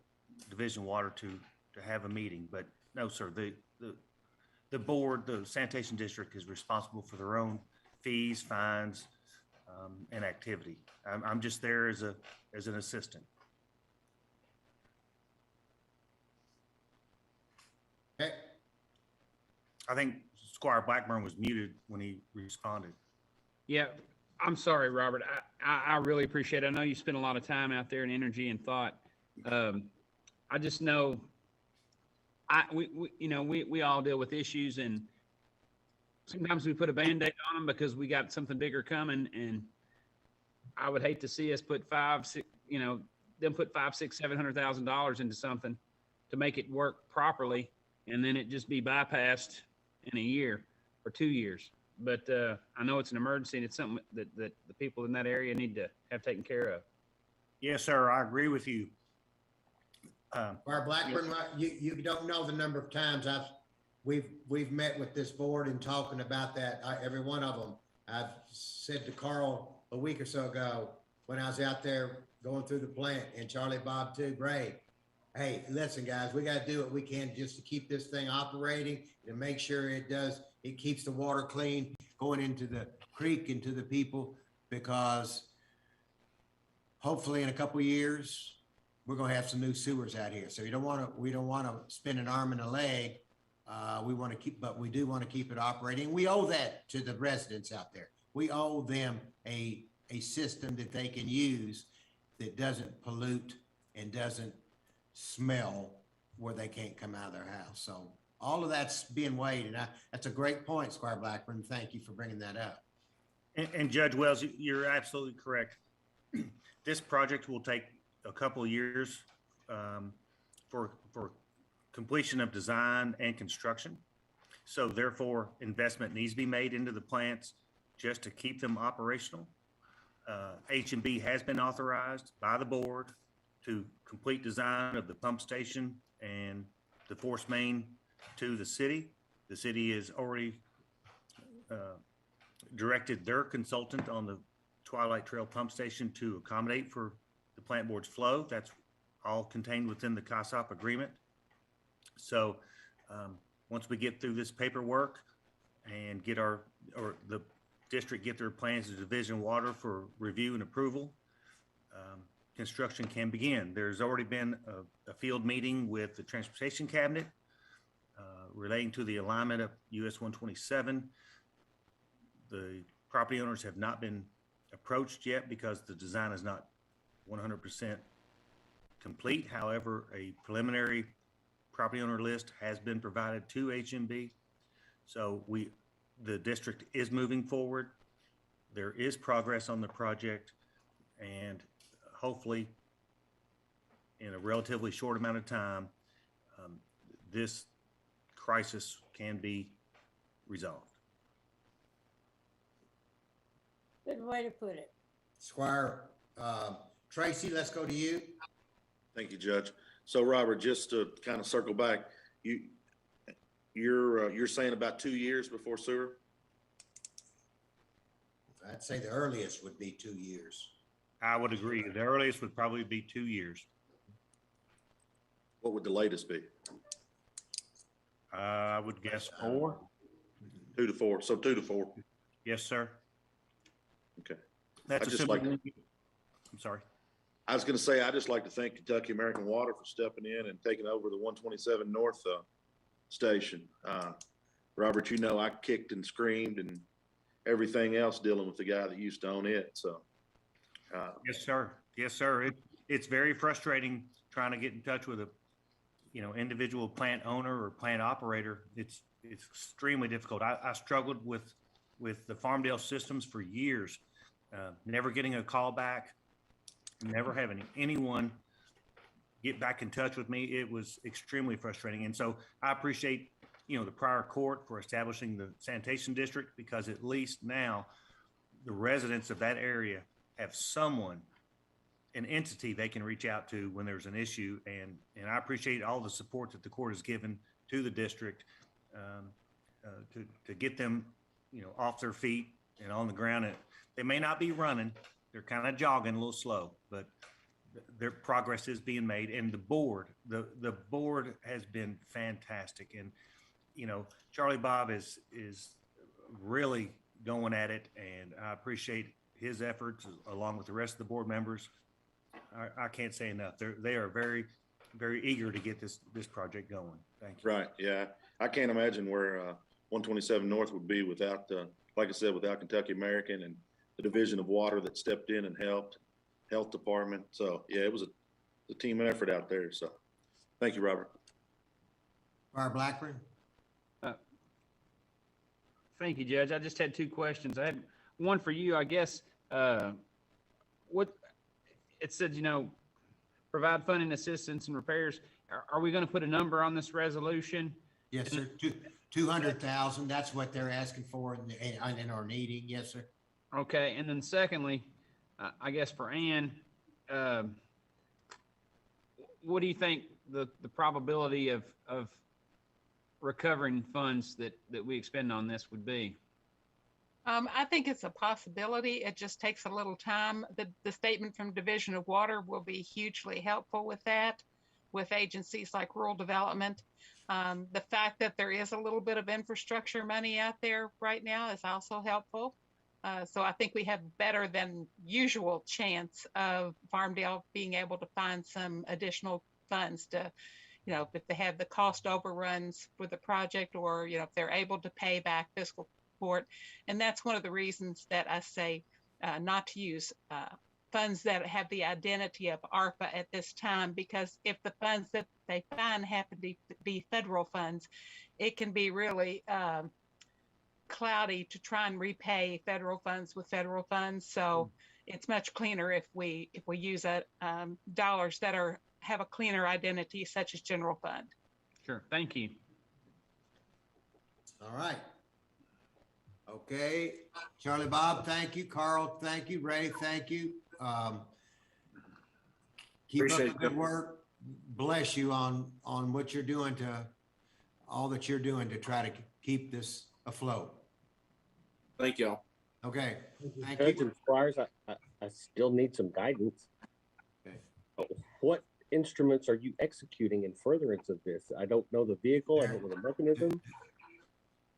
Division of Water to have a meeting. But no, sir, the board, the sanitation district is responsible for their own fees, fines, and activity. I'm just there as an assistant. Okay. I think Squire Blackburn was muted when he responded. Yeah, I'm sorry, Robert. I really appreciate it. I know you spend a lot of time out there and energy and thought. I just know we all deal with issues, and sometimes we put a Band-Aid on them because we got something bigger coming. And I would hate to see us put $500,000, $600,000, $700,000 into something to make it work properly, and then it just be bypassed in a year or 2 years. But I know it's an emergency, and it's something that the people in that area need to have taken care of. Yes, sir. I agree with you. Barb Blackburn, you don't know the number of times we've met with this board and talking about that. Every one of them. I've said to Carl a week or so ago when I was out there going through the plant, and Charlie Bob too, Bray. Hey, listen, guys, we got to do what we can just to keep this thing operating and make sure it keeps the water clean going into the creek and to the people, because hopefully in a couple of years, we're going to have some new sewers out here. So we don't want to spend an arm and a leg. We want to but we do want to keep it operating. We owe that to the residents out there. We owe them a system that they can use that doesn't pollute and doesn't smell where they can't come out of their house. So all of that's being weighed, and that's a great point, Squire Blackburn. Thank you for bringing that up. And Judge Wells, you're absolutely correct. This project will take a couple of years for completion of design and construction. So therefore, investment needs to be made into the plants just to keep them operational. H&B has been authorized by the board to complete design of the pump station and the force main to the city. The city has already directed their consultant on the Twilight Trail pump station to accommodate for the plant board's flow. That's all contained within the CASOP agreement. So once we get through this paperwork and get the district get their plans to Division of Water for review and approval, construction can begin. There's already been a field meeting with the Transportation Cabinet relating to the alignment of US 127. The property owners have not been approached yet because the design is not 100% complete. However, a preliminary property owner list has been provided to HMB. So the district is moving forward. There is progress on the project, and hopefully in a relatively short amount of time, this crisis can be resolved. Good way to put it. Squire, Tracy, let's go to you. Thank you, Judge. So Robert, just to kind of circle back, you're saying about 2 years before sewer? I'd say the earliest would be 2 years. I would agree. The earliest would probably be 2 years. What would the latest be? I would guess 4. 2 to 4. So 2 to 4. Yes, sir. Okay. That's I just assuming. I'm sorry. I was going to say, I just like to thank Kentucky American Water for stepping in and taking over the 127 North station. Robert, you know, I kicked and screamed and everything else dealing with the guy that used to own it. So. Yes, sir. Yes, sir. It's very frustrating trying to get in touch with a, individual plant owner or plant operator. It's extremely difficult. I struggled with the Farmdale systems for years, never getting a call back, never having anyone get back in touch with me. It was extremely frustrating. And so I appreciate, the prior court for establishing the sanitation district, because at least now the residents of that area have someone, an entity they can reach out to when there's an issue. And I appreciate all the support that the court has given to the district to get them, off their feet and on the ground. And they may not be running, they're kind of jogging a little slow, but their progress is being made. And the board has been fantastic. And, Charlie Bob is really going at it, and I appreciate his efforts along with the rest of the board members. I can't say enough. They are very, very eager to get this project going. Thank you. Right. Yeah. I can't imagine where 127 North would be without, like I said, without Kentucky American and the Division of Water that stepped in and helped, health department. So yeah, it was a team effort out there. So thank you, Robert. Squire Blackburn. Thank you, Judge. I just had 2 questions. I had one for you, I guess. What it said, provide funding assistance and repairs. Are we going to put a number on this resolution? Yes, sir. 200,000. That's what they're asking for in our needing. Yes, sir. Okay. And then secondly, I guess for Ann, what do you think the probability of recovering funds that we expend on this would be? I think it's a possibility. It just takes a little time. The statement from Division of Water will be hugely helpful with that, with agencies like Rural Development. The fact that there is a little bit of infrastructure money out there right now is also helpful. So I think we have better than usual chance of Farmdale being able to find some additional funds to, if they have the cost overruns for the project, or, if they're able to pay back fiscal support. And that's one of the reasons that I say not to use funds that have the identity of ARPA at this time, because if the funds that they find happen to be federal funds, it can be really cloudy to try and repay federal funds with federal funds. So it's much cleaner if we use dollars that have a cleaner identity, such as general fund. Sure. Thank you. All right. Okay. Charlie Bob, thank you. Carl, thank you. Ray, thank you. Keep up the good work. Bless you on what you're doing all that you're doing to try to keep this afloat. Thank y'all. Okay. Thank Judge you. and Squires, I still need some guidance. Okay. What instruments are you executing in furtherance of this? I don't know the vehicle. I don't know the mechanism.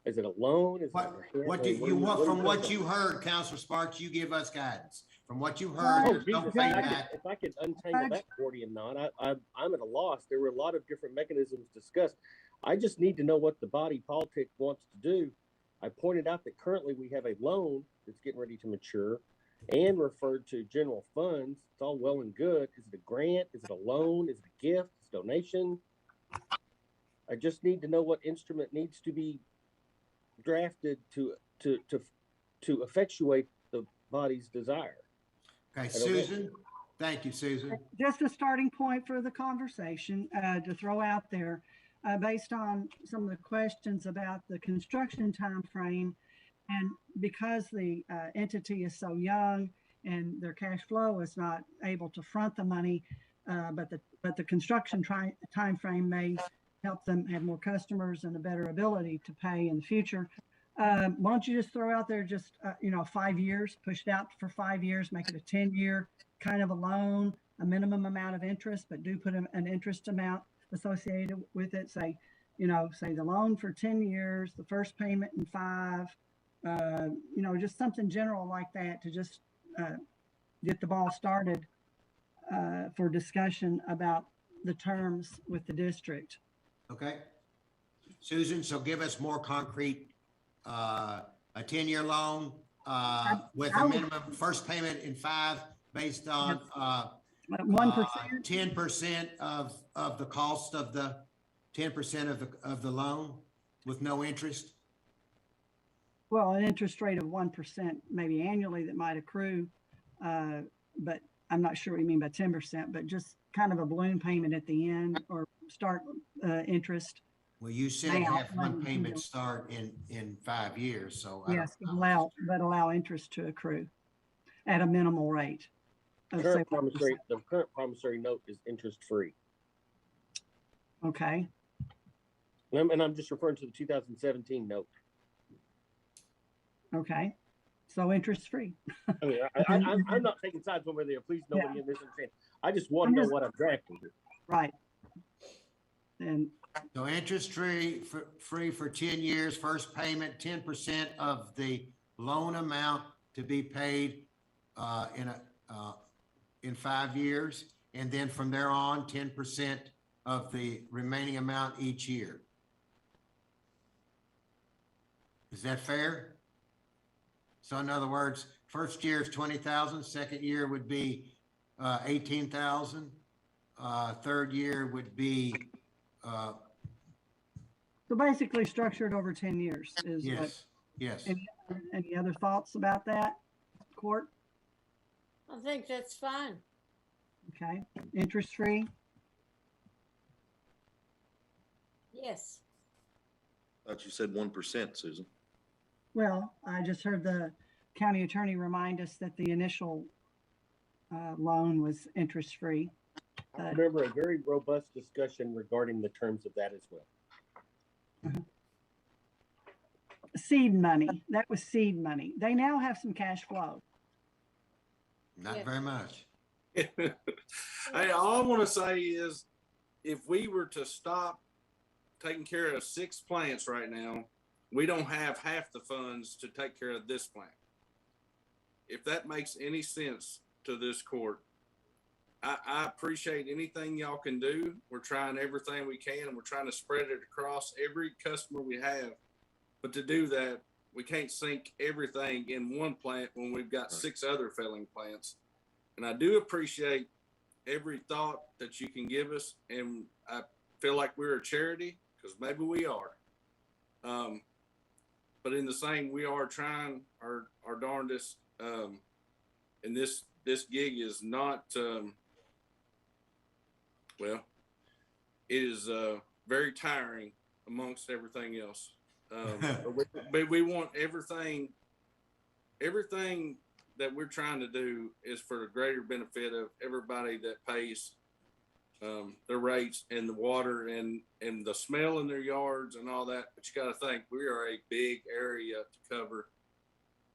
Is it a loan? Is it a What, grant? what I do mean, you want, are from you what talking you about? heard, Counselor Sparks, you give us guidance. From what you Oh, heard, there's no Jesus, payback. if I could untangle that Gordian knot, I'm at a loss. There were a lot of different mechanisms discussed. I just need to know what the body politic wants to do. I pointed out that currently we have a loan that's getting ready to mature and referred to general funds. It's all well and good. Is it a grant? Is it a loan? Is it a gift? Is it a donation? I just need to know what instrument needs to be drafted to effectuate the body's desire. Okay, Susan. Thank you, Susan. Just a starting point for the conversation to throw out there, based on some of the questions about the construction time frame, and because the entity is so young and their cash flow is not able to front the money, but the construction time frame may help them have more customers and a better ability to pay in the future. Why don't you just throw out there just 5 years, push it out for 5 years, make it a 10-year kind of a loan, a minimum amount of interest, but do put an interest amount associated with it. Say the loan for 10 years, the first payment in 5, just something general like that to just get the ball started for discussion about the terms with the district. Okay. Susan, so give us more concrete, a 10-year loan with a minimum first payment in 5 based on 1%, 10% of the cost of the 10% of the loan with no interest. Well, an interest rate of 1% maybe annually that might accrue, but I'm not sure what you mean by 10%, but just kind of a balloon payment at the end or start interest. Well, you said have one payment start in 5 years, so yes, allow interest to accrue at a minimal rate. The current promissory note is interest free. Okay. And I'm just referring to the 2017 note. Okay. So interest free. I mean, I'm not taking sides one way or the other. Please, nobody in this understand. I just want to know what I'm drafting here. Right. And so interest free for 10 years, first payment, 10% of the loan amount to be paid in 5 years. And then from there on, 10% of the remaining amount each year. Is that fair? So in other words, first year is 20,000, second year would be 18,000, third year would be so basically structured over 10 years is yes. Yes. Any other thoughts about that, Court? I think that's fine. Okay. Interest free? Yes. I thought you said 1%, Susan. Well, I just heard the county attorney remind us that the initial loan was interest free. I remember a very robust discussion regarding the terms of that as well. Seed money. That was seed money. They now have some cash flow. Not very much. Hey, all I want to say is if we were to stop taking care of 6 plants right now, we don't have half the funds to take care of this plant. If that makes any sense to this court, I appreciate anything y'all can do. We're trying everything we can, and we're trying to spread it across every customer we have. But to do that, we can't sink everything in one plant when we've got 6 other failing plants. And I do appreciate every thought that you can give us. And I feel like we're a charity, because maybe we are. But in the same, we are trying our darndest. And this gig is not, well, it is very tiring amongst everything else. But we want everything that we're trying to do is for the greater benefit of everybody that pays their rates and the water and the smell in their yards and all that. But you got to think, we are a big area to cover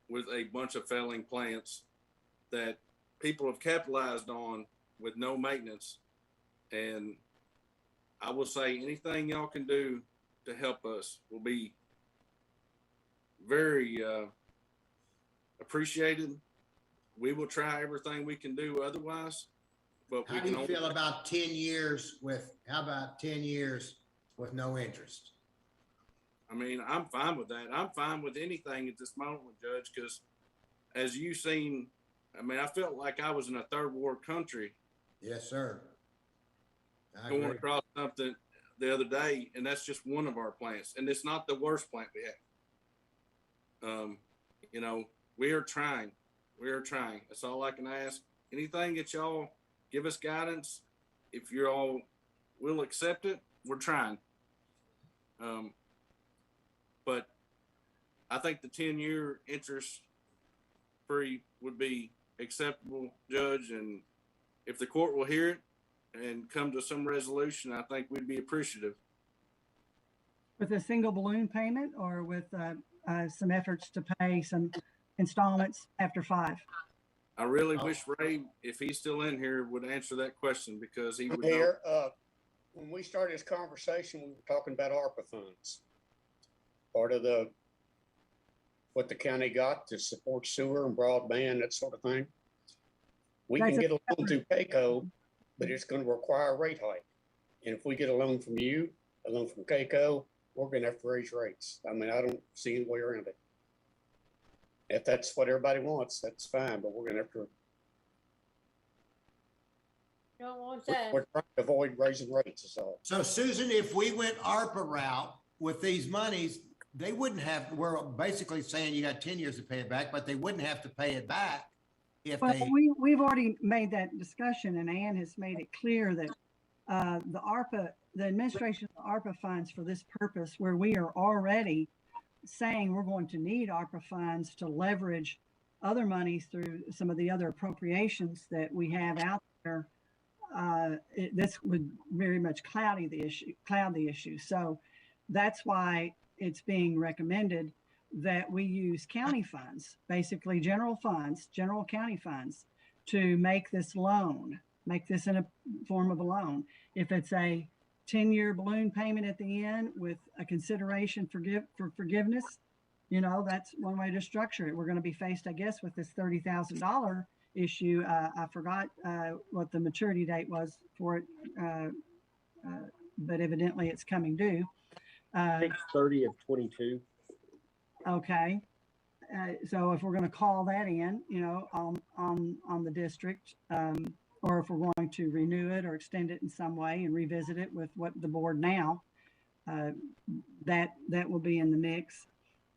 with a bunch of failing plants that people have capitalized on with no maintenance. And I will say anything y'all can do to help us will be very appreciated. We will try everything we can do otherwise, but How do you feel about 10 years with, how about 10 years with no interest? I mean, I'm fine with that. I'm fine with anything at this moment, Judge, because as you've seen, I mean, I felt like I was in a third world country. Yes, sir. I Going agree. across something the other day, and that's just one of our plants, and it's not the worst plant we have. You know, we are trying. We are trying. That's all I can ask. Anything that y'all give us guidance, if you all will accept it, we're trying. But I think the 10-year interest free would be acceptable, Judge, and if the court will hear it and come to some resolution, I think we'd be appreciative. With a single balloon payment or with some efforts to pay some installments after 5? I really wish Ray, if he's still in here, would answer that question because he would know. Here, when we started this conversation, we were talking about ARPA funds. Part of what the county got to support sewer and broadband, that sort of thing. We can get a loan through PAYCO, but it's going to require a rate hike. And if we get a loan from you, a loan from PAYCO, we're going to have to raise rates. I mean, I don't see any way around it. If that's what everybody wants, that's fine, but we're going to have to. Don't want that. We're trying to avoid raising rates, is all. So Susan, if we went ARPA route with these monies, they wouldn't have, we're basically saying you got 10 years to pay it back, but they wouldn't have to pay it back if Well, they. we've already made that discussion, and Ann has made it clear that the administration of the ARPA funds for this purpose, where we are already saying we're going to need ARPA funds to leverage other monies through some of the other appropriations that we have out there, this would very much cloud the issue. So that's why it's being recommended that we use county funds, basically general county funds, to make this in a form of a loan. If it's a 10-year balloon payment at the end with a consideration for forgiveness, you know, that's one way to structure it. We're going to be faced, I guess, with this $30,000 issue. I forgot what the maturity date was for it, but evidently it's coming due. 6/30 of 22. Okay. So if we're going to call that in, you know, on the district, or if we're going to renew it or extend it in some way and revisit it with what the board now, that will be in the mix.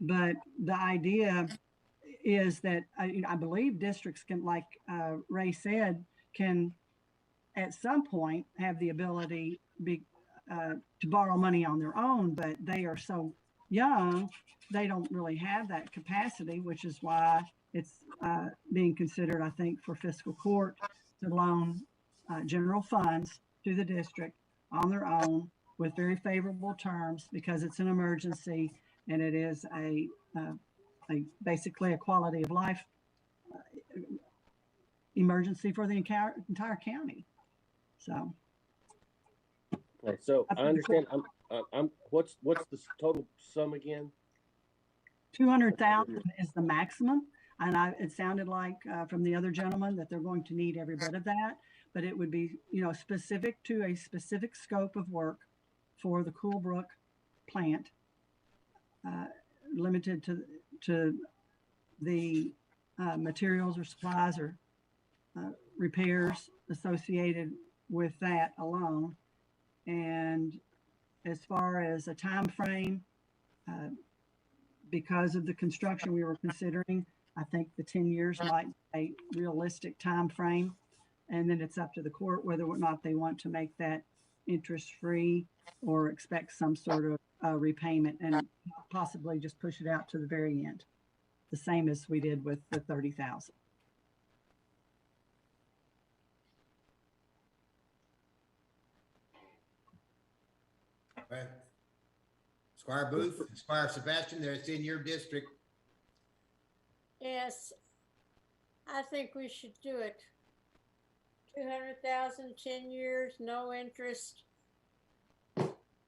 But the idea is that I believe districts can, like Ray said, can at some point have the ability to borrow money on their own, but they are so young, they don't really have that capacity, which is why it's being considered, I think, for fiscal court to loan general funds to the district on their own with very favorable terms, because it's an emergency and it is basically a quality of life emergency for the entire county. So. Okay, so I understand. What's the total sum again? 200,000 is the maximum, and it sounded like from the other gentleman that they're going to need every bit of that, but it would be, you know, specific to a specific scope of work for the Coolbrook plant, limited to the materials or supplies or repairs associated with that alone. And as far as a time frame, because of the construction we were considering, I think the 10 years might be a realistic time frame. And then it's up to the court whether or not they want to make that interest free or expect some sort of repayment and possibly just push it out to the very end, the same as we did with the 30,000. Right. Squire Booth, Squire Sebastian, it's in your district. Yes, I think we should do it. 200,000, 10 years, no interest,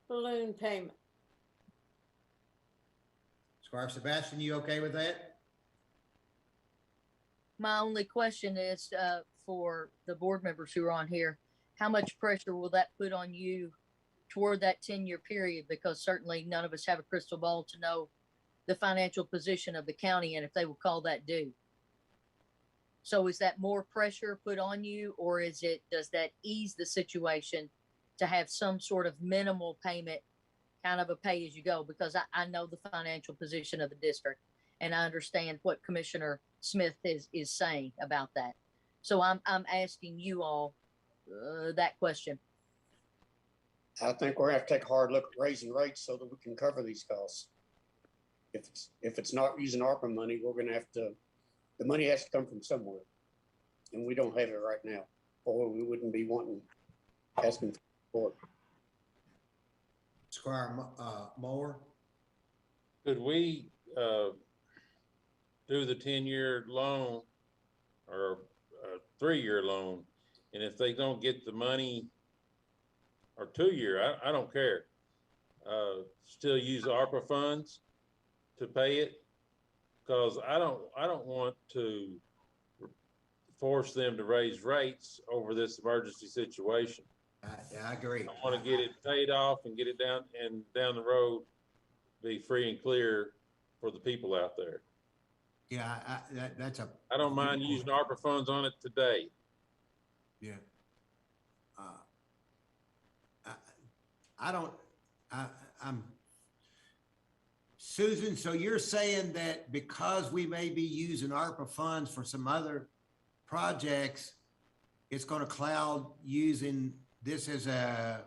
balloon payment. Squire Sebastian, you okay with that? My only question is, for the board members who are on here, how much pressure will that put on you toward that 10-year period? Because certainly none of us have a crystal ball to know the financial position of the county and if they will call that due. So is that more pressure put on you, or does that ease the situation to have some sort of minimal payment, kind of a pay as you go? Because I know the financial position of the district and I understand what Commissioner Smith is saying about that. So I'm asking you all that question. I think we're gonna have to take a hard look at raising rates so that we can cover these costs. If it's not using ARPA money, we're gonna have to, the money has to come from somewhere. And we don't have it right now, or we wouldn't be asking for it. Squire Moore? Could we do the 10-year loan or a 3-year loan? And if they don't get the money, or 2-year, I don't care, still use ARPA funds to pay it? Because I don't want to force them to raise rates over this emergency situation. I agree. I want to get it paid off and get it down the road, be free and clear for the people out there. Yeah, that's a. I don't mind using ARPA funds on it today. Yeah. I'm Susan, so you're saying that because we may be using ARPA funds for some other projects, it's going to cloud using this as a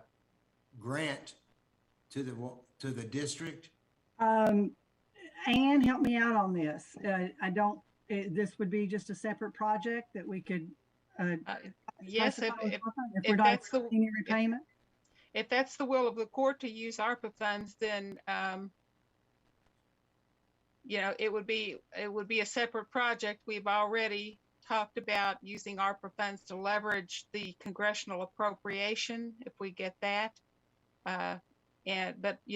grant to the district? Ann, help me out on this. This would be just a separate project that we could, yes, if we're not expecting any repayment? If that's the will of the court to use ARPA funds, then, it would be a separate project. We've already talked about using ARPA funds to leverage the congressional appropriation if we get that. But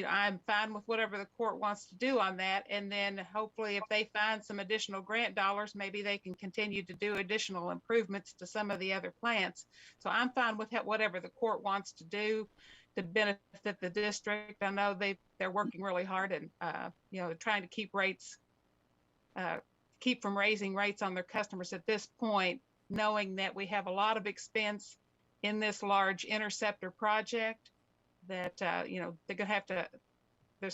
I'm fine with whatever the court wants to do on that. And then hopefully if they find some additional grant dollars, maybe they can continue to do additional improvements to some of the other plants. So I'm fine with whatever the court wants to do to benefit the district. I know they're working really hard and, trying to keep from raising rates on their customers at this point, knowing that we have a lot of expense in this large interceptor project. That there's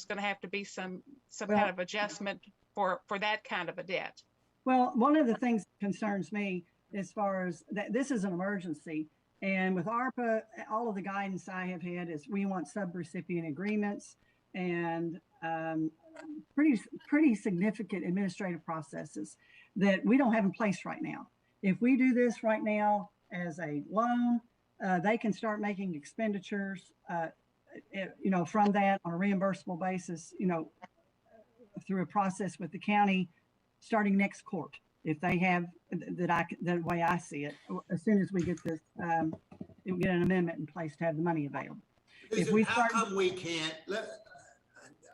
going to have to be some kind of adjustment for that kind of a debt. Well, one of the things that concerns me as far as that, this is an emergency, and with ARPA, all of the guidance I have had is we want subrecipient agreements and pretty significant administrative processes that we don't have in place right now. If we do this right now as a loan, they can start making expenditures, from that on a reimbursable basis, through a process with the county starting next court. If they have the way I see it, as soon as we get this, we'll get an amendment in place to have the money available. How come we can't,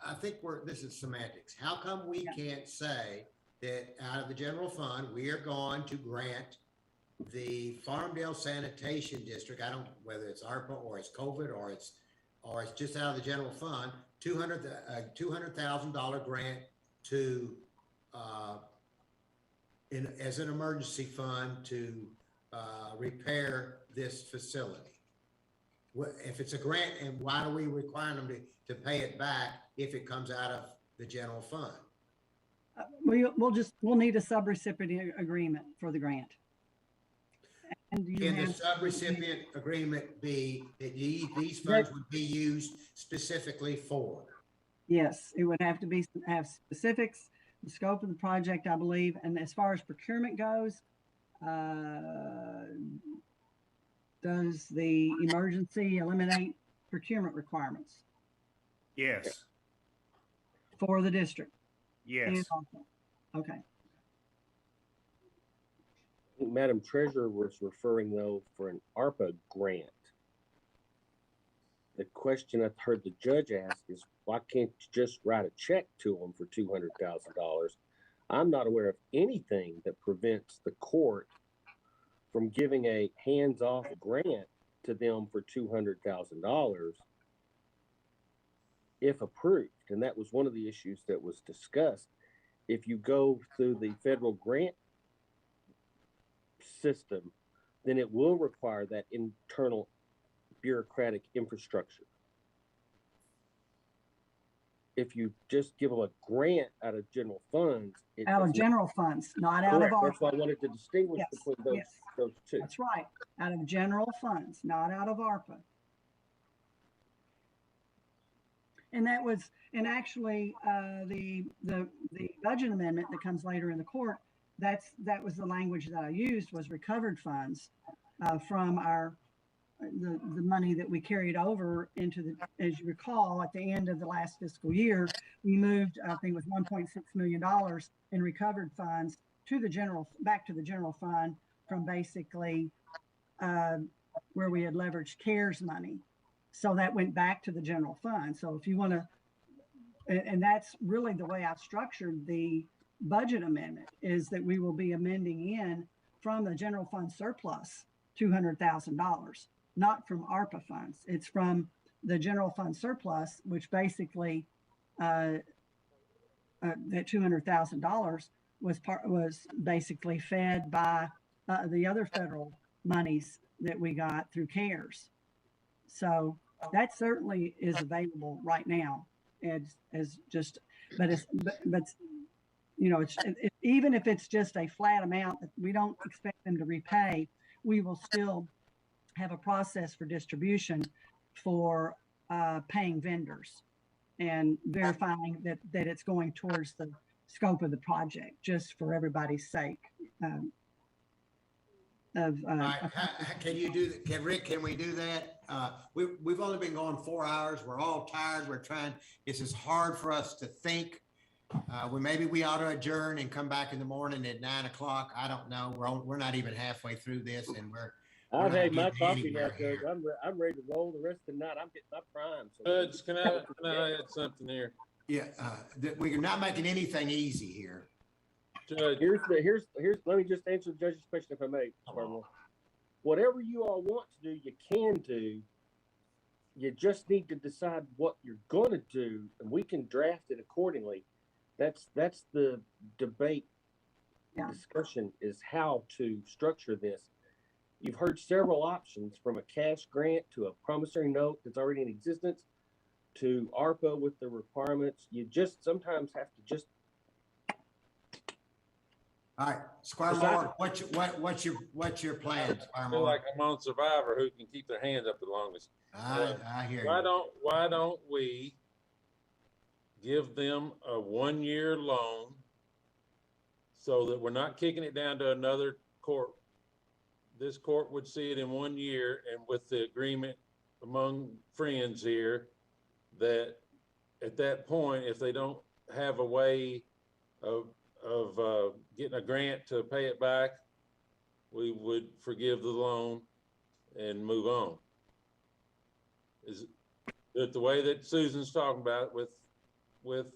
I think this is semantics. How come we can't say that out of the general fund, we are going to grant the Farmdale Sanitation District, whether it's ARPA or it's COVID or it's just out of the general fund, $200,000 grant to as an emergency fund to repair this facility. If it's a grant, and why do we require them to pay it back if it comes out of the general fund? We'll need a subrecipient agreement for the grant. And can the subrecipient agreement be that these funds would be used specifically for? Yes, it would have to have specifics, the scope of the project, I believe. And as far as procurement goes, does the emergency eliminate procurement requirements? Yes. For the district? Yes. Okay. Madam Treasurer was referring though for an ARPA grant. The question I heard the judge ask is, why can't you just write a check to them for $200,000? I'm not aware of anything that prevents the court from giving a hands-off grant to them for $200,000 if approved. And that was one of the issues that was discussed. If you go through the federal grant system, then it will require that internal bureaucratic infrastructure. If you just give them a grant out of general funds, Out of general funds, not out of correct. ARPA. That's why I wanted to distinguish Yes, between those, yes. those two. That's right. Out of general funds, not out of ARPA. And that was, and actually, the budget amendment that comes later in the court, that was the language that I used, was recovered funds from the money that we carried over into the, as you recall, at the end of the last fiscal year, we moved, I think it was $1.6 million in recovered funds to the back to the general fund from basically where we had leveraged CARES money. So that went back to the general fund. So if you want to, and that's really the way I've structured the budget amendment, is that we will be amending in from the general fund surplus $200,000, not from ARPA funds. It's from the general fund surplus, which basically that $200,000 was basically fed by the other federal monies that we got through CARES. So that certainly is available right now as just, but you know, it's even if it's just a flat amount that we don't expect them to repay, we will still have a process for distribution for paying vendors and verifying that it's going towards the scope of the project, just for everybody's sake. Can you do that? Rick, can we do that? We've only been going 4 hours. We're all tired. It's just hard for us to think. Maybe we ought to adjourn and come back in the morning at 9 o'clock. I don't know. We're not even halfway through this, and I've had my coffee now, Judge. I'm ready to roll the rest of the night. I'm getting my prime. So Judge, can I add something here? Yeah, we're not making anything easy here. Judge, let me just answer the judge's question, if I may. Whatever you all want to do, you can do. You just need to decide what you're going to do, and we can draft it accordingly. That's the debate. Discussion is how to structure this. You've heard several options, from a cash grant to a promissory note that's already in existence to ARPA with the requirements. You just sometimes have to just. All right, Squire Moore, what's your plan, Squire I Moore? feel like I'm on Survivor, who can keep their hands up the longest. I hear you. Why don't we give them a 1-year loan so that we're not kicking it down to another court? This court would see it in 1 year, and with the agreement among friends here, that at that point, if they don't have a way of getting a grant to pay it back, we would forgive the loan and move on. Is it the way that Susan's talking about with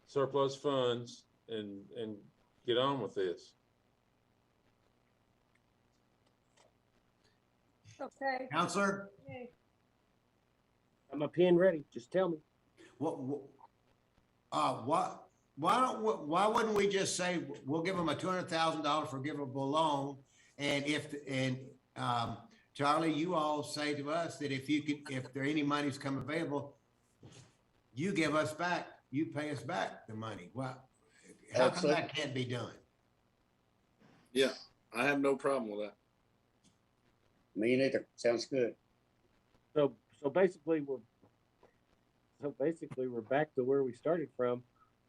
surplus funds and get on with this? Okay. Counselor? Got my pen ready. Just tell me. Why wouldn't we just say we'll give them a $200,000 forgivable loan, and Charlie, you all say to us that if there any money's come available, you give us back, you pay us back the money. Well, how come that can't be done? Yeah, I have no problem with that. Me neither. Sounds good. So basically we're back to where we started from,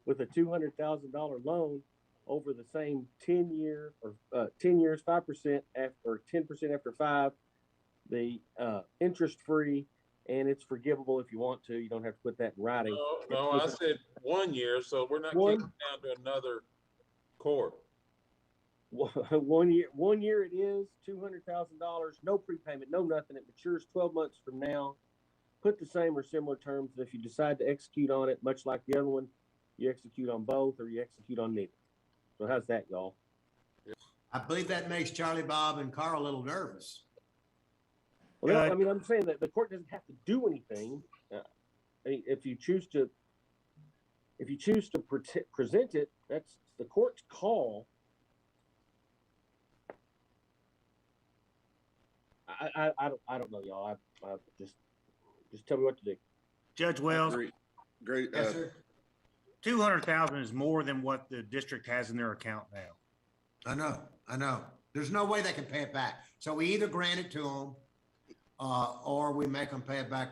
with a $200,000 loan over the same 10 years, 5% or 10% after 5, the interest free, and it's forgivable if you want to. You don't have to put that in writing. No, I said 1 year, so we're not kicking down to another court. 1 year it is $200,000, no prepayment, no nothing. It matures 12 months from now. put the same or similar terms. If you decide to execute on it, much like the other one, you execute on both or you execute on neither. So how's that, y'all? I believe that makes Charlie, Bob, and Carl a little nervous. Well, no, I mean, I'm saying that the court doesn't have to do anything. I mean, if you choose to present it, that's the court's call. I don't know, y'all. I just tell me what to do. Judge Wells. Great. Yes, sir. 200,000 is more than what the district has in their account now. I know. There's no way they can pay it back. So we either grant it to them, or we make them pay it back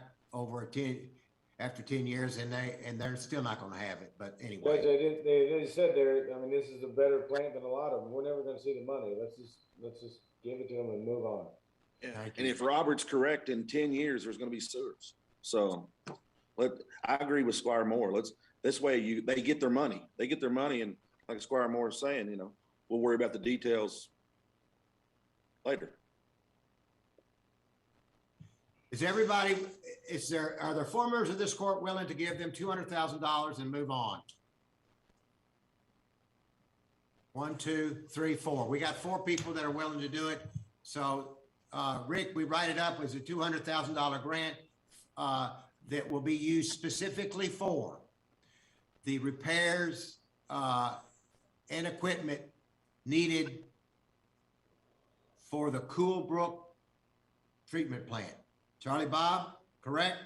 after 10 years, and they're still not going to have it. But anyway. Judge, they said there, I mean, this is a better plant than a lot of them. We're never going to see the money. Let's just give it to them and move on. Yeah. And if Robert's correct, in 10 years, there's going to be sewers. So I agree with Squire Moore. This way they get their money. They get their money. And like Squire Moore is saying, we'll worry about the details later. Are there four members of this court willing to give them $200,000 and move on? 1, 2, 3, 4. We got 4 people that are willing to do it. So, Rick, we write it up as a $200,000 grant that will be used specifically for the repairs and equipment needed for the Coolbrook treatment plant. Charlie, Bob, correct?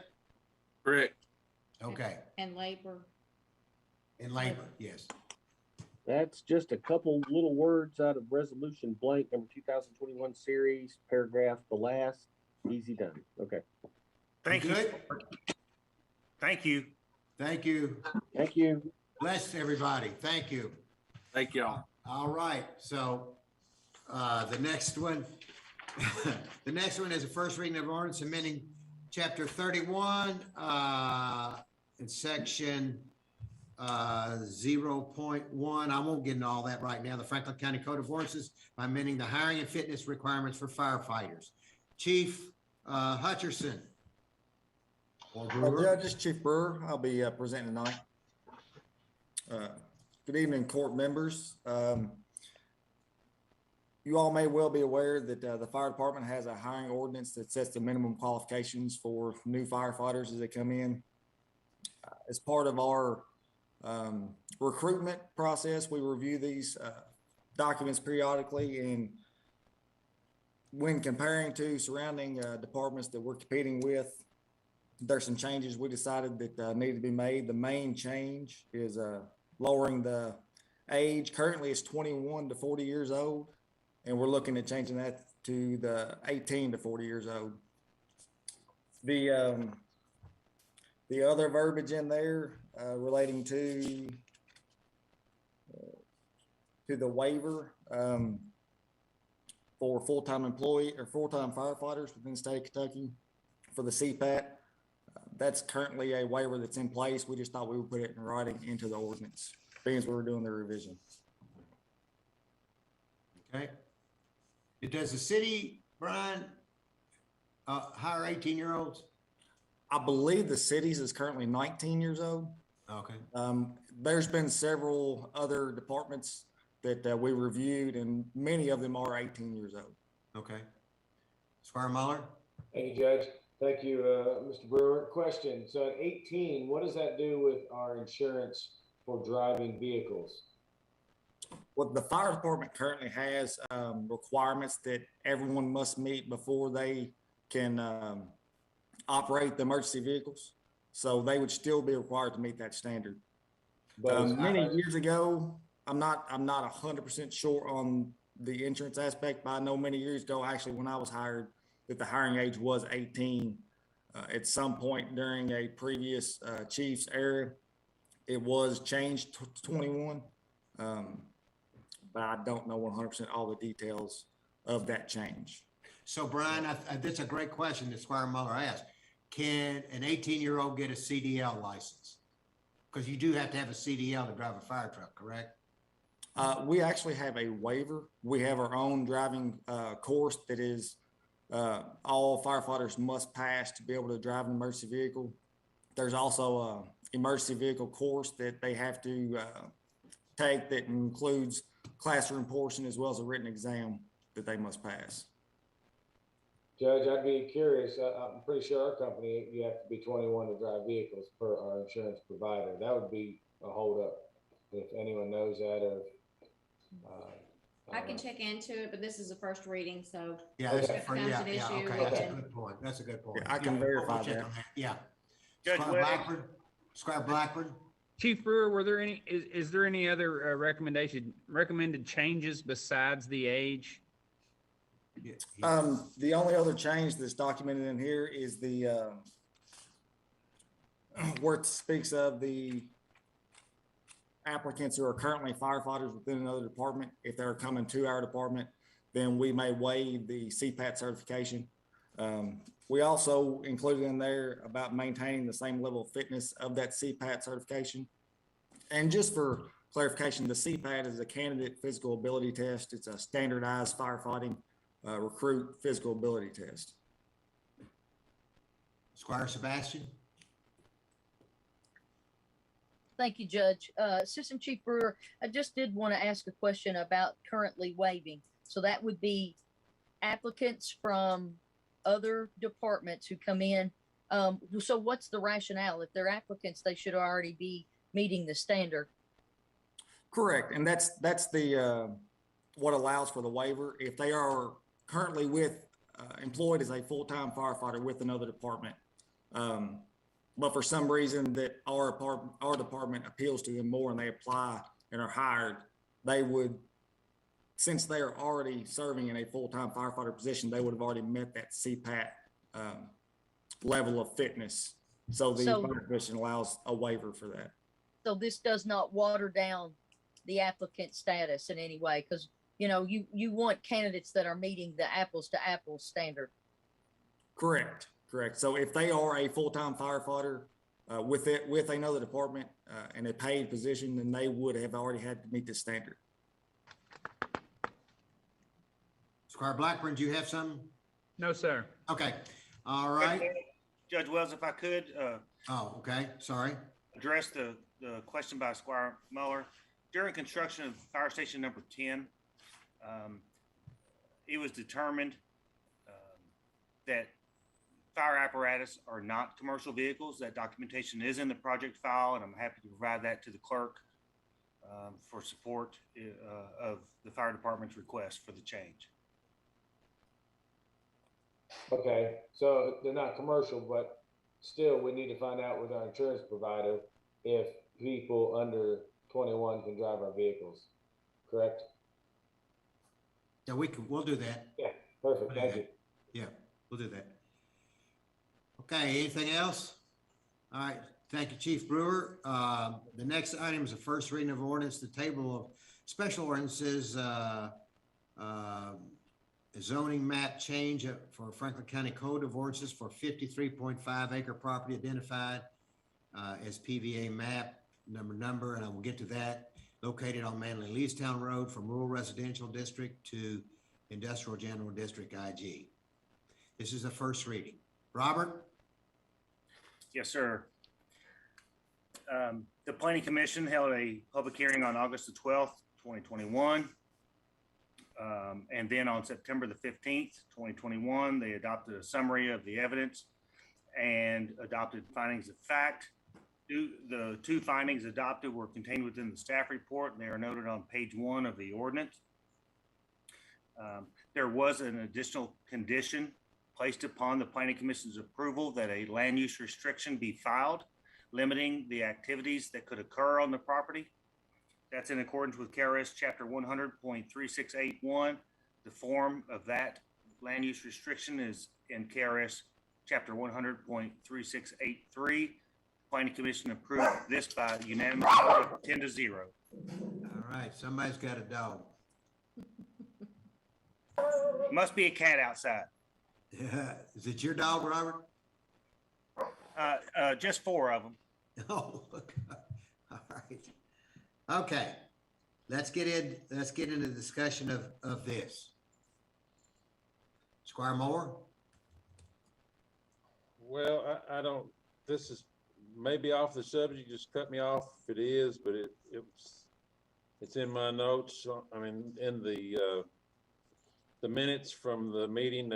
Correct. Okay. And labor. And labor, yes. That's just a couple little words out of resolution blank number 2021 series, paragraph, the last, easy done. Okay. Thank you. Thank you. Thank you. Thank you. Bless everybody. Thank you. Thank y'all. All right. So the next one, is a first reading of ordinance amending chapter 31 in section 0.1. I won't get into all that right now. The Franklin County Code of Ordinances by amending the hiring and fitness requirements for firefighters. Chief Hutcherson. Judge, this is Chief Brewer. I'll be presenting tonight. Good evening, court members. You all may well be aware that the fire department has a hiring ordinance that sets the minimum qualifications for new firefighters as they come in. As part of our recruitment process, we review these documents periodically, and when comparing to surrounding departments that we're competing with, there's some changes we decided that need to be made. The main change is lowering the age. Currently it's 21 to 40 years old, and we're looking at changing that to the 18 to 40 years old. The other verbiage in there relating to the waiver for full-time employee or full-time firefighters within the state of Kentucky for the CPAT. That's currently a waiver that's in place. We just thought we would put it in writing into the ordinance, being as we were doing the revision. Okay. Does the city, Brian, hire 18-year-olds? I believe the city's is currently 19 years old. Okay. There's been several other departments that we reviewed, and many of them are 18 years old. Okay. Squire Muller? Thank you, Judge. Thank you, Mr. Brewer. Question. So at 18, what does that do with our insurance for driving vehicles? Well, the fire department currently has requirements that everyone must meet before they can operate the emergency vehicles. So they would still be required to meet that standard. But many years ago, I'm not 100% sure on the insurance aspect, but I know many years ago, actually, when I was hired, that the hiring age was 18. At some point during a previous chief's era, it was changed to 21. But I don't know 100% all the details of that change. So Brian, that's a great question that Squire Muller asked. Can an 18-year-old get a CDL license? Because you do have to have a CDL to drive a fire truck, correct? We actually have a waiver. We have our own driving course that is all firefighters must pass to be able to drive an emergency vehicle. There's also a emergency vehicle course that they have to take that includes classroom portion as well as a written exam that they must pass. Judge, I'd be curious. I'm pretty sure our company, you have to be 21 to drive vehicles per our insurance provider. That would be a holdup if anyone knows that or. I can check into it, but this is the first reading, so. Yeah, if that's it becomes an issue, okay, we that's a can- good point. That's a good point. Yeah, I can Yeah, verify we'll check that. on Yeah. Judge Squire Webb. Blackburn, Squire Blackburn. Chief Brewer, were there any, is there any other recommended changes besides the age? The only other change that's documented in here is the where it speaks of the applicants who are currently firefighters within another department. If they're coming to our department, then we may waive the CPAT certification. We also included in there about maintaining the same level of fitness of that CPAT certification. And just for clarification, the CPAT is a candidate physical ability test. It's a standardized firefighting recruit physical ability test. Squire Sebastian. Thank you, Judge. Assistant Chief Brewer, I just did want to ask a question about currently waiving. So that would be applicants from other departments who come in. So what's the rationale? If they're applicants, they should already be meeting the standard. Correct, and that's the what allows for the waiver. If they are currently employed as a full-time firefighter with another department, but for some reason that our department appeals to them more and they apply and are hired, they would, since they are already serving in a full-time firefighter position, they would have already met that CPAT level of fitness. So the fire commission allows a waiver for that. So this does not water down the applicant status in any way, because you want candidates that are meeting the apples to apples standard. Correct. So if they are a full-time firefighter with another department and a paid position, then they would have already had to meet the standard. Squire Blackburn, do you have something? No, sir. Okay. All right. Judge Wells, if I could. Oh, okay. Sorry. Address the question by Squire Muller. During construction of fire station number 10, it was determined that fire apparatus are not commercial vehicles. That documentation is in the project file, and I'm happy to provide that to the clerk for support of the fire department's request for the change. Okay, so they're not commercial, but still we need to find out with our insurance provider if people under 21 can drive our vehicles, correct? Yeah, we'll do that. Yeah, perfect, thank you. Yeah, we'll do that. Okay, anything else? All right, thank you, Chief Brewer. The next item is the first reading of ordinance, the table of special ordinances, zoning map change for Franklin County Code of Ordinances for 53.5 acre property identified as PVA map number, and I will get to that, located on Manley Leestown Road from rural residential district to industrial general district IG. This is the first reading. Robert? Yes, sir. The Planning Commission held a public hearing on August the 12th, 2021. And then on September the 15th, 2021, they adopted a summary of the evidence and adopted findings of fact. The two findings adopted were contained within the staff report, and they are noted on page 1 of the ordinance. There was an additional condition placed upon the Planning Commission's approval that a land use restriction be filed, limiting the activities that could occur on the property. That's in accordance with KRS Chapter 100.3681. The form of that land use restriction is in KRS Chapter 100.3683. Planning Commission approved this by unanimous vote of 10-0. All right, somebody's got a dog. Must be a cat outside. Yeah. Is it your dog, Robert? Just 4 of them. Oh, all right. Okay, let's get into the discussion of this. Squire Moore? Well, I don't, this is maybe off the subject, just cut me off if it is, but it's in my notes. I mean, in the minutes from the meeting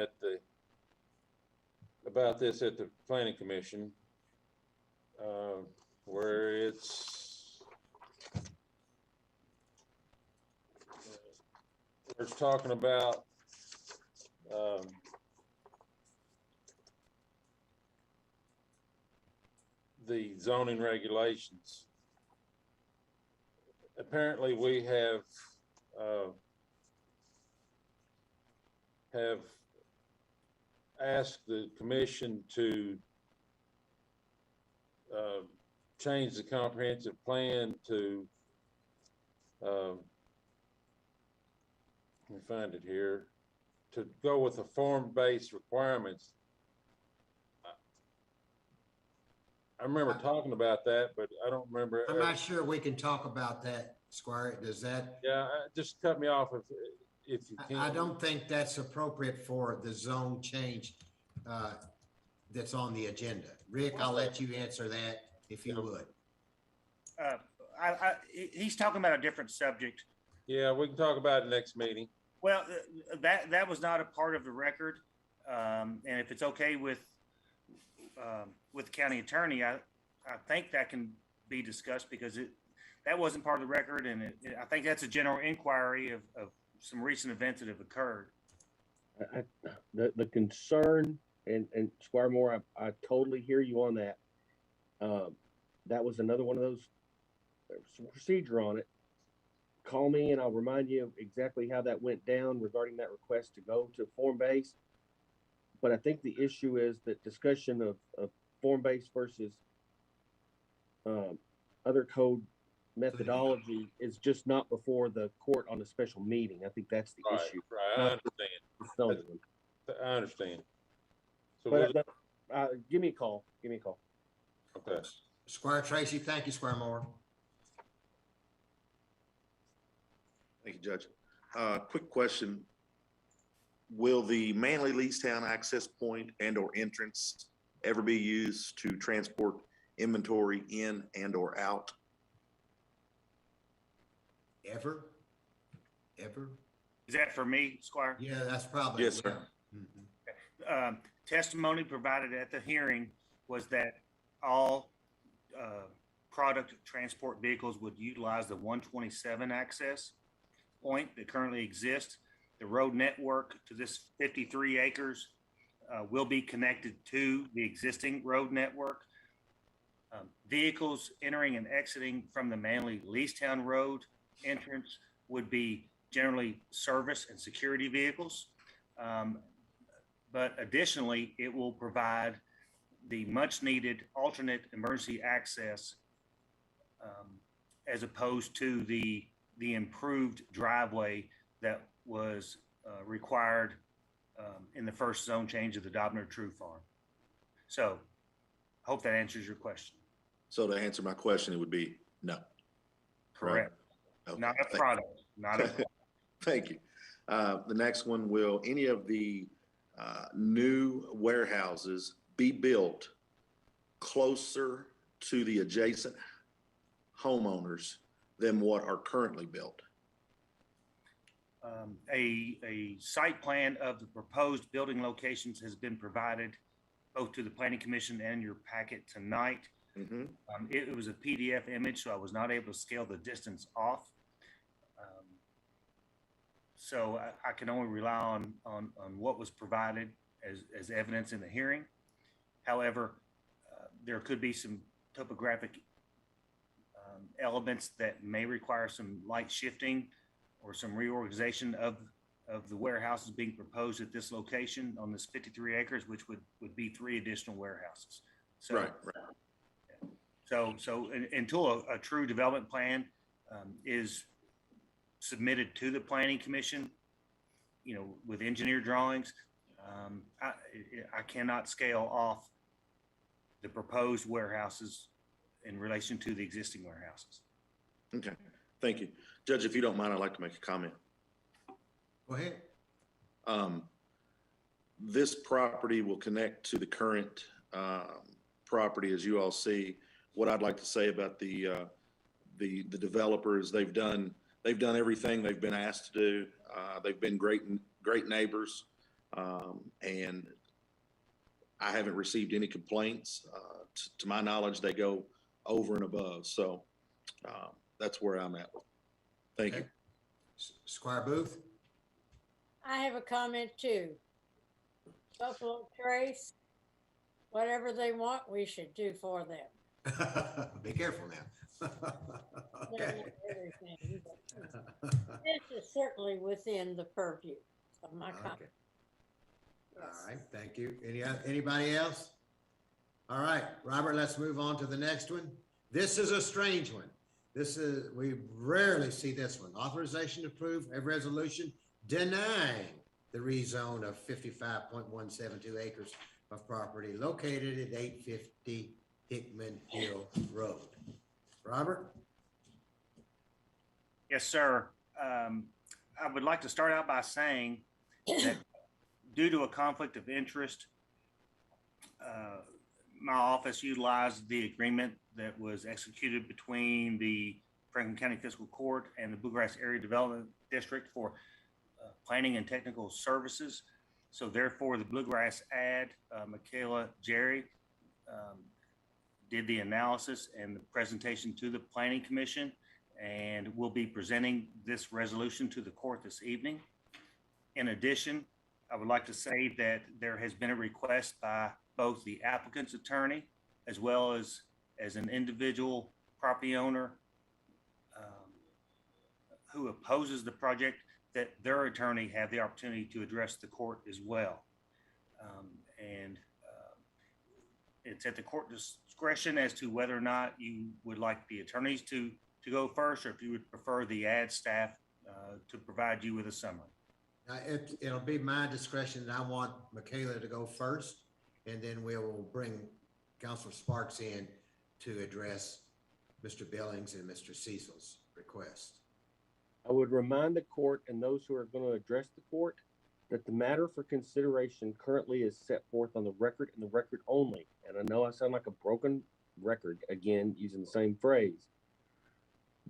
about this at the planning commission, where it's talking about the zoning regulations. Apparently, we have asked the commission to change the comprehensive plan to, let me find it here, to go with the form-based requirements. I remember talking about that, but I don't remember. I'm not sure we can talk about that, Squire. Does that? Yeah, just cut me off if you can. I don't think that's appropriate for the zone change that's on the agenda. Rick, I'll let you answer that if you would. He's talking about a different subject. Yeah, we can talk about it next meeting. Well, that was not a part of the record. And if it's okay with the county attorney, I think that can be discussed because that wasn't part of the record. And I think that's a general inquiry of some recent events that have occurred. The concern, and Squire Moore, I totally hear you on that. That was another one of those, there was some procedure on it. Call me and I'll remind you exactly how that went down regarding that request to go to form-based. But I think the issue is that discussion of form-based versus other code methodology is just not before the court on a special meeting. I think that's the issue. Right, I understand. So give me a call. Give me a call. Okay. Squire Tracy, thank you, Squire Moore. Thank you, Judge. Quick question. Will the Manley Leestown access point and or entrance ever be used to transport inventory in and or out? Ever? Is that for me, Squire? Yeah, that's probably. Yes, sir. Testimony provided at the hearing was that all product transport vehicles would utilize the 127 access point that currently exists. The road network to this 53 acres will be connected to the existing road network. Vehicles entering and exiting from the Manley Leestown Road entrance would be generally service and security vehicles. But additionally, it will provide the much needed alternate emergency access as opposed to the improved driveway that was required in the first zone change of the Dobner True Farm. So hope that answers your question. So to answer my question, it would be no. Correct. Right? Okay. Not a product, not a product. Thank you. The next one, will any of the new warehouses be built closer to the adjacent homeowners than what are currently built? A site plan of the proposed building locations has been provided both to the Planning Commission and your packet tonight. Mm-hmm. It was a PDF image, so I was not able to scale the distance off. So I can only rely on what was provided as evidence in the hearing. However, there could be some topographic elements that may require some light shifting or some reorganization of the warehouses being proposed at this location on this 53 acres, which would be 3 additional warehouses. So, right. So until a true development plan is submitted to the Planning Commission, with engineer drawings, I cannot scale off the proposed warehouses in relation to the existing warehouses. Okay, thank you. Judge, if you don't mind, I'd like to make a comment. Go ahead. This property will connect to the current property, as you all see. What I'd like to say about the developers, they've done everything they've been asked to do. They've been great neighbors, and I haven't received any complaints. To my knowledge, they go over and above. So that's where I'm at. Thank you. Squire Booth? I have a comment too. Buffalo Trace, whatever they want, we should do for them. Be careful now. They're Okay. not everything, but this is certainly within the purview of my comment. Okay. All right, thank you. Anybody else? All right, Robert, let's move on to the next one. This is a strange one. We rarely see this one. Authorization to approve a resolution denying the rezone of 55.172 acres of property located at 850 Hickman Hill Road. Robert? Yes, sir. I would like to start out by saying that due to a conflict of interest, my office utilized the agreement that was executed between the Franklin County Fiscal Court and the Bluegrass Area Development District for planning and technical services. So therefore, the Bluegrass ad, Michaela Jerry, did the analysis and the presentation to the Planning Commission, and we'll be presenting this resolution to the court this evening. In addition, I would like to say that there has been a request by both the applicant's attorney as well as an individual property owner who opposes the project, that their attorney have the opportunity to address the court as well. It's at the court discretion as to whether or not you would like the attorneys to go first, or if you would prefer the ad staff to provide you with a summary. It'll be my discretion, and I want Michaela to go first, and then we will bring Councilor Sparks in to address Mr. Billings and Mr. Cecil's request. I would remind the court and those who are going to address the court that the matter for consideration currently is set forth on the record and the record only. And I know I sound like a broken record, again, using the same phrase,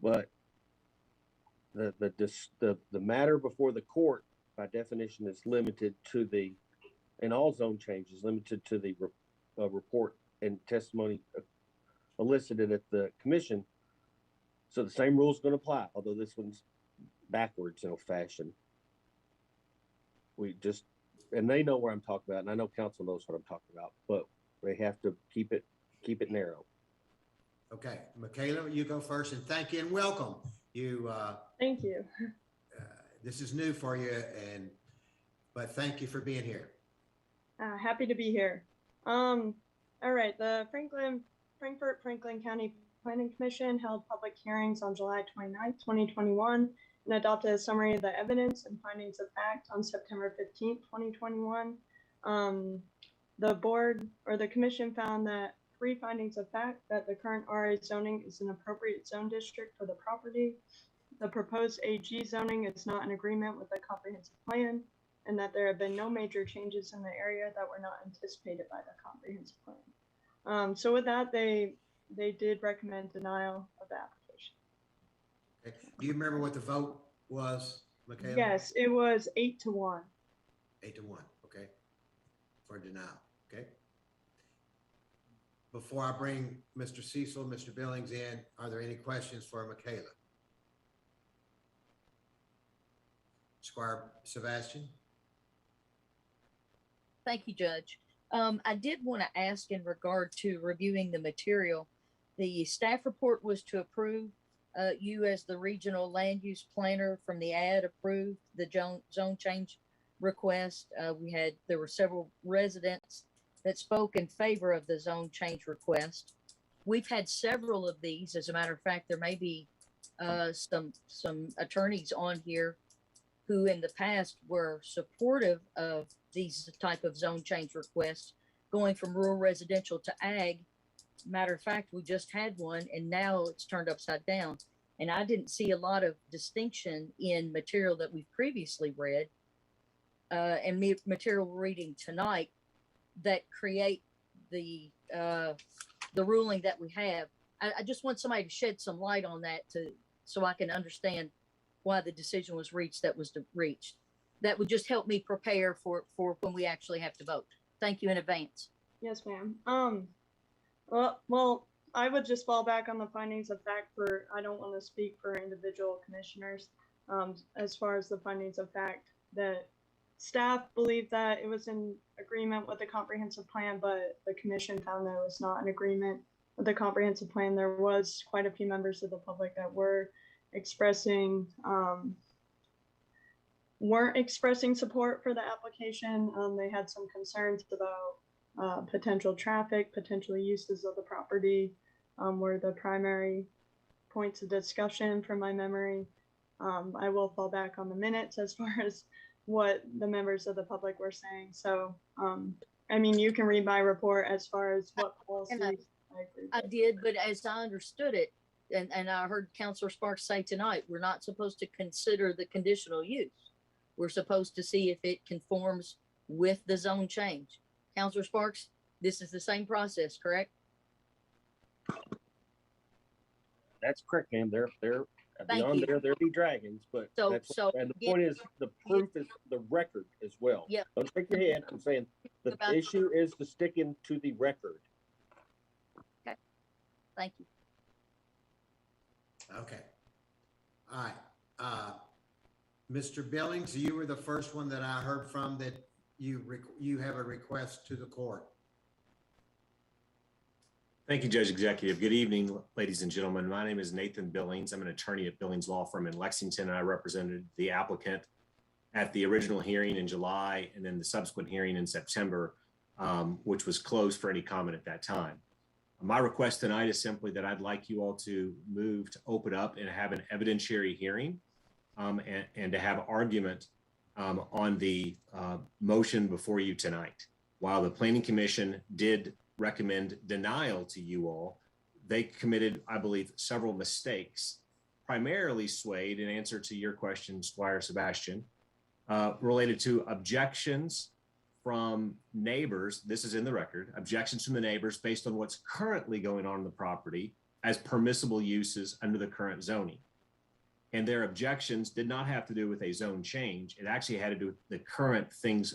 but the matter before the court, by definition, is limited to in all zone changes, limited to the report and testimony elicited at the commission. So the same rules going to apply, although this one's backwards in a fashion. And they know where I'm talking about, and I know council knows what I'm talking about, but they have to keep it narrow. Okay, Michaela, you go first, and thank you and welcome. Thank you. This is new for you, but thank you for being here. Happy to be here. All right, the Franklin County Planning Commission held public hearings on July 29th, 2021, and adopted a summary of the evidence and findings of fact on September 15th, 2021. The board or the commission found that 3 findings of fact: that the current RA zoning is an appropriate zone district for the property, the proposed AG zoning is not in agreement with the comprehensive plan, and that there have been no major changes in the area that were not anticipated by the comprehensive plan. So with that, they did recommend denial of the application. Okay. Do you remember what the vote was, Michaela? Yes, it was 8-1. 8-1, okay, for denial, okay? Before I bring Mr. Cecil, Mr. Billings in, are there any questions for Michaela? Squire Sebastian? Thank you, Judge. I did want to ask in regard to reviewing the material. The staff report was to approve. You as the regional land use planner from the ad approved the zone change request. There were several residents that spoke in favor of the zone change request. We've had several of these. As a matter of fact, there may be some attorneys on here who in the past were supportive of these type of zone change requests going from rural residential to ag. Matter of fact, we just had one and now it's turned upside down. And I didn't see a lot of distinction in material that we've previously read and material reading tonight that create the ruling that we have. I just want somebody to shed some light on that so I can understand why the decision was reached that was reached. That would just help me prepare for when we actually have to vote. Thank you in advance. Yes, ma'am. Well, I would just fall back on the findings of fact I don't want to speak for individual commissioners. As far as the findings of fact, that staff believed that it was in agreement with the comprehensive plan, but the commission found that it was not in agreement with the comprehensive plan. There was quite a few members of the public that were weren't expressing support for the application. They had some concerns about potential traffic, potential uses of the property, were the primary points of discussion from my memory. I will fall back on the minutes as far as what the members of the public were saying. So, I mean, you can read my report as far as what policies I agree with. I did, but as I understood it, and I heard Councilor Sparks say tonight, we're not supposed to consider the conditional use. We're supposed to see if it conforms with the zone change. Councilor Sparks, this is the same process, correct? That's correct, ma'am. They're beyond there be dragons, but and the point is the proof is the record as well. Yeah. Don't shake your head. I'm saying the issue is to stick into the record. Okay. Thank you. Okay. All right. Mr. Billings, you were the first one that I heard from that you have a request to the court. Thank you, Judge Executive. Good evening, ladies and gentlemen. My name is Nathan Billings. I'm an attorney at Billings Law Firm in Lexington, and I represented the applicant at the original hearing in July and then the subsequent hearing in September, which was closed for any comment at that time. My request tonight is simply that I'd like you all to move to open up and have an evidentiary hearing and to have argument on the motion before you tonight. While the Planning Commission did recommend denial to you all, they committed, I believe, several mistakes, primarily swayed in answer to your question, Squire Sebastian, related to objections from neighbors. This is in the record, objections from the neighbors based on what's currently going on in the property as permissible uses under the current zoning. And their objections did not have to do with a zone change. It actually had to do with the current things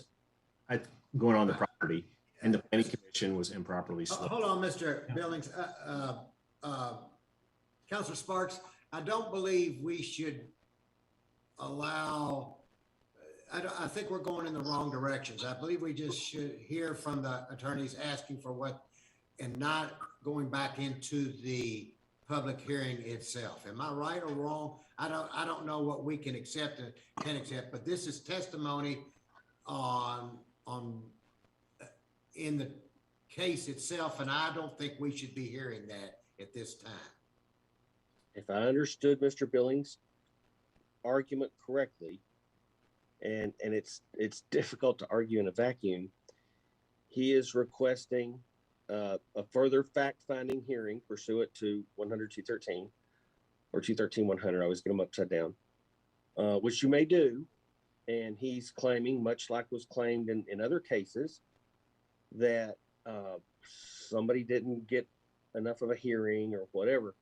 going on in the property, and the Planning Commission was improperly swayed. Hold on, Mr. Billings. Councilor Sparks, I don't believe we should allow, I think we're going in the wrong directions. I believe we just should hear from the attorneys asking for what, and not going back into the public hearing itself. Am I right or wrong? I don't know what we can accept and can accept, but this is testimony in the case itself, and I don't think we should be hearing that at this time. If I understood Mr. Billings' argument correctly, and it's difficult to argue in a vacuum, he is requesting a further fact-finding hearing pursuant to 100-213 or 213-100. I always get them upside down, which you may do. And he's claiming, much like was claimed in other cases, that somebody didn't get enough of a hearing or whatever.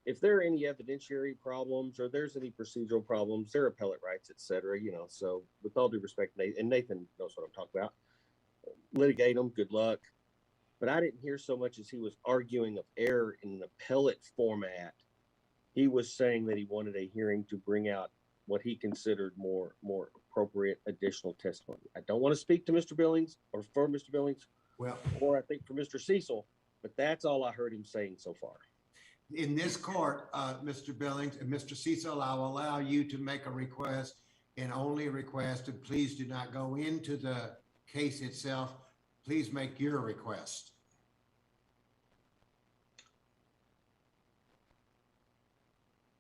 If there are any evidentiary problems or there's any procedural problems, there are appellate rights, et cetera, so with all due respect, and Nathan knows what I'm talking about, litigate them, good luck. But I didn't hear so much as he was arguing of error in an appellate format. He was saying that he wanted a hearing to bring out what he considered more appropriate additional testimony. I don't want to speak to Mr. Billings or for Mr. Billings, or I think for Mr. Cecil, but that's all I heard him saying so far. In this court, Mr. Billings and Mr. Cecil, I will allow you to make a request and only a request, and please do not go into the case itself. Please make your request.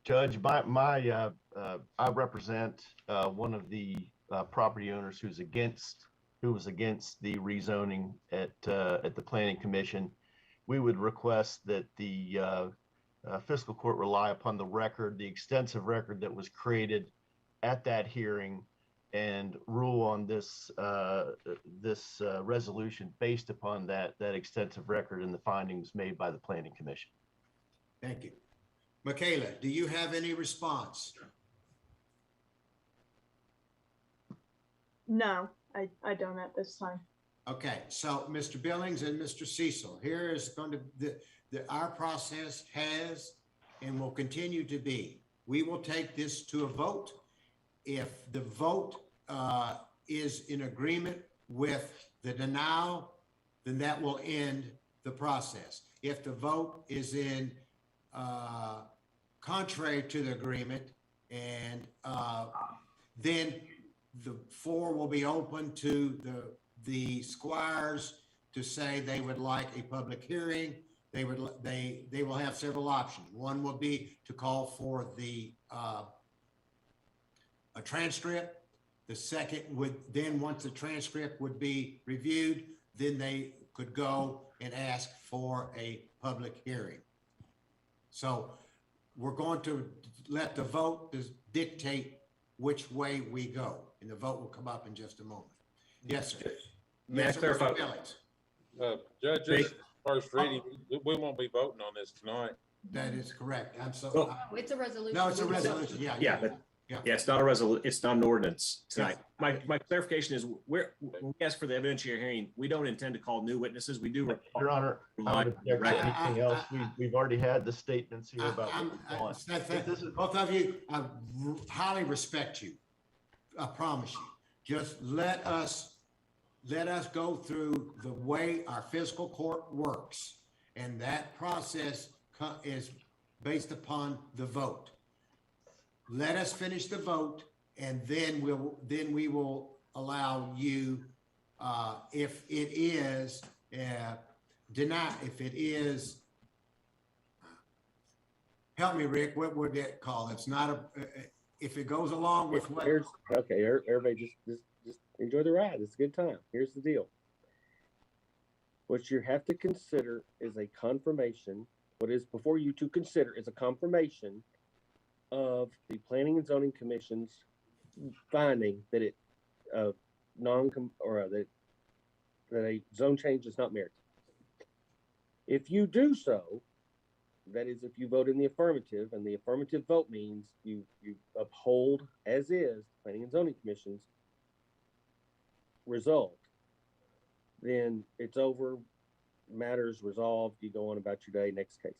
Judge, I represent one of the property owners who was against the rezoning at the Planning Commission. We would request that the fiscal court rely upon the extensive record that was created at that hearing, and rule on this resolution based upon that extensive record and the findings made by the Planning Commission. Thank you. Michaela, do you have any response? No, I don't at this time. Okay, so Mr. Billings and Mr. Cecil, here is going to, our process has and will continue to be. We will take this to a vote. If the vote is in agreement with the denial, then that will end the process. If the vote is in contrary to the agreement, and then the floor will be open to the squires to say they would like a public hearing. They will have several options. One will be to call for a transcript. The second would then, once the transcript would be reviewed, then they could go and ask for a public hearing. So we're going to let the vote dictate which way we go, and the vote will come up in just a moment. Yes, sir. May I Yes, sir, clarify? Mr. Billings. Judge, this is first reading. We won't be voting on this tonight. That is correct. I'm so. Well, Oh, it's a resolution. No, it's a resolution. Yeah. Yeah, but it's not a resolution. It's not an ordinance tonight. My clarification is when we ask for the evidentiary hearing, we don't intend to call new witnesses. We do. Your Honor, I would object to anything else. We've already had the statements here about what we want. Both of you, I highly respect you. I promise you. Just let us go through the way our fiscal court works, and that process is based upon the vote. Let us finish the vote, and then we will allow you, if it is denied, if it is, help me, Rick, what would that call? It's not a, if it goes along with what? Okay, everybody just enjoy the ride. It's a good time. Here's the deal. What you have to consider is a confirmation. What is before you to consider is a confirmation of the Planning and Zoning Commission's finding that that a zone change is not merited. If you do so, that is, if you vote in the affirmative, and the affirmative vote means you uphold as is Planning and Zoning Commission's result, then it's over, matters resolved, you go on about your day, next case.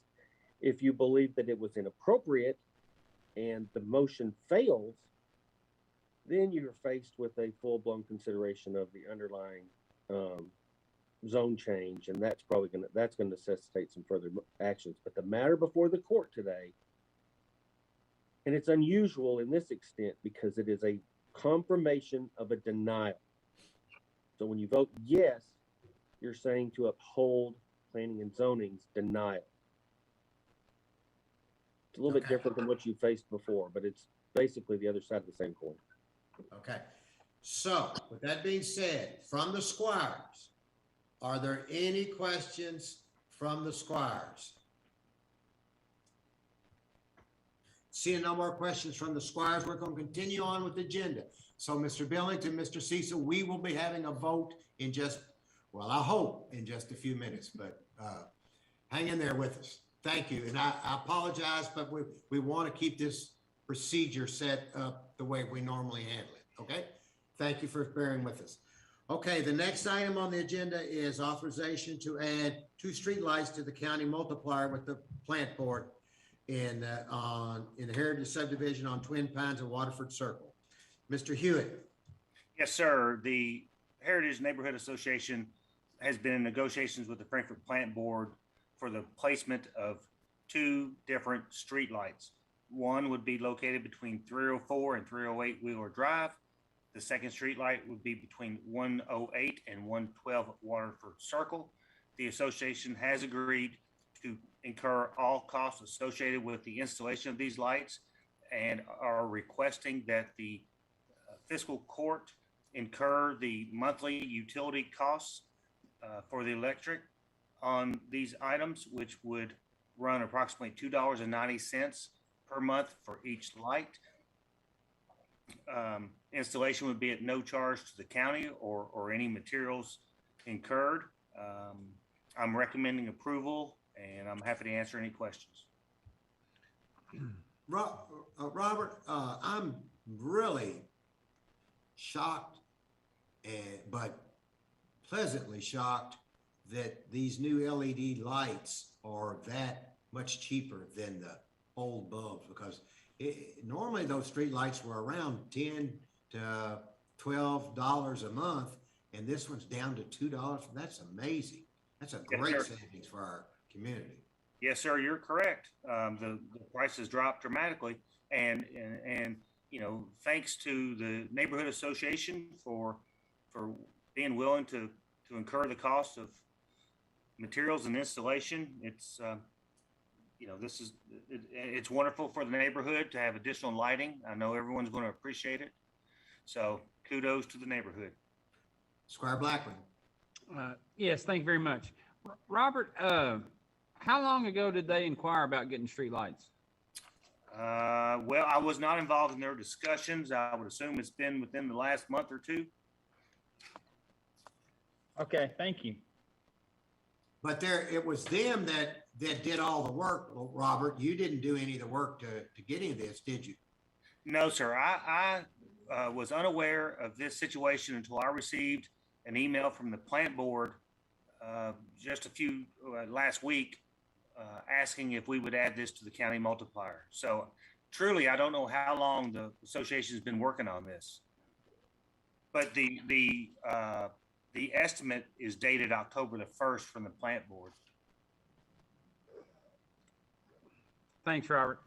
If you believe that it was inappropriate and the motion fails, then you're faced with a full-blown consideration of the underlying zone change, and that's probably going to necessitate some further actions. But the matter before the court today, and it's unusual in this extent because it is a confirmation of a denial. So when you vote yes, you're saying to uphold Planning and Zoning's denial. It's a little bit different than what you faced before, but it's basically the other side of the same coin. Okay. So with that being said, from the squires, are there any questions from the squires? Seeing no more questions from the squires, we're going to continue on with the agenda. So Mr. Billington, Mr. Cecil, we will be having a vote in just, well, I hope in just a few minutes, but hang in there with us. Thank you. And I apologize, but we want to keep this procedure set up the way we normally handle it. Okay. Thank you for bearing with us. Okay. The next item on the agenda is authorization to add 2 streetlights to the county multiplier with the plant board in the Heritage Subdivision on Twin Pines and Waterford Circle. Mr. Hewitt. Yes, sir. The Heritage Neighborhood Association has been in negotiations with the Frankfurt Plant Board for the placement of 2 different streetlights. One would be located between 304 and 308 Wheeler Drive. The second streetlight would be between 108 and 112 Waterford Circle. The association has agreed to incur all costs associated with the installation of these lights and are requesting that the fiscal court incur the monthly utility costs for the electric on these items, which would run approximately $2.90 per month for each light. Installation would be at no charge to the county or any materials incurred. I'm recommending approval, and I'm happy to answer any questions. Robert, I'm really shocked, but pleasantly shocked that these new LED lights are that much cheaper than the old bulbs, because normally those street lights were around $10 to $12 a month, and this one's down to $2. That's amazing. That's a great savings for our community. Yes, sir, you're correct. The prices dropped dramatically, and thanks to the neighborhood association for being willing to incur the cost of materials and installation. It's it's wonderful for the neighborhood to have additional lighting. I know everyone's going to appreciate it. So kudos to the neighborhood. Squire Blackman. Yes, thank you very much. Robert, how long ago did they inquire about getting street lights? Well, I was not involved in their discussions. I would assume it's been within the last month or two. Okay, thank you. But it was them that did all the work, Robert. You didn't do any of the work to get any of this, did you? No, sir. I was unaware of this situation until I received an email from the plant board just last week asking if we would add this to the county multiplier. So truly, I don't know how long the association has been working on this, but the estimate is dated October the 1st from the plant board. Thanks, Robert.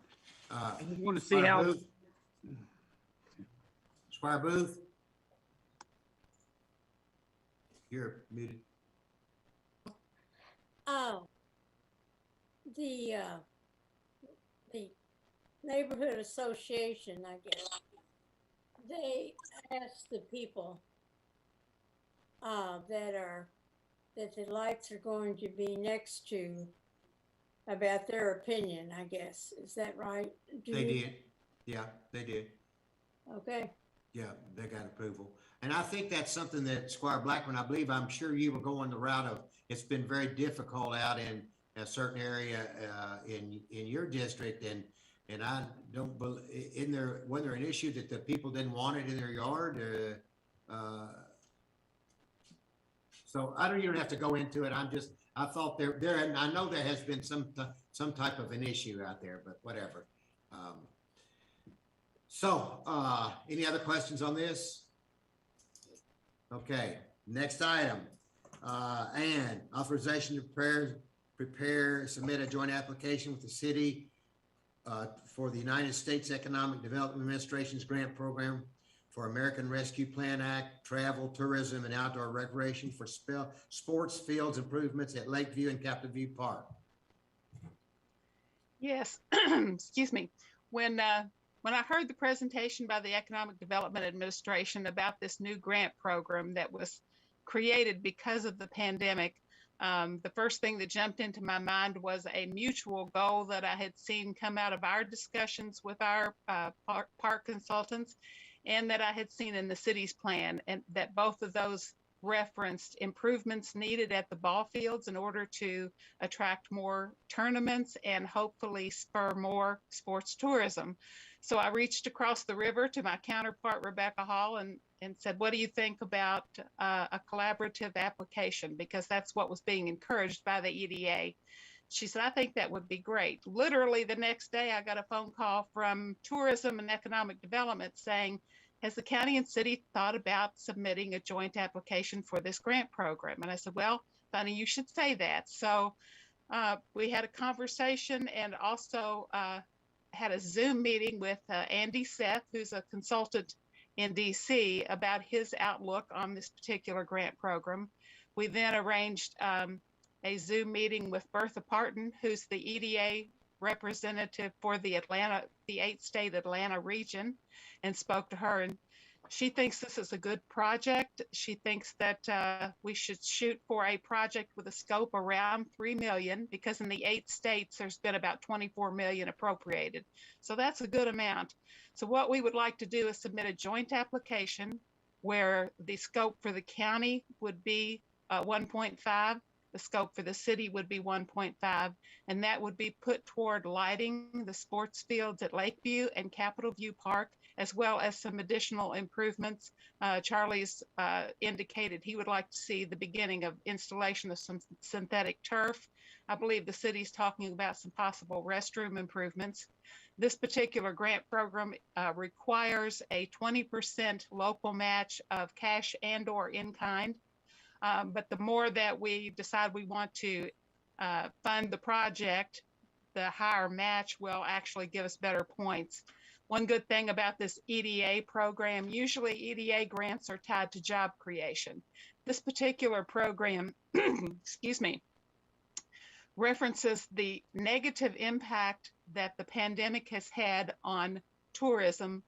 I just want to see Squire how. Booth. Squire Booth. You're muted. The neighborhood association, I guess, they asked the people that the lights are going to be next to about their opinion, I guess. Is that right? They did. Yeah, they did. Okay. Yeah, they got approval. And I think that's something that Squire Blackman, I'm sure you were going the route of, it's been very difficult out in a certain area in your district. And I don't believe, was there an issue that the people didn't want it in their yard? So you don't have to go into it. I thought there, and I know there has been some type of an issue out there, but whatever. Any other questions on this? Okay, next item. And authorization to submit a joint application with the city for the United States Economic Development Administration's grant program for American Rescue Plan Act, travel, tourism, and outdoor recreation for sports fields improvements at Lakeview and Captain View Park. Yes, excuse me. When I heard the presentation by the Economic Development Administration about this new grant program that was created because of the pandemic, the first thing that jumped into my mind was a mutual goal that I had seen come out of our discussions with our park consultants, and that I had seen in the city's plan, and that both of those referenced improvements needed at the ball fields in order to attract more tournaments and hopefully spur more sports tourism. So I reached across the river to my counterpart, Rebecca Hall, and said, what do you think about a collaborative application? Because that's what was being encouraged by the EDA. She said, I think that would be great. Literally the next day, I got a phone call from Tourism and Economic Development saying, has the county and city thought about submitting a joint application for this grant program? And I said, well, funny you should say that. So we had a conversation and also had a Zoom meeting with Andy Seth, who's a consultant in DC, about his outlook on this particular grant program. We then arranged a Zoom meeting with Bertha Parton, who's the EDA representative for the 8-state Atlanta region, and spoke to her. And She thinks this is a good project. She thinks that we should shoot for a project with a scope around 3 million, because in the 8 states, there's been about 24 million appropriated. So that's a good amount. So what we would like to do is submit a joint application where the scope for the county would be 1.5. The scope for the city would be 1.5, and that would be put toward lighting the sports fields at Lakeview and Capitol View Park, as well as some additional improvements. Charlie's indicated he would like to see the beginning of installation of some synthetic turf. I believe the city's talking about some possible restroom improvements. This particular grant program requires a 20% local match of cash and/or in-kind. But the more that we decide we want to fund the project, the higher match will actually give us better points. One good thing about this EDA program, usually EDA grants are tied to job creation. This particular program, excuse me, references the negative impact that the pandemic has had on tourism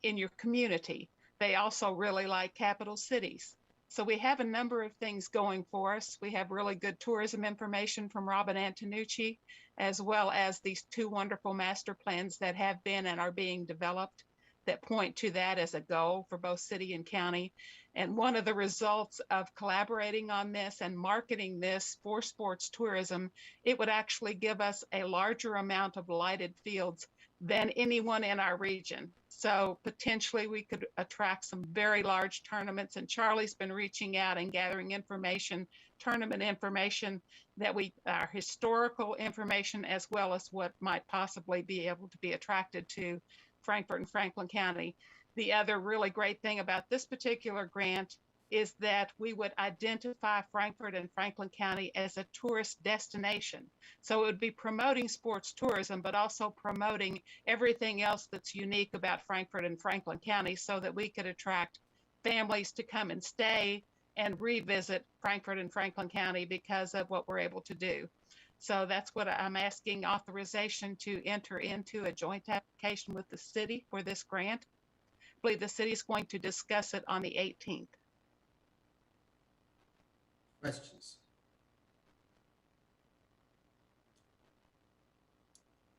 in your community. They also really like capital cities. So we have a number of things going for us. We have really good tourism information from Robin Antonucci, as well as these 2 wonderful master plans that have been and are being developed that point to that as a goal for both city and county. And one of the results of collaborating on this and marketing this for sports tourism, it would actually give us a larger amount of lighted fields than anyone in our region. So potentially we could attract some very large tournaments, and Charlie's been reaching out and gathering information, tournament information that our historical information, as well as what might possibly be able to be attracted to Frankfort and Franklin County. The other really great thing about this particular grant is that we would identify Frankfort and Franklin County as a tourist destination. So it would be promoting sports tourism, but also promoting everything else that's unique about Frankfort and Franklin County, so that we could attract families to come and stay and revisit Frankfort and Franklin County because of what we're able to do. So that's what I'm asking authorization to enter into a joint application with the city for this grant. I believe the city is going to discuss it on the 18th. Questions?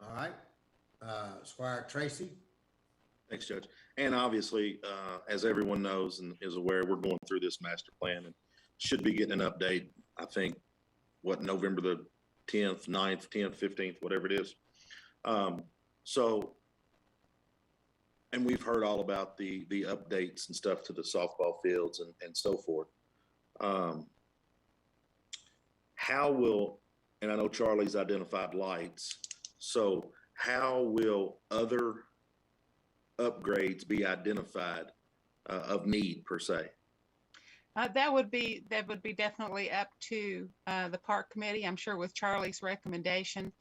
All right, Squire Tracy. Thanks, Judge. And obviously, as everyone knows and is aware, we're going through this master plan and should be getting an update, I think, November the 10th, 9th, 10th, 15th, whatever it is. And we've heard all about the updates and stuff to the softball fields and so forth. How will, and I know Charlie's identified lights, so how will other upgrades be identified of need per se? That would be definitely up to the park committee, I'm sure, with Charlie's recommendation.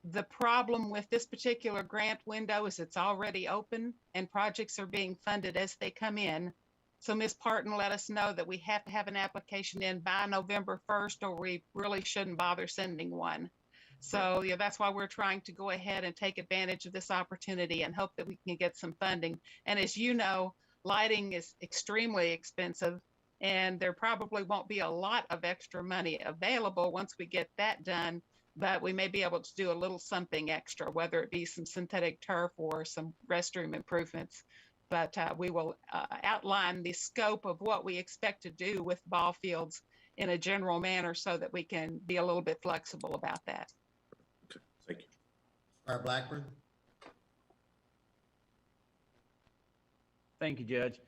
The problem with this particular grant window is it's already open and projects are being funded as they come in. So Ms. Parton let us know that we have to have an application in by November 1st, or we really shouldn't bother sending one. So yeah, that's why we're trying to go ahead and take advantage of this opportunity and hope that we can get some funding. And as you know, lighting is extremely expensive, and there probably won't be a lot of extra money available once we get that done, but we may be able to do a little something extra, whether it be some synthetic turf or some restroom improvements. But we will outline the scope of what we expect to do with ball fields in a general manner so that we can be a little bit flexible about that. Okay, thank you. Squire Blackburn. Thank you, Judge.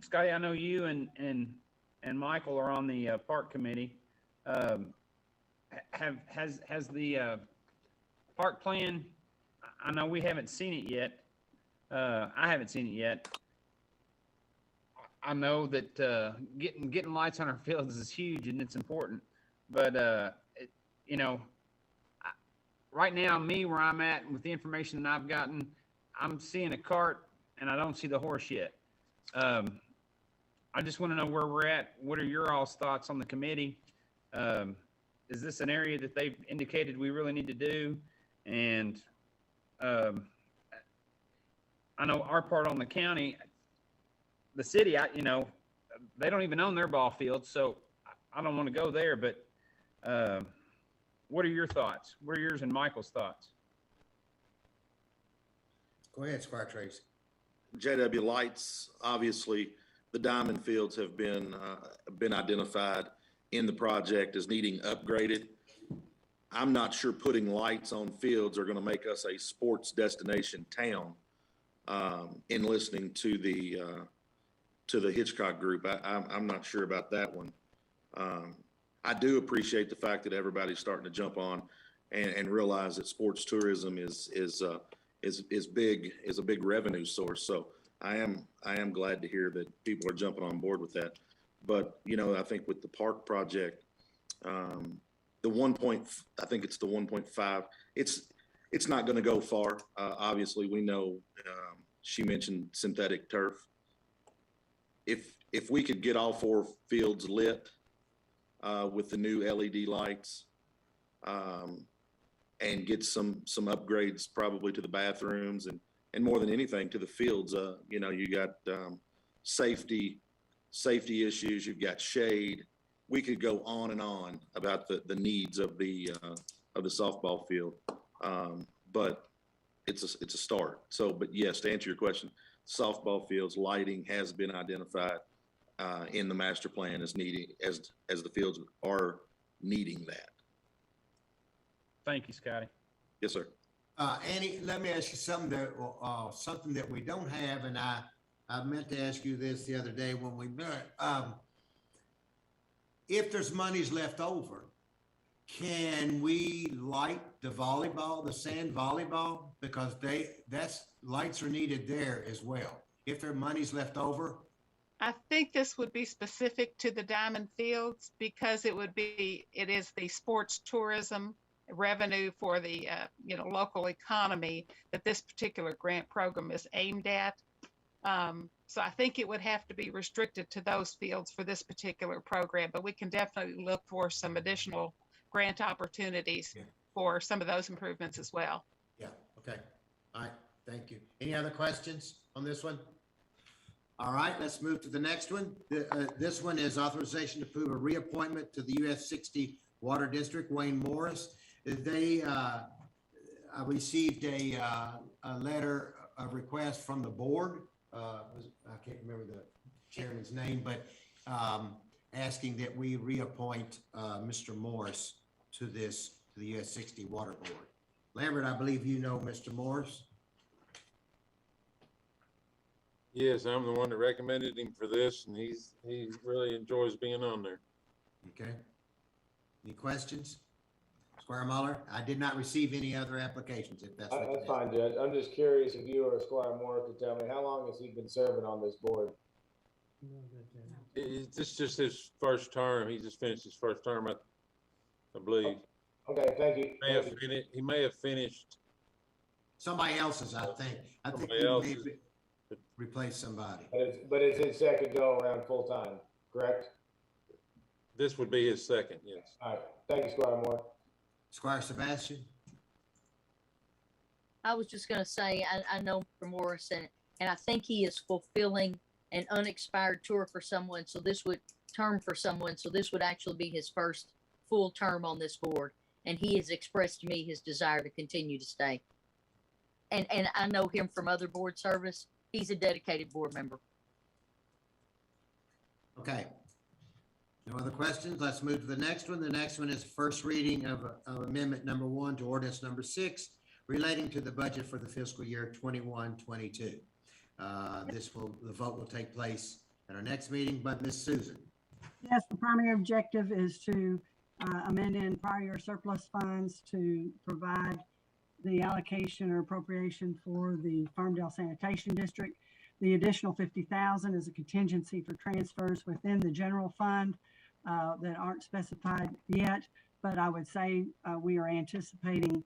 Scotty, I know you and Michael are on the park committee. Has the park plan? I know we haven't seen it yet. I haven't seen it yet. I know that getting lights on our fields is huge and it's important, but right now, where I'm at with the information that I've gotten, I'm seeing a cart and I don't see the horse yet. I just want to know where we're at. What are your all's thoughts on the committee? Is this an area that they've indicated we really need to do? And I know our part on the county, the city, they don't even own their ball fields, so I don't want to go there. But what are your thoughts? What are yours and Michael's thoughts? Go ahead, Squire Tracy. JW Lights, obviously, the diamond fields have been identified in the project as needing upgraded. I'm not sure putting lights on fields are going to make us a sports destination town. In listening to the Hitchcock group, I'm not sure about that one. I do appreciate the fact that everybody's starting to jump on and realize that sports tourism is a big revenue source. So I am glad to hear that people are jumping on board with that. But I think with the park project, I think it's the 1.5. It's not going to go far. Obviously, we know she mentioned synthetic turf. If we could get all 4 fields lit with the new LED lights, and get some upgrades probably to the bathrooms and more than anything to the fields. You got safety issues, you've got shade. We could go on and on about the needs of the softball field, but it's a start. So, but yes, to answer your question, softball fields lighting has been identified in the master plan as needing as the fields are needing that. Thank you, Scotty. Yes, sir. Annie, let me ask you something that we don't have, and I meant to ask you this the other day when we met. If there's monies left over, can we light the sand volleyball? Because lights are needed there as well. If there are monies left over. I think this would be specific to the diamond fields because it is the sports tourism revenue for the local economy that this particular grant program is aimed at. So I think it would have to be restricted to those fields for this particular program, but we can definitely look for some additional grant opportunities for some of those improvements as well. Yeah. Okay. All right. Thank you. Any other questions on this one? All right, let's move to the next one. This one is authorization to approve a reappointment to the US 60 Water District, Wayne Morris. They received a letter of request from the board. I can't remember the chairman's name, but asking that we reappoint Mr. Morris to the US 60 Water Board. Lambert, I believe you know Mr. Morris. Yes, I'm the one that recommended him for this, and he really enjoys being on there. Okay. Any questions? Squire Muller, I did not receive any other applications, if that's what That's fine, Judge. I'm just curious if you or Squire Moore could tell me, how long has he been serving on this board? This is just his first term. He just finished his first term, I believe. Okay, thank you. He may have finished. Somebody else's, I think. I think he may replace somebody. But it's his second go around full time, correct? This would be his second, yes. All right. Thank you, Squire Moore. Squire Sebastian? I was just going to say, I know Mr. Morris, and I think he is fulfilling an unexpired tour for someone. So this would actually be his first full term on this board. And he has expressed to me his desire to continue to stay. And I know him from other board service. He's a dedicated board member. Okay. No other questions? Let's move to the next one. The next one is first reading of amendment number 1 to ordinance number 6 relating to the budget for the fiscal year 21-22. The vote will take place at our next meeting, but Ms. Susan. Yes, the primary objective is to amend in prior year surplus funds to provide the allocation or appropriation for the Farmdale Sanitation District. The additional $50,000 is a contingency for transfers within the general fund that aren't specified yet, but I would say we are anticipating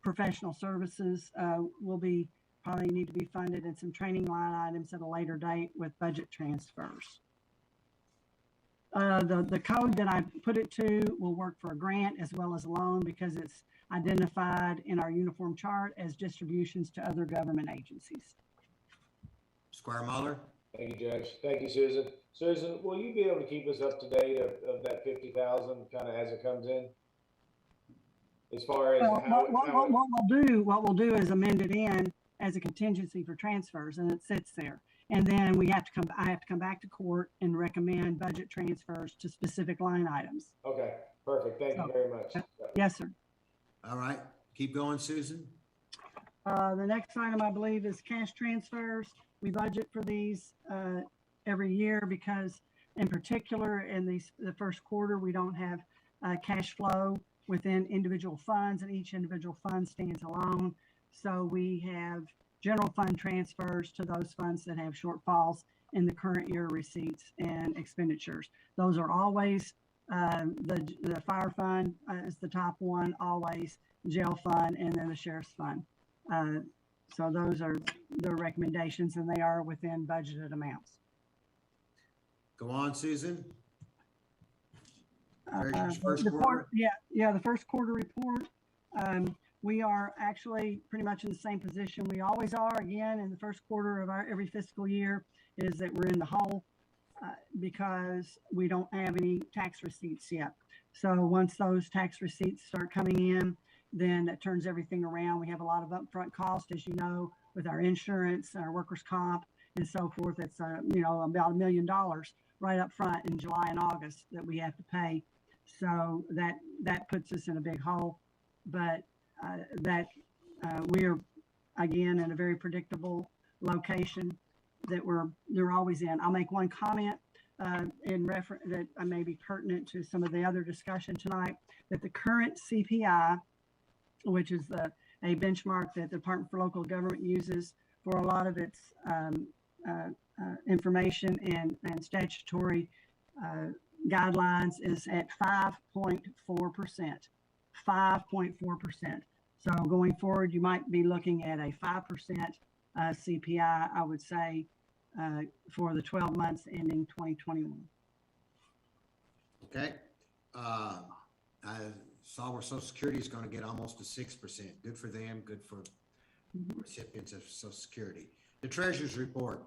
professional services will probably need to be funded and some training line items at a later date with budget transfers. The code that I put it to will work for a grant as well as a loan because it's identified in our uniform chart as distributions to other government agencies. Squire Muller? Thank you, Judge. Thank you, Susan. Susan, will you be able to keep us up to date of that 50,000 kind of as it comes in? As far as Well, how, what we'll do is amend it in as a contingency for transfers, and it sits there. And then I have to come back to court and recommend budget transfers to specific line items. okay, perfect. Thank you very much. Yes, sir. All right, keep going, Susan. The next item, I believe, is cash transfers. We budget for these every year because, in particular, in the first quarter, we don't have cash flow within individual funds, and each individual fund stands alone. So we have general fund transfers to those funds that have shortfalls in the current year receipts and expenditures. Those are always the fire fund is the top one, always jail fund, and then the sheriff's fund. So those are the recommendations, and they are within budgeted amounts. Go on, Susan. The first quarter. The first quarter report. We are actually pretty much in the same position we always are. Again, in the first quarter of every fiscal year, is that we're in the hole because we don't have any tax receipts yet. So once those tax receipts start coming in, then that turns everything around. We have a lot of upfront cost, as you know, with our insurance, our workers' comp, and so forth. It's about $1 million right up front in July and August that we have to pay. So that puts us in a big hole. But we are again in a very predictable location that they're always in. I'll make one comment in reference that may be pertinent to some of the other discussion tonight, that the current CPI, which is a benchmark that the Department for Local Government uses for a lot of its information and statutory guidelines, is at 5.4%. 5.4%. So going forward, you might be looking at a 5% CPI, I would say, for the 12 months ending 2021. Okay. I saw where Social Security is going to get almost a 6%. Good for them. Good for recipients of Social Security. The Treasurer's Report.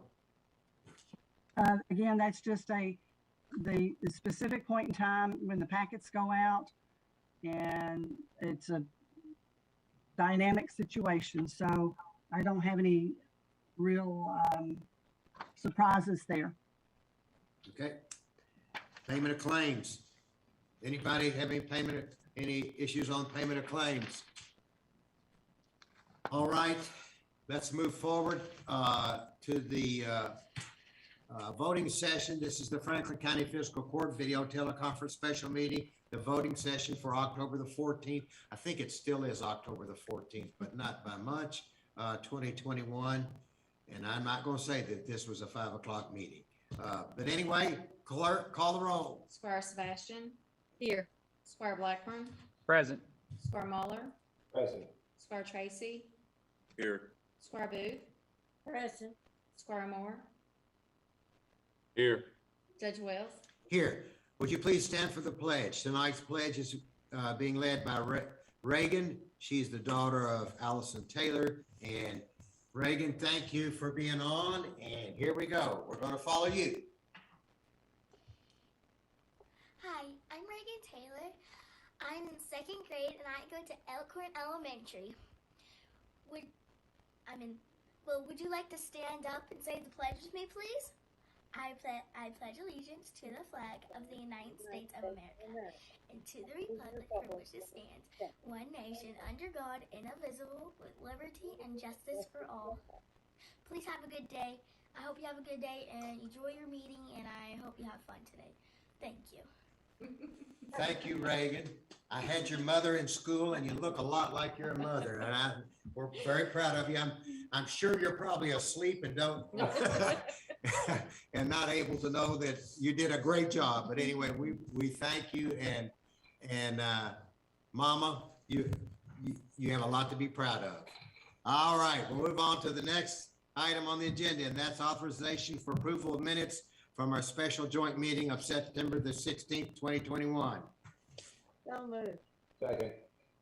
Again, that's just the specific point in time when the packets go out, and it's a dynamic situation. So I don't have any real surprises there. Okay. Payment of claims. Anybody have any issues on payment of claims? All right, let's move forward to the voting session. This is the Franklin County Fiscal Court video teleconference special meeting, the voting session for October the 14th. I think it still is October the 14th, but not by much, 2021. And I'm not going to say that this was a 5 o'clock meeting. But anyway, clerk, call the roll. Squire Sebastian, Here. Squire Blackburn, Present. Squire Muller, Present. Squire Tracy, Here. Squire Booth, Present. Squire Moore, Here. Judge Wells. Here, would you please stand for the pledge? Tonight's pledge is being led by Reagan. She's the daughter of Allison Taylor. And Reagan, thank you for being on. And here we go. We're going to follow you. Hi, I'm Reagan Taylor. I'm in 2nd grade and I go to Elkhorn Elementary. Would you like to stand up and say the pledge with me, please? I pledge allegiance to the flag of the United States of America and to the republic for which it stands, one nation under God, indivisible, with liberty and justice for all. Please have a good day. I hope you have a good day and enjoy your meeting, and I hope you have fun today. Thank you. Thank you, Reagan. I had your mother in school, and you look a lot like your mother, and we're very proud of you. I'm sure you're probably asleep and don't and not able to know that you did a great job. But anyway, we thank you, and Mama, you have a lot to be proud of. All right, we'll move on to the next item on the agenda, and that's authorization for approval of minutes from our special joint meeting of September the 16th, 2021. So moved. Second.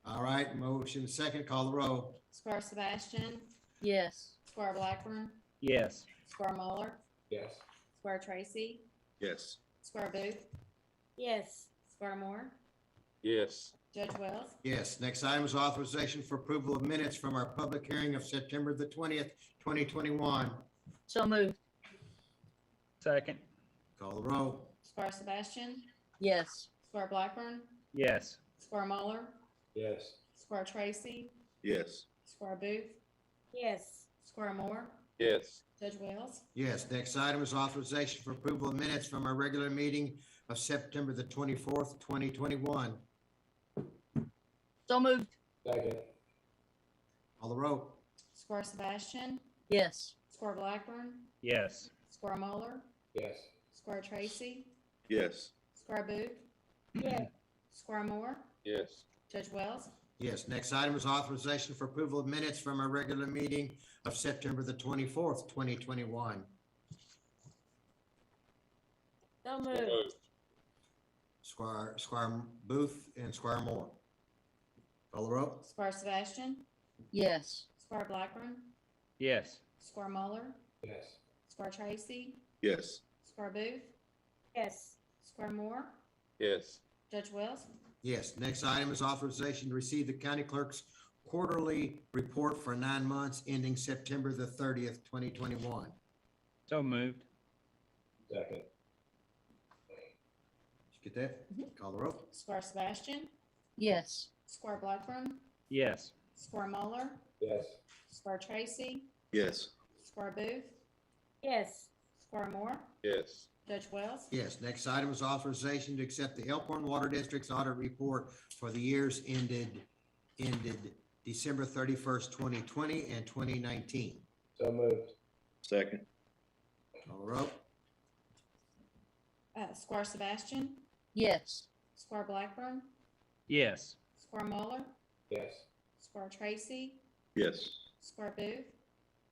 All right, motion second, call the roll. Squire Sebastian, Yes. Squire Blackburn, Yes. Squire Muller, Yes. Squire Tracy, Yes. Squire Booth, Yes. Squire Moore, Yes. Judge Wells. Yes. Next item is authorization for approval of minutes from our public hearing of September the 20th, 2021. So moved. Second. Call the roll. Squire Sebastian, Yes. Squire Blackburn, Yes. Squire Muller, Yes. Squire Tracy, Yes. Squire Booth, Yes. Squire Moore, Yes. Judge Wells. Yes. Next item is authorization for approval of minutes from our regular meeting of September the 24th, 2021. So moved. Second. Call the roll. Squire Sebastian, Yes. Squire Blackburn, Yes. Squire Muller, Yes. Squire Tracy, Yes. Squire Booth, Yes. Squire Moore, Yes. Judge Wells. Yes. Next item is authorization for approval of minutes from our regular meeting of September the 24th, 2021. So So moved. moved. Squire Booth and Squire Moore. Call the roll. Squire Sebastian, Yes. Squire Blackburn, Yes. Squire Muller, Yes. Squire Tracy, Yes. Squire Booth, Yes. Squire Moore, Yes. Judge Wells. Yes. Next item is authorization to receive the county clerk's quarterly report for 9 months ending September the 30th, 2021. So moved. Second. Did you get that? Call the roll. Squire Sebastian, Yes. Squire Blackburn, Yes. Squire Muller, Yes. Squire Tracy, Yes. Squire Booth, Yes. Squire Moore, Yes. Judge Wells. Yes. Next item is authorization to accept the Elkhorn Water District's audit report for the years ended December 31st, 2020 and 2019. So moved. Second. Call the roll. Squire Sebastian, Yes. Squire Blackburn, Yes. Squire Muller, Yes. Squire Tracy, Yes. Squire Booth,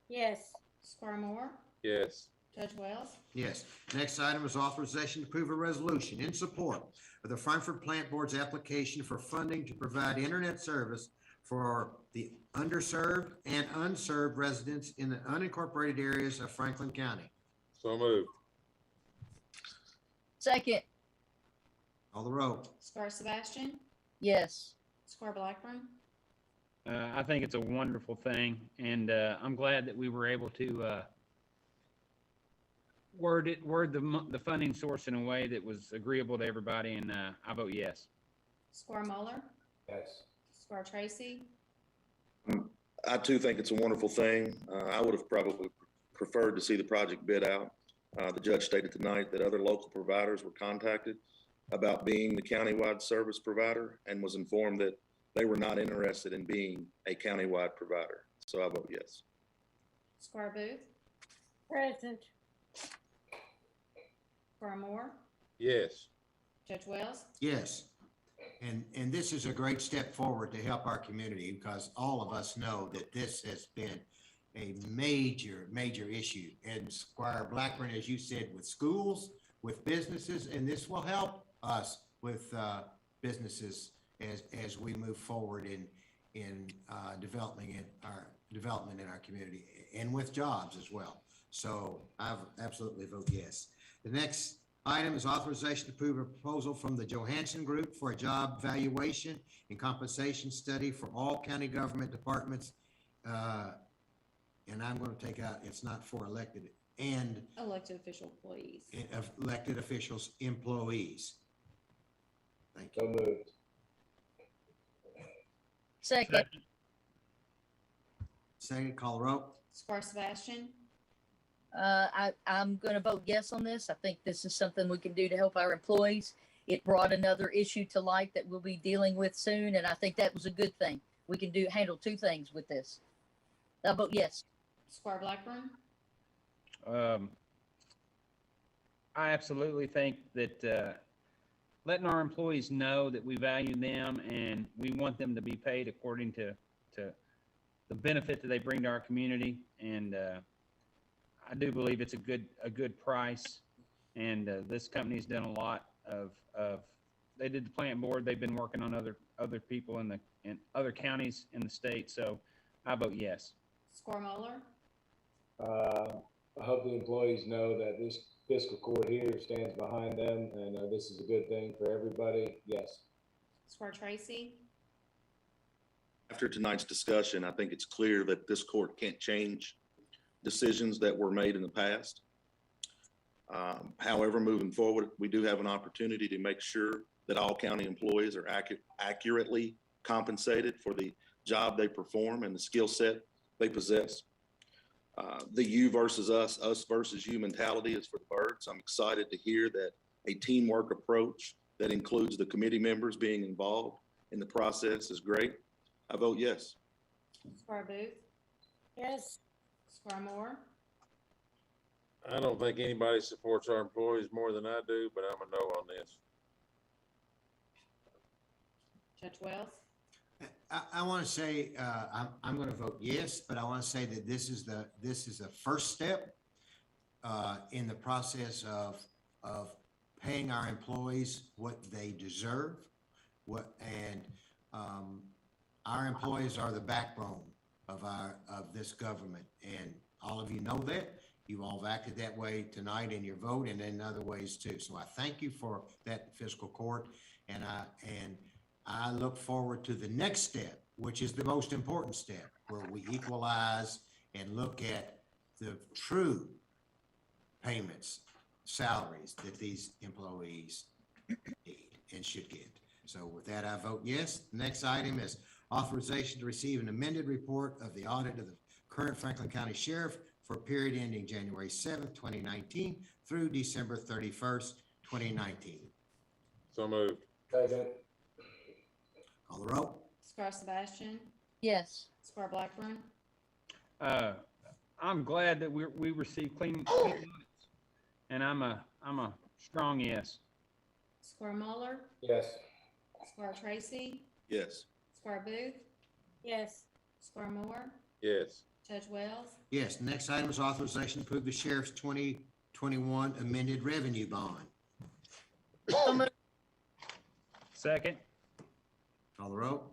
Yes. Squire Moore, Yes. Judge Wells. Yes. Next item is authorization to approve a resolution in support of the Frankfurt Plant Board's application for funding to provide internet service for the underserved and unserved residents in the unincorporated areas of Franklin County. So moved. Second. Call the roll. Squire Sebastian, Yes. Squire Blackburn, I think it's a wonderful thing, and I'm glad that we were able to word the funding source in a way that was agreeable to everybody, and I vote yes. Squire Muller, Yes. Squire Tracy, I too think it's a wonderful thing. I would have probably preferred to see the project bid out. The judge stated tonight that other local providers were contacted about being the countywide service provider and was informed that they were not interested in being a countywide provider. So I vote yes. Squire Booth, Present. Squire Moore, Yes. Judge Wells. Yes. And this is a great step forward to help our community because all of us know that this has been a major, major issue. And Squire Blackburn, as you said, with schools, with businesses, and this will help us with businesses as we move forward in development in our community and with jobs as well. So I absolutely vote yes. The next item is authorization to approve a proposal from the Johansson Group for a job valuation and compensation study for all county government departments. And I'm going to take out, it's not for elected and Elected official employees. elected officials, employees. Thank you. So moved. Second. Second, call the roll. Squire Sebastian, I'm going to vote yes on this. I think this is something we can do to help our employees. It brought another issue to light that we'll be dealing with soon, and I think that was a good thing. We can handle two things with this. I vote yes. Squire Blackburn, I absolutely think that letting our employees know that we value them and we want them to be paid according to the benefit that they bring to our community. And I do believe it's a good price. And this company's done a lot of they did the plant board. They've been working on other people in other counties in the state. So I vote yes. Squire Muller, I hope the employees know that this fiscal court here stands behind them, and this is a good thing for everybody. Yes. Squire Tracy, After tonight's discussion, I think it's clear that this court can't change decisions that were made in the past. However, moving forward, we do have an opportunity to make sure that all county employees are accurately compensated for the job they perform and the skill set they possess. The you versus us versus you mentality is for the birds. I'm excited to hear that a teamwork approach that includes the committee members being involved in the process is great. I vote yes. Squire Booth, Yes. Squire Moore, I don't think anybody supports our employees more than I do, but I'm a no on this. Judge Wells, I want to say, I'm going to vote yes, but I want to say that this is the first step in the process of paying our employees what they deserve. Our employees are the backbone of this government, and all of you know that. You all have acted that way tonight in your vote and in other ways too. So I thank you for that, fiscal court, and I look forward to the next step, which is the most important step, where we equalize and look at the true payments, salaries that these employees need and should get. So with that, I vote yes. The next item is authorization to receive an amended report of the audit of the current Franklin County Sheriff for a period ending January 7th, 2019 through December 31st, 2019. So moved. Second. Call the roll. Squire Sebastian, Yes. Squire Blackburn, I'm glad that we received clean audits, and I'm a strong yes. Squire Muller, Yes. Squire Tracy, Yes. Squire Booth, Yes. Squire Moore, Yes. Judge Wells, Yes, next item is authorization to approve the sheriff's 2021 amended revenue bond. So moved. Second. Call the roll.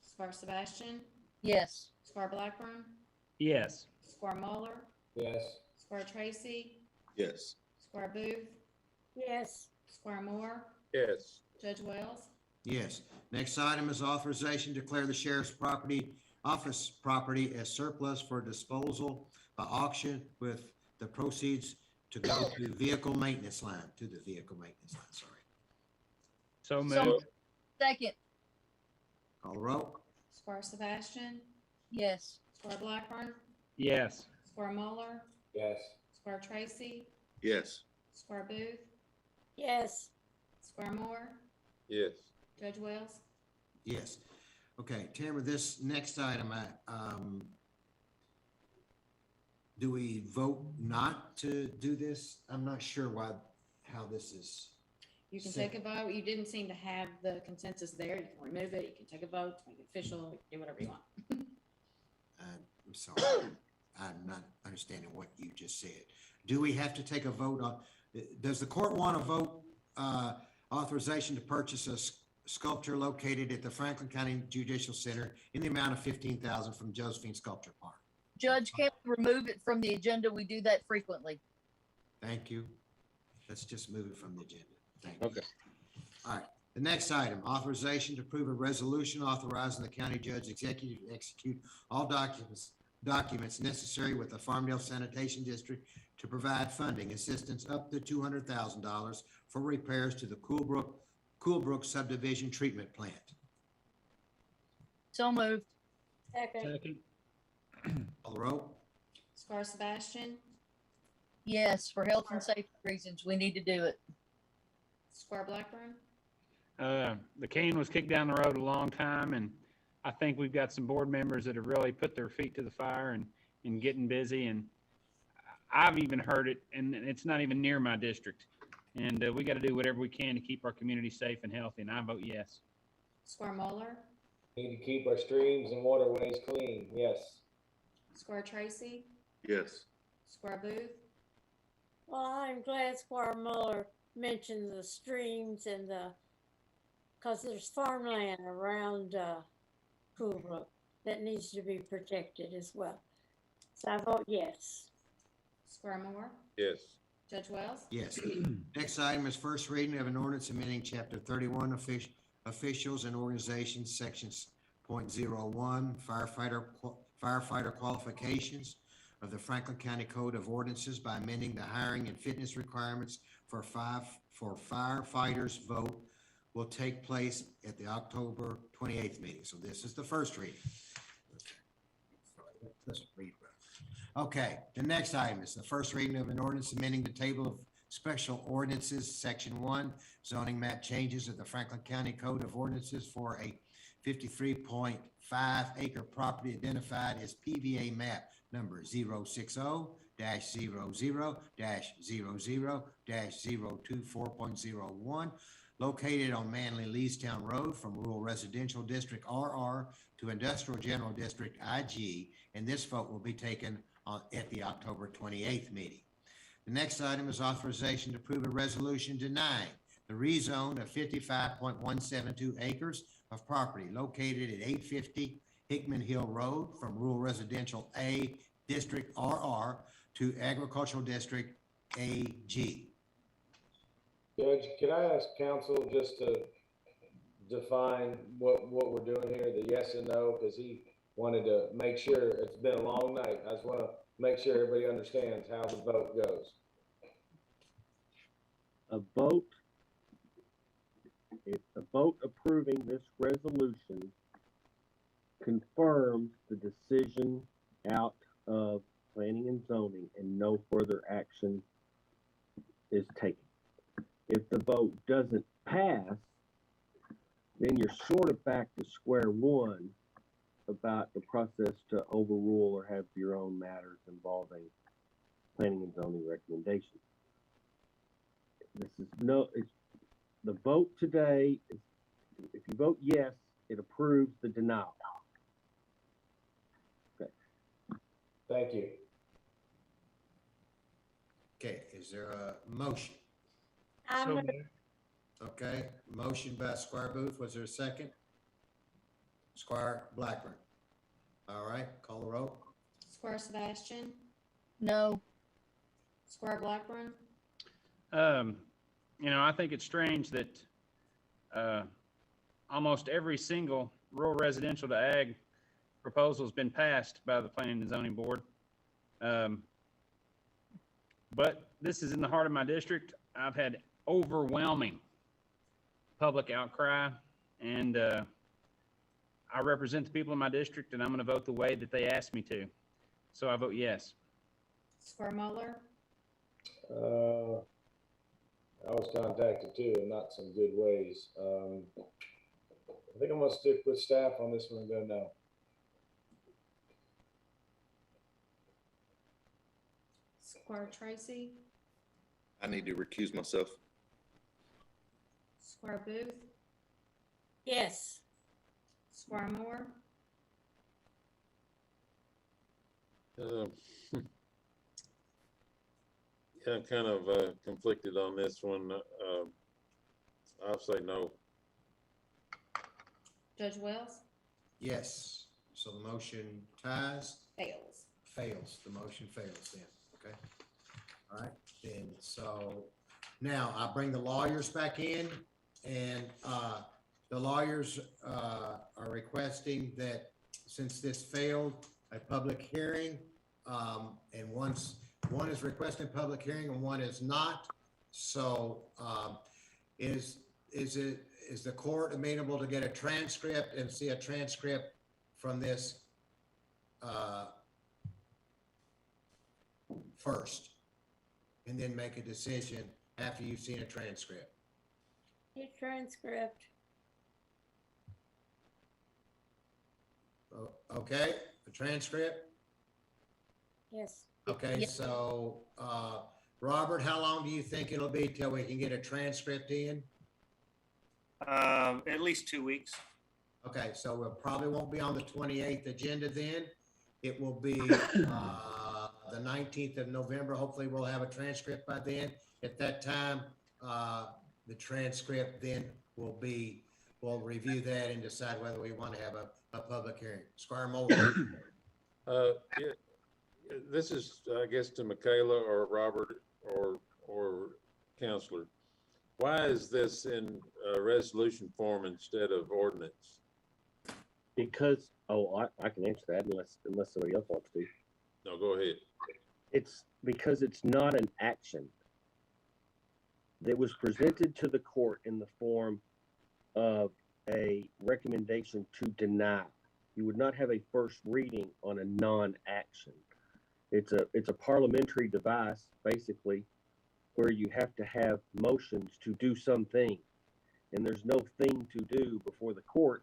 Squire Sebastian, Yes. Squire Blackburn, Yes. Squire Muller, Yes. Squire Tracy, Yes. Squire Booth, Yes. Squire Moore, Yes. Judge Wells, Yes. Next item is authorization to declare the sheriff's office property as surplus for disposal by auction with the proceeds to go to the vehicle maintenance line, sorry. So So moved. Second. Call the roll. Squire Sebastian, Yes. Squire Blackburn, Yes. Squire Muller, Yes. Squire Tracy, Yes. Squire Booth, Yes. Squire Moore, Yes. Judge Wells, Yes. Okay, Tamara, this next item, do we vote not to do this? I'm not sure how this is. you can Second. take a vote. You didn't seem to have the consensus there. You can remove it. You can take a vote, make it official, do whatever you want. I'm sorry, I'm not understanding what you just said. Do we have to take a vote on, does the court want to vote authorization to purchase a sculpture located at the Franklin County Judicial Center in the amount of $15,000 from Josephine Sculpture Park? Judge, can't we remove it from the agenda? We do that frequently. Thank you. Let's just move it from the agenda. Thank you. Okay. All right. The next item, authorization to approve a resolution authorizing the county judge executive to execute all documents necessary with the Farmdale Sanitation District to provide funding assistance up to $200,000 for repairs to the Coolbrook subdivision treatment plant. So moved. Second. Call the roll. Squire Sebastian, Yes, for health and safety reasons, we need to do it. Squire Blackburn, The cane was kicked down the road a long time, and I think we've got some board members that have really put their feet to the fire and getting busy. And I've even heard it, and it's not even near my district. And we got to do whatever we can to keep our community safe and healthy. And I vote yes. Squire Muller, Need to keep our streams and waterways clean. Yes. Squire Tracy, Yes. Squire Booth, Well, I'm glad Squire Muller mentioned the streams and because there's farmland around Coolbrook that needs to be protected as well. So I vote yes. Squire Moore, Yes. Judge Wells, Yes. Next item is first reading of an ordinance amending chapter 31 officials and organizations, sections .01 firefighter qualifications of the Franklin County Code of Ordinances by amending the hiring and fitness requirements for firefighters. Vote will take place at the October 28th meeting. So this is the first reading. Let's read. Okay, the next item is the first reading of an ordinance amending the table of special ordinances, section 1, zoning map changes of the Franklin County Code of Ordinances for a 53.5 acre property identified as PVA map number 060-00-00-024.01, located on Manley Leestown Road from Rural Residential District RR to Industrial General District IG, and this vote will be taken at the October 28th meeting. The next item is authorization to approve a resolution denying the rezone of 55.172 acres of property located at 850 Hickman Hill Road from Rural Residential A District RR to Agricultural District AG. Judge, could I ask counsel just to define what we're doing here, the yes and no, because he wanted to make sure, it's been a long night. I just want to make sure everybody understands how the vote goes. A vote, if the vote approving this resolution confirms the decision out of planning and zoning and no further action is taken. If the vote doesn't pass, then you're sort of back to square one about the process to overrule or have your own matters involving planning and zoning recommendations. This is the vote today is, if you vote yes, it approves the denial. Okay. Thank you. Okay, is there a motion? I'm gonna, Okay, motion by Squire Booth. Was there a second? Squire Blackburn. All right, call the roll. Squire Sebastian, No. Squire Blackburn, I think it's strange that almost every single rural residential to ag proposal has been passed by the Planning and Zoning Board. But this is in the heart of my district. I've had overwhelming public outcry, and I represent the people in my district, and I'm going to vote the way that they asked me to. So I vote yes. Squire Muller, I was contacted too, in not some good ways. I think I'm gonna stick with staff on this one and go no. Squire Tracy, I need to recuse myself. Squire Booth, yes. Squire Moore, Yeah, I'm kind of conflicted on this one. I'll say no. Judge Wells, Yes. So the motion ties, fails. The motion fails then, okay? All right, then, so now I bring the lawyers back in, and the lawyers are requesting that since this failed, a public hearing, and one is requesting public hearing and one is not. So is the court amenable to get a transcript and see a transcript from this first, and then make a decision after you've seen a transcript? Your transcript. Okay, the transcript? Yes. Okay, Yes. so Robert, how long do you think it'll be till we can get a transcript in? At least 2 weeks. Okay, so we probably won't be on the 28th agenda then. It will be the 19th of November. Hopefully we'll have a transcript by then. At that time, the transcript then we'll review that and decide whether we want to have a public hearing. Squire Moore. this is, I guess, to Michaela or Robert or Counselor. Why is this in a resolution form instead of ordinance? Because, I can answer that unless somebody else wants to. No, go ahead. It's because it's not an action that was presented to the court in the form of a recommendation to deny. You would not have a first reading on a non-action. It's a parliamentary device, basically, where you have to have motions to do something. And there's no thing to do before the court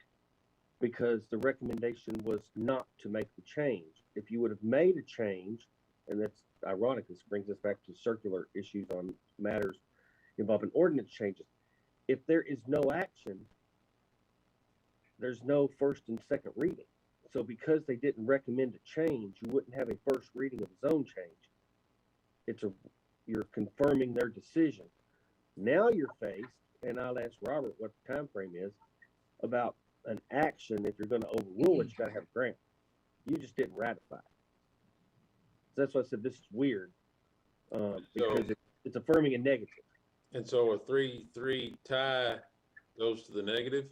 because the recommendation was not to make the change. If you would have made a change, and that's ironic, this brings us back to circular issues on matters involving ordinance changes. If there is no action, there's no first and second reading. So because they didn't recommend a change, you wouldn't have a first reading of zone change. You're confirming their decision. Now you're faced, and I'll ask Robert what the time frame is, about an action. If you're going to overrule it, you got to have a grant. You just didn't ratify it. So that's why I said this is weird, because it's affirming a negative. And so a 3-3 tie goes to the negative?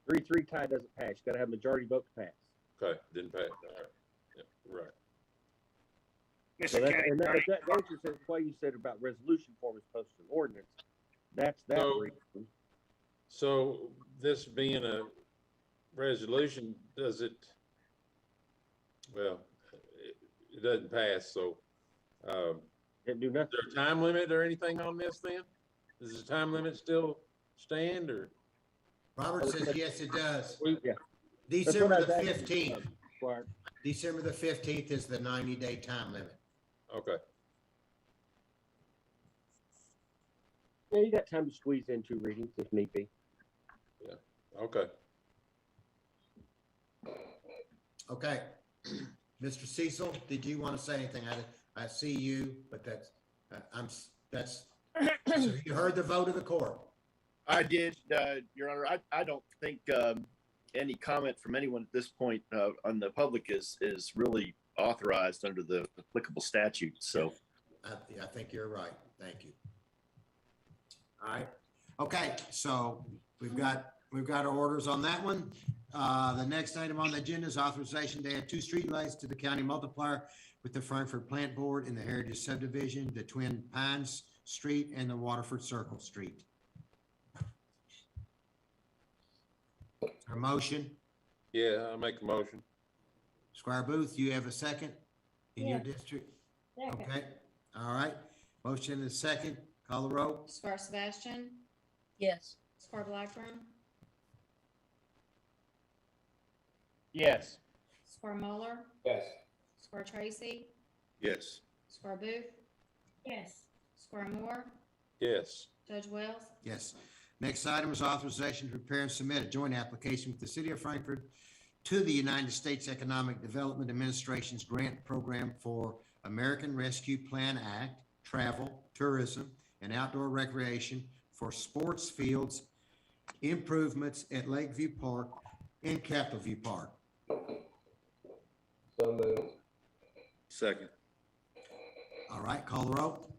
3-3 tie doesn't pass. You got to have majority vote to pass. Okay, didn't pass. All right. Yeah, right. So that answers why you said about resolution form as opposed to an ordinance. That's that reason. So this being a resolution, does it, well, it doesn't pass, so. Didn't do nothing. Is there a time limit or anything on this then? Does the time limit still stand or? Robert says, yes, it does. Yeah. December the 15th. December the 15th is the 90-day time limit. Okay. Yeah, you got time to squeeze in 2 readings if need be. Yeah. Okay. Okay. Mr. Cecil, did you want to say anything? I see you, but so you heard the vote of the court. I did, Your Honor. I don't think any comment from anyone at this point on the public is really authorized under the applicable statute. So I think you're right. Thank you. All right. Okay. So we've got our orders on that one. The next item on the agenda is authorization to add 2 streetlights to the county multiplier with the Frankfurt Plant Board in the Heritage Subdivision, the Twin Pines Street and the Waterford Circle Street. A motion? Yeah, I'll make a motion. Squire Booth, you have a second in your district? Second. Okay, all right. Motion is second. Call the roll. Squire Sebastian, Yes. Squire Blackburn, Yes. Squire Muller, Yes. Squire Tracy, Yes. Squire Booth, Yes. Squire Moore, Yes. Judge Wells. Yes. Next item is authorization to prepare and submit a joint application with the City of Frankfurt to the United States Economic Development Administration's grant program for American Rescue Plan Act, travel, tourism, and outdoor recreation for sports fields improvements at Lakeview Park and Capitol View Park. So moved. Second. All right, call the roll.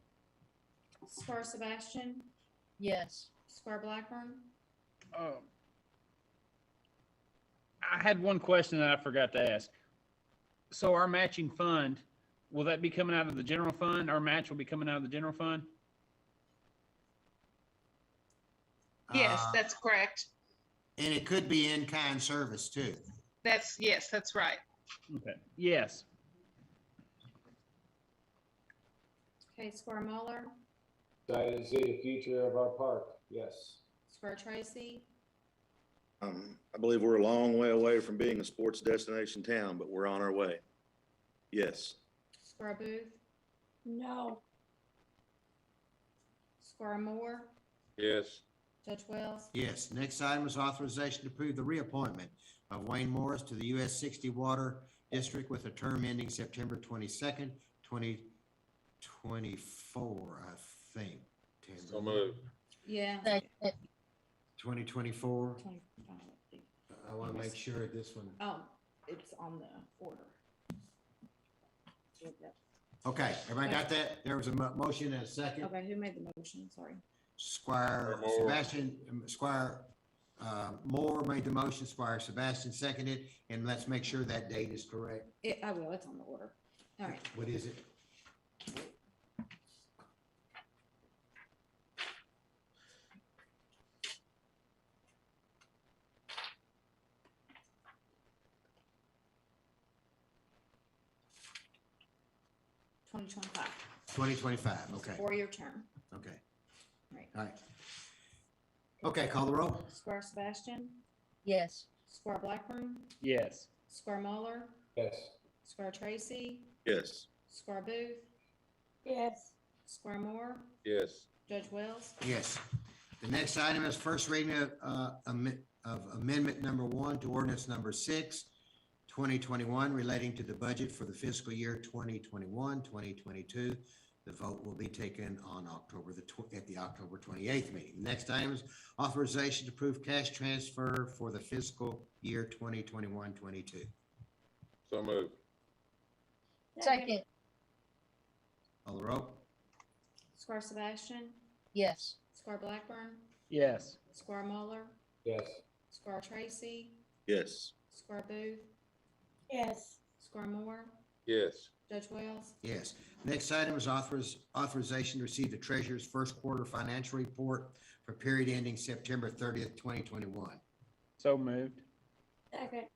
Squire Sebastian, Yes. Squire Blackburn, I had one question that I forgot to ask. So our matching fund, will that be coming out of the general fund? Our match will be coming out of the general fund? Yes, that's correct. And it could be in-kind service too. Yes, that's right. Okay. Yes. okay, Squire Muller, Excited to see the future of our park. Yes. Squire Tracy, I believe we're a long way away from being a sports destination town, but we're on our way. Yes. Squire Booth, No. Squire Moore, Yes. Judge Wells. Yes. Next item is authorization to approve the reappointment of Wayne Morris to the US 60 Water District with a term ending September 22nd, 2024, I think. So moved. Yeah. 2024. 25. I want to make sure this one. Oh, it's on the order. Okay, everybody got that? There was a motion and a second. Okay, who made the motion? Sorry. Squire Moore. Sebastian, Squire Moore made the motion, Squire Sebastian seconded, and let's make sure that date is correct. I will, it's on the order. All right. What is it? Twenty twenty-five. 2025, okay, 4-year term. okay, Right. all right. Okay, call the roll. Squire Sebastian, Yes. Squire Blackburn, Yes. Squire Muller, Yes. Squire Tracy, Yes. Squire Booth, Yes. Squire Moore, Yes. Judge Wells. Yes. The next item is first reading of amendment number 1 to ordinance number 6, 2021, relating to the budget for the fiscal year 2021, 2022. The vote will be taken on at the October 28th meeting. The next item is authorization to approve cash transfer for the fiscal year 2021, 22. So moved. Second. Call the roll. Squire Sebastian, Yes. Squire Blackburn, Yes. Squire Muller, Yes. Squire Tracy, Yes. Squire Booth, Yes. Squire Moore, Yes. Judge Wells. Yes. Next item is authorization to receive the treasurer's first quarter financial report for period ending September 30th, 2021. So moved. Second.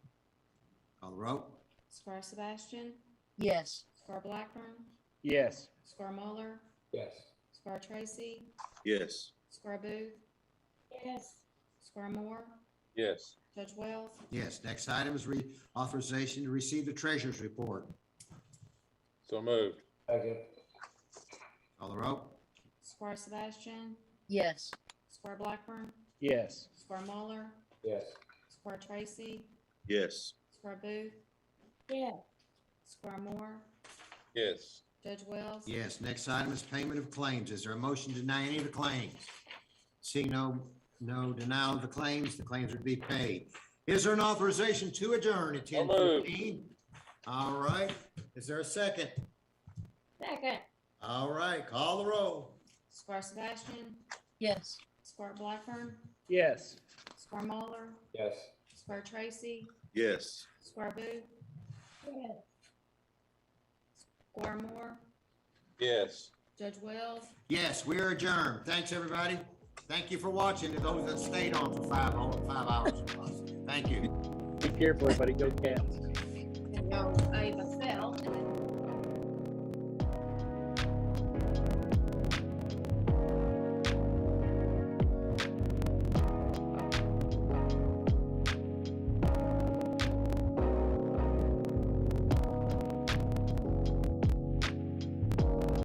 Call the roll. Squire Sebastian, Yes. Squire Blackburn, Yes. Squire Muller, Yes. Squire Tracy, Yes. Squire Booth, Yes. Squire Moore, Yes. Judge Wells. Yes. Next item is authorization to receive the treasurer's report. So moved. Second. Call the roll. Squire Sebastian, Yes. Squire Blackburn, Yes. Squire Muller, Yes. Squire Tracy, Yes. Squire Booth, Yes. Squire Moore, Yes. Judge Wells. Yes. Next item is payment of claims. Is there a motion to deny any of the claims? Seeing no denial of the claims would be paid. Is there an authorization to adjourn at So moved. 10:15? All right. Is there a second? Second. All right. Call the roll. Squire Sebastian, Yes. Squire Blackburn, Yes. Squire Muller, Yes. Squire Tracy, Yes. Squire Booth, Yes. Squire Moore, Yes. Judge Wells. Yes, we are adjourned. Thanks, everybody. Thank you for watching. To those that stayed on for 5 hours with us. Thank you. Be careful, everybody. Go Cats. And y'all, Ava.